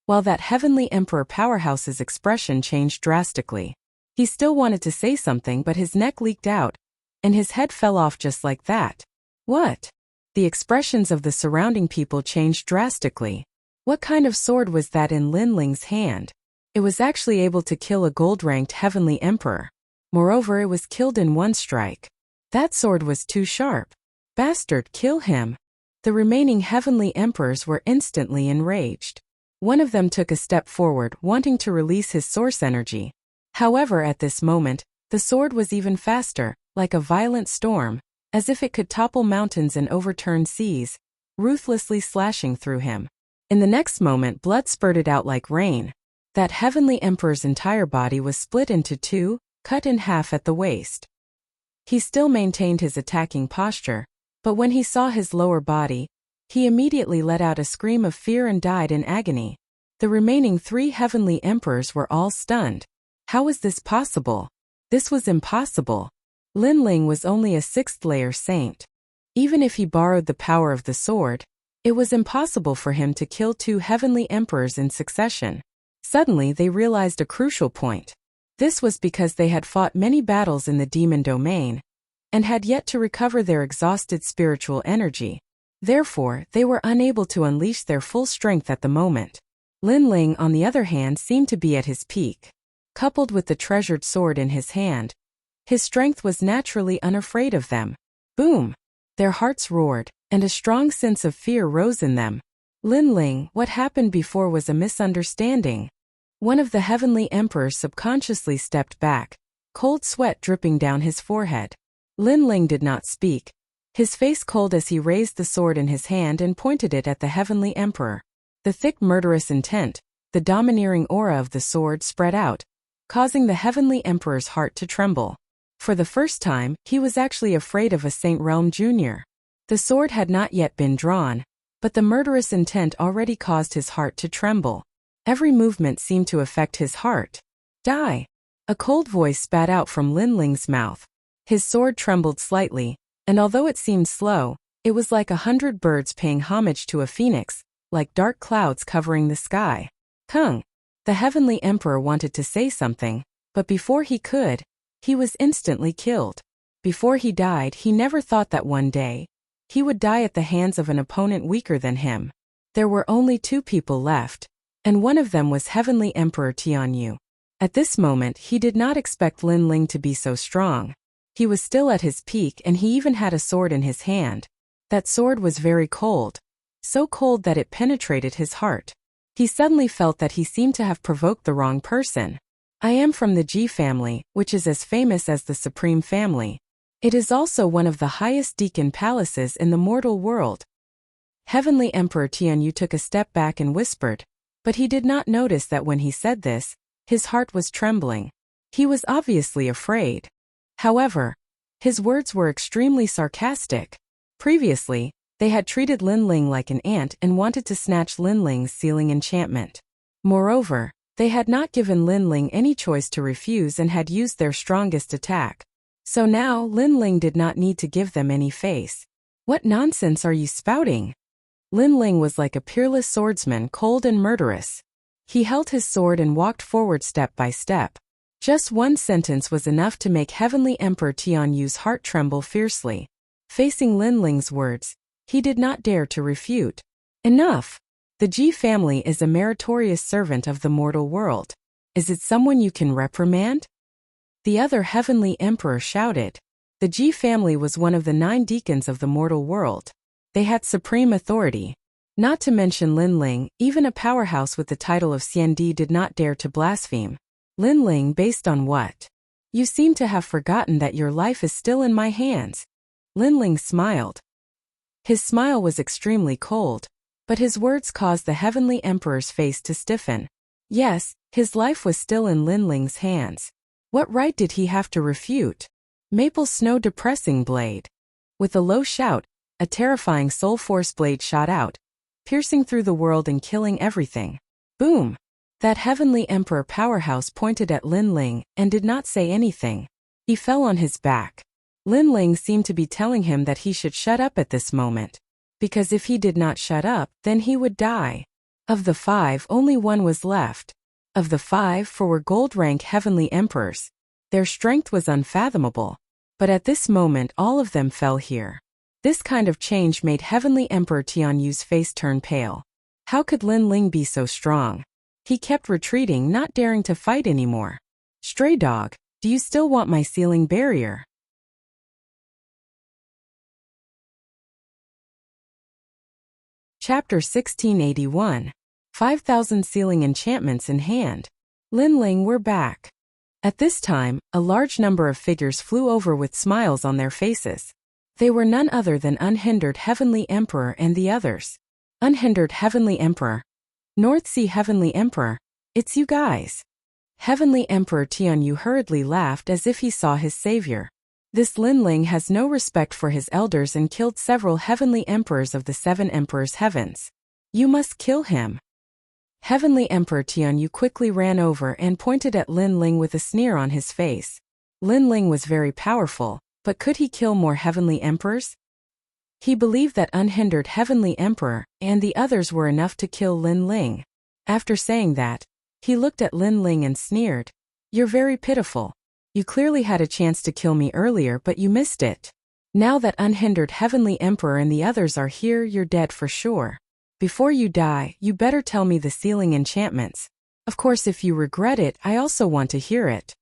While that Heavenly Emperor powerhouse's expression changed drastically. He still wanted to say something but his neck leaked out, and his head fell off just like that. What? The expressions of the surrounding people changed drastically. What kind of sword was that in Lin Ling's hand? It was actually able to kill a gold-ranked Heavenly Emperor. Moreover, it was killed in 1 strike. That sword was too sharp. Bastard, kill him. The remaining Heavenly Emperors were instantly enraged. One of them took a step forward, wanting to release his source energy. However, at this moment, the sword was even faster, like a violent storm, as if it could topple mountains and overturn seas, ruthlessly slashing through him. In the next moment, blood spurted out like rain. That Heavenly Emperor's entire body was split into 2, cut in half at the waist. He still maintained his attacking posture, but when he saw his lower body, he immediately let out a scream of fear and died in agony. The remaining 3 Heavenly Emperors were all stunned. How was this possible? This was impossible. Lin Ling was only a 6th-layer saint. Even if he borrowed the power of the sword, it was impossible for him to kill 2 Heavenly Emperors in succession. Suddenly they realized a crucial point. This was because they had fought many battles in the demon domain, and had yet to recover their exhausted spiritual energy. Therefore, they were unable to unleash their full strength at the moment. Lin Ling, on the other hand, seemed to be at his peak. Coupled with the treasured sword in his hand, his strength was naturally unafraid of them. Boom! Their hearts roared, and a strong sense of fear rose in them. Lin Ling, what happened before was a misunderstanding. One of the Heavenly Emperors subconsciously stepped back, cold sweat dripping down his forehead. Lin Ling did not speak, his face cold as he raised the sword in his hand and pointed it at the Heavenly Emperor. The thick murderous intent, the domineering aura of the sword spread out, causing the Heavenly Emperor's heart to tremble. For the first time, he was actually afraid of a Saint Realm Jr. The sword had not yet been drawn, but the murderous intent already caused his heart to tremble. Every movement seemed to affect his heart. Die! A cold voice spat out from Lin Ling's mouth. His sword trembled slightly, and although it seemed slow, it was like 100 birds paying homage to a phoenix, like dark clouds covering the sky. Kung! The Heavenly Emperor wanted to say something, but before he could, he was instantly killed. Before he died, he never thought that one day he would die at the hands of an opponent weaker than him. There were only two people left, and one of them was Heavenly Emperor Tianyu. At this moment, he did not expect Lin Ling to be so strong. He was still at his peak and he even had a sword in his hand. That sword was very cold, so cold that it penetrated his heart. He suddenly felt that he seemed to have provoked the wrong person. I am from the Ji family, which is as famous as the Supreme Family. It is also one of the highest deacon palaces in the mortal world. Heavenly Emperor Tianyu took a step back and whispered, but he did not notice that when he said this, his heart was trembling. He was obviously afraid. However, his words were extremely sarcastic. Previously, they had treated Lin Ling like an ant and wanted to snatch Lin Ling's sealing enchantment. Moreover, they had not given Lin Ling any choice to refuse and had used their strongest attack. So now Lin Ling did not need to give them any face. What nonsense are you spouting? Lin Ling was like a peerless swordsman, cold and murderous. He held his sword and walked forward step by step. Just one sentence was enough to make Heavenly Emperor Tianyu's heart tremble fiercely. Facing Lin Ling's words, he did not dare to refute. Enough! The Ji family is a meritorious servant of the mortal world. Is it someone you can reprimand? The other Heavenly Emperor shouted. The Ji family was one of the 9 deacons of the mortal world. They had supreme authority. Not to mention Lin Ling, even a powerhouse with the title of Xiandi did not dare to blaspheme. Lin Ling, based on what? You seem to have forgotten that your life is still in my hands. Lin Ling smiled. His smile was extremely cold, but his words caused the Heavenly Emperor's face to stiffen. Yes, his life was still in Lin Ling's hands. What right did he have to refute? Maple Snow Depressing Blade. With a low shout, a terrifying soul force blade shot out, piercing through the world and killing everything. Boom! That Heavenly Emperor powerhouse pointed at Lin Ling and did not say anything. He fell on his back. Lin Ling seemed to be telling him that he should shut up at this moment, because if he did not shut up, then he would die. Of the 5, only one was left. Of the 5, 4 were gold-rank Heavenly Emperors. Their strength was unfathomable. But at this moment all of them fell here. This kind of change made Heavenly Emperor Tianyu's face turn pale. How could Lin Ling be so strong? He kept retreating, not daring to fight anymore. Stray dog, do you still want my sealing barrier? Chapter 1681. 5,000 sealing enchantments in hand. Lin Ling were back. At this time, a large number of figures flew over with smiles on their faces. They were none other than Unhindered Heavenly Emperor and the others. Unhindered Heavenly Emperor. North Sea Heavenly Emperor. It's you guys. Heavenly Emperor Tianyu hurriedly laughed as if he saw his savior. This Lin Ling has no respect for his elders and killed several Heavenly Emperors of the 7 Emperors' heavens. You must kill him. Heavenly Emperor Tianyu quickly ran over and pointed at Lin Ling with a sneer on his face. Lin Ling was very powerful, but could he kill more Heavenly Emperors? He believed that Unhindered Heavenly Emperor and the others were enough to kill Lin Ling. After saying that, he looked at Lin Ling and sneered. You're very pitiful. You clearly had a chance to kill me earlier, but you missed it. Now that Unhindered Heavenly Emperor and the others are here, you're dead for sure. Before you die, you better tell me the sealing enchantments. Of course, if you regret it, I also want to hear it.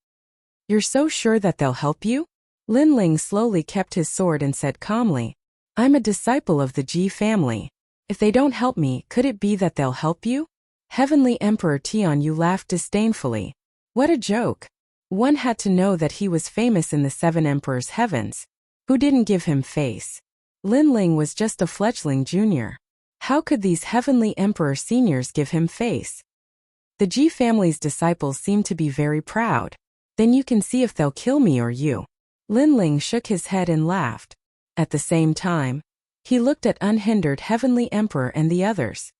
You're so sure that they'll help you? Lin Ling slowly kept his sword and said calmly, I'm a disciple of the Ji family. If they don't help me, could it be that they'll help you? Heavenly Emperor Tianyu laughed disdainfully. What a joke. One had to know that he was famous in the 7 Emperors' heavens. Who didn't give him face? Lin Ling was just a fledgling junior. How could these Heavenly Emperor seniors give him face? The Ji family's disciples seem to be very proud. Then you can see if they'll kill me or you. Lin Ling shook his head and laughed. At the same time, he looked at Unhindered Heavenly Emperor and the others.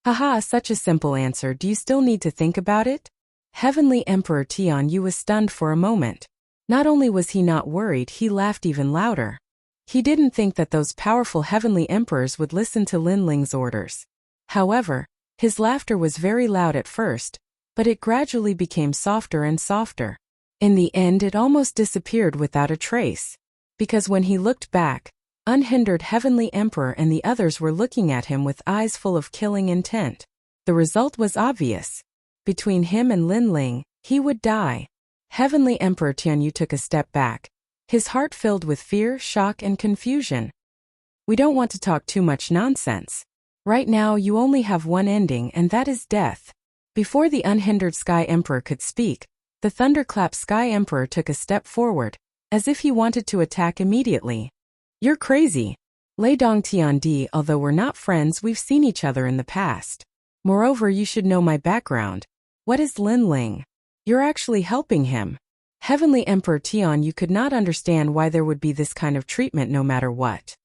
Haha, such a simple answer, do you still need to think about it? Heavenly Emperor Tianyu was stunned for a moment. Not only was he not worried, he laughed even louder. He didn't think that those powerful Heavenly Emperors would listen to Lin Ling's orders. However, his laughter was very loud at first, but it gradually became softer and softer. In the end, it almost disappeared without a trace. Because when he looked back, unhindered Heavenly Emperor and the others were looking at him with eyes full of killing intent. The result was obvious. Between him and Lin Ling, he would die. Heavenly Emperor Tianyu took a step back, his heart filled with fear, shock, and confusion. We don't want to talk too much nonsense. Right now you only have one ending, and that is death. Before the unhindered Sky Emperor could speak, the thunderclap Sky Emperor took a step forward, as if he wanted to attack immediately. You're crazy. Lei Dong Tiandi, although we're not friends, we've seen each other in the past. Moreover, you should know my background. What is Lin Ling? You're actually helping him. Heavenly Emperor Tian, you could not understand why there would be this kind of treatment no matter what.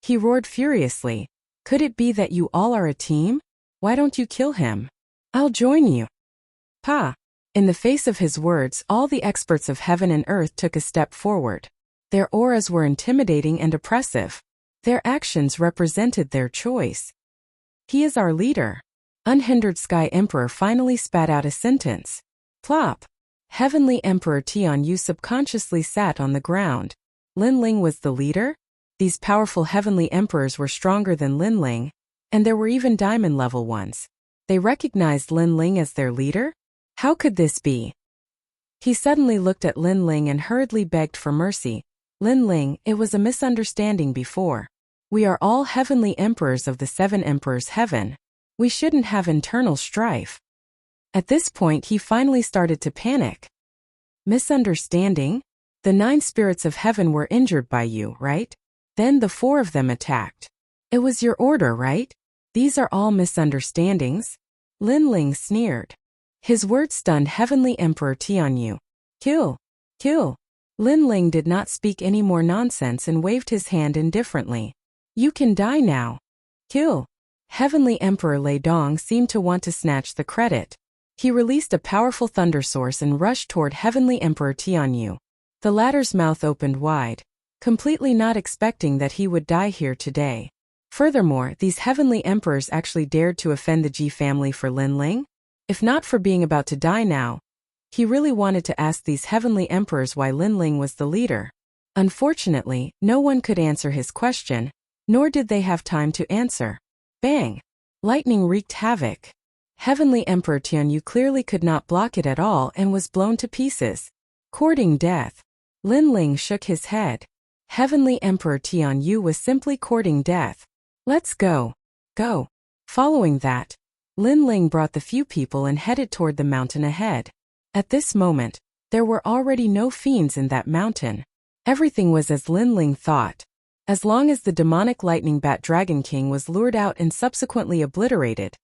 He roared furiously. Could it be that you all are a team? Why don't you kill him? I'll join you. Pa! In the face of his words, all the experts of heaven and earth took a step forward. Their auras were intimidating and oppressive. Their actions represented their choice. He is our leader. Unhindered Sky Emperor finally spat out a sentence. Plop! Heavenly Emperor Tian Yu subconsciously sat on the ground. Lin Ling was the leader? These powerful heavenly emperors were stronger than Lin Ling, and there were even diamond-level ones. They recognized Lin Ling as their leader? How could this be? He suddenly looked at Lin Ling and hurriedly begged for mercy. Lin Ling, it was a misunderstanding before. We are all heavenly emperors of the 7 emperors' heaven. We shouldn't have internal strife. At this point he finally started to panic. Misunderstanding? The 9 spirits of heaven were injured by you, right? Then the 4 of them attacked. It was your order, right? These are all misunderstandings? Lin Ling sneered. His words stunned Heavenly Emperor Tianyu. Kill! Kill! Lin Ling did not speak any more nonsense and waved his hand indifferently. You can die now. Kill! Heavenly Emperor Lei Dong seemed to want to snatch the credit. He released a powerful thunder source and rushed toward Heavenly Emperor Tianyu. The latter's mouth opened wide, completely not expecting that he would die here today. Furthermore, these heavenly emperors actually dared to offend the Ji family for Lin Ling? If not for being about to die now, he really wanted to ask these heavenly emperors why Lin Ling was the leader. Unfortunately, no one could answer his question, nor did they have time to answer. Bang! Lightning wreaked havoc. Heavenly Emperor Tianyu clearly could not block it at all and was blown to pieces. Courting death. Lin Ling shook his head. Heavenly Emperor Tianyu was simply courting death. Let's go. Go. Following that, Lin Ling brought the few people and headed toward the mountain ahead. At this moment, there were already no fiends in that mountain. Everything was as Lin Ling thought. As long as the demonic lightning bat Dragon King was lured out and subsequently obliterated,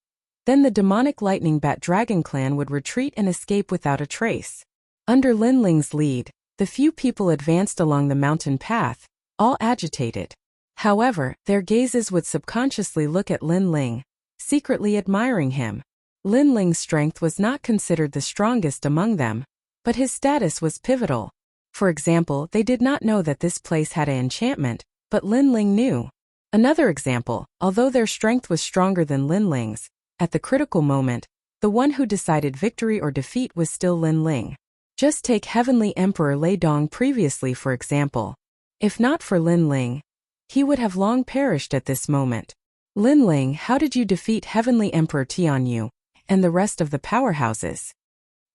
then the demonic lightning bat Dragon Clan would retreat and escape without a trace. Under Lin Ling's lead, the few people advanced along the mountain path, all agitated. However, their gazes would subconsciously look at Lin Ling, secretly admiring him. Lin Ling's strength was not considered the strongest among them, but his status was pivotal. For example, they did not know that this place had an enchantment, but Lin Ling knew. Another example, although their strength was stronger than Lin Ling's, at the critical moment, the one who decided victory or defeat was still Lin Ling. Just take Heavenly Emperor Lei Dong previously for example. If not for Lin Ling, he would have long perished at this moment. Lin Ling, how did you defeat Heavenly Emperor Tianyu and the rest of the powerhouses?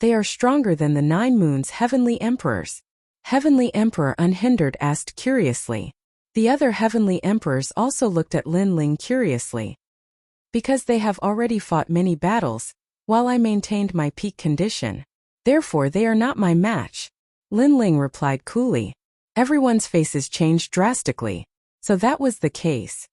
They are stronger than the 9 moons Heavenly Emperors. Heavenly Emperor Unhindered asked curiously. The other Heavenly Emperors also looked at Lin Ling curiously. Because they have already fought many battles, while I maintained my peak condition. Therefore they are not my match. Lin Ling replied coolly. Everyone's faces changed drastically. So that was the case.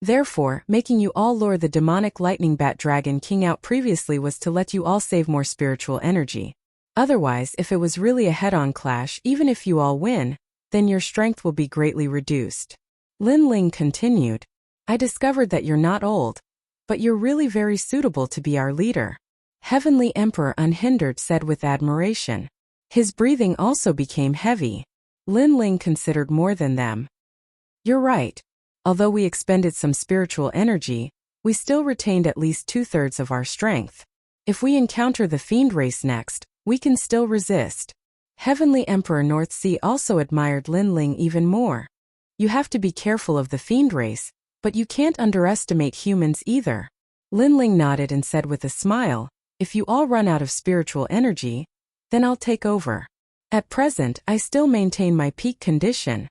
Therefore, making you all lure the demonic lightning bat Dragon King out previously was to let you all save more spiritual energy. Otherwise, if it was really a head-on clash, even if you all win, then your strength will be greatly reduced. Lin Ling continued. I discovered that you're not old, but you're really very suitable to be our leader. Heavenly Emperor Unhindered said with admiration. His breathing also became heavy. Lin Ling considered more than them. You're right. Although we expended some spiritual energy, we still retained at least 2/3 of our strength. If we encounter the fiend race next, we can still resist. Heavenly Emperor North Sea also admired Linling even more. You have to be careful of the fiend race, but you can't underestimate humans either. Linling nodded and said with a smile, if you all run out of spiritual energy, then I'll take over. At present, I still maintain my peak condition.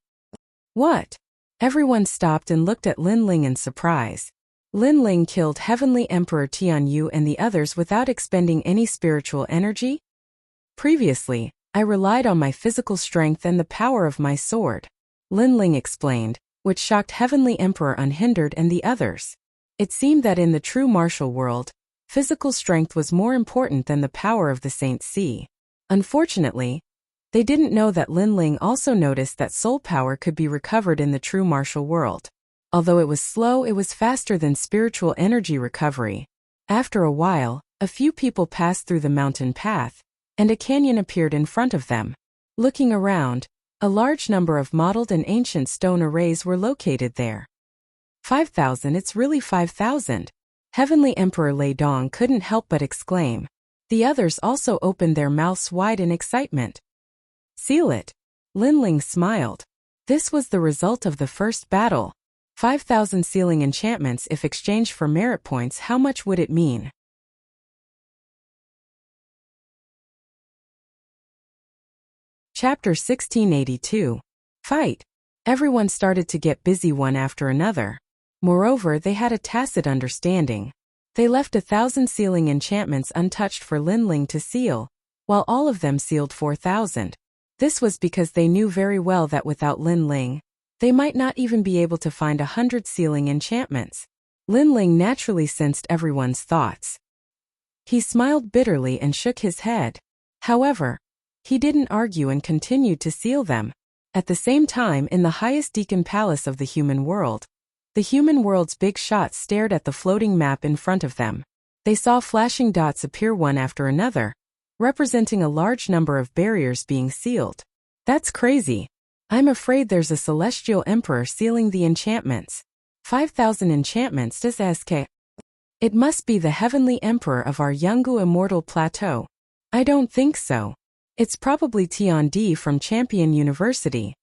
What? Everyone stopped and looked at Linling in surprise. Linling killed Heavenly Emperor Tianyu and the others without expending any spiritual energy? Previously, I relied on my physical strength and the power of my sword, Linling explained, which shocked Heavenly Emperor unhindered and the others. It seemed that in the true martial world, physical strength was more important than the power of the Saint Sea. Unfortunately, they didn't know that Linling also noticed that soul power could be recovered in the true martial world. Although it was slow, it was faster than spiritual energy recovery. After a while, a few people passed through the mountain path, and a canyon appeared in front of them. Looking around, a large number of modeled and ancient stone arrays were located there. 5,000, it's really 5,000. Heavenly Emperor Lei Dong couldn't help but exclaim. The others also opened their mouths wide in excitement. Seal it. Linling smiled. This was the result of the first battle. 5,000 sealing enchantments if exchanged for merit points, how much would it mean? Chapter 1682. Fight. Everyone started to get busy one after another. Moreover, they had a tacit understanding. They left 1,000 sealing enchantments untouched for Linling to seal, while all of them sealed 4,000. This was because they knew very well that without Linling, they might not even be able to find 100 sealing enchantments. Linling naturally sensed everyone's thoughts. He smiled bitterly and shook his head. However, he didn't argue and continued to seal them. At the same time, in the highest deacon palace of the human world, the human world's big shots stared at the floating map in front of them. They saw flashing dots appear one after another, representing a large number of barriers being sealed. That's crazy. I'm afraid there's a celestial emperor sealing the enchantments. 5,000 enchantments does SK. It must be the heavenly emperor of our Yungu immortal plateau. I don't think so. It's probably Tian Di from Champion University.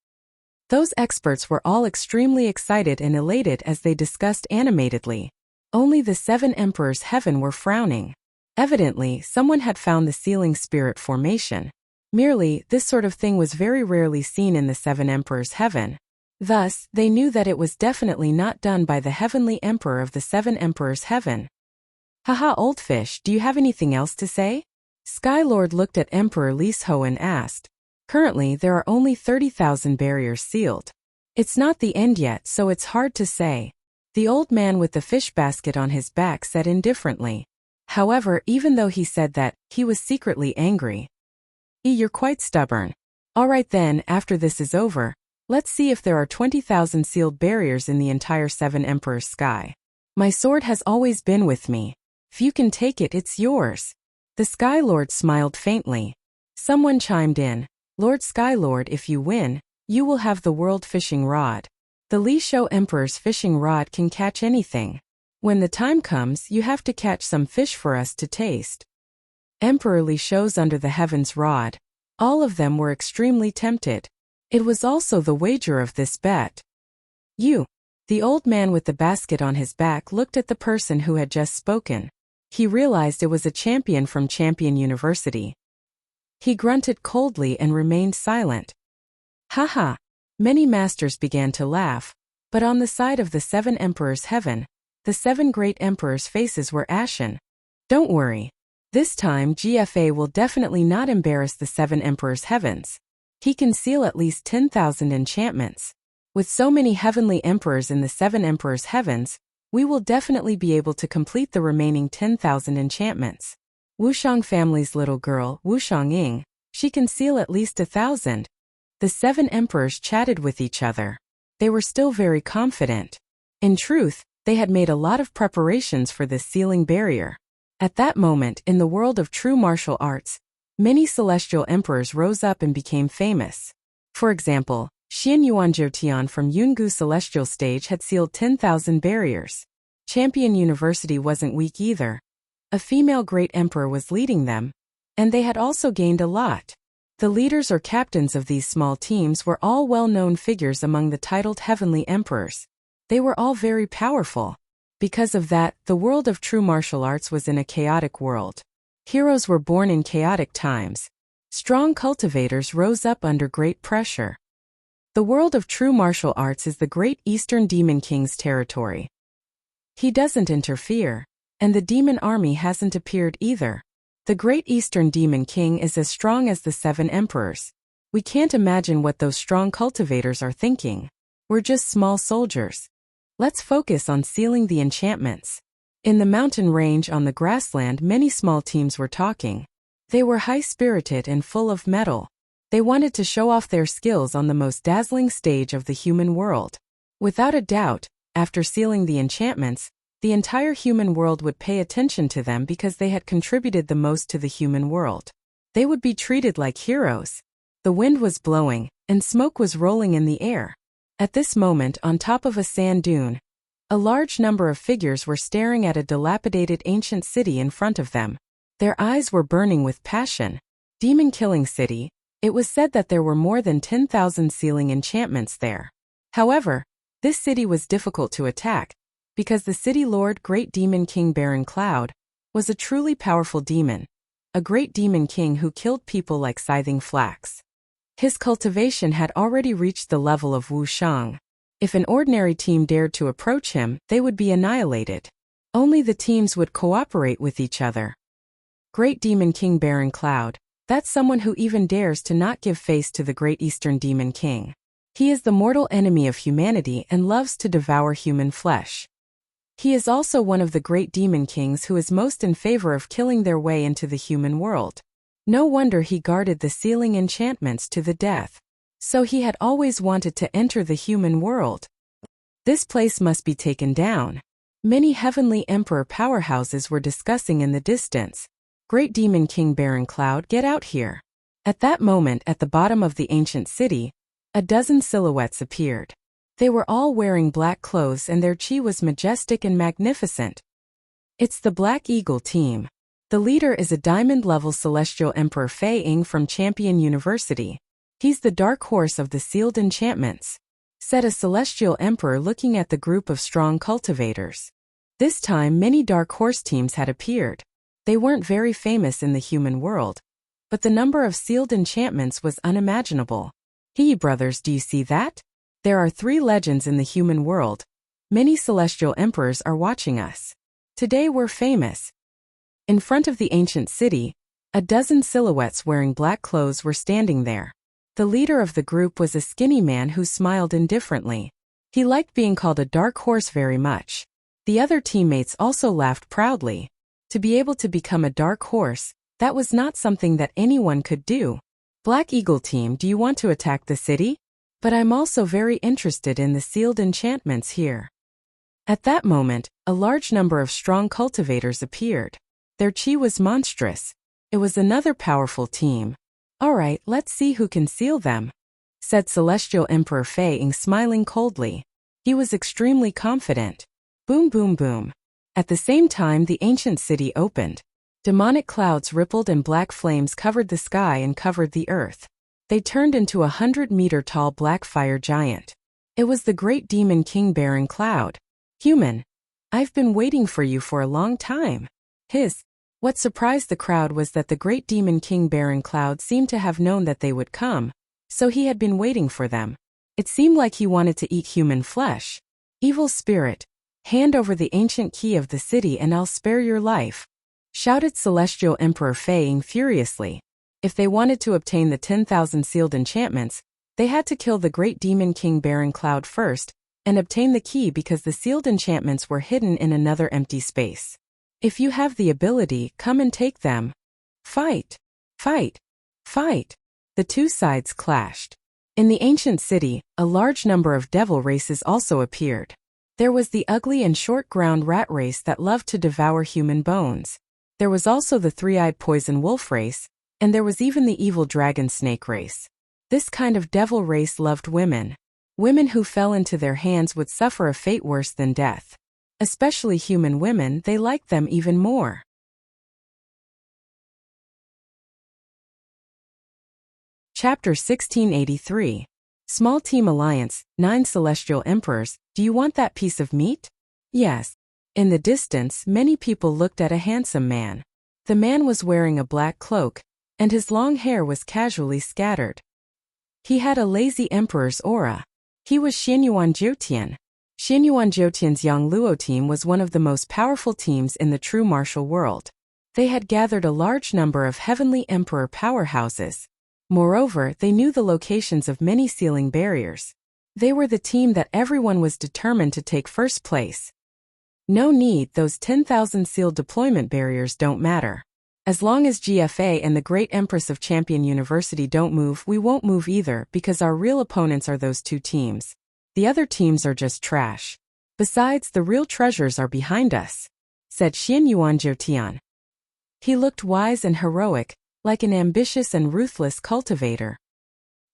Those experts were all extremely excited and elated as they discussed animatedly. Only the 7 emperors heaven were frowning. Evidently, someone had found the sealing spirit formation. Merely, this sort of thing was very rarely seen in the 7 emperors heaven. Thus, they knew that it was definitely not done by the heavenly emperor of the 7 emperors heaven. Haha, old fish, do you have anything else to say? Skylord looked at Emperor Liesho and asked. Currently, there are only 30,000 barriers sealed. It's not the end yet, so it's hard to say. The old man with the fish basket on his back said indifferently. However, even though he said that, he was secretly angry. You're quite stubborn. Alright then, after this is over, let's see if there are 20,000 sealed barriers in the entire 7 Emperors sky. My sword has always been with me. If you can take it, it's yours. The Sky Lord smiled faintly. Someone chimed in. Lord Skylord, if you win, you will have the world fishing rod. The Liesho Emperor's fishing rod can catch anything. When the time comes, you have to catch some fish for us to taste. Emperor Liesho's under the heavens rod. All of them were extremely tempted. It was also the wager of this bet. You. The old man with the basket on his back looked at the person who had just spoken. He realized it was a champion from Champion University. He grunted coldly and remained silent. Haha. Many masters began to laugh, but on the side of the 7 emperors heaven, the 7 great emperors' faces were ashen. Don't worry. This time GFA will definitely not embarrass the 7 emperors heavens. He can seal at least 10,000 enchantments. With so many heavenly emperors in the 7 emperors heavens, we will definitely be able to complete the remaining 10,000 enchantments. Wushang family's little girl, Wushang Ying, she can seal at least 1,000. The 7 emperors chatted with each other. They were still very confident. In truth, they had made a lot of preparations for this sealing barrier. At that moment, in the world of true martial arts, many celestial emperors rose up and became famous. For example, Xian Yuanjiutian from Yungu Celestial Stage had sealed 10,000 barriers. Champion University wasn't weak either. A female great emperor was leading them, and they had also gained a lot. The leaders or captains of these small teams were all well-known figures among the titled heavenly emperors. They were all very powerful. Because of that, the world of true martial arts was in a chaotic world. Heroes were born in chaotic times. Strong cultivators rose up under great pressure. The world of true martial arts is the great Eastern Demon King's territory. He doesn't interfere, and the demon army hasn't appeared either. The great Eastern Demon King is as strong as the 7 emperors. We can't imagine what those strong cultivators are thinking. We're just small soldiers. Let's focus on sealing the enchantments. In the mountain range on the grassland, many small teams were talking. They were high-spirited and full of mettle. They wanted to show off their skills on the most dazzling stage of the human world. Without a doubt, after sealing the enchantments, the entire human world would pay attention to them because they had contributed the most to the human world. They would be treated like heroes. The wind was blowing, and smoke was rolling in the air. At this moment, on top of a sand dune, a large number of figures were staring at a dilapidated ancient city in front of them. Their eyes were burning with passion. Demon-killing city. It was said that there were more than 10,000 sealing enchantments there. However, this city was difficult to attack, because the city lord Great Demon King Baron Cloud was a truly powerful demon, a great demon king who killed people like scything flax. His cultivation had already reached the level of Wu Shang. If an ordinary team dared to approach him, they would be annihilated. Only the teams would cooperate with each other. Great Demon King Baron Cloud, that's someone who even dares to not give face to the Great Eastern Demon King. He is the mortal enemy of humanity and loves to devour human flesh. He is also one of the great demon kings who is most in favor of killing their way into the human world. No wonder he guarded the sealing enchantments to the death. So he had always wanted to enter the human world. This place must be taken down. Many heavenly emperor powerhouses were discussing in the distance. Great Demon King Baron Cloud, get out here. At that moment, at the bottom of the ancient city, a dozen silhouettes appeared. They were all wearing black clothes and their chi was majestic and magnificent. It's the Black Eagle team. The leader is a diamond-level celestial emperor Fei Ying from Champion University. He's the dark horse of the sealed enchantments, said a celestial emperor looking at the group of strong cultivators. This time many dark horse teams had appeared. They weren't very famous in the human world, but the number of sealed enchantments was unimaginable. Hey brothers, do you see that? There are 3 legends in the human world. Many celestial emperors are watching us. Today we're famous. In front of the ancient city, a dozen silhouettes wearing black clothes were standing there. The leader of the group was a skinny man who smiled indifferently. He liked being called a dark horse very much. The other teammates also laughed proudly. To be able to become a dark horse, that was not something that anyone could do. Black Eagle team, do you want to attack the city? But I'm also very interested in the sealed enchantments here. At that moment, a large number of strong cultivators appeared. Their chi was monstrous. It was another powerful team. Alright, let's see who can seal them, said Celestial Emperor Fei Ying, smiling coldly. He was extremely confident. Boom boom boom. At the same time, the ancient city opened. Demonic clouds rippled and black flames covered the sky and covered the earth. They turned into a 100-meter-tall black fire giant. It was the great demon King Baron Cloud. Human, I've been waiting for you for a long time. What surprised the crowd was that the great demon King Baron Cloud seemed to have known that they would come, so he had been waiting for them. It seemed like he wanted to eat human flesh. Evil spirit, hand over the ancient key of the city and I'll spare your life, shouted Celestial Emperor Fei Ying furiously. If they wanted to obtain the 10,000 sealed enchantments, they had to kill the great demon King Baron Cloud first, and obtain the key because the sealed enchantments were hidden in another empty space. If you have the ability, come and take them. Fight! Fight! Fight! The 2 sides clashed. In the ancient city, a large number of devil races also appeared. There was the ugly and short-ground rat race that loved to devour human bones. There was also the 3-eyed poison wolf race, and there was even the evil dragon snake race. This kind of devil race loved women. Women who fell into their hands would suffer a fate worse than death. Especially human women, they liked them even more. Chapter 1683. Small Team Alliance, 9 Celestial Emperors, do you want that piece of meat? Yes. In the distance, many people looked at a handsome man. The man was wearing a black cloak, and his long hair was casually scattered. He had a lazy emperor's aura. He was Xianyuan Jiutian. Xianyuan Jiutian's Yangluo team was one of the most powerful teams in the true martial world. They had gathered a large number of heavenly emperor powerhouses. Moreover, they knew the locations of many sealing barriers. They were the team that everyone was determined to take first place. No need, those 10,000 sealed deployment barriers don't matter. As long as GFA and the Great Empress of Champion University don't move, we won't move either, because our real opponents are those two teams. The other teams are just trash. Besides, the real treasures are behind us, said Xianyuan Jiutian. He looked wise and heroic, like an ambitious and ruthless cultivator.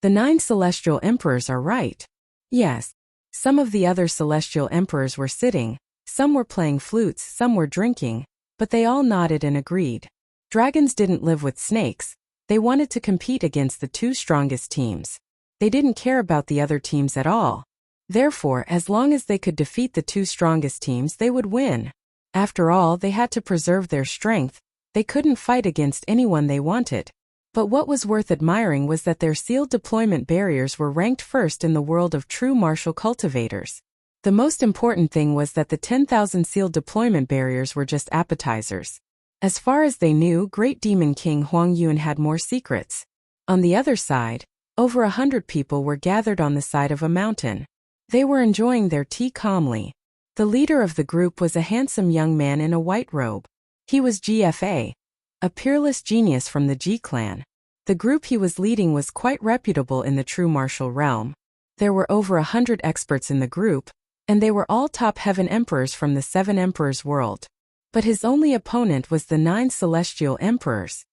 The 9 celestial emperors are right. Yes. Some of the other celestial emperors were sitting, some were playing flutes, some were drinking, but they all nodded and agreed. Dragons didn't live with snakes. They wanted to compete against the 2 strongest teams. They didn't care about the other teams at all. Therefore, as long as they could defeat the 2 strongest teams, they would win. After all, they had to preserve their strength. They couldn't fight against anyone they wanted. But what was worth admiring was that their sealed deployment barriers were ranked first in the world of true martial cultivators. The most important thing was that the 10,000 sealed deployment barriers were just appetizers. As far as they knew, Great Demon King Huang Yun had more secrets. On the other side, over 100 people were gathered on the side of a mountain. They were enjoying their tea calmly. The leader of the group was a handsome young man in a white robe. He was GFA, a peerless genius from the G clan. The group he was leading was quite reputable in the true martial realm. There were over 100 experts in the group, and they were all top heaven emperors from the 7 emperors world. But his only opponent was the 9 celestial emperors.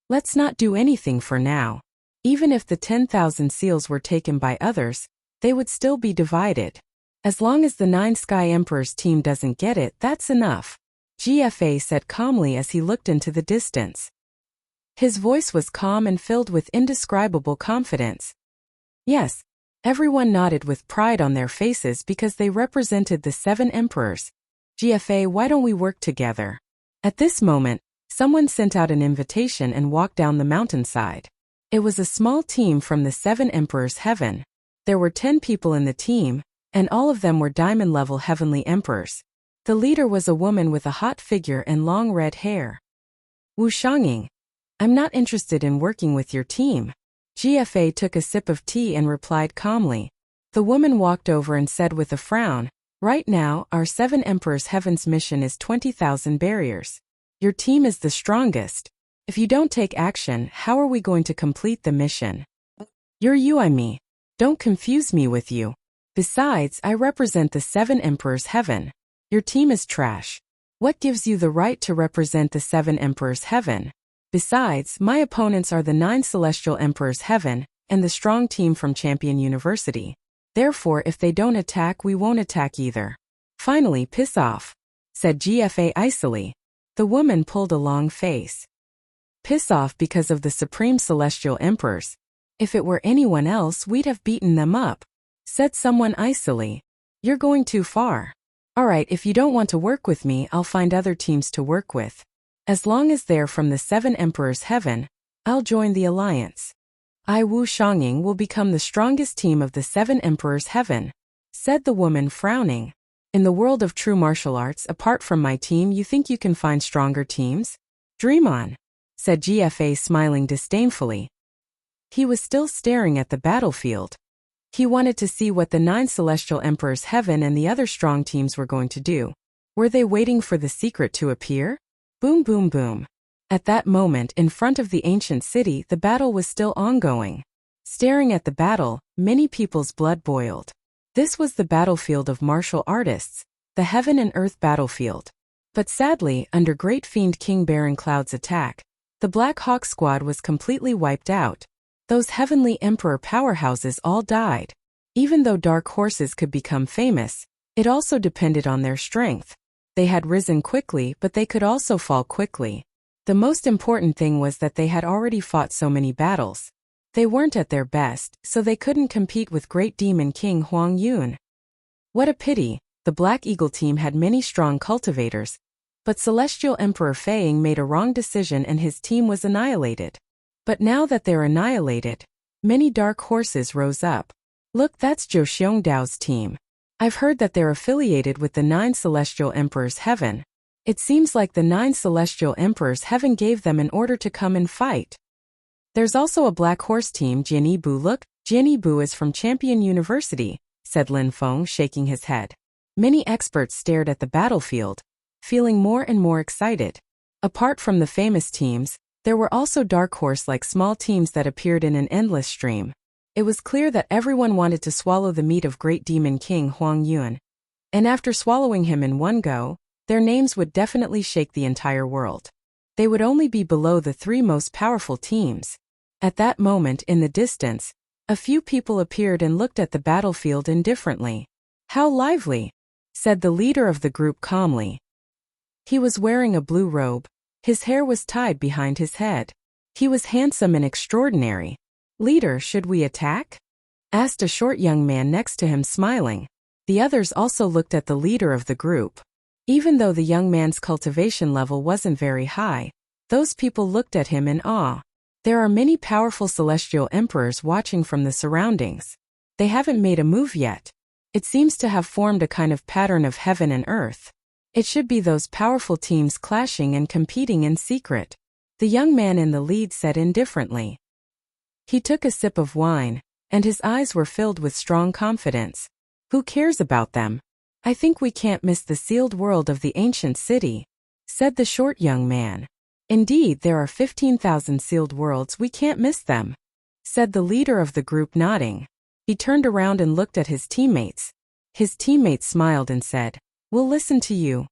Let's not do anything for now. Even if the 10,000 seals were taken by others, they would still be divided. As long as the 9 sky emperors team doesn't get it, that's enough. GFA said calmly as he looked into the distance. His voice was calm and filled with indescribable confidence. Yes, everyone nodded with pride on their faces because they represented the 7 emperors. GFA, why don't we work together? At this moment, someone sent out an invitation and walked down the mountainside. It was a small team from the 7 emperors heaven. There were 10 people in the team, and all of them were diamond-level heavenly emperors. The leader was a woman with a hot figure and long red hair. Wu Shanging, I'm not interested in working with your team. GFA took a sip of tea and replied calmly. The woman walked over and said with a frown, right now, our 7 Emperors Heaven's mission is 20,000 barriers. Your team is the strongest. If you don't take action, how are we going to complete the mission? You're me. Don't confuse me with you. Besides, I represent the 7 Emperors Heaven. Your team is trash. What gives you the right to represent the 7 Emperors Heaven? Besides, my opponents are the 9 Celestial Emperors Heaven, and the strong team from Champion University. Therefore, if they don't attack, we won't attack either. Finally, piss off, said GFA icily. The woman pulled a long face. Piss off because of the Supreme Celestial Emperors. If it were anyone else, we'd have beaten them up, said someone icily. You're going too far. Alright, if you don't want to work with me, I'll find other teams to work with. As long as they're from the 7 Emperors Heaven, I'll join the alliance. I Wu Shanging will become the strongest team of the 7 Emperors Heaven, said the woman frowning. In the world of true martial arts, apart from my team, you think you can find stronger teams? Dream on, said GFA smiling disdainfully. He was still staring at the battlefield. He wanted to see what the 9 Celestial Emperors Heaven and the other strong teams were going to do. Were they waiting for the secret to appear? Boom boom boom. At that moment, in front of the ancient city, the battle was still ongoing. Staring at the battle, many people's blood boiled. This was the battlefield of martial artists, the heaven and earth battlefield. But sadly, under Great Fiend King Baron Cloud's attack, the Black Hawk Squad was completely wiped out. Those heavenly emperor powerhouses all died. Even though dark horses could become famous, it also depended on their strength. They had risen quickly, but they could also fall quickly. The most important thing was that they had already fought so many battles. They weren't at their best, so they couldn't compete with Great Demon King Huang Yun. What a pity, the Black Eagle team had many strong cultivators, but Celestial Emperor Fei Ying made a wrong decision and his team was annihilated. But now that they're annihilated, many dark horses rose up. Look, that's Zhou Xiongdao's team. I've heard that they're affiliated with the 9 Celestial Emperors' Heaven. It seems like the 9 Celestial Emperors' Heaven gave them an order to come and fight. There's also a black horse team, Jianibu. Look, Jianibu is from Champion University, said Lin Feng, shaking his head. Many experts stared at the battlefield, feeling more and more excited. Apart from the famous teams, there were also dark horse-like small teams that appeared in an endless stream. It was clear that everyone wanted to swallow the meat of Great Demon King Huang Yun. And after swallowing him in one go, their names would definitely shake the entire world. They would only be below the 3 most powerful teams. At that moment in the distance, a few people appeared and looked at the battlefield indifferently. How lively, said the leader of the group calmly. He was wearing a blue robe. His hair was tied behind his head. He was handsome and extraordinary. Leader, should we attack? Asked a short young man next to him, smiling. The others also looked at the leader of the group. Even though the young man's cultivation level wasn't very high, those people looked at him in awe. There are many powerful celestial emperors watching from the surroundings. They haven't made a move yet. It seems to have formed a kind of pattern of heaven and earth. It should be those powerful teams clashing and competing in secret. The young man in the lead said indifferently. He took a sip of wine, and his eyes were filled with strong confidence. Who cares about them? I think we can't miss the sealed world of the ancient city, said the short young man. Indeed, there are 15,000 sealed worlds, we can't miss them, said the leader of the group, nodding. He turned around and looked at his teammates. His teammates smiled and said, "We'll listen to you."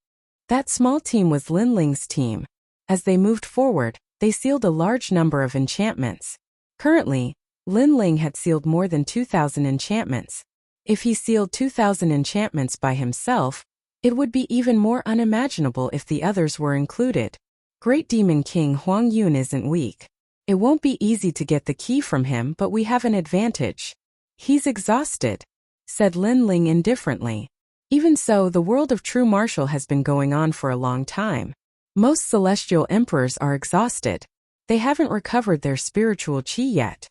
That small team was Lin Ling's team. As they moved forward, they sealed a large number of enchantments. Currently, Lin Ling had sealed more than 2,000 enchantments. If he sealed 2,000 enchantments by himself, it would be even more unimaginable if the others were included. Great Demon King Huang Yun isn't weak. It won't be easy to get the key from him, but we have an advantage. He's exhausted, said Lin Ling indifferently. Even so, the world of true martial has been going on for a long time. Most celestial emperors are exhausted. They haven't recovered their spiritual chi yet.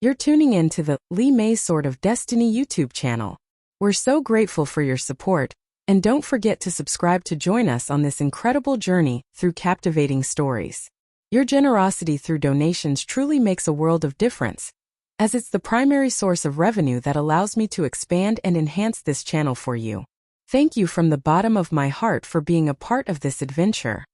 You're tuning in to the Li Mei Sword of Destiny YouTube channel. We're so grateful for your support, and don't forget to subscribe to join us on this incredible journey through captivating stories. Your generosity through donations truly makes a world of difference, as it's the primary source of revenue that allows me to expand and enhance this channel for you. Thank you from the bottom of my heart for being a part of this adventure.